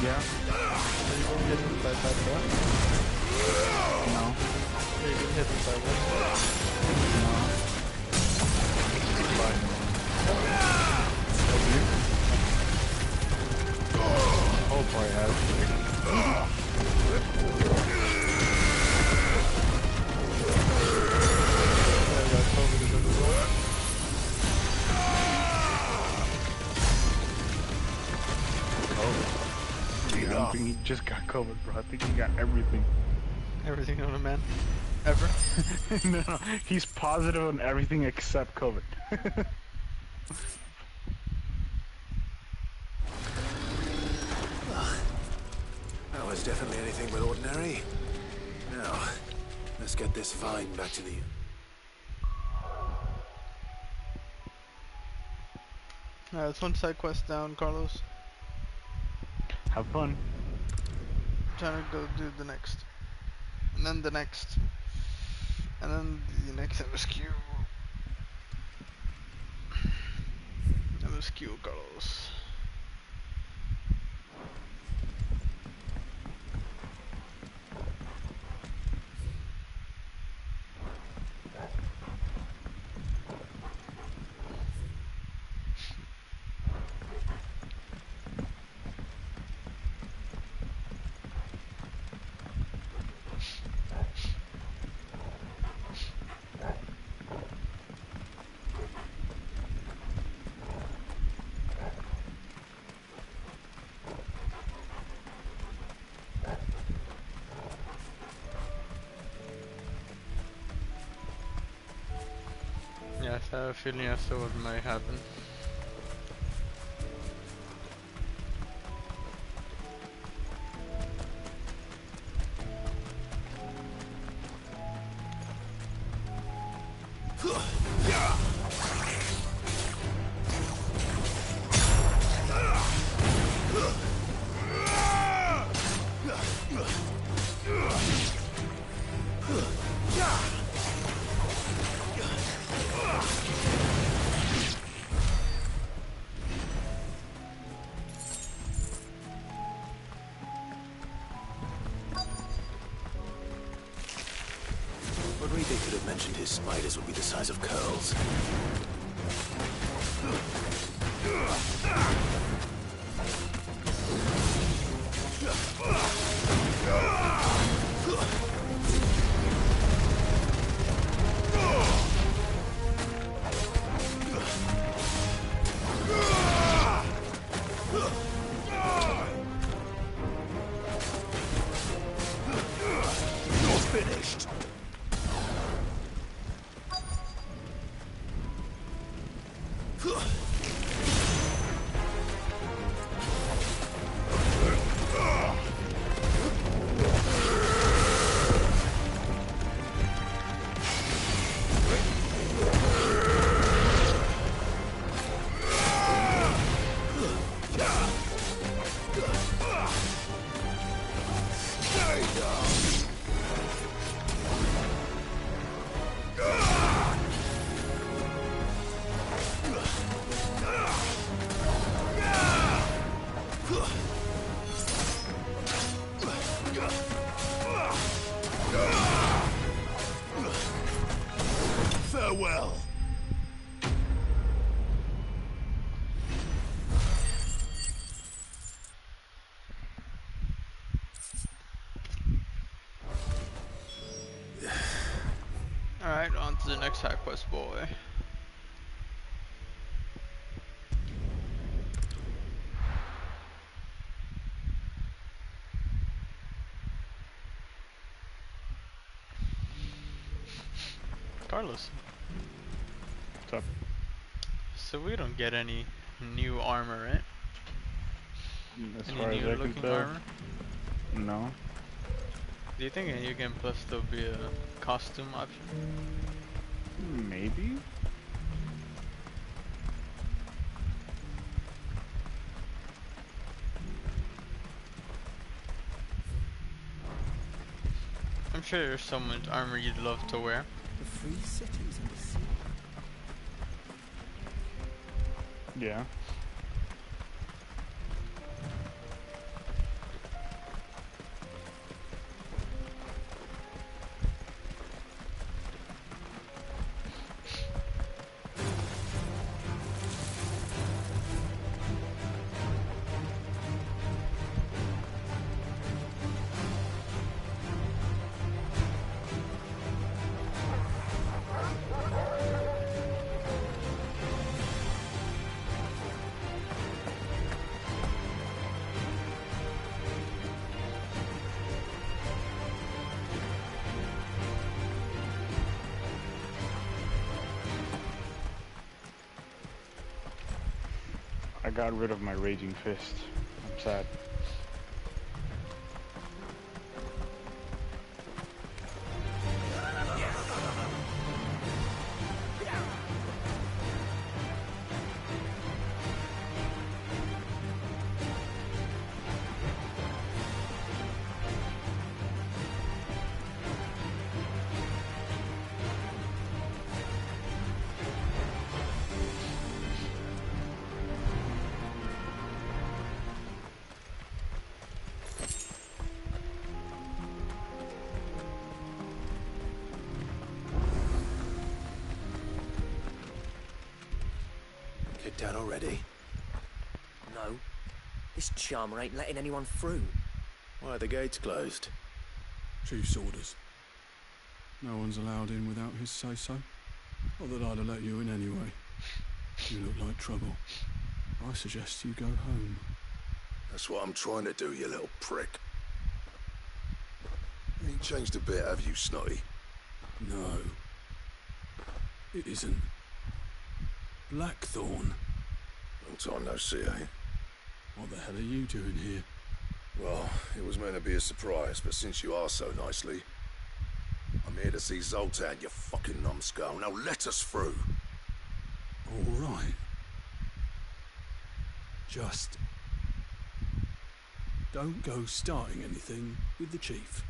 Yeah. Are you gonna hit him by that? No. Are you gonna hit him by what? No. Bye. Oh boy, has. I got COVID as well. I don't think he just got COVID, bro. I think he got everything. Everything on a man? Ever? No, he's positive on everything except COVID. That was definitely anything but ordinary. Now, let's get this vine back to the... Alright, that's one side quest down, Carlos. Have fun. I'm trying to go do the next. And then the next. And then the next MSQ. those cute girls. Yes, I have a feeling I saw what might happen. They could have mentioned his spiders would be the size of curls. You're finished. Farewell. Alright, on to the next side quest, boy. Carlos. What's up? So we don't get any new armor, right? As any far new as I can looking tell, armor? no. Do you think in New Game Plus there'll be a costume option? Maybe? I'm sure there's so much armor you'd love to wear. The free cities and the sea. Yeah. I got rid of my Raging Fist. I'm sad. Kicked out already? No. This charmer ain't letting anyone through. Why are the gates closed? Chief's orders. No one's allowed in without his say-so. Not that I'd have let you in anyway. You look like trouble. I suggest you go home. That's what I'm trying to do, you little prick. You ain't changed a bit, have you, Snotty? No. It isn't. Blackthorn. Long time no see, eh? What the hell are you doing here? Well, it was meant to be a surprise, but since you are so nicely, I'm here to see Zoltan, you fucking numbskull. Now let us through. All right. Just don't go starting anything with the chief.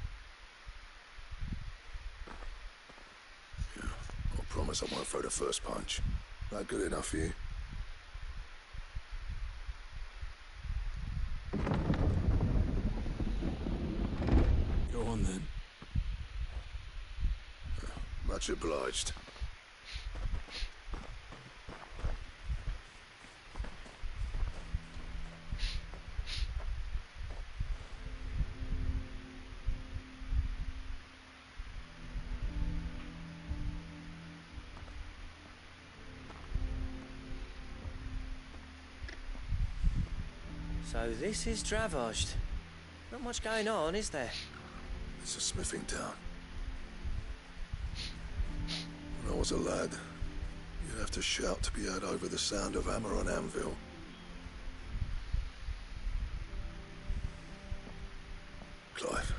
Yeah, I promise I won't throw the first punch. That good enough for you? Go on then. Much obliged. So this is Dravozd. Not much going on, is there? It's a smithing town. When I was a lad, you'd have to shout to be heard over the sound of hammer on anvil. Clive,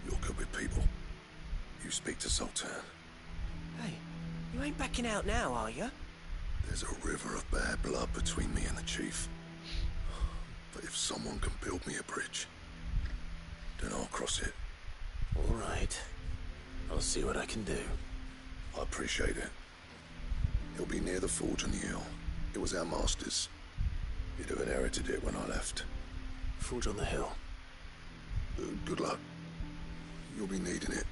you're good with people. You speak to Zoltan. Hey, you ain't backing out now, are you? There's a river of bad blood between me and the chief. But if someone can build me a bridge, then I'll cross it. All right. I'll see what I can do. I appreciate it. It'll be near the forge on the hill. It was our master's. You'd have inherited it when I left. Forge on the hill. Good luck. You'll be needing it.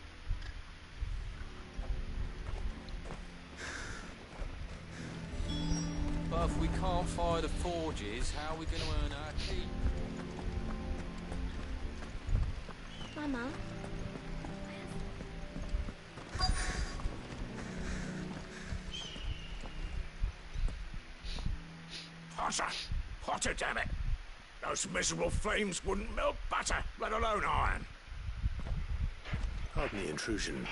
But if we can't fire the forges, how are we going to earn our keep? Mama? Hotter! Hotter, damn it! Those miserable flames wouldn't melt butter, let alone iron. Pardon the intrusion.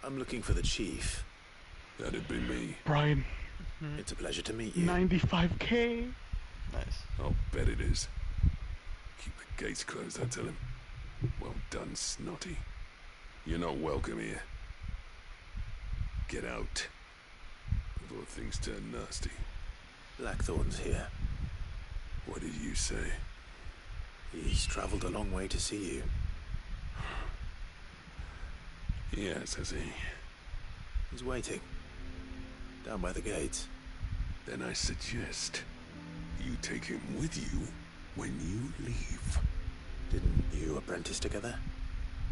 I'm looking for the chief. That'd be me. Brian. It's a pleasure to meet you. 95K. Nice. I'll bet it is. Keep the gates closed, I tell him. Well done, Snotty. You're not welcome here. Get out before things turn nasty. Blackthorn's here. What did you say? He's traveled a long way to see you. Yes, has he? He's waiting. Down by the gates. Then I suggest you take him with you when you leave. Didn't you apprentice together?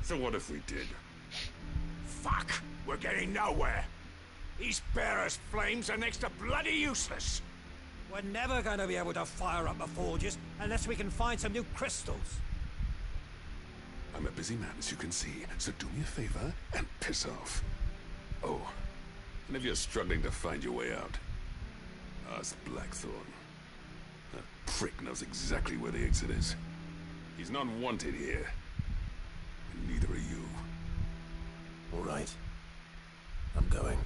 So what if we did? Fuck! We're getting nowhere. These bearers' flames are next to bloody useless. We're never going to be able to fire up the forges unless we can find some new crystals. I'm a busy man, as you can see, so do me a favor and piss off. Oh, and if you're struggling to find your way out, ask Blackthorn. That prick knows exactly where the exit is. He's not wanted here. And neither are you. All right. I'm going.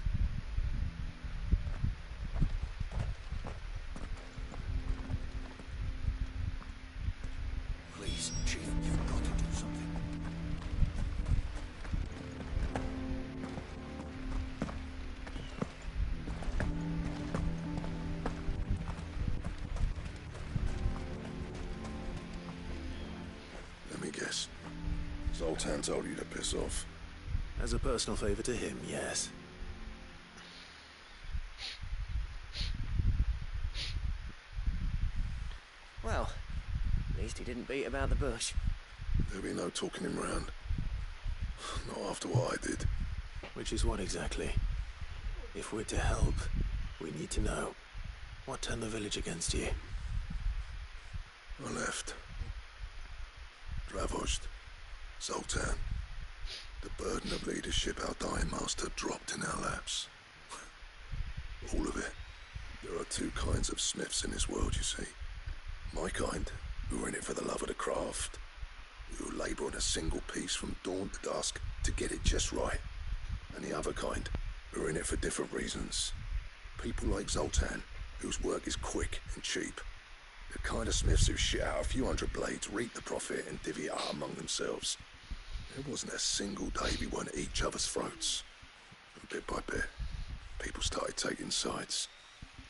Please, Chief, you've got to do something. Let me guess. Zoltan told you to piss off. As a personal favor to him, yes. Well, at least he didn't beat about the bush. There'll be no talking him round. Not after what I did. Which is what exactly? If we're to help, We need to know. What turned the village against you? I left. Dravost. Zoltan. The burden of leadership our dying master dropped in our laps. All of it. There are two kinds of smiths in this world, you see. My kind, who are in it for the love of the craft, who labour on a single piece from dawn to dusk to get it just right. And the other kind, who are in it for different reasons. People like Zoltan, whose work is quick and cheap. The kind of smiths who shit out a few hundred blades, reap the profit, and divvy it out among themselves. There wasn't a single day we weren't at each other's throats. And bit by bit, people started taking sides.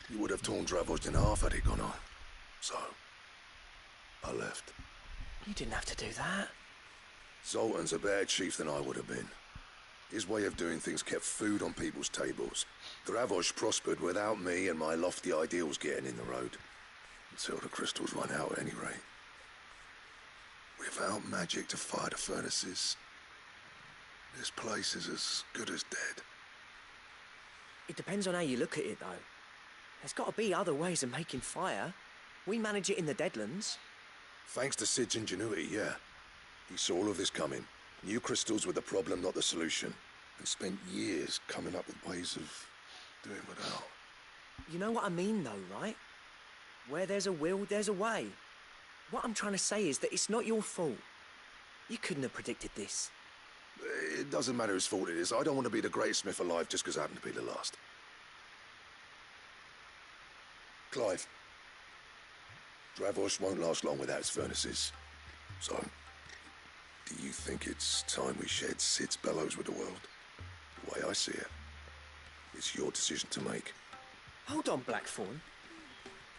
You would have torn Dravost in half had it gone on. So, I left. You didn't have to do that. Zoltan's a better chief than I would have been. His way of doing things kept food on people's tables. Dravost prospered without me and my lofty ideals getting in the road. Until the crystals run out at any rate. Without magic to fire the furnaces, this place is as good as dead. It depends on how you look at it, though. There's got to be other ways of making fire. We manage it in the Deadlands. Thanks to Sid's ingenuity, yeah. He saw all of this coming. Knew crystals were the problem, not the solution. And spent years coming up with ways of doing without. You know what I mean, though, right? Where there's a will, there's a way. What I'm trying to say is that it's not your fault. You couldn't have predicted this. It doesn't matter whose fault it is. I don't want to be the greatest smith alive just because I happen to be the last. Clive. Dravost won't last long without its furnaces. So, do you think it's time we shared Sid's bellows with the world? The way I see it, it's your decision to make. Hold on, Blackthorn.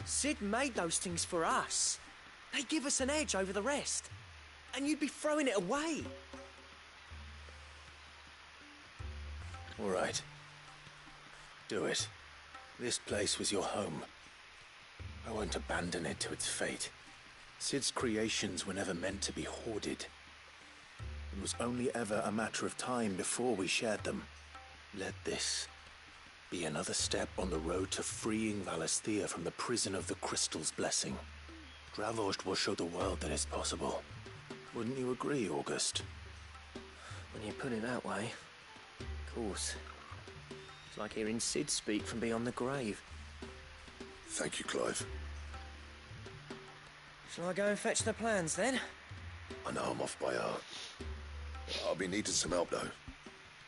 Sid made those things for us. They give us an edge over the rest. And you'd be throwing it away. All right. Do it. This place was your home. I won't abandon it to its fate. Sid's creations were never meant to be hoarded. It was only ever a matter of time before we shared them. Let this be another step on the road to freeing Valisthea from the prison of the Crystal's blessing. Dravost will show the world that it's possible. Wouldn't you agree, August? When you put it that way, of course. It's like hearing Sid speak from beyond the grave. Thank you, Clive. Shall I go and fetch the plans, then? I know I'm off by heart. I'll be needing some help, though.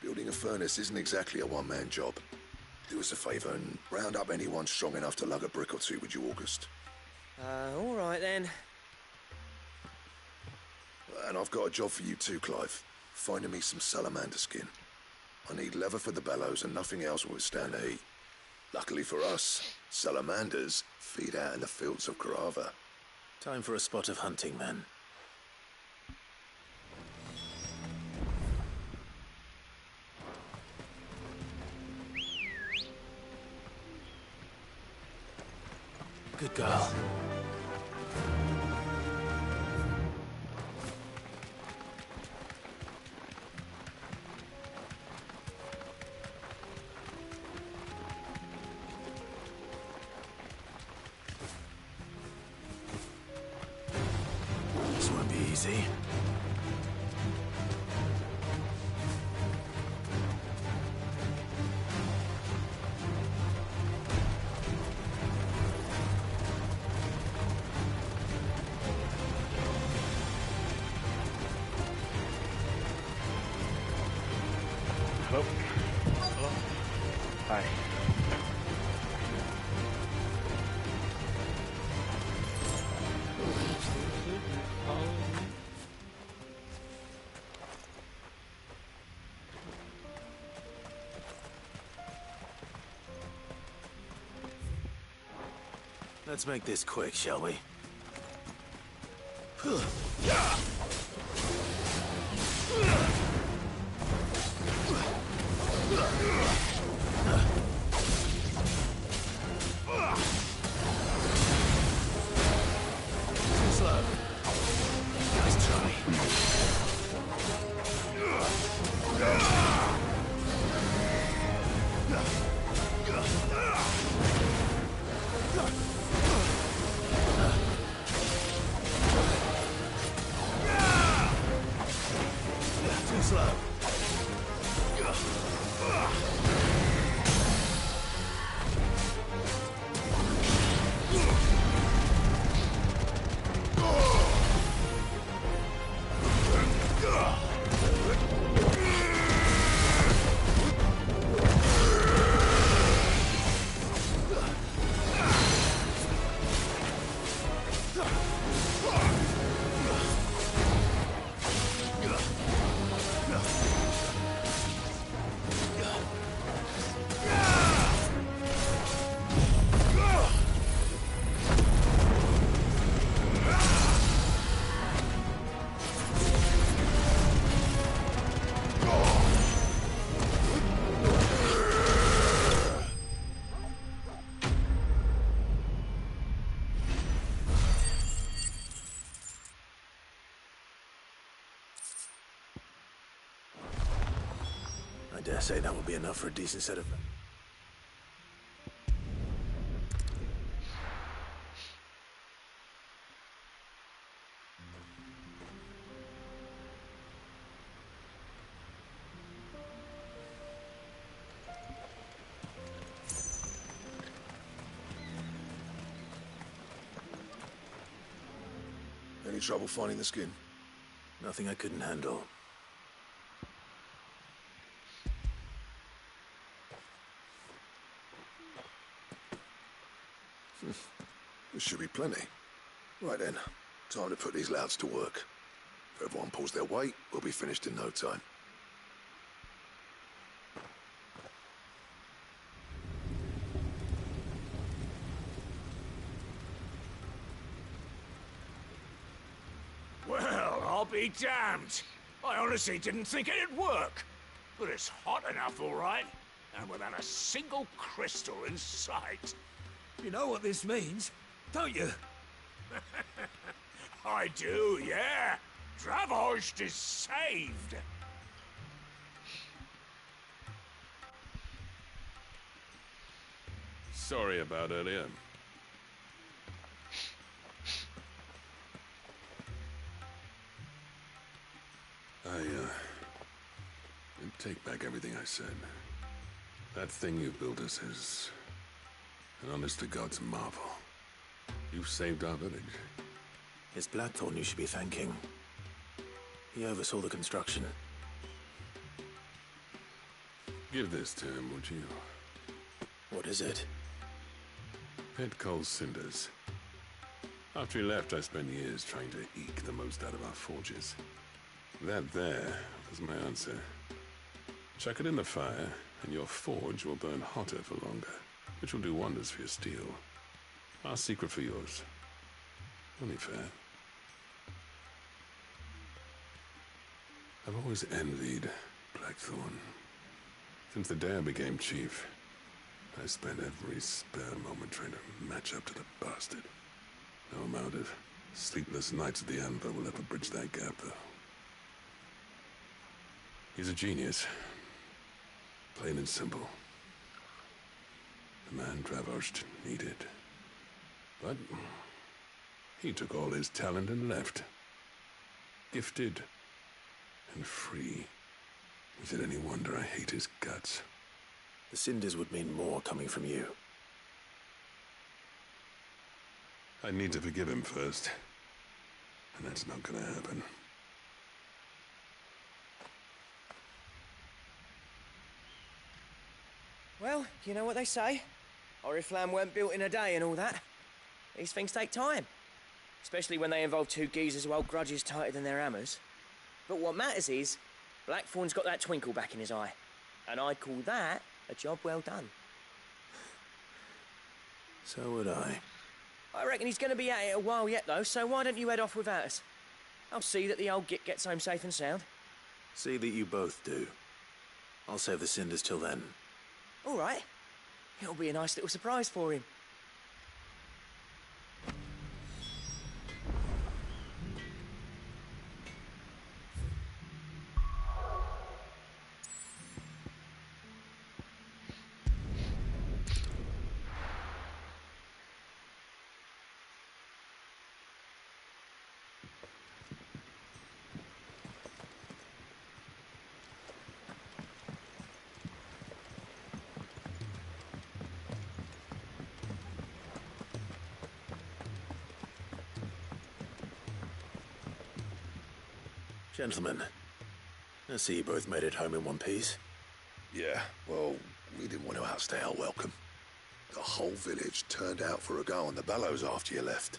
Building a furnace isn't exactly a one-man job. Do us a favour and round up anyone strong enough to lug a brick or two, would you, August? All right, then. And I've got a job for you too, Clive. Finding me some salamander skin. I need leather for the bellows and nothing else will withstand the heat. Luckily for us, salamanders feed out in the fields of Carava. Time for a spot of hunting, then. Good girl. This won't be easy. Hello? Hello? Hi. Let's make this quick, shall we? Too slow. Nice try. dare say that will be enough for a decent set of... Any trouble finding the skin? Nothing I couldn't handle. There should be plenty. Right then, time to put these louds to work. If everyone pulls their weight, we'll be finished in no time. Well, I'll be damned. I honestly didn't think it'd work. But it's hot enough, all right. And without a single crystal in sight. You know what this means, don't you? I do, yeah. Dravost is saved. Sorry about earlier. I take back everything I said. That thing you built us is an honest-to-God's marvel. You've saved our village. It's Blackthorn you should be thanking. He oversaw the construction. Give this to him, would you? What is it? Pet coal cinders. After he left, I spent years trying to eke the most out of our forges. That there was my answer. Chuck it in the fire, and your forge will burn hotter for longer, which will do wonders for your steel. Our secret for yours. Only fair. I've always envied Blackthorn. Since the day I became chief, I spent every spare moment trying to match up to the bastard. No amount of sleepless nights at the Anvil will ever bridge that gap, though. He's a genius. Plain and simple. The man Dravost needed. But he took all his talent and left. Gifted and free. Is it any wonder I hate his guts? The cinders would mean more coming from you. I need to forgive him first. And that's not gonna happen. Well, you know what they say. Oriflamme weren't built in a day and all that. These things take time. Especially when they involve two geezers who hold grudges tighter than their hammers. But what matters is, Blackthorn's got that twinkle back in his eye. And I'd call that a job well done. So would I. I reckon he's going to be at it a while yet, though, so why don't you head off without us? I'll see that the old git gets home safe and sound. See that you both do. I'll save the cinders till then. All right. It'll be a nice little surprise for him. Gentlemen, I see you both made it home in one piece. Yeah, well, we didn't want to outstay our welcome. The whole village turned out for a go on the bellows after you left.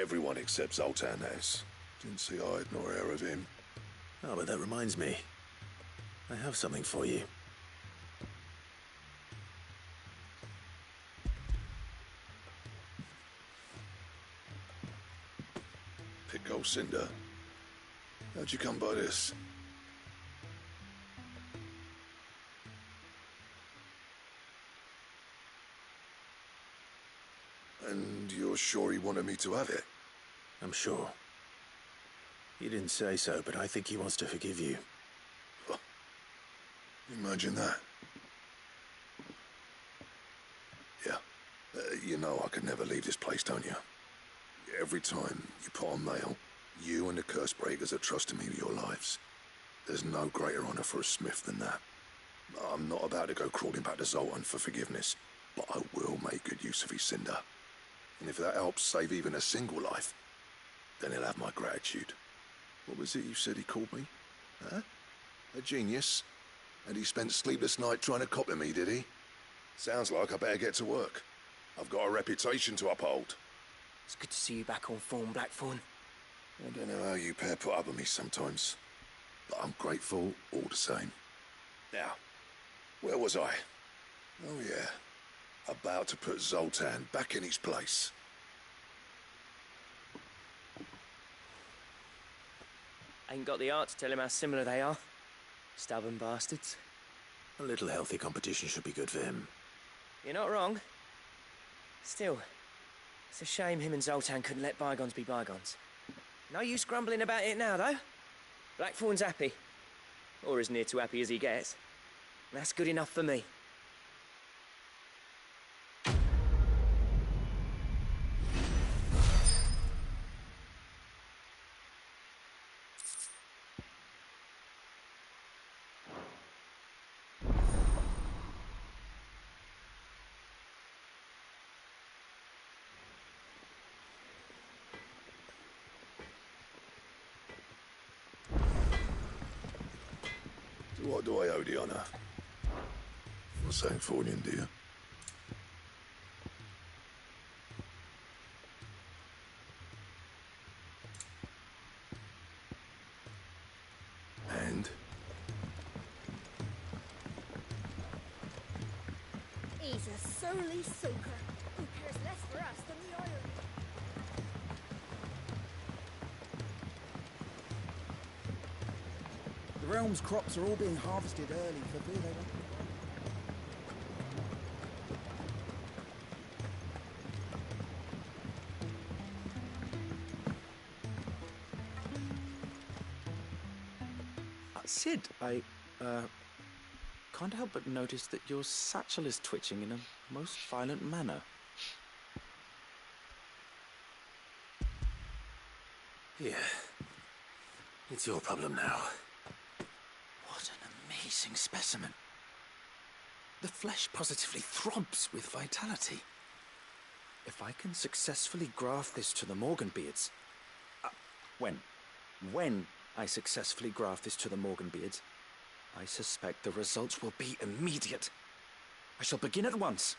Everyone except Zoltan has. Didn't see hide nor hair of him. Oh, but that reminds me. I have something for you. Pit Gold Cinder. How'd you come by this? And you're sure he wanted me to have it? I'm sure. He didn't say so, but I think he wants to forgive you. Imagine that. Yeah. You know I could never leave this place, don't you? Every time you put on mail, you and the Cursebreakers are trusting me with your lives. There's no greater honor for a Smith than that. I'm not about to go crawling back to Zoltan for forgiveness, but I will make good use of his cinder. And if that helps save even a single life, then he'll have my gratitude. What was it you said he called me? Huh? A genius? And he spent sleepless night trying to copy me, did he? Sounds like I better get to work. I've got a reputation to uphold. It's good to see you back on form, Blackthorn. I don't know how you pair put up with me sometimes, but I'm grateful all the same. Now, where was I? Oh yeah, about to put Zoltan back in his place. Ain't got the art to tell him how similar they are. Stubborn bastards. A little healthy competition should be good for him. You're not wrong. Still, it's a shame him and Zoltan couldn't let bygones be bygones. No use grumbling about it now, though. Blackthorn's happy. Or as near to happy as he gets. And that's good enough for me. What do I owe the honor? For St. Fornian, do you? And? He's a surly soaker who cares less for us than the iron. The realm's crops are all being harvested early for fear they won't. Sid, I can't help but notice that your satchel is twitching in a most violent manner. Yeah. It's your problem now. What an amazing specimen. The flesh positively throbs with vitality. If I can successfully graft this to the Morganbeards... When I successfully graft this to the Morganbeards, I suspect the results will be immediate. I shall begin at once.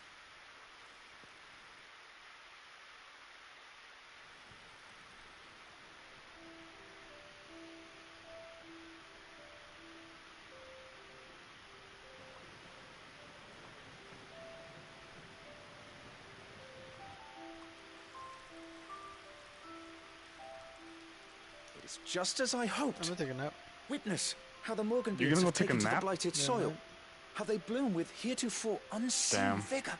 It's just as I hoped. I'm gonna take a nap. Witness how the Morganbeards have taken to the blighted soil. How they bloom with heretofore unseen vigor.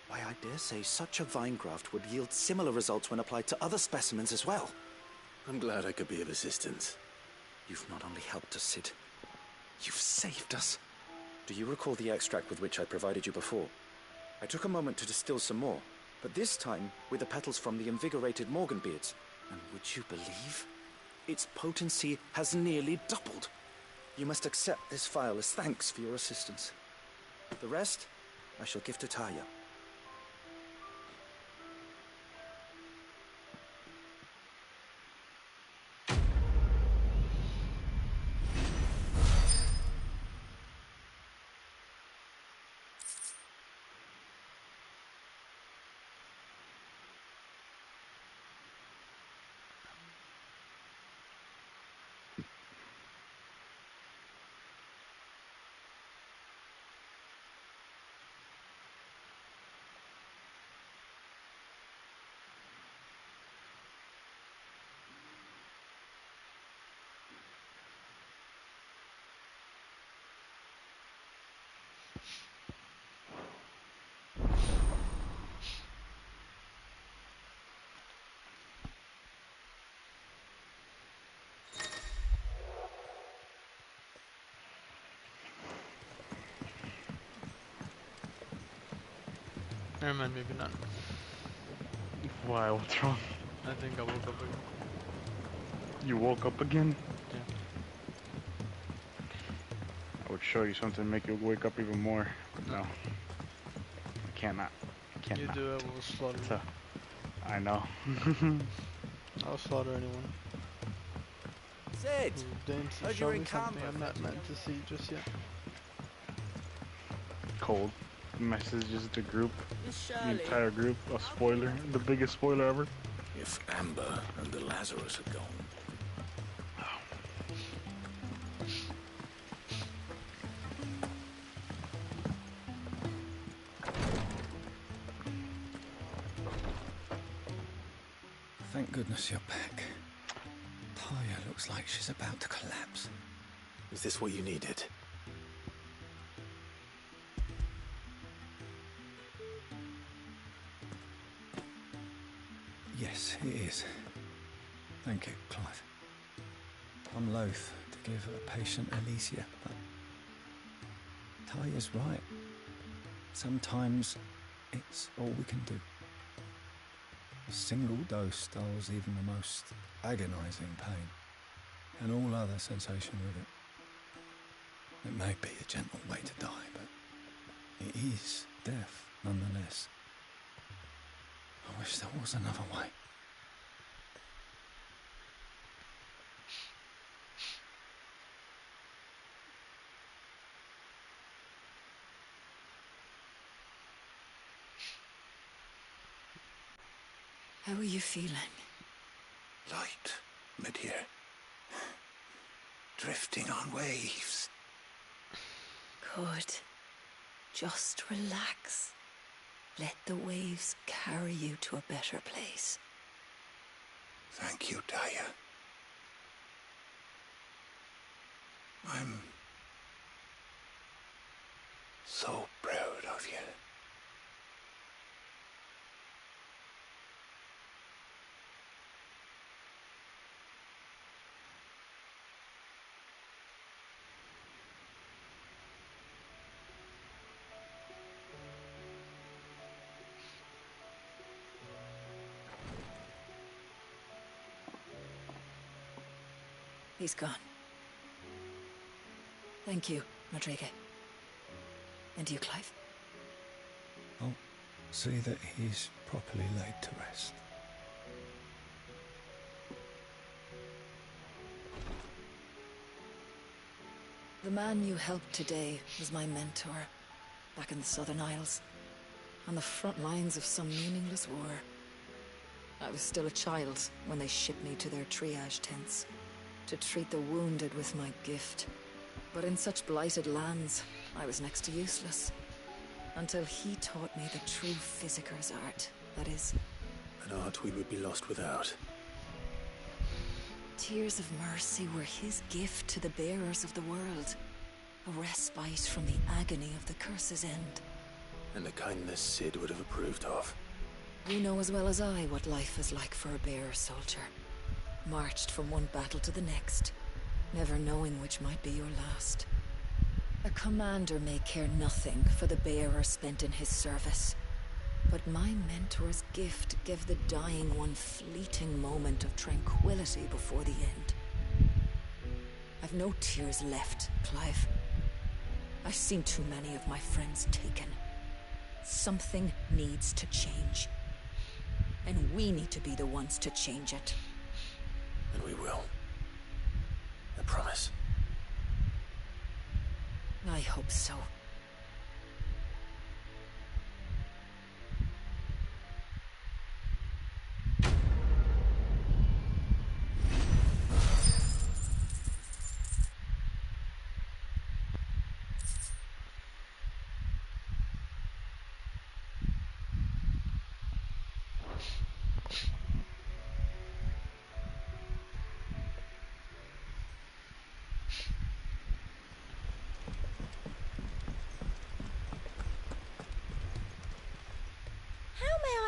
Why, I dare say such a vine graft would yield similar results when applied to other specimens as well. I'm glad I could be of assistance. You've not only helped us, Sid, you've saved us. Do you recall the extract with which I provided you before? I took a moment to distill some more, but this time with the petals from the invigorated Morganbeards. And would you believe? Its potency has nearly doubled. You must accept this vial as thanks for your assistance. The rest, I shall give to Taya. Never mind, maybe not. Why? What's wrong? I think I woke up again. You woke up again? Yeah. I would show you something to make you wake up even more, but no. I cannot. I cannot. You do it, we'll slaughter you. I know. I'll slaughter anyone. Zed! Heard you're in something I'm not meant to see just yet. Cold messages the group, the entire group. A spoiler, the biggest spoiler ever. If Amber and the Lazarus had gone. Thank goodness you're back. Taya looks like she's about to collapse. Is this what you needed? Yes, it is. Thank you, Clive. I'm loath to give a patient Alicia, but Taya's right. Sometimes it's all we can do. A single dose dulls even the most agonizing pain, and all other sensation with it. It may be a gentle way to die, but it is death nonetheless. I wish there was another way. How are you feeling? Light, mid-here. Drifting on waves. Good. Just relax. Let the waves carry you to a better place. Thank you, Taya. I'm so proud of you. He's gone. Thank you, Madrigal. And you, Clive? I'll see that he's properly laid to rest. The man you helped today was my mentor, back in the Southern Isles, on the front lines of some meaningless war. I was still a child when they shipped me to their triage tents, to treat the wounded with my gift. But in such blighted lands, I was next to useless. Until he taught me the true physicker's art, that is... An art we would be lost without. Tears of mercy were his gift to the bearers of the world. A respite from the agony of the curse's end. And a kindness Sid would have approved of. You know as well as I what life is like for a bearer soldier. Marched from one battle to the next, never knowing which might be your last. A commander may care nothing for the bearer spent in his service, but my mentor's gift gave the dying one fleeting moment of tranquility before the end. I've no tears left, Clive. I've seen too many of my friends taken. Something needs to change. And we need to be the ones to change it. And we will. I promise. I hope so.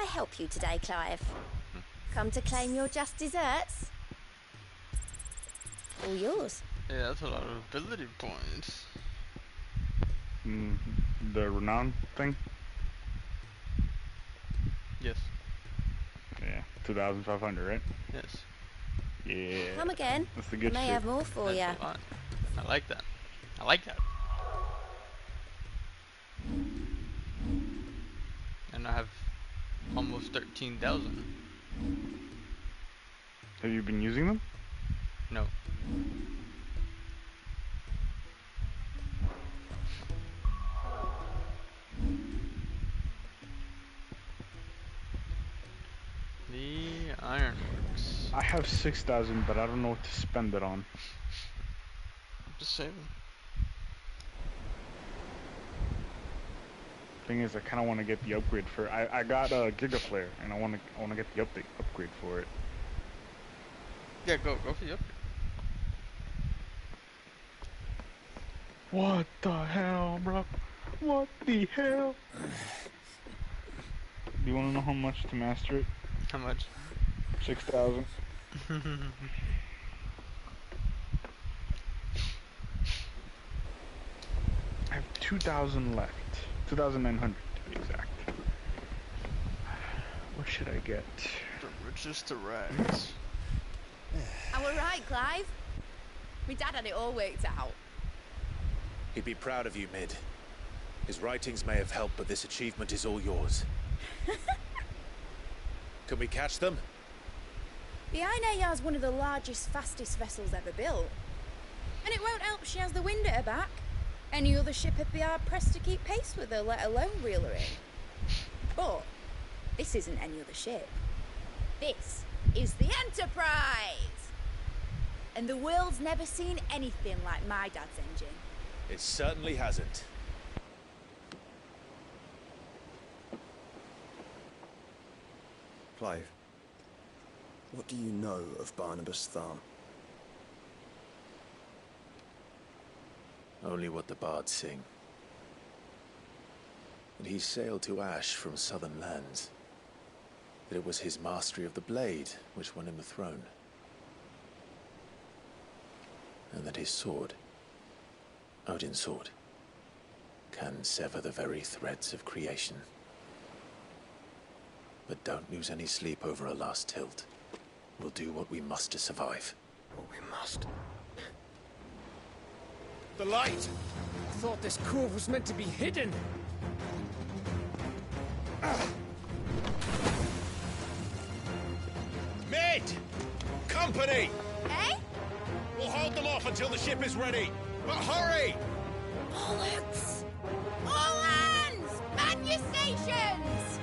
Help you today, Clive? Come to claim your just desserts? All yours. Yeah, that's a lot of ability points. The renown thing? Yes. Yeah, 2,500, right? Yes. Yeah. Come again. That's the good I may shit. have more for you. I like that. I like that. And I have almost 13,000. Have you been using them? No. The ironworks. I have 6,000, but I don't know what to spend it on. Just saving. Thing is, I kind of want to get the upgrade for. I got a Gigaflare, and I want to get the upgrade for it. Yeah, go for the upgrade. What the hell, bro? What the hell? Do you want to know how much to master it? How much? 6,000. I have 2,000 left. 2,900 to be exact. What should I get? The richest to rags. Am I right, Clive? My dad had it all worked out. He'd be proud of you, Mid. His writings may have helped, but this achievement is all yours. Can we catch them? The Aina is one of the largest, fastest vessels ever built. And it won't help she has the wind at her back. Any other ship would be hard-pressed to keep pace with her, let alone reel her in. But this isn't any other ship. This is the Enterprise! And the world's never seen anything like my dad's engine. It certainly hasn't. Clive, what do you know of Barnabas Tharm? Only what the bards sing. That he sailed to Ash from southern lands. That it was his mastery of the blade which won him the throne. And that his sword, Odin's sword, can sever the very threads of creation. But don't lose any sleep over a last tilt. We'll do what we must to survive. What we must. The light! I thought this cove was meant to be hidden. Mid! Company! Eh? We'll hold them off until the ship is ready. But hurry! Bollocks! All hands! Man your stations!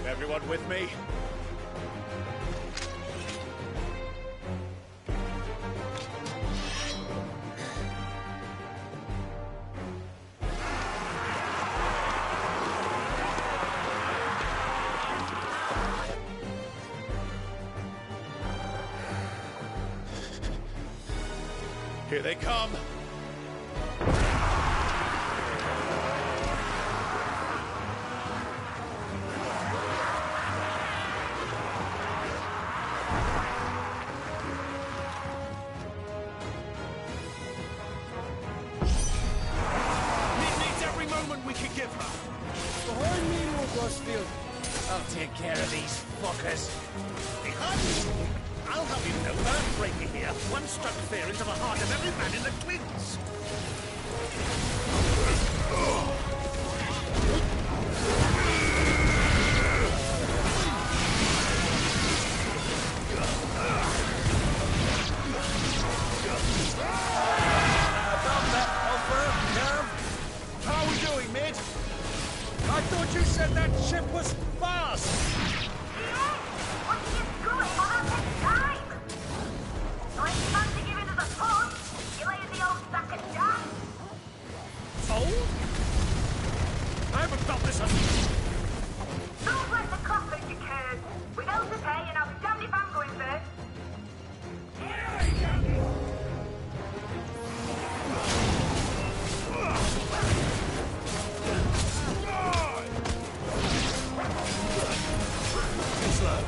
Everyone with me? Here they come. Behind me, Lord Rosfield. I'll take care of these fuckers. Behind me? I'll have you know, Earthbreaker here once struck fear into the heart of every man in the Twins. About that, Alpha, Nav. How are we doing, Mid? I thought you said that ship was fast! What are you doing? Well, that takes time! So if you fancy giving us a push, you lay in the old sack of jam. Oh? I haven't felt this Don't let the cockpit occur. We know to pay, and I'll be damned if I'm going first. Too slow.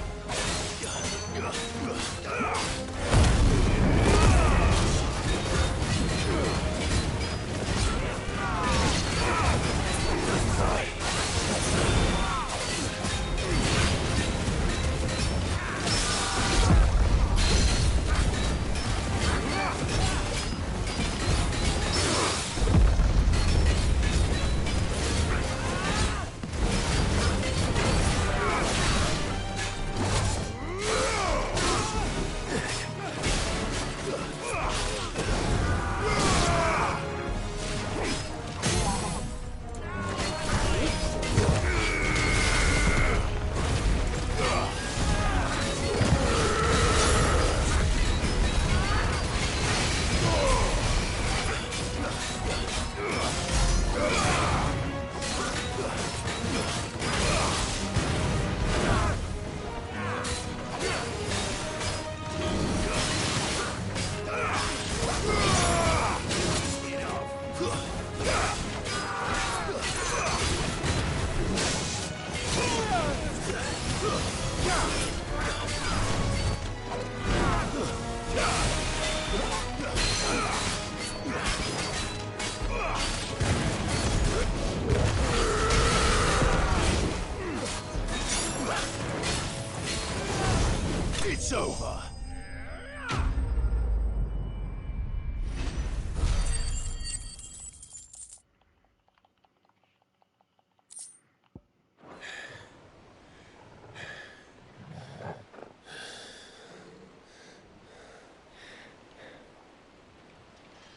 over.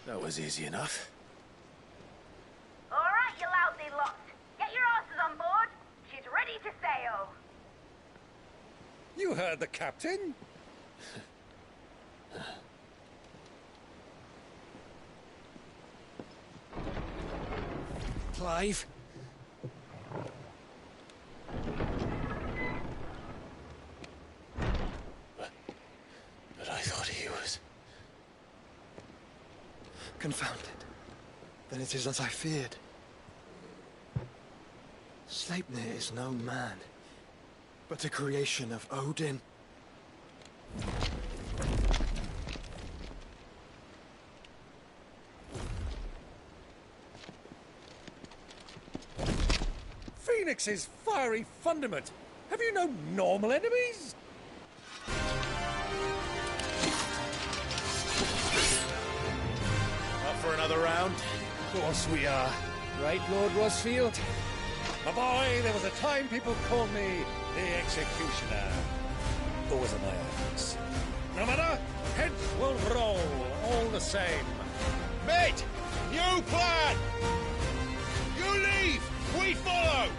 That was easy enough. All right, you lousy lot. Get your asses on board. She's ready to sail. You heard the captain. Clive? But I thought he was... Confounded. Then it is as I feared. Sleipnir is no man, but a creation of Odin. Phoenix's fiery fundament. Have you no normal enemies? Up for another round? Of course we are. Right, Lord Rosfield? My boy, there was a time people called me the Executioner. Always on my hands. No matter, heads will roll, all the same. Mate! New plan! You leave! We follow!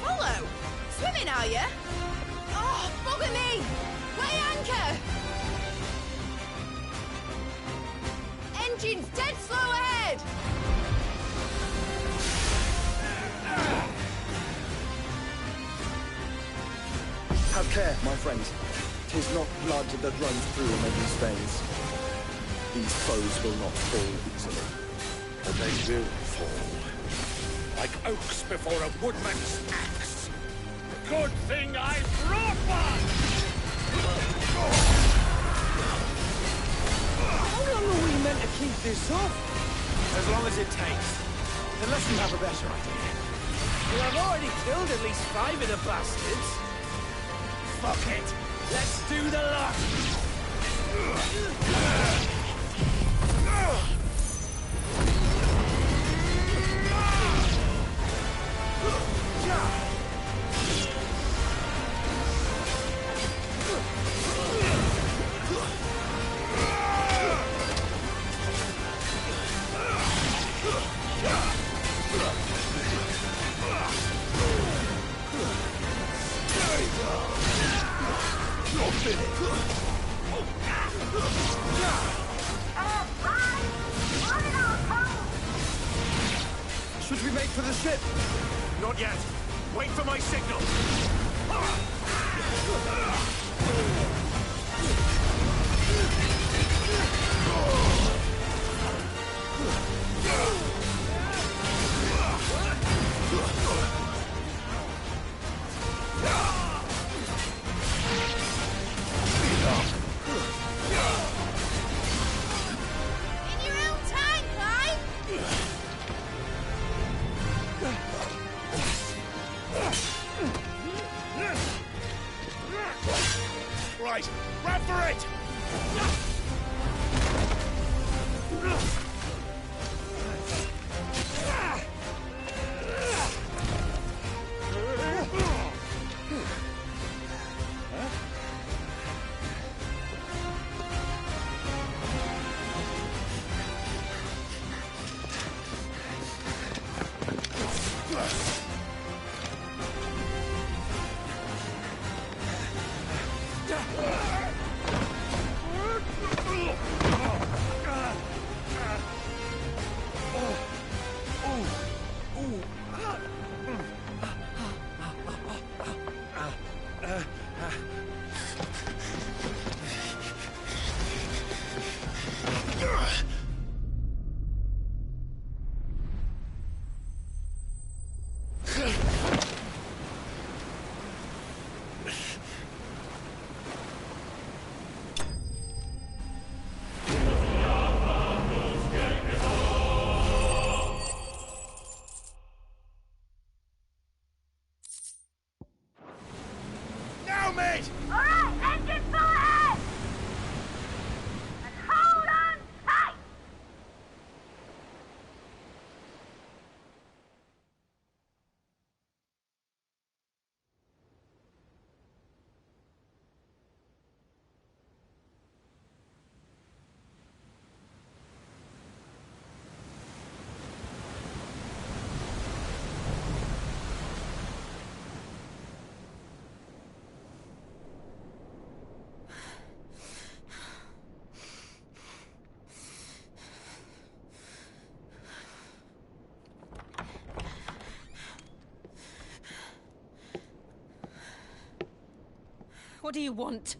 Follow? Swimming, are you? Oh, bugger me! Weigh anchor! Engine's dead slow ahead! Have care, my friend. 'Tis not blood that runs through Megan's veins. These foes will not fall easily. But they will fall. Like oaks before a woodman's axe. Good thing I brought one! How long are we meant to keep this up? As long as it takes. Unless you have a better idea. Well, I've already killed at least 5 of the bastards. Fuck it. Let's do the lot. Should we make for the ship? Not yet. Wait for my signal. In your own time, Clive! Right, run for it! Now, mate! All right, engine full ahead! What do you want?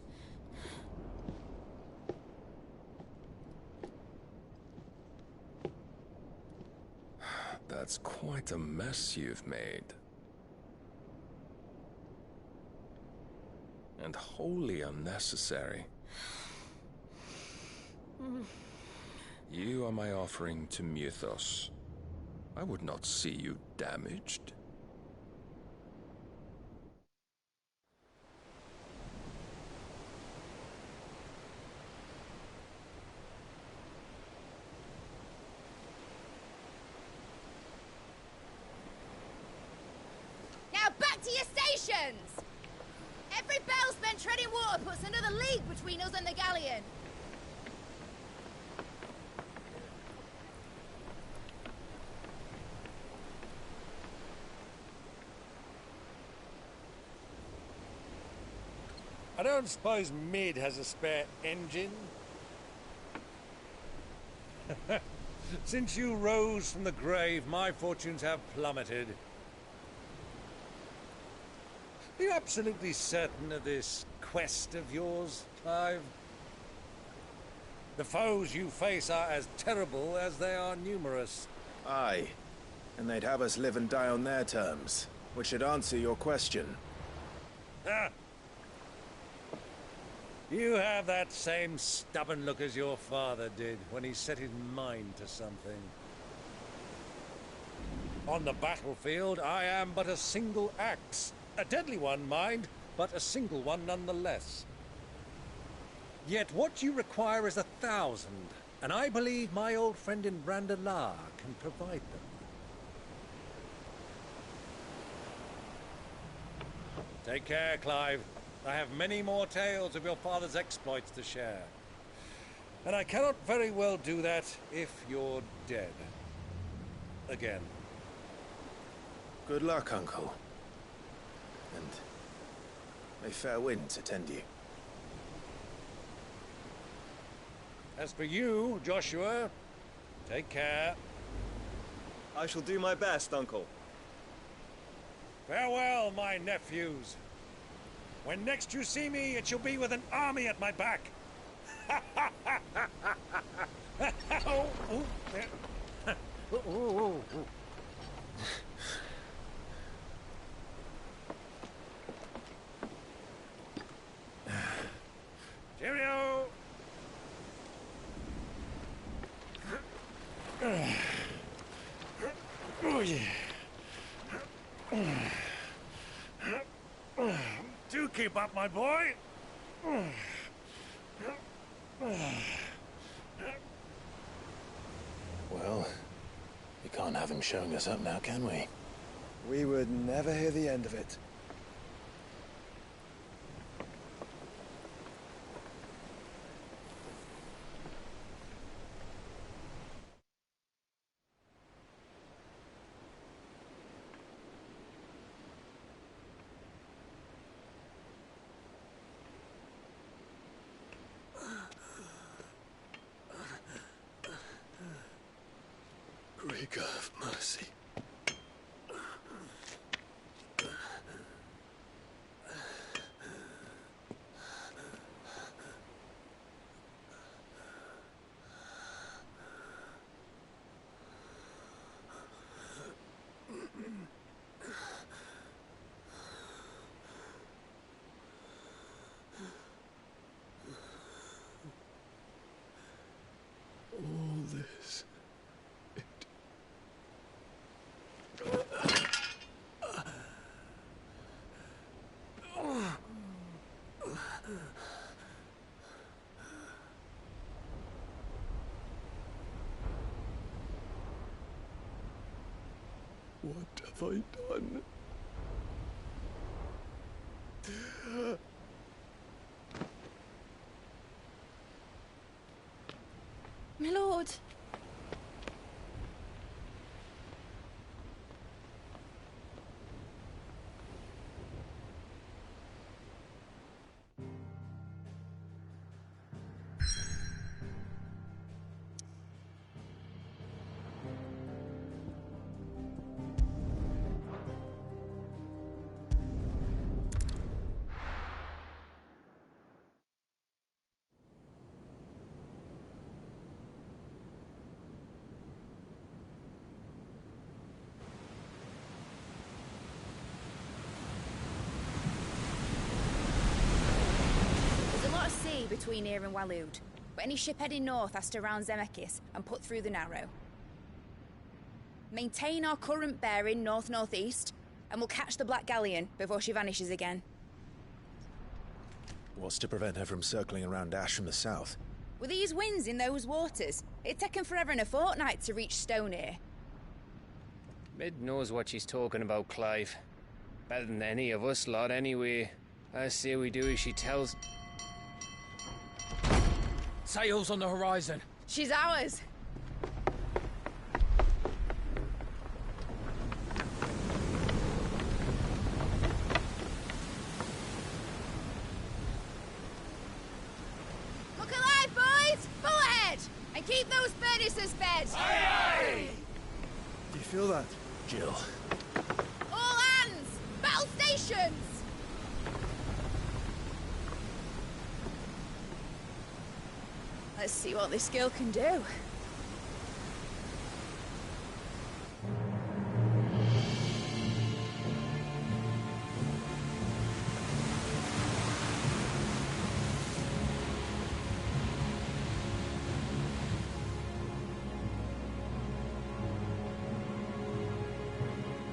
That's quite a mess you've made. And wholly unnecessary. You are my offering to Mythos. I would not see you damaged. Now back to your stations! Every bell spent treading water puts another league between us and the galleon. I don't suppose Mid has a spare engine? Since you rose from the grave, my fortunes have plummeted. Are you absolutely certain of this quest of yours, Clive? The foes you face are as terrible as they are numerous. Aye. And they'd have us live and die on their terms, which should answer your question. Ah! You have that same stubborn look as your father did when he set his mind to something. On the battlefield, I am but a single axe. A deadly one, mind, but a single one nonetheless. Yet what you require is 1,000, and I believe my old friend in Randalar can provide them. Take care, Clive. I have many more tales of your father's exploits to share. And I cannot very well do that if you're dead. Again. Good luck, Uncle. And may fair winds attend you. As for you, Joshua, take care. I shall do my best, Uncle. Farewell, my nephews. When next you see me, it shall be with an army at my back. Oh, oh, yeah. Oh, oh, oh. Cheerio! Oh, yeah. Do keep up, my boy. Well, we can't have him showing us up now, can we? We would never hear the end of it. Greek have mercy. All this. What have I done? My lord. between here and Waloed, but any ship heading north has to round Zemeckis and put through the Narrow. Maintain our current bearing north-northeast, and we'll catch the Black Galleon before she vanishes again. What's to prevent her from circling around Ash from the south? With these winds in those waters, it'd take 'em forever and a fortnight to reach Stonehere. Mid knows what she's talking about, Clive. Better than any of us lot, anyway. I say we do as she tells. Sails on the horizon. She's ours. Look alive, boys! Full ahead! And keep those furnaces fed! Aye, aye! Do you feel that? Jill. All hands! Battle stations! Let's see what this girl can do.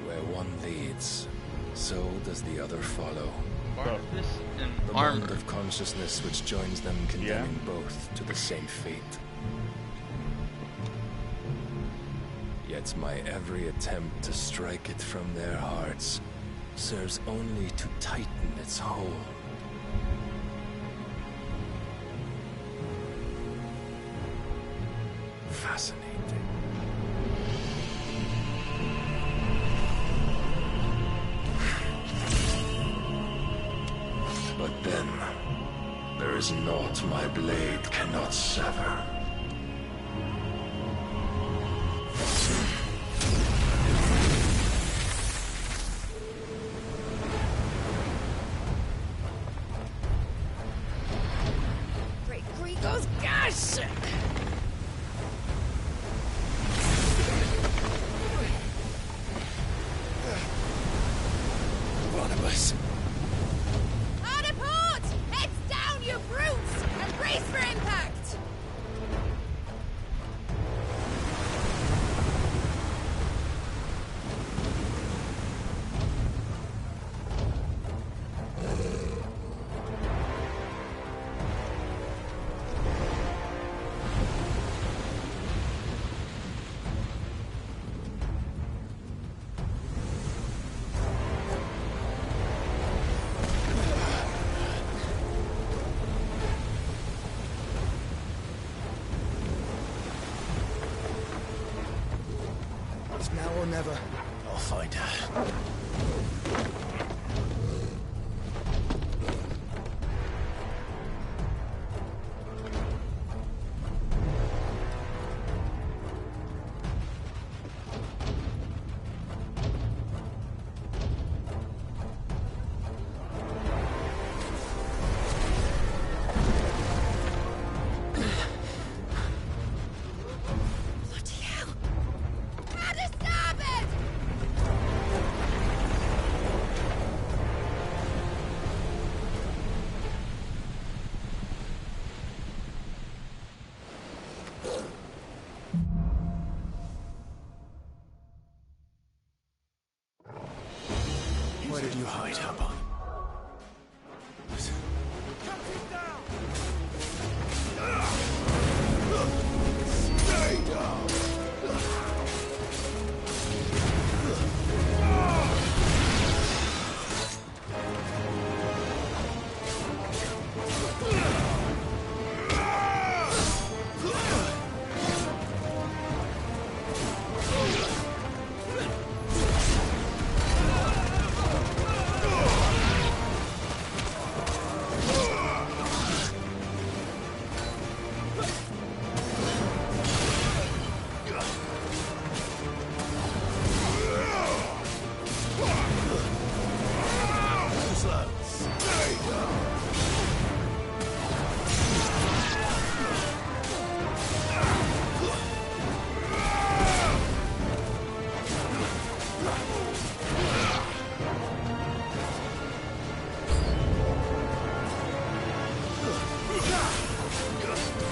Where one leads, so does the other follow. Barnabas and The armor. bond of consciousness which joins them, condemning both to the same fate. Yet my every attempt to strike it from their hearts serves only to tighten its hold. Fascinating. But then, there is naught my blade cannot sever. Great Gregor's gosh! Barnabas. Hard a port! Heads down, you brutes! And brace for impact! It's now or never. I'll find her. Bloody hell! How to starboard!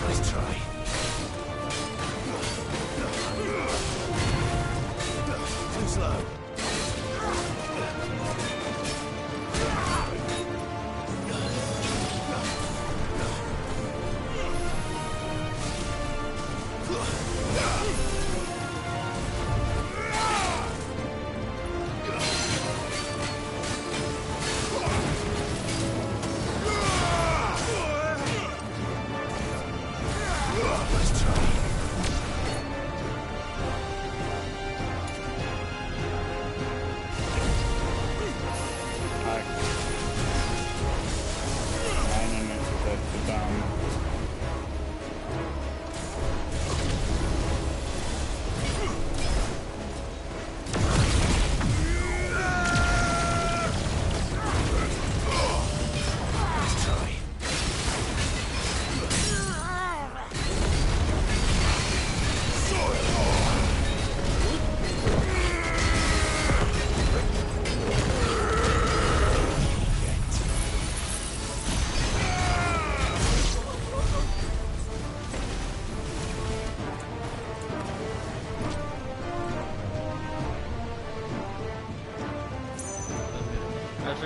Nice try. Too slow.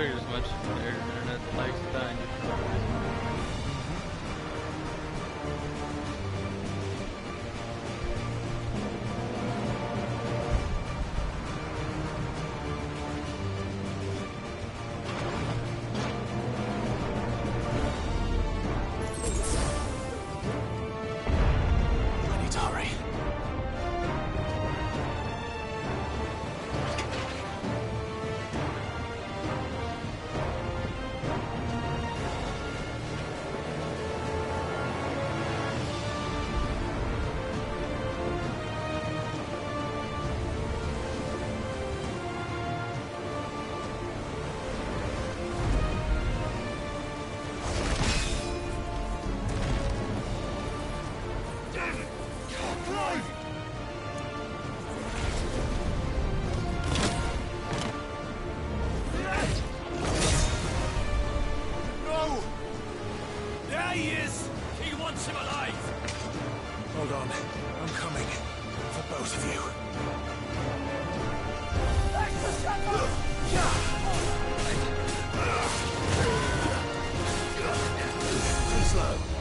figured as much. Their internet likes dying. I need to hurry. Hold on. I'm coming. For both of you. Too slow.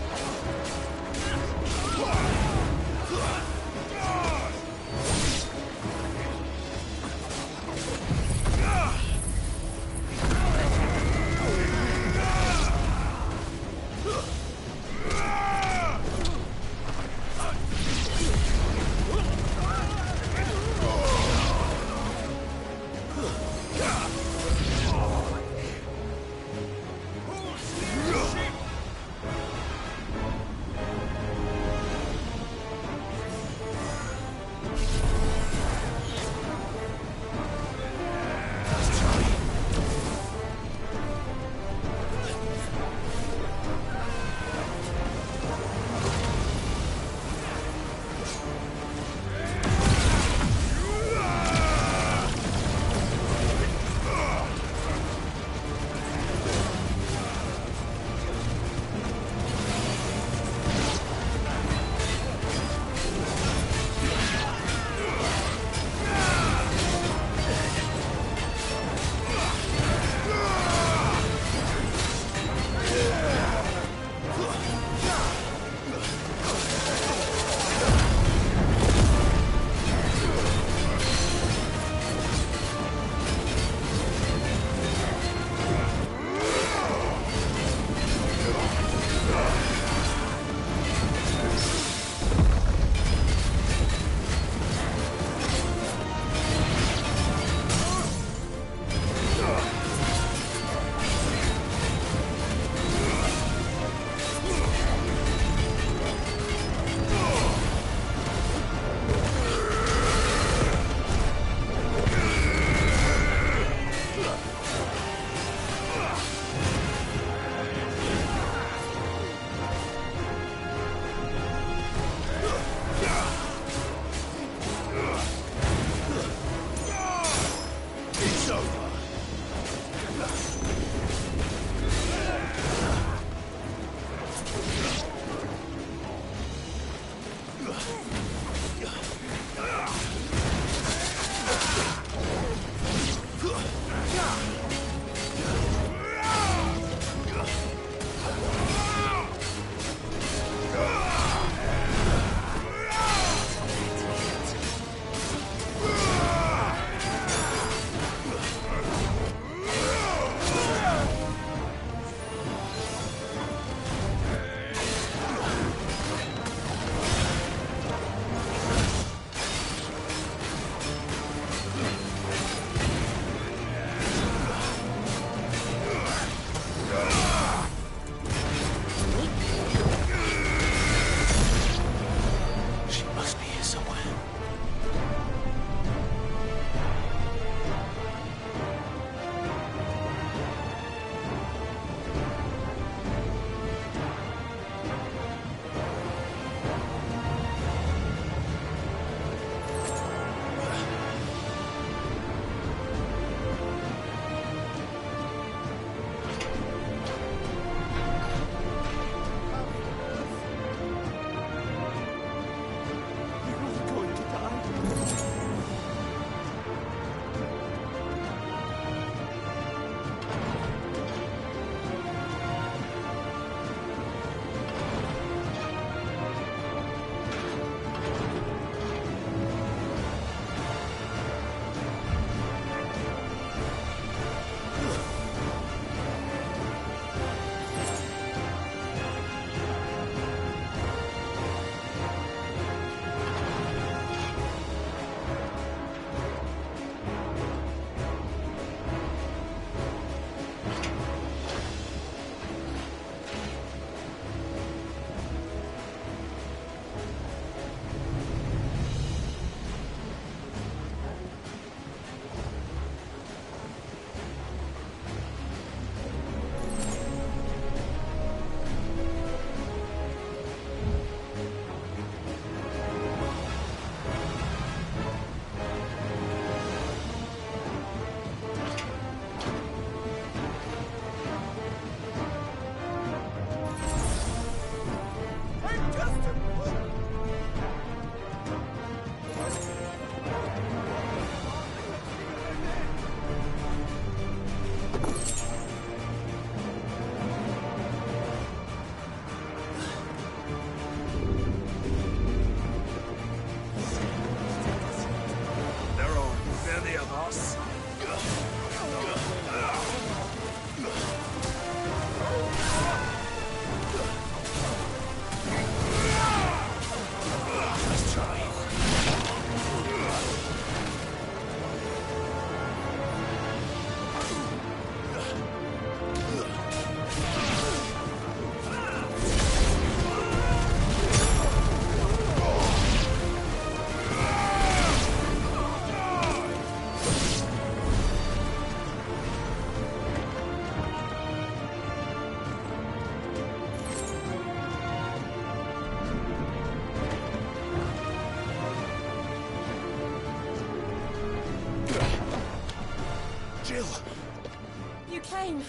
flame!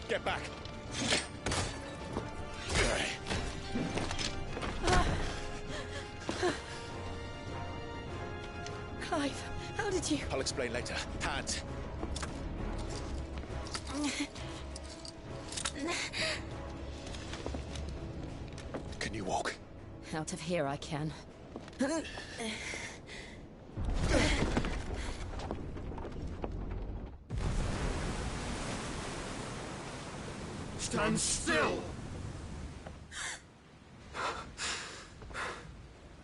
Get back! Clive, how did you... I'll explain later. Hand! Can you walk? Out of here I can. Stand still!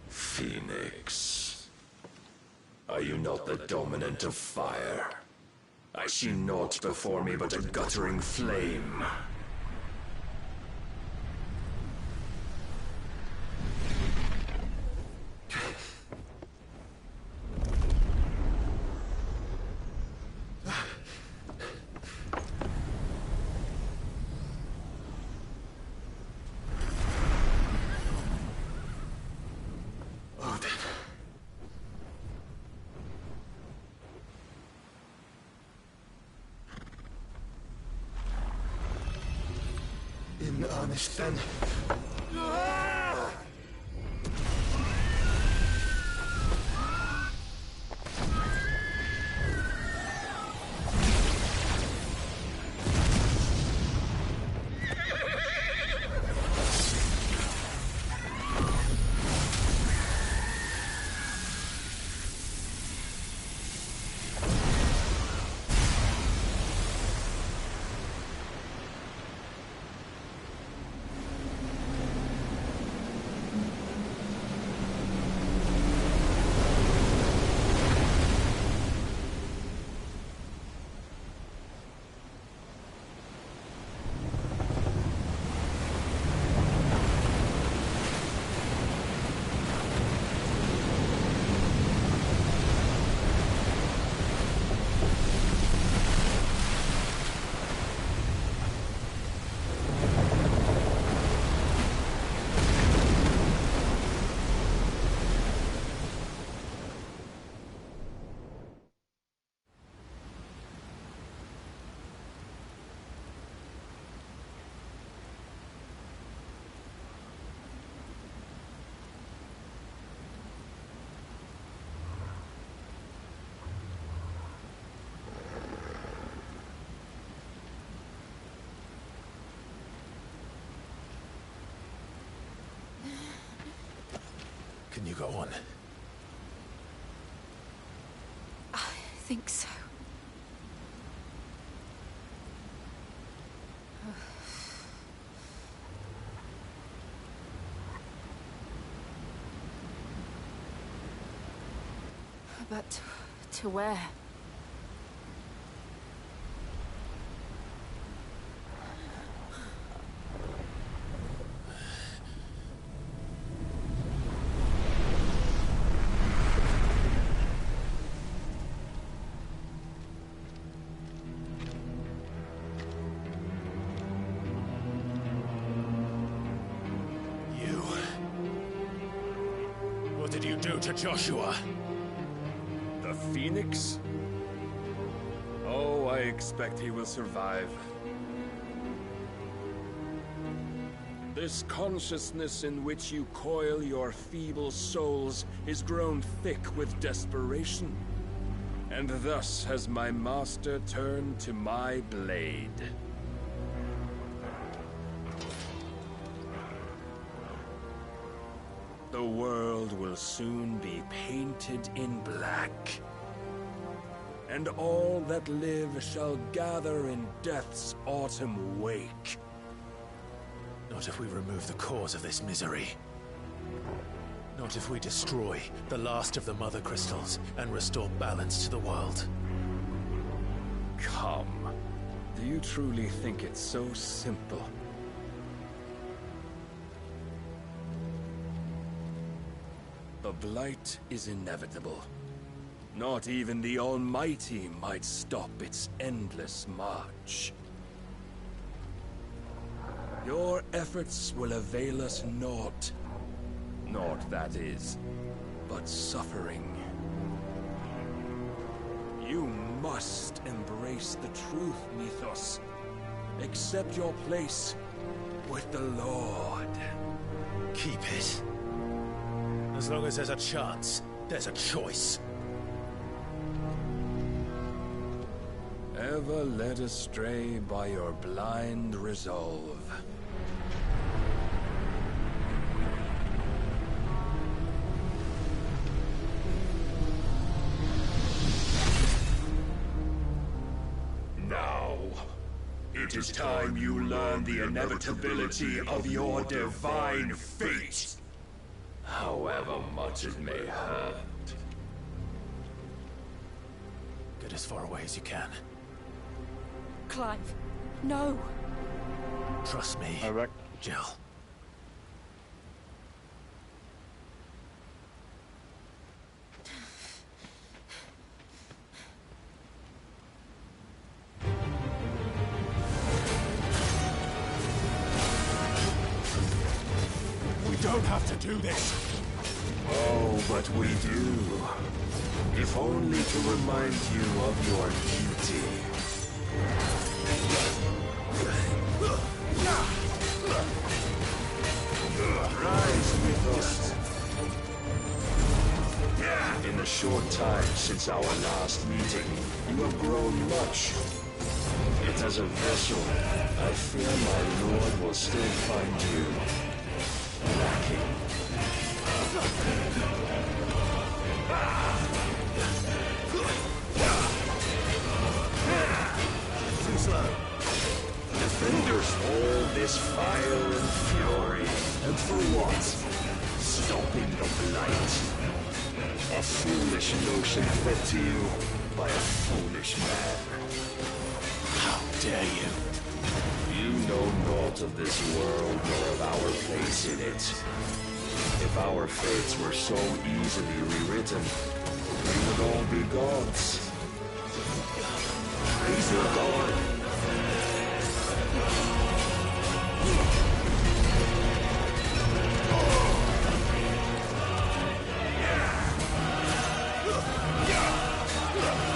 Phoenix. Are you not the dominant of fire? I see naught before me but a guttering flame. In earnest, then. Can you go on? I think so. But to where? What did you do to Joshua? The Phoenix? Oh, I expect he will survive. This consciousness in which you coil your feeble souls is grown thick with desperation. And thus has my master turned to my blade. The world will soon be painted in black. And all that live shall gather in death's autumn wake. Not if we remove the cause of this misery. Not if we destroy the last of the Mother Crystals and restore balance to the world. Come. Do you truly think it's so simple? The Blight is inevitable. Not even the Almighty might stop its endless march. Your efforts will avail us naught. Naught, that is, but suffering. You must embrace the truth, Mythos. Accept your place with the Lord. Keep it. As long as there's a chance, there's a choice. Ever led astray by your blind resolve. Now, it is time you learn the inevitability of your divine fate. However much it may hurt. Get as far away as you can. Clive, no. Trust me, Jill. We don't have to do this. Oh, but we do. If only to remind you of your duty. Rise with us. In the short time since our last meeting, you have grown much. Yet as a vessel, I fear my lord will still find you lacking. Too slow. Defenders all this fire and fury. And for what? Stopping the blight. A foolish notion fed to you by a foolish man. How dare you? You know naught of this world nor of our place in it. If our fates were so easily rewritten, we would all be gods. Praise your God.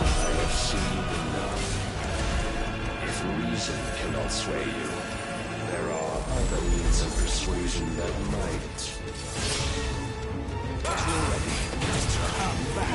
I have seen enough. If reason cannot sway you, there are other means of persuasion that might. But you're ready. Just come back.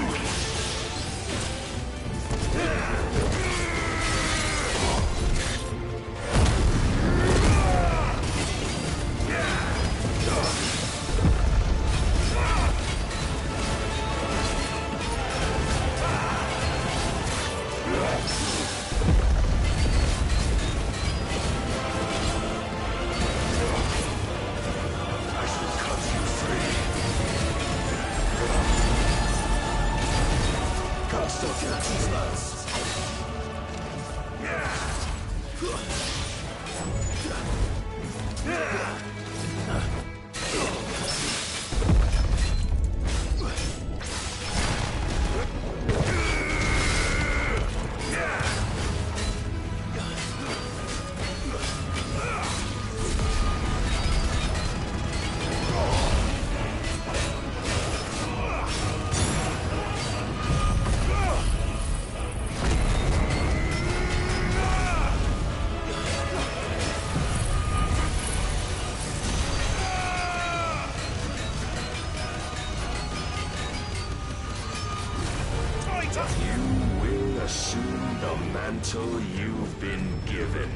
You've been given.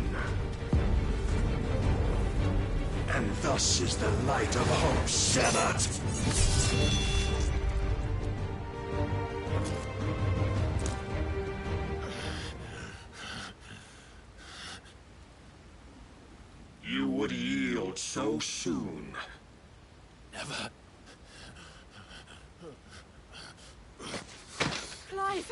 And thus is the light of hope severed. You would yield so soon. Never. Clive!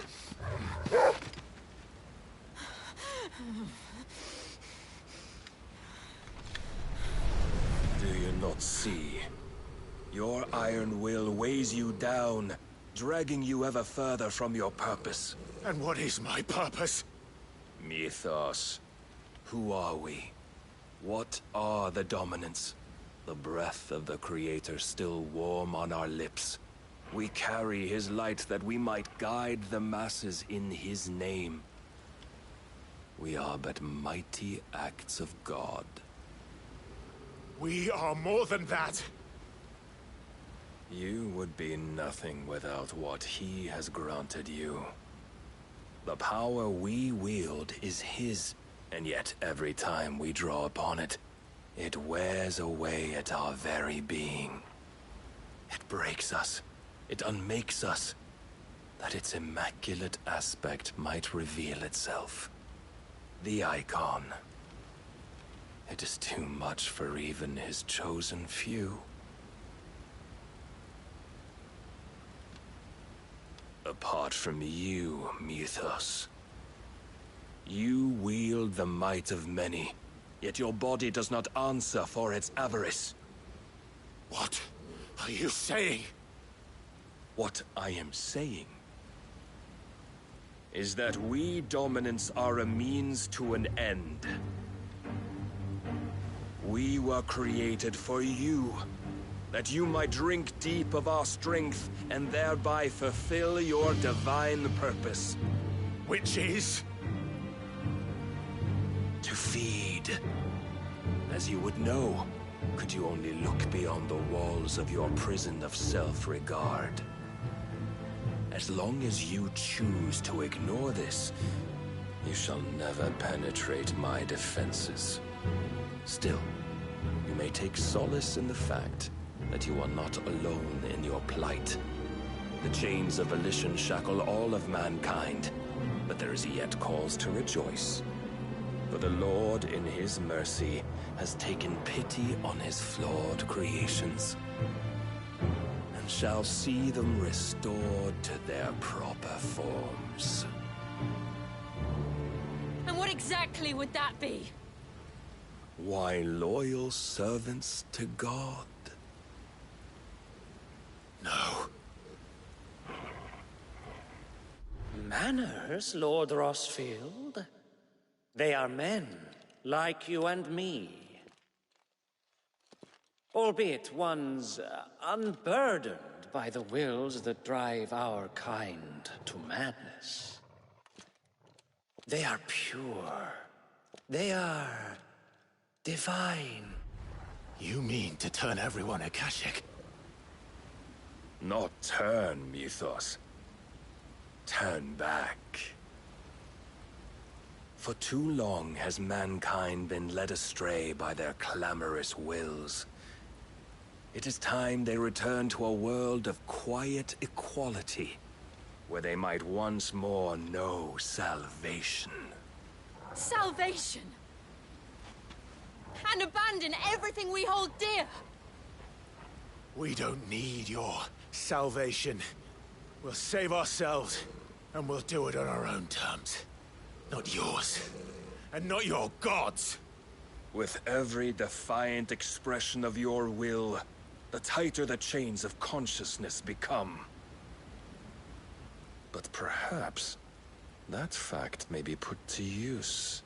Do you not see? Your iron will weighs you down, dragging you ever further from your purpose. And what is my purpose? Mythos. Who are we? What are the dominants? The breath of the Creator still warm on our lips. We carry his light that we might guide the masses in his name. We are but mighty acts of God. We are more than that. You would be nothing without what he has granted you. The power we wield is his, and yet every time we draw upon it, it wears away at our very being. It breaks us. It unmakes us, that its immaculate aspect might reveal itself. The icon. It is too much for even his chosen few. Apart from you, Mythos, you wield the might of many, yet your body does not answer for its avarice. What are you saying? What I am saying is that we dominants are a means to an end. We were created for you, that you might drink deep of our strength and thereby fulfill your divine purpose. Which is? To feed. As you would know, could you only look beyond the walls of your prison of self-regard. As long as you choose to ignore this, you shall never penetrate my defenses. Still, you may take solace in the fact that you are not alone in your plight. The chains of volition shackle all of mankind, but there is yet cause to rejoice. For the Lord, in his mercy, has taken pity on his flawed creations, and shall see them restored to their proper forms. And what exactly would that be? Why, loyal servants to God. No. Manners, Lord Rosfield? They are men, like you and me. Albeit ones unburdened by the wills that drive our kind to madness. They are pure. They are divine. You mean to turn everyone Akashic? Not turn, Mythos. Turn back. For too long has mankind been led astray by their clamorous wills. It is time they return to a world of quiet equality, where they might once more know salvation. Salvation? And abandon everything we hold dear? We don't need your salvation. We'll save ourselves, and we'll do it on our own terms. Not yours. And not your gods. With every defiant expression of your will, the tighter the chains of consciousness become. But perhaps that fact may be put to use.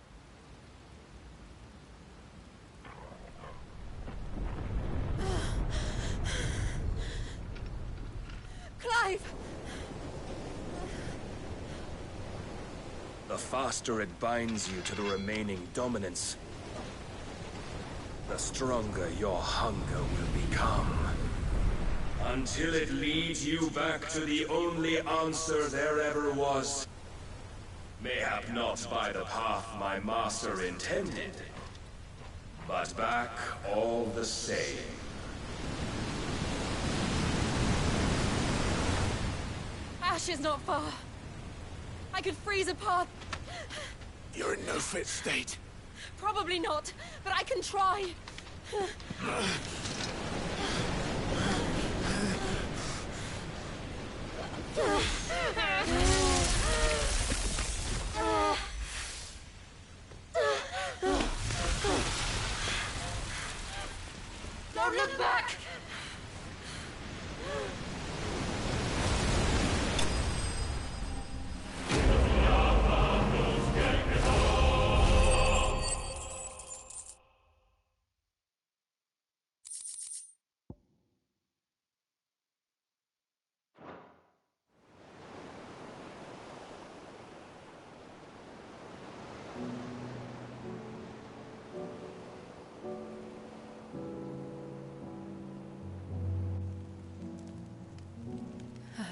Clive! The faster it binds you to the remaining dominance, the stronger your hunger will become. Until it leads you back to the only answer there ever was. Mayhap not by the path my master intended, but back all the same. Ash is not far. I could freeze a path. You're in no fit state. Probably not, but I can try. Don't look back!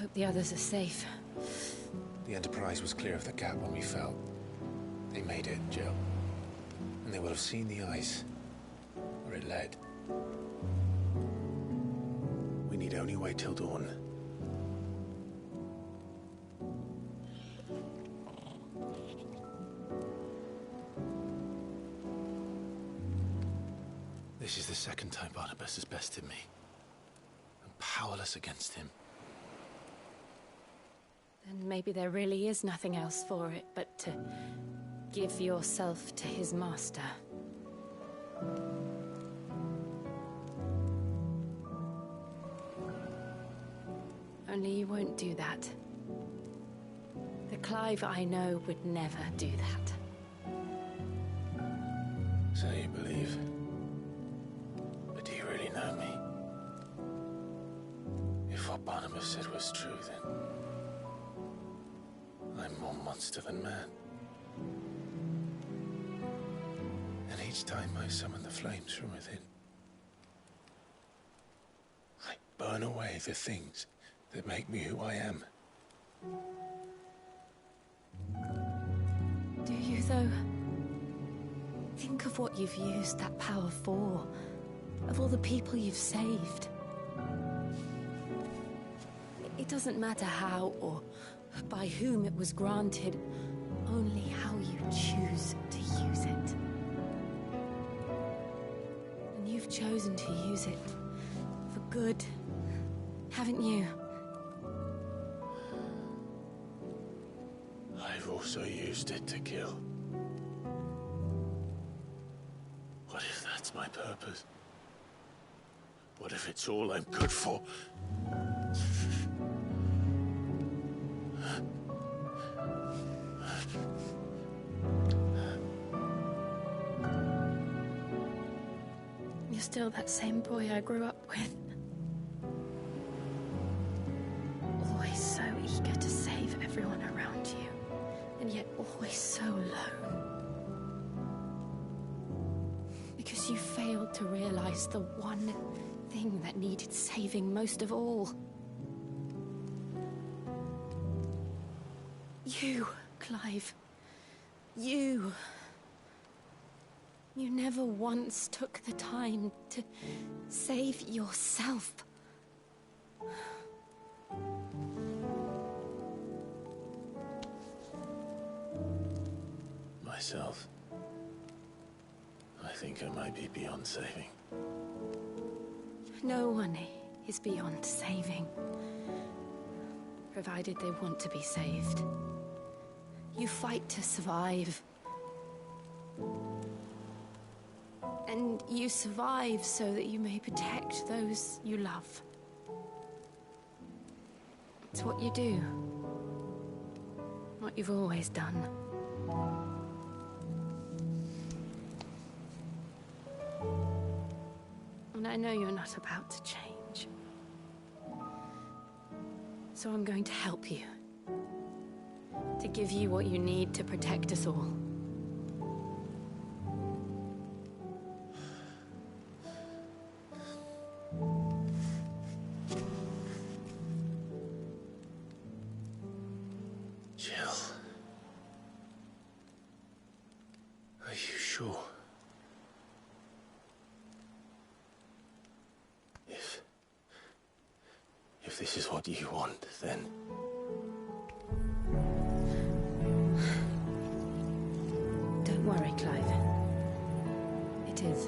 hope the others are safe. The Enterprise was clear of the gap when we fell. They made it, Jill. And they will have seen the ice, where it led. We need only wait till dawn. This is the second time Barnabas has bested me. I'm powerless against him. Then maybe there really is nothing else for it but to give yourself to his master. Only you won't do that. The Clive I know would never do that. So you believe? But do you really know me? If what Barnabas said was true, then I'm more monster than man. And each time I summon the flames from within, I burn away the things that make me who I am. Do you, though? Think of what you've used that power for, of all the people you've saved. It doesn't matter how or by whom it was granted, only how you choose to use it. And you've chosen to use it for good, haven't you? I've also used it to kill. What if that's my purpose? What if it's all I'm good for? You're still that same boy I grew up with. Always so eager to save everyone around you, and yet always so alone. Because you failed to realize the one thing that needed saving most of all. You, Clive. You. You never once took the time to save yourself. Myself? I think I might be beyond saving. No one is beyond saving, provided they want to be saved. You fight to survive. And you survive so that you may protect those you love. It's what you do. What you've always done. And I know you're not about to change. So I'm going to help you. To give you what you need to protect us all. Jill. Are you sure? If this is what you want, then... Don't worry, Clive. It is.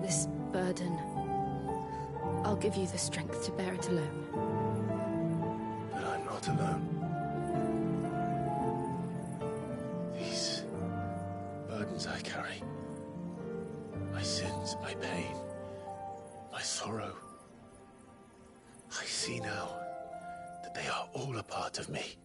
This burden, I'll give you the strength to bear it alone. But I'm not alone. These burdens I carry, my sins, my pain, my sorrow, I see now that they are all a part of me.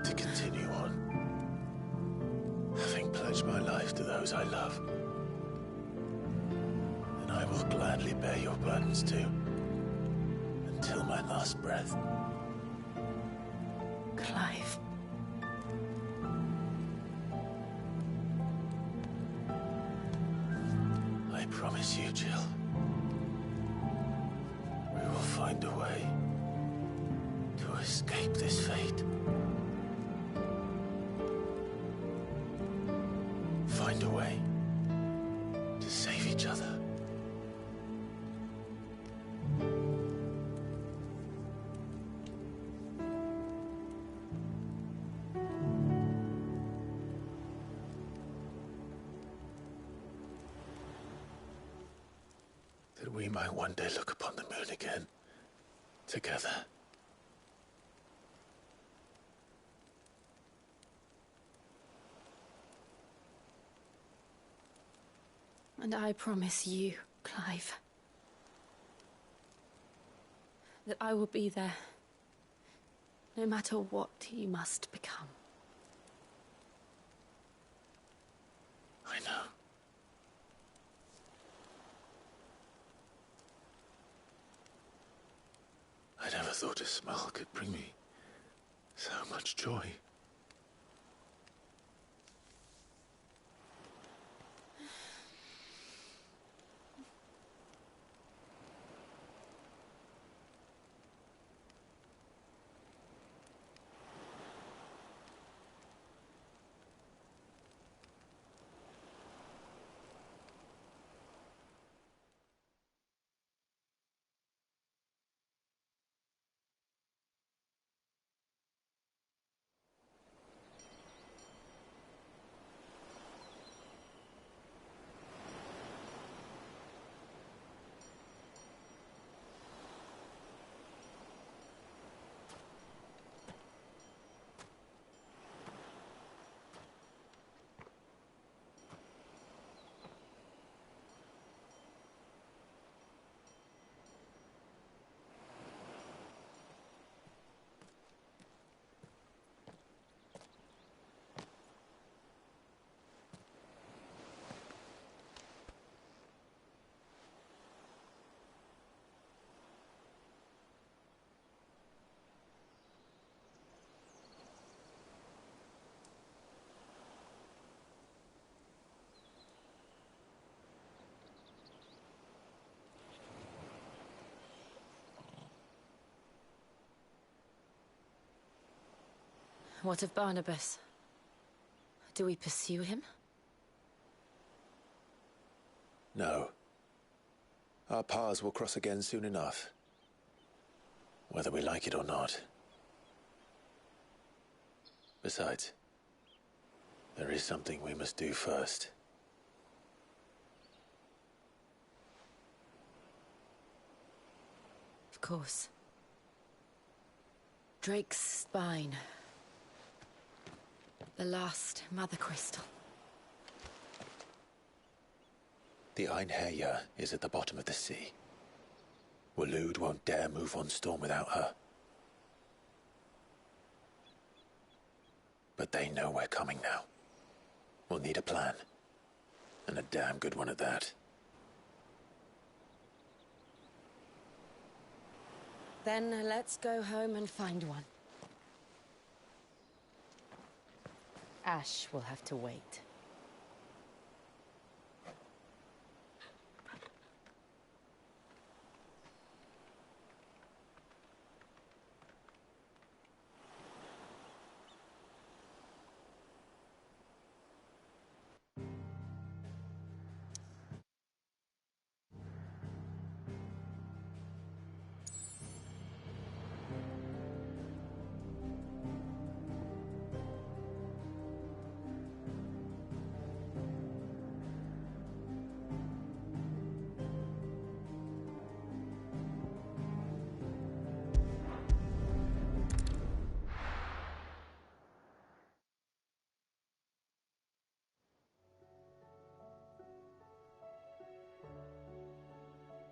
to continue on, having pledged my life to those I love. And I will gladly bear your burdens too, until my last breath. Clive. I promise you, Jill, we will find a way to escape this fate. Find a way to save each other. That we might one day look upon the moon again, together. And I promise you, Clive, that I will be there, no matter what you must become. I know. I never thought a smile could bring me so much joy. What of Barnabas? Do we pursue him? No. Our paths will cross again soon enough. Whether we like it or not. Besides, there is something we must do first. Of course. Drake's spine. The last Mother Crystal. The Einherjar is at the bottom of the sea. Waloed won't dare move on Storm without her. But they know we're coming now. We'll need a plan. And a damn good one at that. Then let's go home and find one. Ash will have to wait.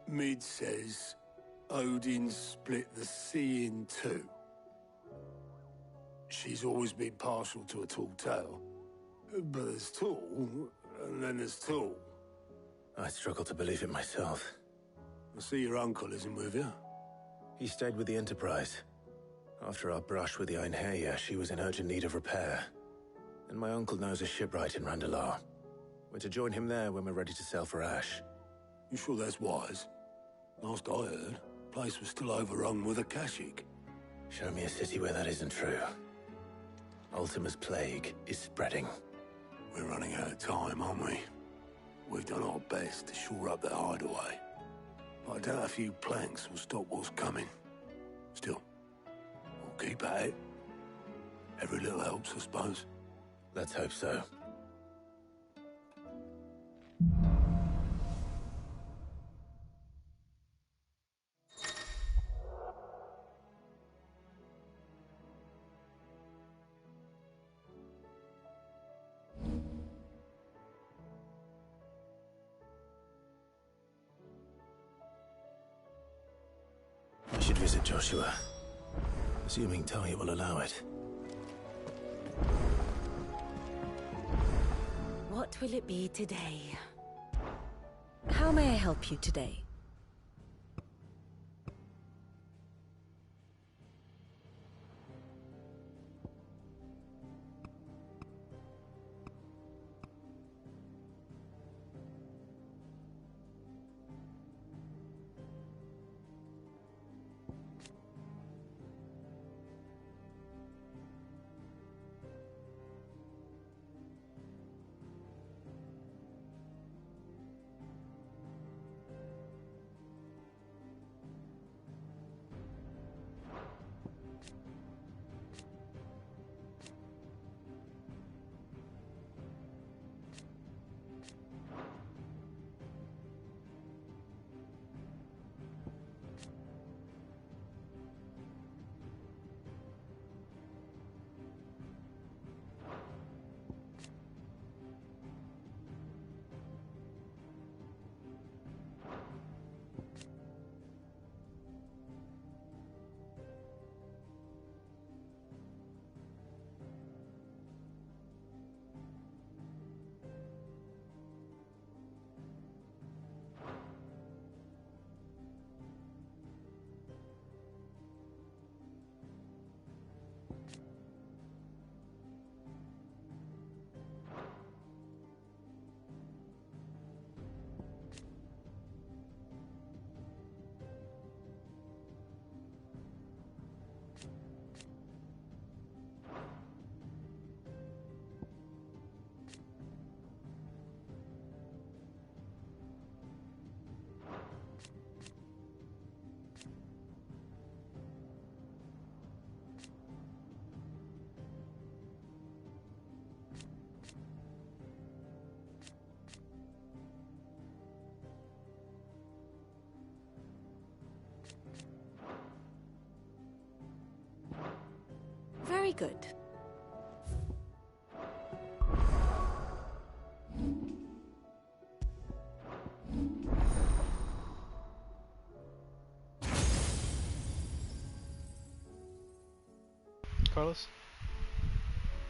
Mid says Odin split the sea in two. She's always been partial to a tall tale. But there's tall, and then there's tall. I struggle to believe it myself. I see your uncle isn't with you. He stayed with the Enterprise. After our brush with the Einherja, she was in urgent need of repair. And my uncle knows a shipwright in Randalar. We're to join him there when we're ready to sail for Ash. You sure that's wise? Last I heard, the place was still overrun with Akashic. Show me a city where that isn't true. Ultima's plague is spreading. We're running out of time, aren't we? We've done our best to shore up that hideaway. But I doubt a few planks will stop what's coming. Still, we'll keep at it. Every little helps, I suppose. Let's hope so. I should visit Joshua, assuming Talia will allow it. What will it be today? How may I help you today? Very good. Carlos?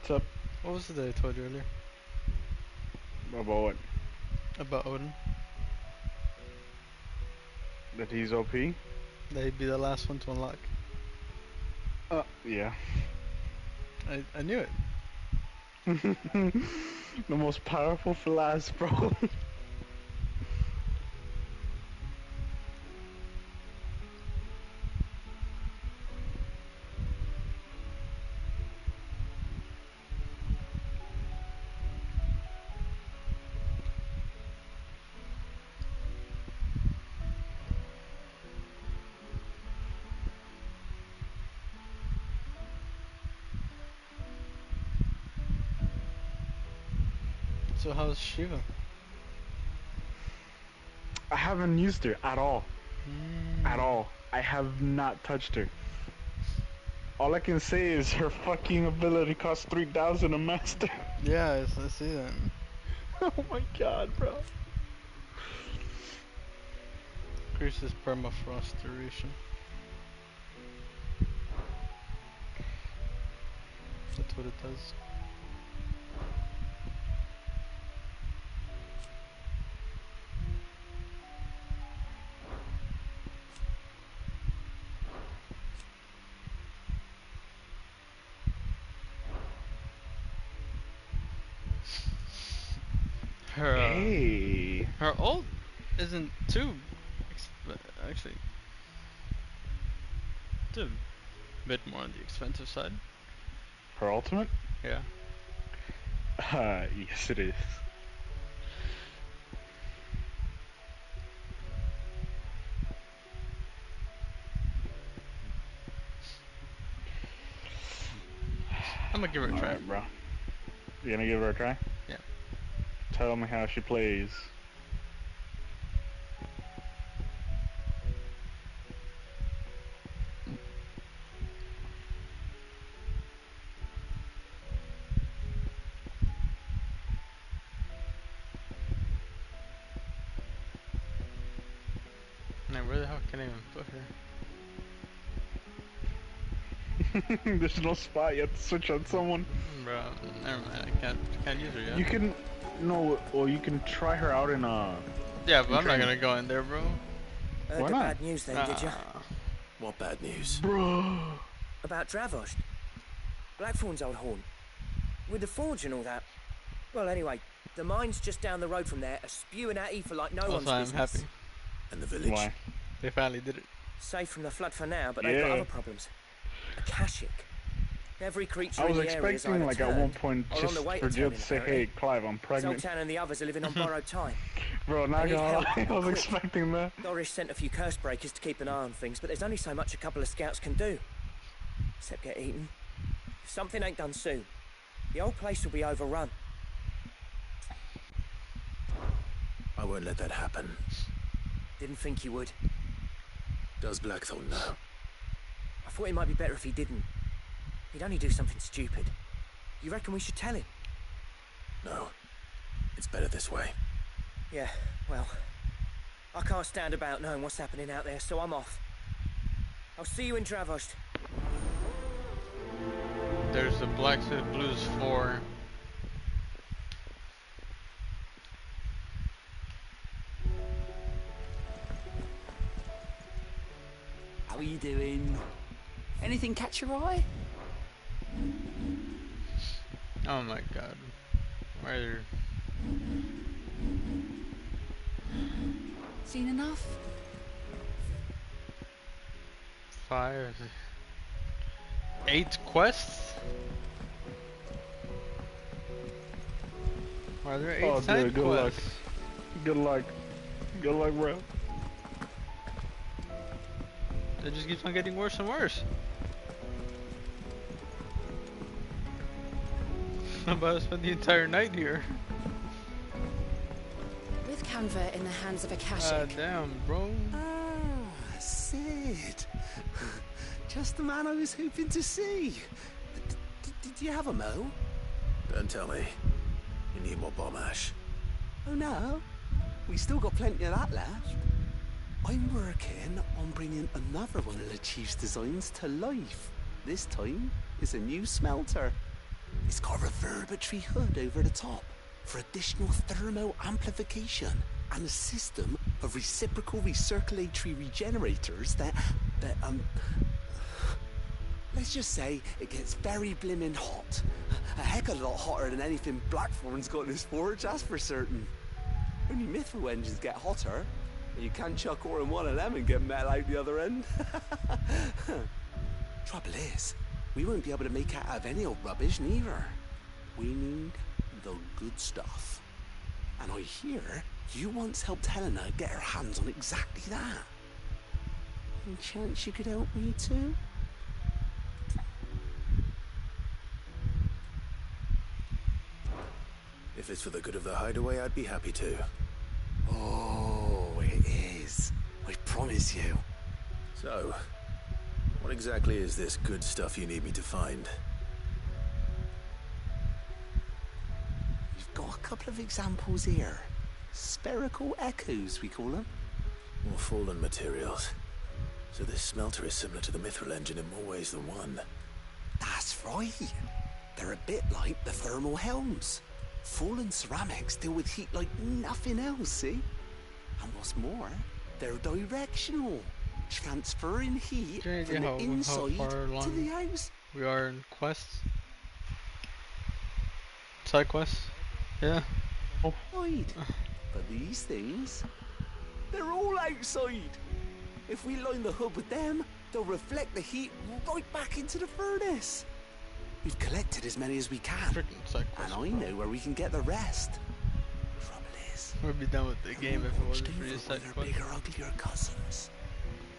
What's up? What was it that I told you earlier? About what? About Odin. That he's OP? That he'd be the last one to unlock. Yeah. I knew it. The most powerful for last, bro. So how's Shiva? I haven't used her at all. At all. I have not touched her. All I can say is her fucking ability costs 3,000 a master. Yeah, I see that. Oh my god, bro. Increases permafrost duration. That's what it does. Her ult isn't too actually. It's a bit more on the expensive side. Her ultimate? Yeah. Yes it is. I'm gonna give her a try. Alright, bro. You gonna give her a try? Yeah. Tell me how she plays. Now, where the hell can I even put her? There's no spot yet to switch on someone. Bro, never mind. I can't use her yet. You can, no, or you can try her out in a. Yeah, but I'm not gonna go in there, bro. Heard Why the not? bad news then, did you? What bad news? Bro. About Dravost. Blackthorn's old haunt. With the forge and all that. Well, anyway, the mines just down the road from there are spewing out ether like no one's I'm business. happy. And the village? Why? They finally did it. Safe from the flood for now, but they've got Yeah. other problems. Akashic. Every creature I was in the area is expecting, either like, at turned one point, or on just the way for to Jill turning, to say, apparently. hey, Clive, I'm pregnant. Zoltan and the others are living on borrowed time. Bro, not They need gonna help, lie, I was quick. expecting that. Doris sent a few curse breakers to keep an eye on things, but there's only so much a couple of scouts can do. Except get eaten. If something ain't done soon, the old place will be overrun. I won't let that happen. Didn't think you would. Does Blackthorn know? I thought it might be better if he didn't. He'd only do something stupid. You reckon we should tell him? No. It's better this way. Yeah, well, I can't stand about knowing what's happening out there, so I'm off. I'll see you in Dravost. There's the Blacksmith Blues 4. How are you doing? Anything catch your eye? Oh my god. Where? Seen enough? 5, 8 quests? Are there 8 side dude, good luck. quests? Good luck. Good luck, bro. It just keeps on getting worse and worse. I'm about to spend the entire night here. With Canva in the hands of Akashic. Damn, bro. Ah, Sid. Just the man I was hoping to see. Did you have a mo? Don't tell me. You need more bomb ash. Oh no, we still got plenty of that left. I'm working on bringing another one of the Chief's designs to life. This time, it's a new smelter. It's got a reverberatory hood over the top for additional thermal amplification and a system of reciprocal recirculatory regenerators that let's just say it gets very blimmin' hot. A heck of a lot hotter than anything Blackthorn's got in his forge, that's for certain. Only mithril engines get hotter, and you can't chuck ore in one of them and get metal out the other end. Trouble is, we won't be able to make out of any old rubbish neither. We need the good stuff. And I hear you once helped Helena get her hands on exactly that. Any chance you could help me too? If it's for the good of the hideaway, I'd be happy to. Oh, it is. I promise you. So, what exactly is this good stuff you need me to find? We've got a couple of examples here. Spherical echoes, we call them. More fallen materials. So this smelter is similar to the mithril engine in more ways than one. That's right. They're a bit like the thermal helms. Fallen ceramics deal with heat like nothing else, see? And what's more, they're directional, transferring heat from the inside to the house. We are in quests. Side quests. Yeah. Outside. But these things, they're all outside. If we line the hub with them, they'll reflect the heat right back into the furnace. We've collected as many as we can, and I know where we can get the rest. Trouble is, we'd be done with the game if it wasn't for your side quest. Bigger, uglier cousins.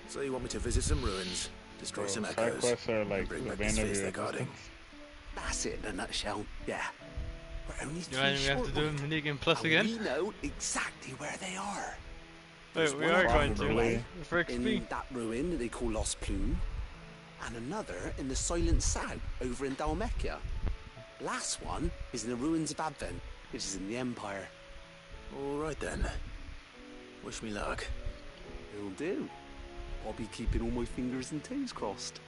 So you want me to visit some ruins, destroy some echoes, side quests are like bring back the the bane of spheres your they're guarding? That's it in a nutshell. Yeah. We're only Do I have to do a minigame plus again? We know exactly where they are. Wait, we are going to for XP. In that ruin that they call Lost Plume, and another in the Silent South over in Dalmekia. Last one is in the ruins of Advent, which is in the Empire. All right then. Wish me luck. It'll do. I'll be keeping all my fingers and toes crossed.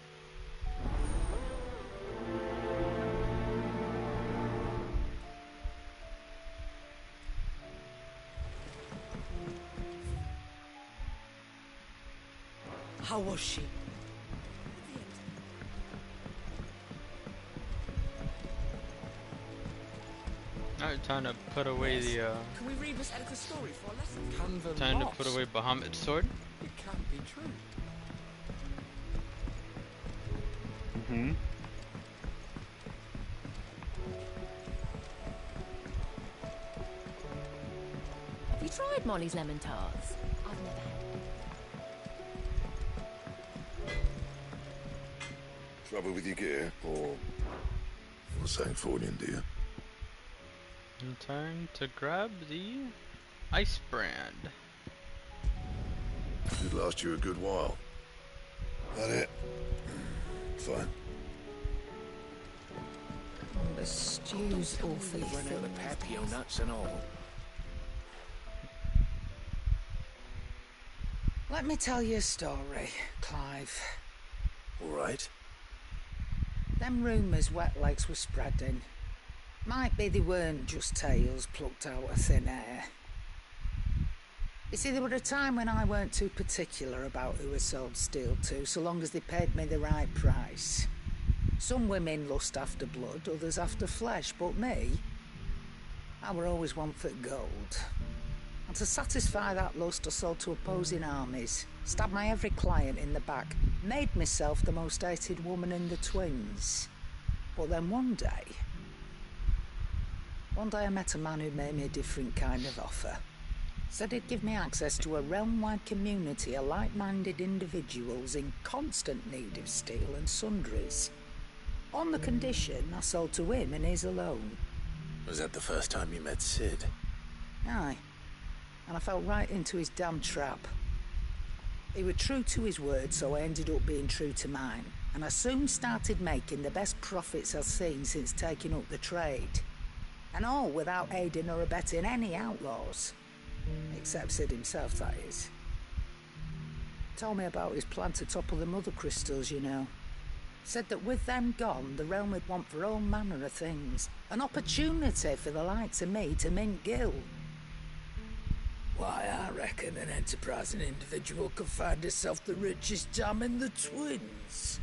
How was she? Alright, time to put away the Can we read Miss Editha's story for a lesson? time to put away Bahamut's sword. It can't be true. Mm-hmm. Have you tried Molly's lemon tarts? I've never had. Trouble with your gear, or Sancthornian, dear? Time to grab the ice brand. Should last you a good while. That it? Fine. The stew's awfully Run out the papio nuts and all. Let me tell you a story, Clive. All right. Them rumours Wet Lakes were spreading. Might be they weren't just tales plucked out of thin air. You see, there were a time when I weren't too particular about who I sold steel to, so long as they paid me the right price. Some women lust after blood, others after flesh, but me, I were always one for gold. And to satisfy that lust, I sold to opposing armies, stabbed my every client in the back, made myself the most hated woman in the twins. But then one day I met a man who made me a different kind of offer. Said he'd give me access to a realm-wide community of like-minded individuals in constant need of steel and sundries. On the condition I sold to him and his alone. Was that the first time you met Sid? Aye. And I fell right into his damn trap. He was true to his word, so I ended up being true to mine. And I soon started making the best profits I've seen since taking up the trade. And all without aiding or abetting any outlaws. Except Sid himself, that is. Told me about his plan to topple the mother crystals, you know. Said that with them gone, the realm would want for all manner of things. An opportunity for the likes of me to mint gil. Why, I reckon an enterprising individual could find himself the richest dam in the twins.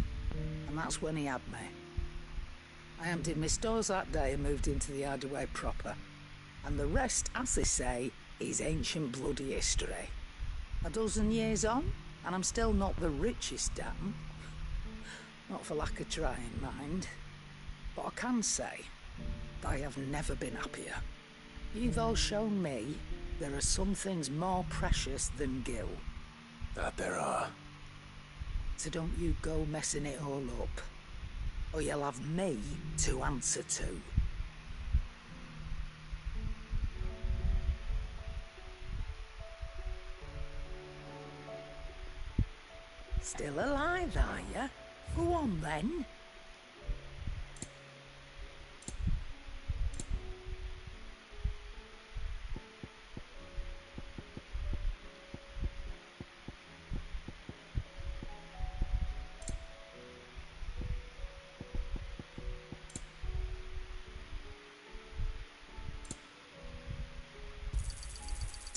And that's when he had me. I emptied my stores that day and moved into the Hideaway proper. And the rest, as they say, is ancient bloody history. A dozen years on, and I'm still not the richest dam. Not for lack of trying, mind. But I can say that I have never been happier. You've all shown me there are some things more precious than gil. That there are. So don't you go messing it all up, or you'll have me to answer to. Still alive, are you? Go on then.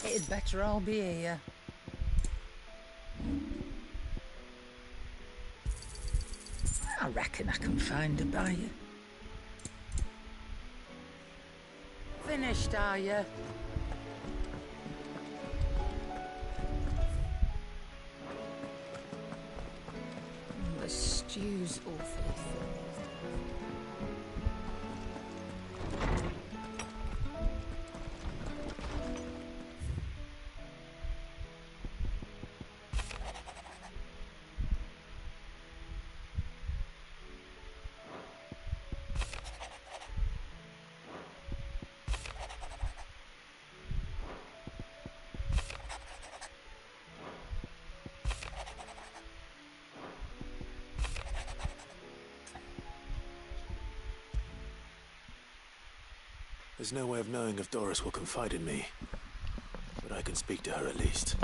It'd better all be here. I reckon I can find a buyer. Finished, are you? The stew's awfully thin. There's no way of knowing if Doris will confide in me, but I can speak to her at least.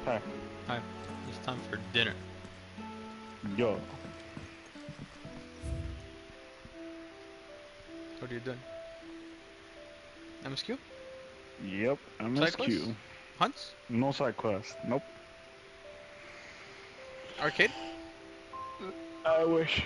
Hi. Hi. It's time for dinner. Yo. What are you doing? MSQ? Yep, MSQ. Hunts? No side quest. Nope. Arcade? I wish.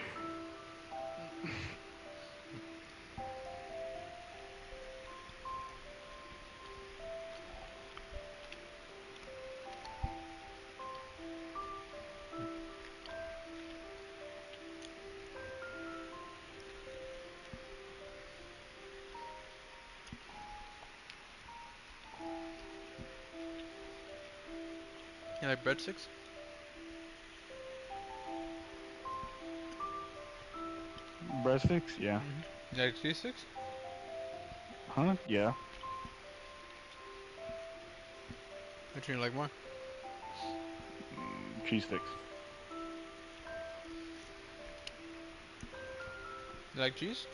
You like breadsticks? Breadsticks? Yeah. You like cheese sticks? Huh? Yeah. Which one you like more? Cheese sticks. You like cheese?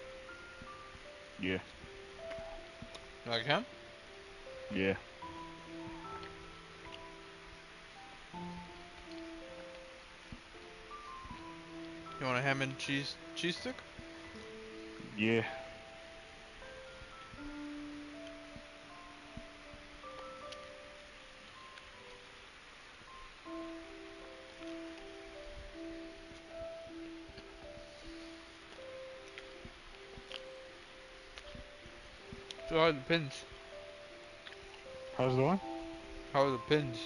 Yeah. You like ham? Yeah. You want a ham and cheese stick? Yeah. So how are the pins? How's the one? How are the pins?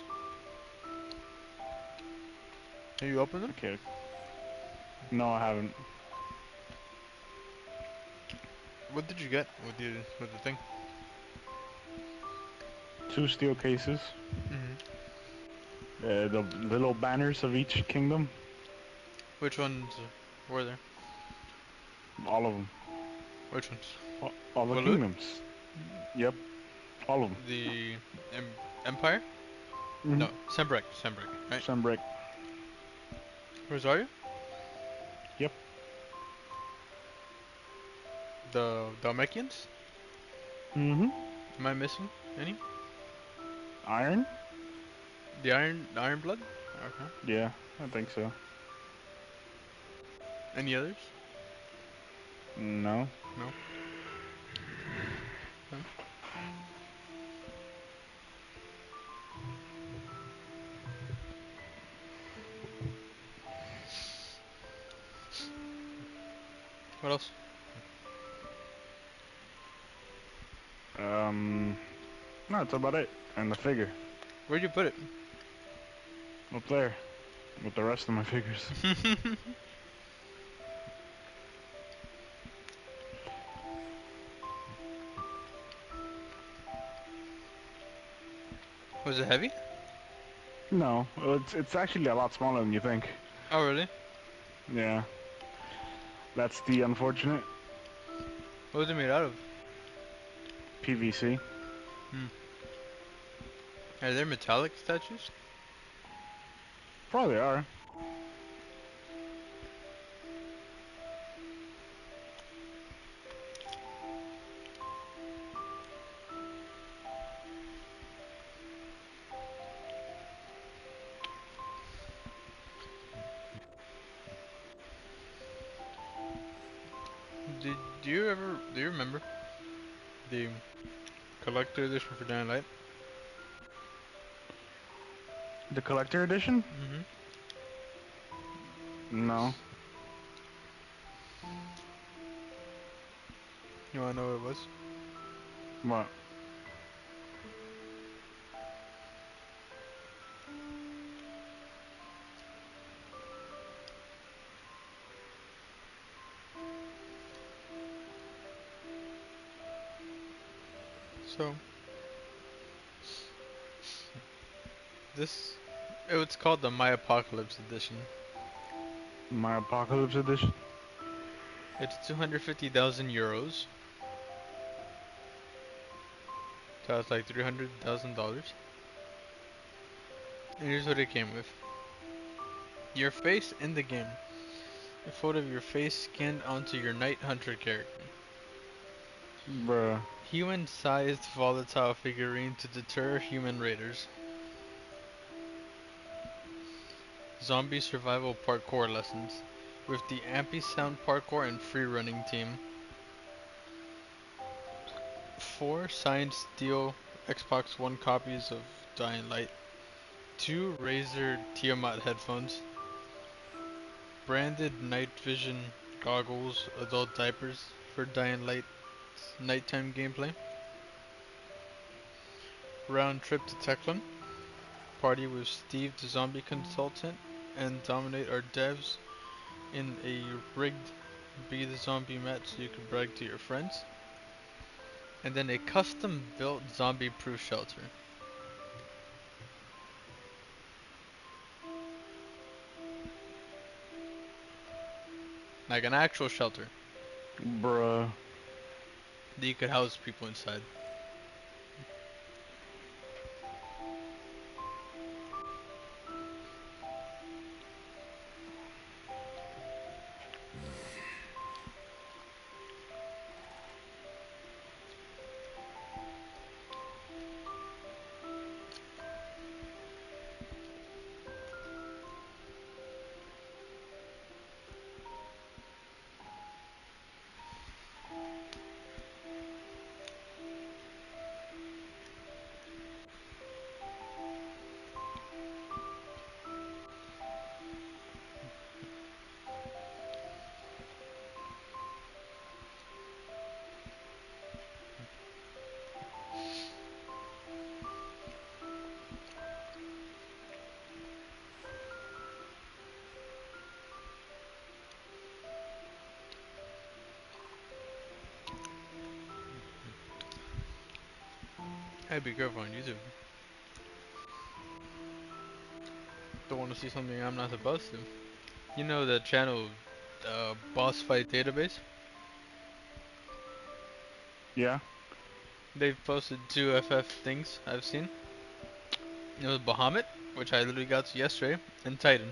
Have you opened them? Okay. No, I haven't. What did you get with the thing? 2 steel cases. The little banners of each kingdom. Which ones were there? All of them. Which ones? All the Balut? kingdoms. Yep. All of them. The Empire? No, Sembrek, right? Sembrek. Rosario? Yep. The Dalmatians? Mm-hmm. Am I missing any? Iron? The Iron Blood? Okay. Yeah, I think so. Any others? No. No. No. What else? No, that's about it. And the figure. Where'd you put it? Up there. With the rest of my figures. Was it heavy? No, it's actually a lot smaller than you think. Oh, really? Yeah. That's the unfortunate. What was it made out of? PVC. Are there metallic statues? Probably are. Do you remember the collector edition for Dying Light? The collector edition? No. You wanna know what it was? What? So it's called the My Apocalypse edition. My Apocalypse edition? It's 250,000 euros. So that's like $300,000. And here's what it came with. Your face in the game. A photo of your face scanned onto your Night Hunter character. Bruh. Human-sized volatile figurine to deter human raiders. Zombie Survival Parkour Lessons with the Ampy Sound Parkour and Free Running team. 4 signed steel Xbox One copies of Dying Light. 2 Razer Tiamat headphones. Branded night vision goggles, adult diapers for Dying Light's nighttime gameplay. Round trip to Techland. Party with Steve the zombie consultant and dominate our devs in a rigged Be the Zombie match so you can brag to your friends. And then a custom built zombie proof shelter. Like an actual shelter. Bruh. That you could house people inside. I'd be careful on YouTube. Don't want to see something I'm not supposed to. You know the channel, Boss Fight Database? Yeah. They've posted 2 FF things I've seen. It was Bahamut, which I literally got to yesterday, and Titan.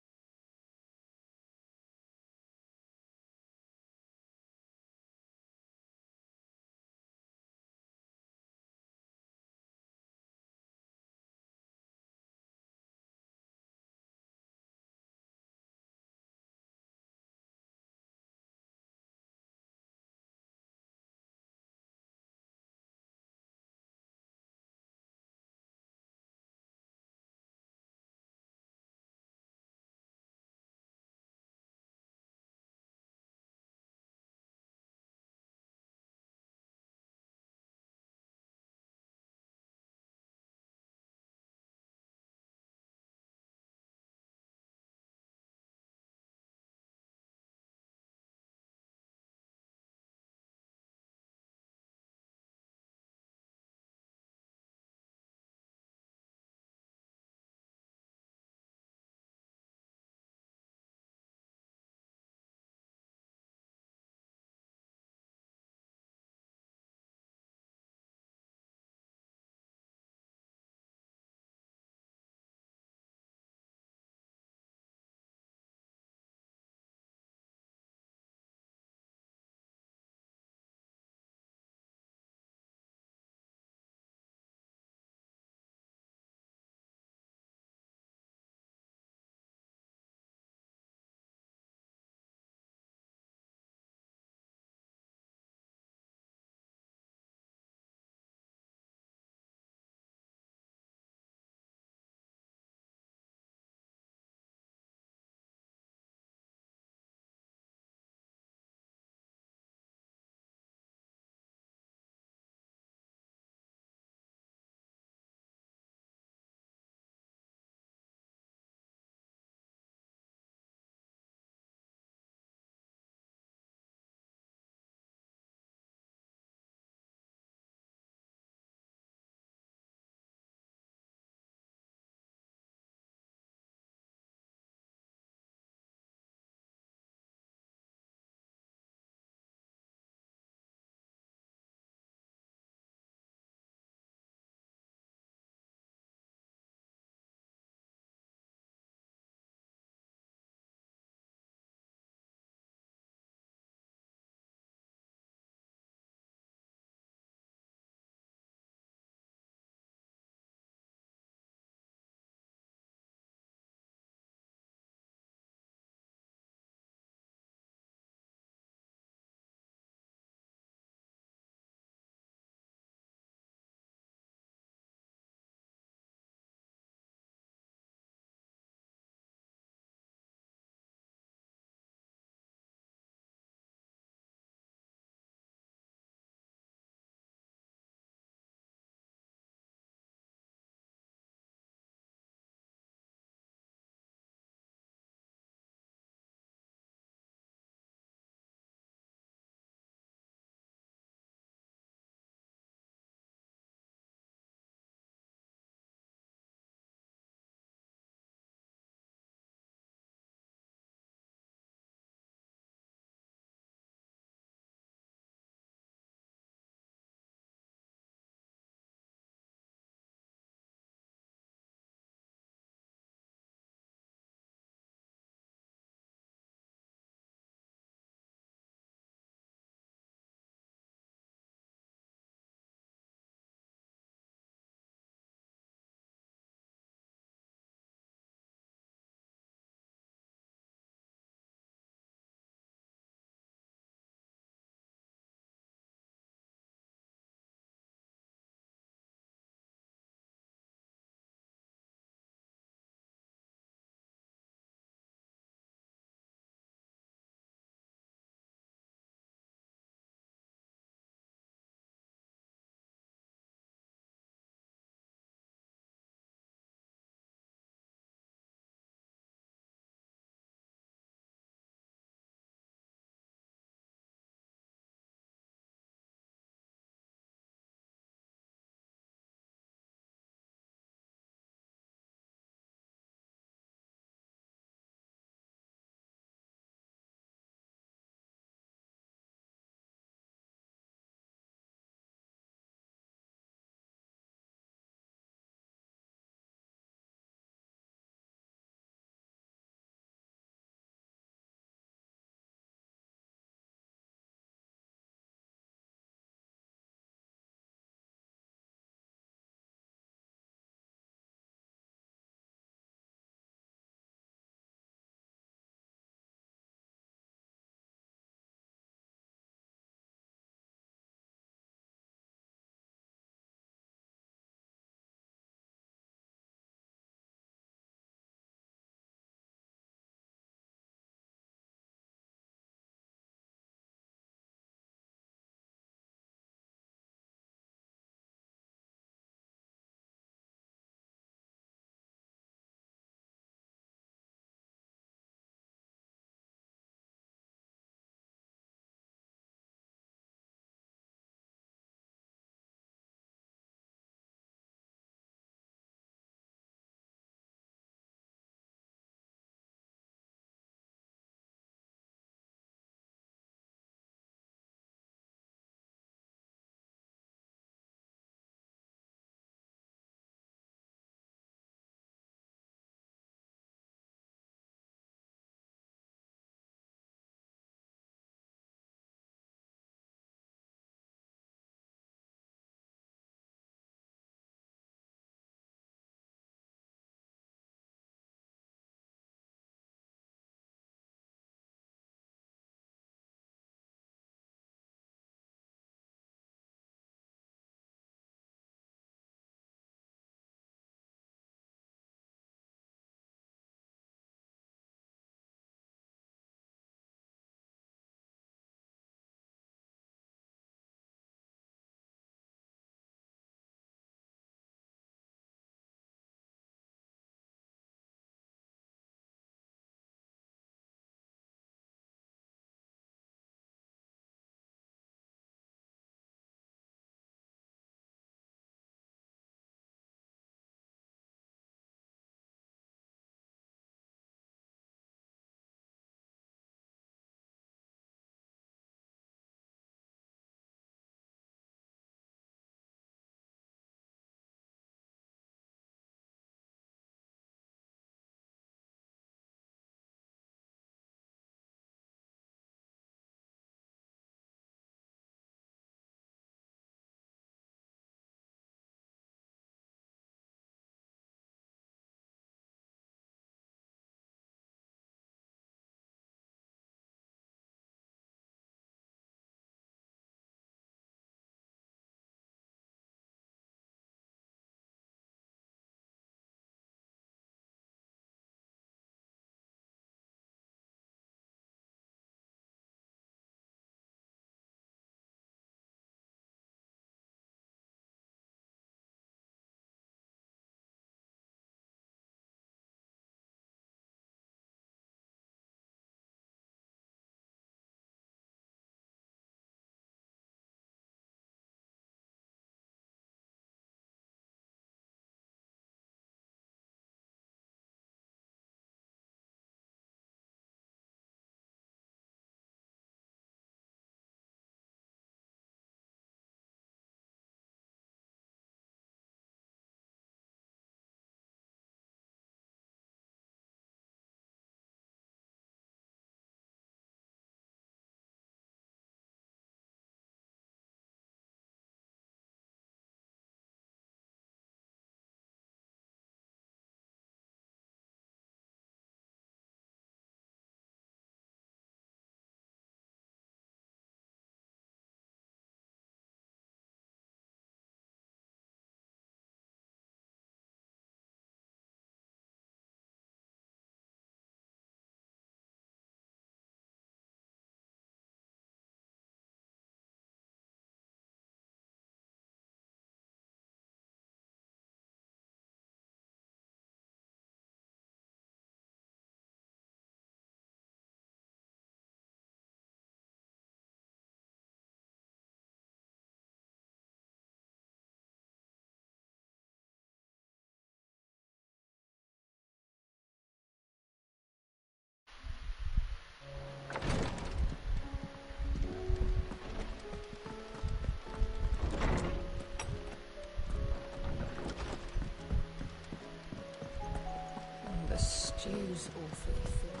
is awfully thin.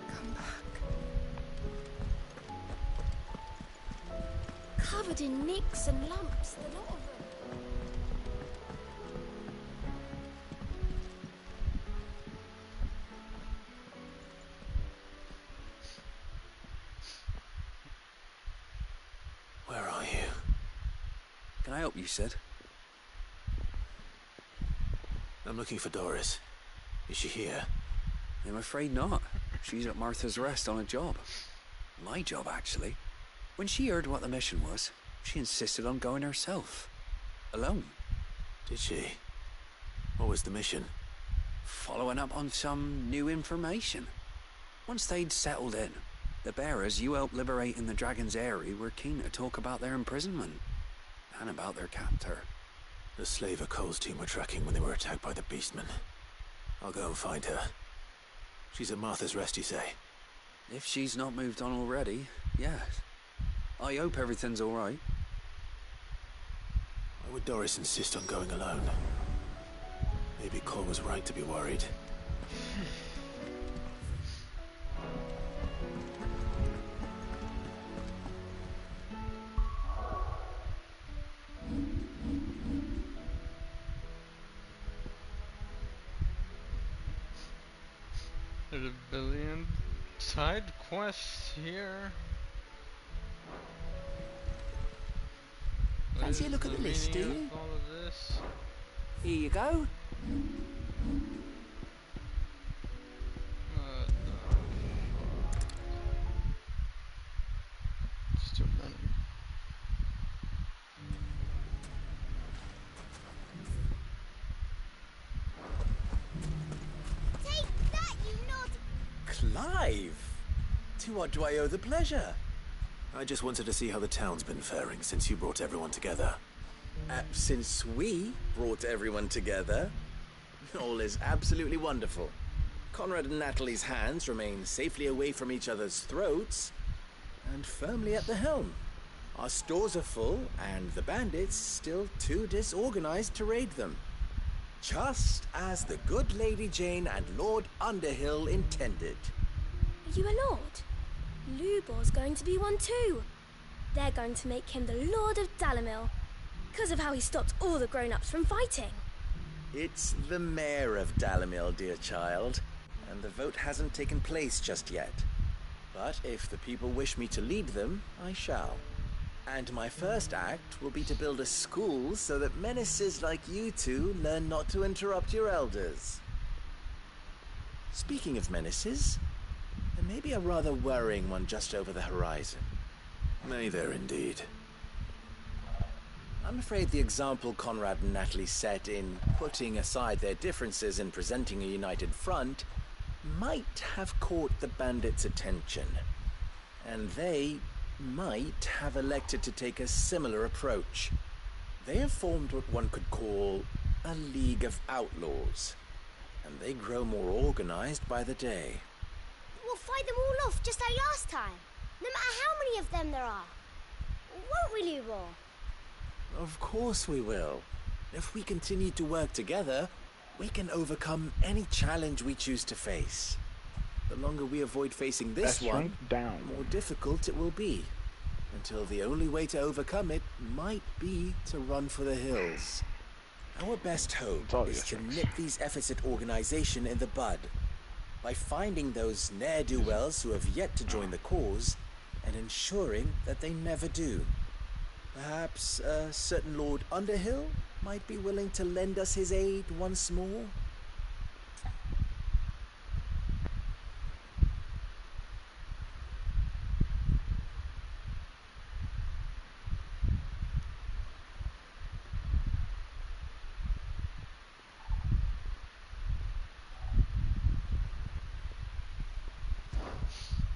Come back. Covered in nicks and lumps, the lot of them. Where are you? Can I help you, Sid? I'm looking for Doris. Is she here? I'm afraid not. She's at Martha's Rest on a job. My job, actually. When she heard what the mission was, she insisted on going herself. Alone. Did she? What was the mission? Following up on some new information. Once they'd settled in, the bearers you helped liberate in the Dragon's Eyrie were keen to talk about their imprisonment. And about their captor. The slaver Cole's team were tracking when they were attacked by the Beastmen. I'll go and find her. She's at Martha's Rest, you say? If she's not moved on already, yes. I hope everything's all right. Why would Doris insist on going alone? Maybe Cole was right to be worried. There's a billion side quests here. Fancy a look at the list, do you? All of this? Here you go. Still running. Clive! To what do I owe the pleasure? I just wanted to see how the town's been faring since you brought everyone together. Since we brought everyone together, all is absolutely wonderful. Conrad and Natalie's hands remain safely away from each other's throats and firmly at the helm. Our stores are full and the bandits still too disorganized to raid them. Just as the good Lady Jane and Lord Underhill intended. Are you a lord? Lubor's going to be one too. They're going to make him the Lord of Dalimil, because of how he stopped all the grown-ups from fighting. It's the mayor of Dalimil, dear child, and the vote hasn't taken place just yet. But if the people wish me to lead them, I shall. And my first act will be to build a school so that menaces like you two learn not to interrupt your elders. Speaking of menaces, there may be a rather worrying one just over the horizon. May there indeed. I'm afraid the example Conrad and Natalie set in putting aside their differences and presenting a united front might have caught the bandits' attention. And they might have elected to take a similar approach. They have formed what one could call a League of Outlaws, and they grow more organized by the day. We'll fight them all off just like last time, no matter how many of them there are. Won't we, Lubor? Of course we will. If we continue to work together, we can overcome any challenge we choose to face. The longer we avoid facing this one, the more difficult it will be. Until the only way to overcome it might be to run for the hills. Our best hope is to nip these efforts at organization in the bud. By finding those ne'er-do-wells who have yet to join the cause, and ensuring that they never do. Perhaps a certain Lord Underhill might be willing to lend us his aid once more?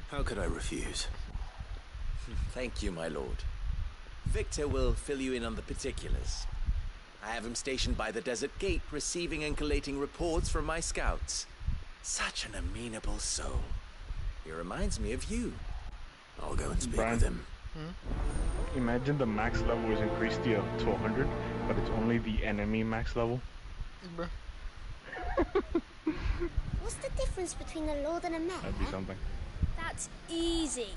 How could I refuse? Thank you, my lord. Victor will fill you in on the particulars. I have him stationed by the Desert Gate, receiving and collating reports from my scouts. Such an amenable soul. He reminds me of you. I'll go and speak with him. Imagine the max level is increased to 100, but it's only the enemy max level. What's the difference between a lord and a mayor? That'd be something. That's easy.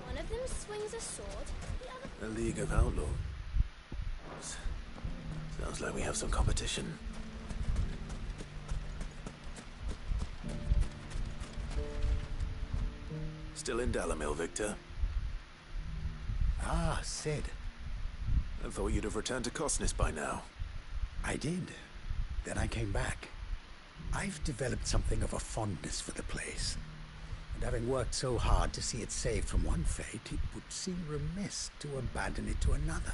One of them swings a sword, the other... A League of Outlaws. Sounds like we have some competition. Still in Dalimil, Victor? Ah, Cid. I thought you'd have returned to Cosnes by now. I did. Then I came back. I've developed something of a fondness for the place. And having worked so hard to see it saved from one fate, it would seem remiss to abandon it to another.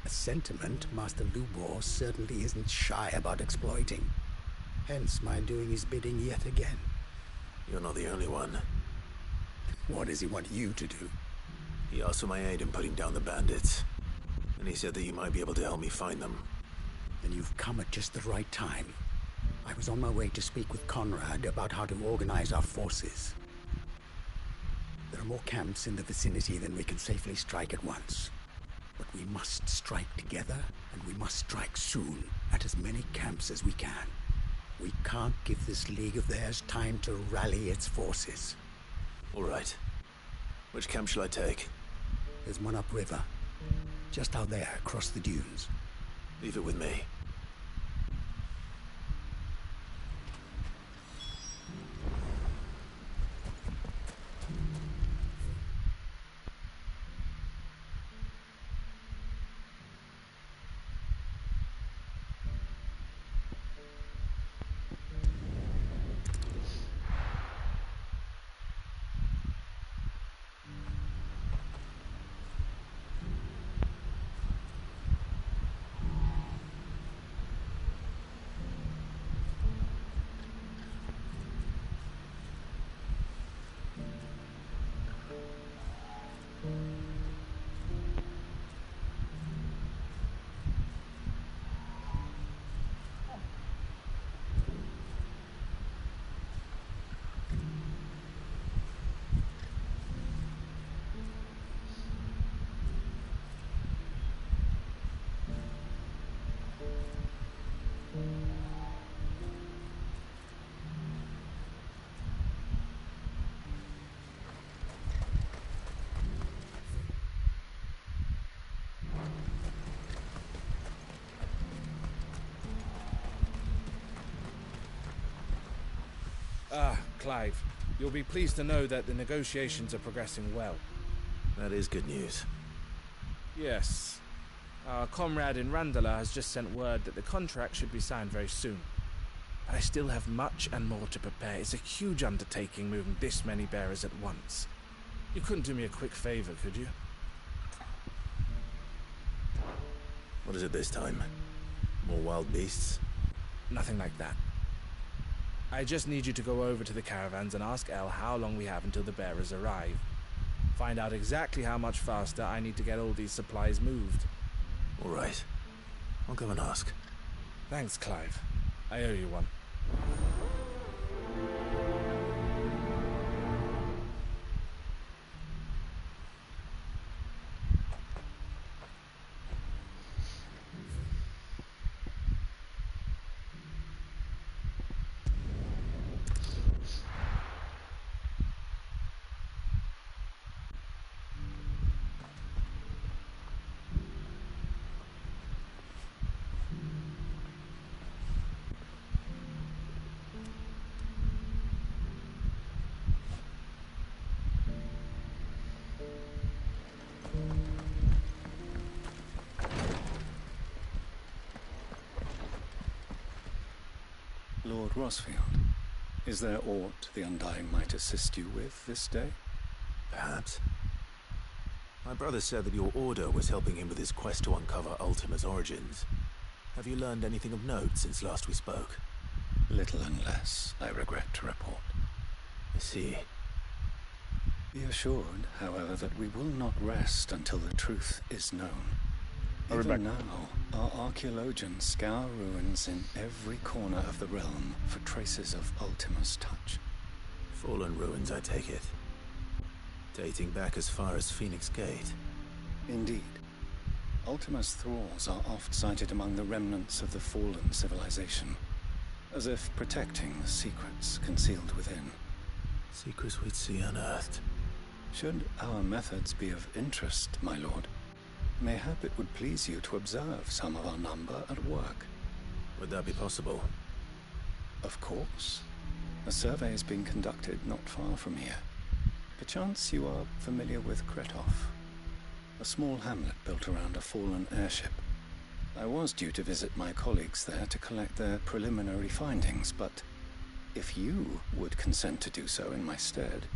A sentiment Master Lubor certainly isn't shy about exploiting. Hence my doing his bidding yet again. You're not the only one. What does he want you to do? He asked for my aid in putting down the bandits. And he said that you might be able to help me find them. Then you've come at just the right time. I was on my way to speak with Conrad about how to organize our forces. There are more camps in the vicinity than we can safely strike at once. But we must strike together, and we must strike soon, at as many camps as we can. We can't give this league of theirs time to rally its forces. All right. Which camp shall I take? There's one upriver. Just out there, across the dunes. Leave it with me. Ah, Clive. You'll be pleased to know that the negotiations are progressing well. That is good news. Yes. Our comrade in Randalar has just sent word that the contract should be signed very soon. But I still have much and more to prepare. It's a huge undertaking moving this many bearers at once. You couldn't do me a quick favor, could you? What is it this time? More wild beasts? Nothing like that. I just need you to go over to the caravans and ask El how long we have until the bearers arrive. Find out exactly how much faster I need to get all these supplies moved. All right. I'll go and ask. Thanks, Clive. I owe you one. Lord Rosfield, is there aught the Undying might assist you with this day? Perhaps. My brother said that your order was helping him with his quest to uncover Ultima's origins. Have you learned anything of note since last we spoke? Little unless, I regret to report. I see. Be assured, however, that we will not rest until the truth is known. Even now, our archaeologians scour ruins in every corner of the realm for traces of Ultima's touch. Fallen ruins, I take it. Dating back as far as Phoenix Gate. Indeed. Ultima's thralls are oft sighted among the remnants of the fallen civilization, as if protecting the secrets concealed within. Secrets we'd see unearthed. Should our methods be of interest, my lord, mayhap it would please you to observe some of our number at work. Would that be possible? Of course. A survey is being conducted not far from here. Perchance you are familiar with Kretov, a small hamlet built around a fallen airship. I was due to visit my colleagues there to collect their preliminary findings, but if you would consent to do so in my stead,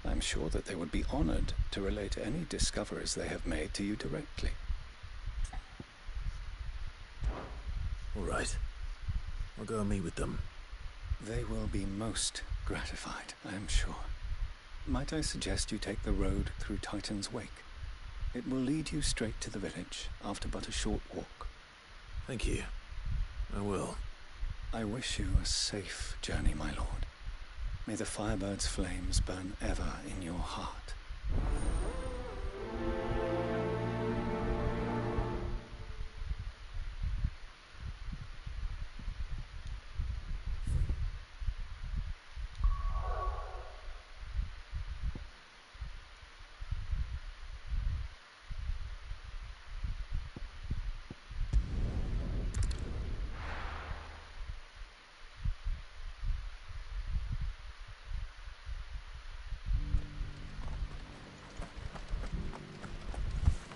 I'm sure that they would be honored to relate any discoveries they have made to you directly. All right. I'll go and meet with them. They will be most gratified, I am sure. Might I suggest you take the road through Titan's Wake? It will lead you straight to the village after but a short walk. Thank you. I will. I wish you a safe journey, my lord. May the Firebird's flames burn ever in your heart.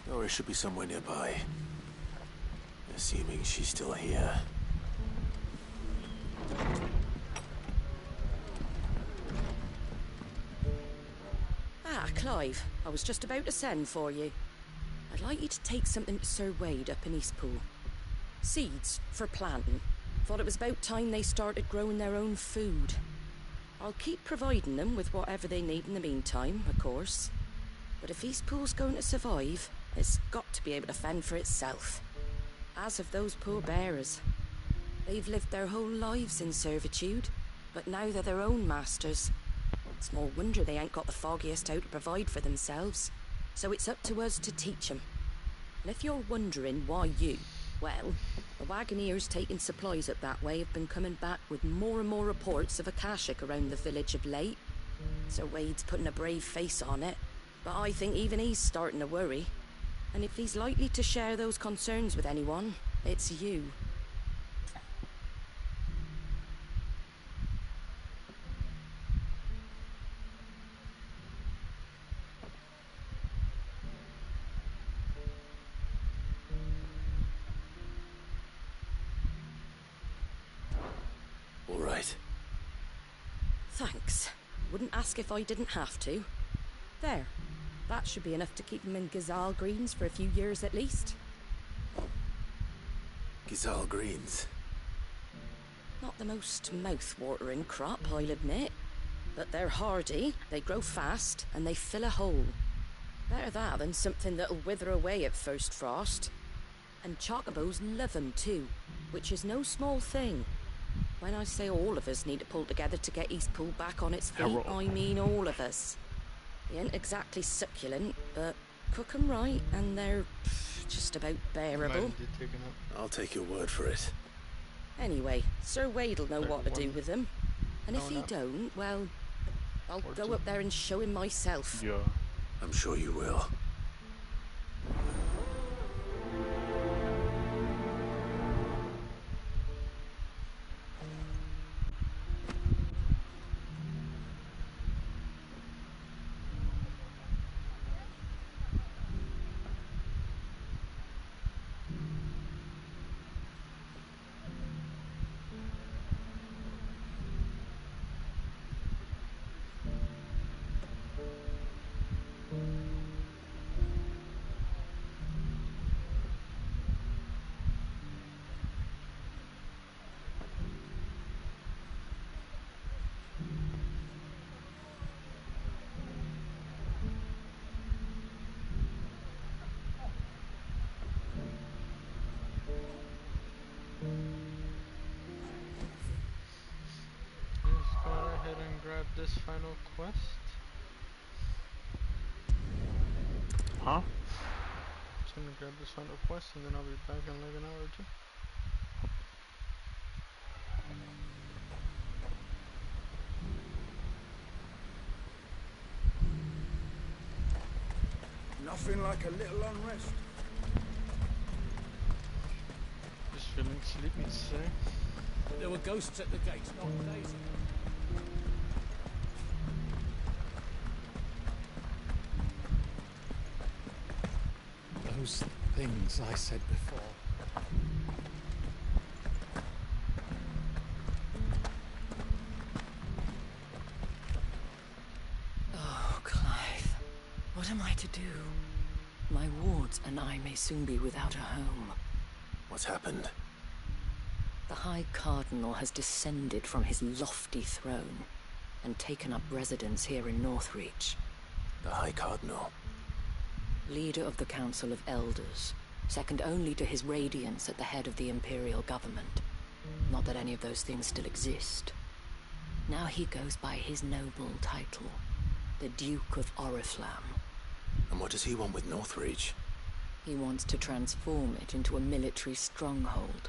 Nora should be somewhere nearby. Assuming she's still here. Ah, Clive. I was just about to send for you. I'd like you to take something to Sir Wade up in Eastpool. Seeds for planting. Thought it was about time they started growing their own food. I'll keep providing them with whatever they need in the meantime, of course. But if Eastpool's going to survive, it's got to be able to fend for itself. As have those poor bearers. They've lived their whole lives in servitude, but now they're their own masters. Small wonder they ain't got the foggiest how to provide for themselves. So it's up to us to teach them. And if you're wondering why you, well, the Wagoneers taking supplies up that way have been coming back with more and more reports of Akashic around the village of late. Sir Wade's putting a brave face on it, but I think even he's starting to worry. And if he's likely to share those concerns with anyone, it's you. All right. Thanks. Wouldn't ask if I didn't have to. There. That should be enough to keep them in Gysahl Greens for a few years at least. Gysahl Greens? Not the most mouth-watering crop, I'll admit. But they're hardy, they grow fast, and they fill a hole. Better that than something that'll wither away at first frost. And chocobos love them too, which is no small thing. When I say all of us need to pull together to get Eastpool back on its feet, I mean all of us. They ain't exactly succulent, but cook 'em right and they're just about bearable. I'll take your word for it. Anyway, Sir Wade'll know what to do with them. And if he don't, well, I'll go up there and show him myself. Yeah. I'm sure you will. ahead and grab this final quest. Huh? Just gonna grab this final quest and then I'll be back in like an hour or two. Nothing like a little unrest. Just feeling sleepy today. There were ghosts at the gates, not days ago. Those things I said before. Oh, Clive. What am I to do? My wards and I may soon be without a home. What's happened? The High Cardinal has descended from his lofty throne and taken up residence here in Northreach. The High Cardinal? Leader of the Council of Elders, second only to his Radiance at the head of the Imperial government. Not that any of those things still exist. Now he goes by his noble title, the Duke of Oriflamme. And what does he want with Northreach? He wants to transform it into a military stronghold,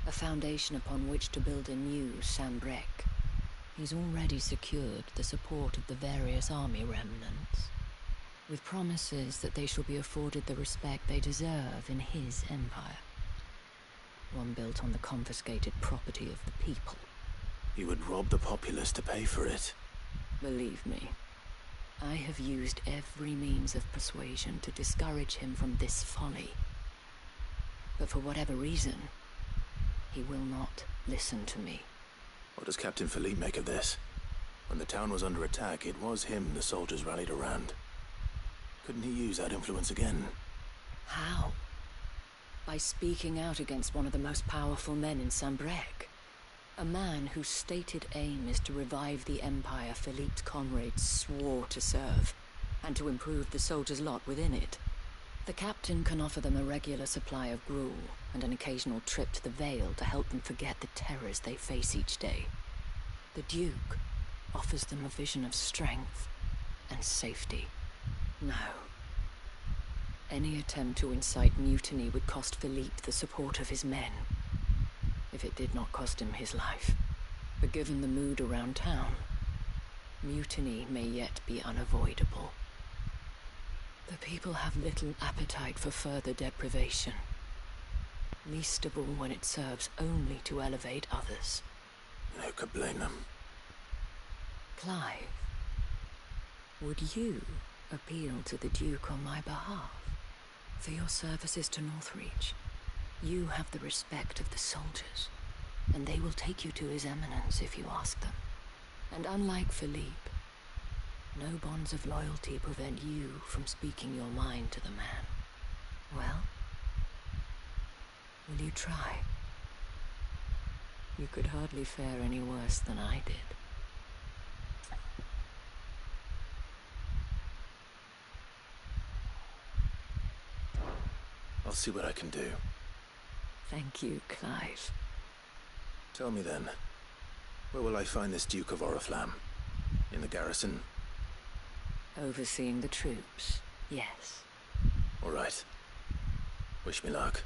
a foundation upon which to build a new Sanbreque. He's already secured the support of the various army remnants, with promises that they shall be afforded the respect they deserve in his empire. One built on the confiscated property of the people. He would rob the populace to pay for it. Believe me, I have used every means of persuasion to discourage him from this folly. But for whatever reason, he will not listen to me. What does Captain Philippe make of this? When the town was under attack, it was him the soldiers rallied around. Couldn't he use that influence again? How? By speaking out against one of the most powerful men in Sanbreque. A man whose stated aim is to revive the empire Philippe's comrades swore to serve, and to improve the soldiers' lot within it. The captain can offer them a regular supply of gruel, and an occasional trip to the Vale to help them forget the terrors they face each day. The Duke offers them a vision of strength and safety. No. Any attempt to incite mutiny would cost Philippe the support of his men. If it did not cost him his life. But given the mood around town, mutiny may yet be unavoidable. The people have little appetite for further deprivation. Least of all when it serves only to elevate others. Who could blame them? Clive, would you appeal to the Duke on my behalf? For your services to Northreach, you have the respect of the soldiers, and they will take you to His Eminence if you ask them. And unlike Philippe, no bonds of loyalty prevent you from speaking your mind to the man. Well, will you try? You could hardly fare any worse than I did. I'll see what I can do. Thank you, Clive. Tell me then, where will I find this Duke of Oriflamme? In the garrison? Overseeing the troops, yes. All right. Wish me luck.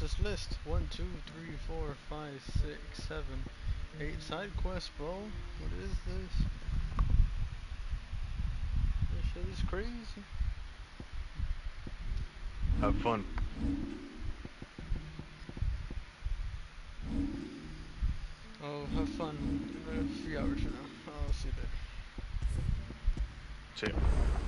This list 1, 2, 3, 4, 5, 6, 7, 8 side quests, bro. What is this? This shit is crazy. Have fun. Oh, have fun in a few hours from now. I'll see you there. See ya.